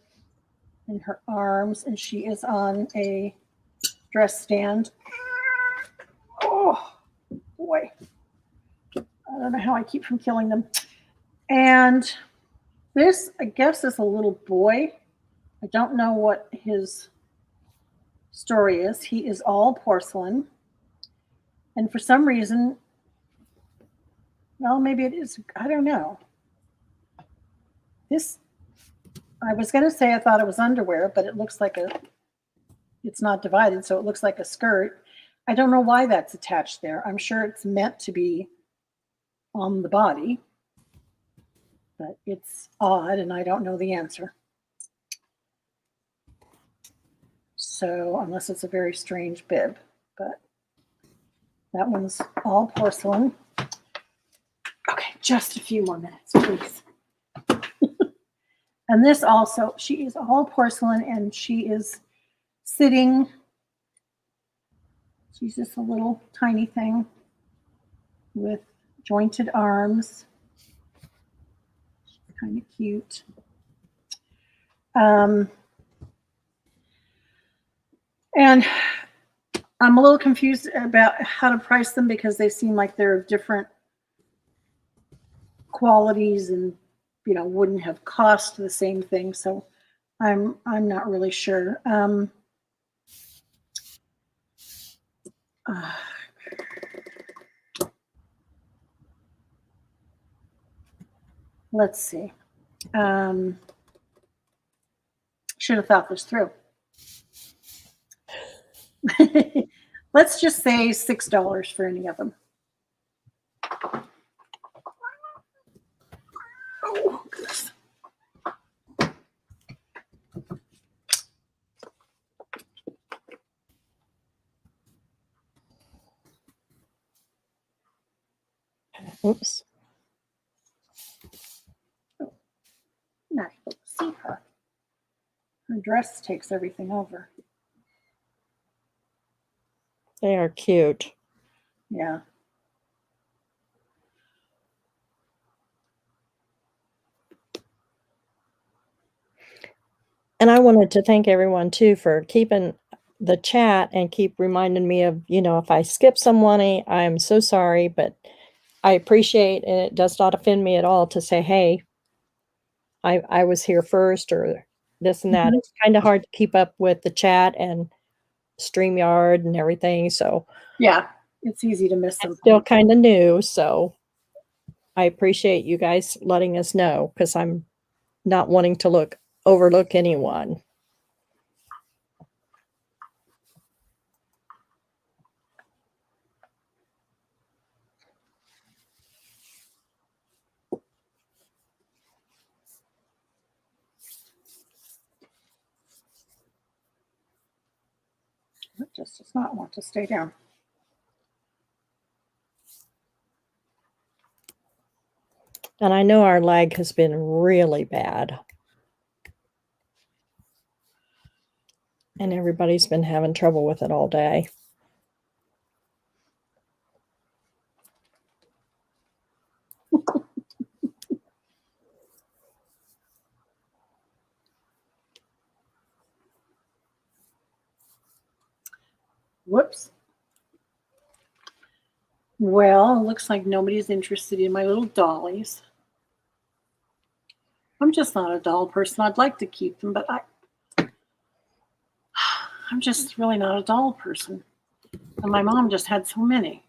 and her arms, and she is on a dress stand. Oh boy, I don't know how I keep from killing them. And this, I guess, is a little boy. I don't know what his story is. He is all porcelain, and for some reason, well, maybe it is, I don't know. This, I was going to say I thought it was underwear, but it looks like it's not divided, so it looks like a skirt. I don't know why that's attached there. I'm sure it's meant to be on the body, but it's odd, and I don't know the answer. So, unless it's a very strange bib, but that one's all porcelain. Okay, just a few more minutes, please. And this also, she is all porcelain, and she is sitting. She's just a little tiny thing with jointed arms. Kind of cute. And I'm a little confused about how to price them, because they seem like they're of different qualities, and you know, wouldn't have cost the same thing. So I'm not really sure. Let's see. Should have thought this through. Let's just say $6 for any of them. Oh, goodness. Oops. Oh, not able to see her. Her dress takes everything over. They are cute. Yeah. And I wanted to thank everyone too for keeping the chat and keep reminding me of, if I skip someone, I'm so sorry, but I appreciate, and it does not offend me at all to say, hey, I was here first, or this and that. Mhm. It's kind of hard to keep up with the chat and StreamYard and everything. So Yeah, it's easy to miss I'm them. still kind of new. So I appreciate you guys letting us know, because I'm not wanting to overlook anyone. It just does not want to stay down. And I know our lag has been really bad. And everybody's been having trouble with it all day. Whoops. Well, it looks like nobody's interested in my little dollies. I'm just not a doll person. I'd like to keep them, but I'm just really not a doll person. And my mom just had so many.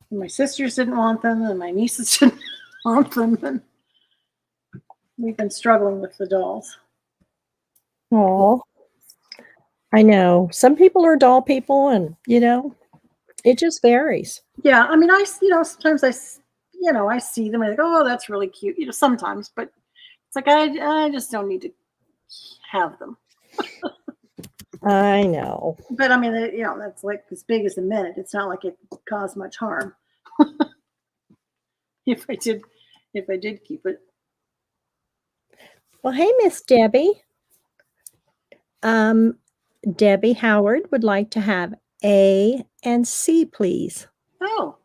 And my sisters didn't want them, and my nieces didn't want them. And we've been struggling with the dolls. Oh, I know. Some people are doll people, and, it just varies. Yeah, I mean, sometimes I see them and I think, oh, that's really cute. Sometimes, but it's like I just don't need to have them. I know. But I mean, that's like as big as a minute. It's not like it caused much harm. if I did keep it. Well, hey, Miss Debbie. Debbie Howard would like to have A and C, please. Oh,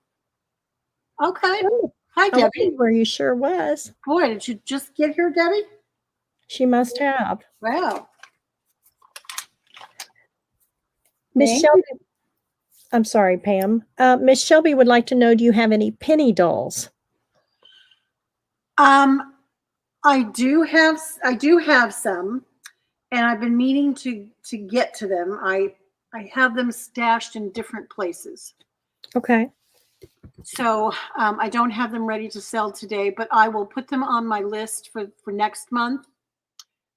okay. Oh, Hi, I Debbie. wondered where you sure was. Boy, did you just get here, Debbie? She must have. Wow. Miss Thank Shelby. I'm sorry, Pam. Miss Shelby would like to know, do you have any penny dolls? I do have some, and I've been meaning to get to them. I have them stashed in different places. Okay. So I don't have them ready to sell today, but I will put them on my list for next month.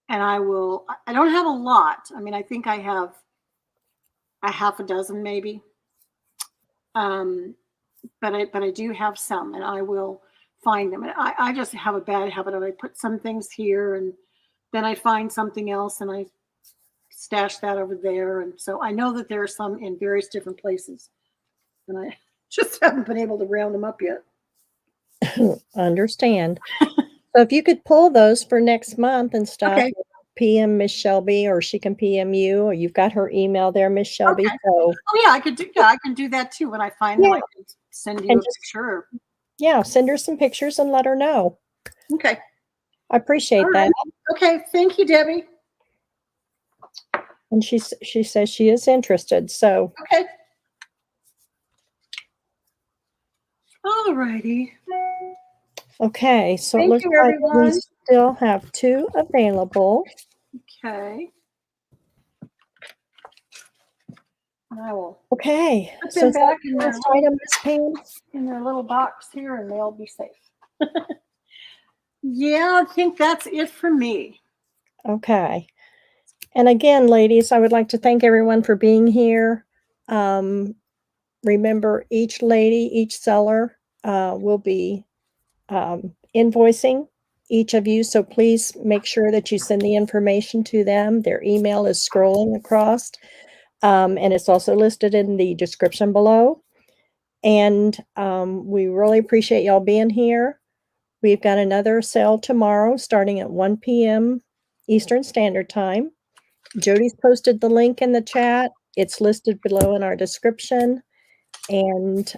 And I don't have a lot. I mean, I think I have a half a dozen maybe. But I do have some, and I will find them. And I just have a bad habit of I put some things here, and then I find something else, and I stash that over there. And so I know that there are some in various different places, and I just haven't been able to round them up yet. Understand. So if you could pull those for next month and stuff, Okay. PM Miss Shelby, or she can PM you, or you've got her email there, Miss Shelby. Okay. So Oh yeah, I can do that too. When I find them, I can send you And a picture. yeah, send her some pictures and let her know. Okay. I appreciate All that. right. Okay. Thank you, Debbie. And she says she is interested. So Okay. All righty. okay, so Thank it looks you, like everyone. we still have 2 available. Okay. I will Okay, put so them is that back the last item, Miss Pam? in their little box here, and they'll be safe. Yeah, I think that's it for me. Okay. And again, ladies, I would like to thank everyone for being here. Remember, each seller will be invoicing each of you. So please make sure that you send the information to them. Their email is scrolling across, and it's also listed in the description below. And we really appreciate y'all being here. We've got another sale tomorrow starting at 1 p.m. Eastern Standard Time. Jody's posted the link in the chat. It's listed below in our description. And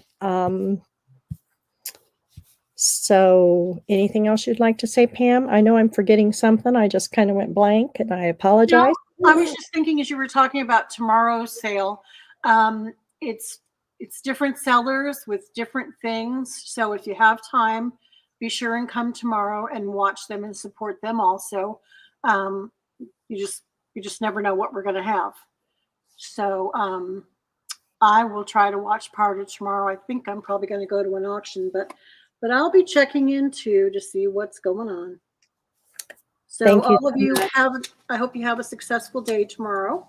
so anything else you'd like to say, Pam? I know I'm forgetting something. I just kind of went blank, and I apologize. I was just thinking as you were talking about tomorrow's sale, it's different sellers with different things. So if you have time, be sure and come tomorrow and watch them and support them also. You just never know what we're going to have. So I will try to watch part of tomorrow. I think I'm probably going to go to an auction, but I'll be checking in too to see what's going on. So Thank you all of so you much. I hope you have a successful day tomorrow.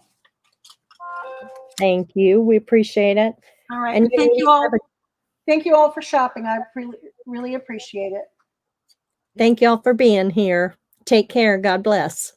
Thank you. We appreciate it. All right. And Thank you all. have a- Thank you all for shopping. I really appreciate it. Thank you all for being here. Take care. God bless.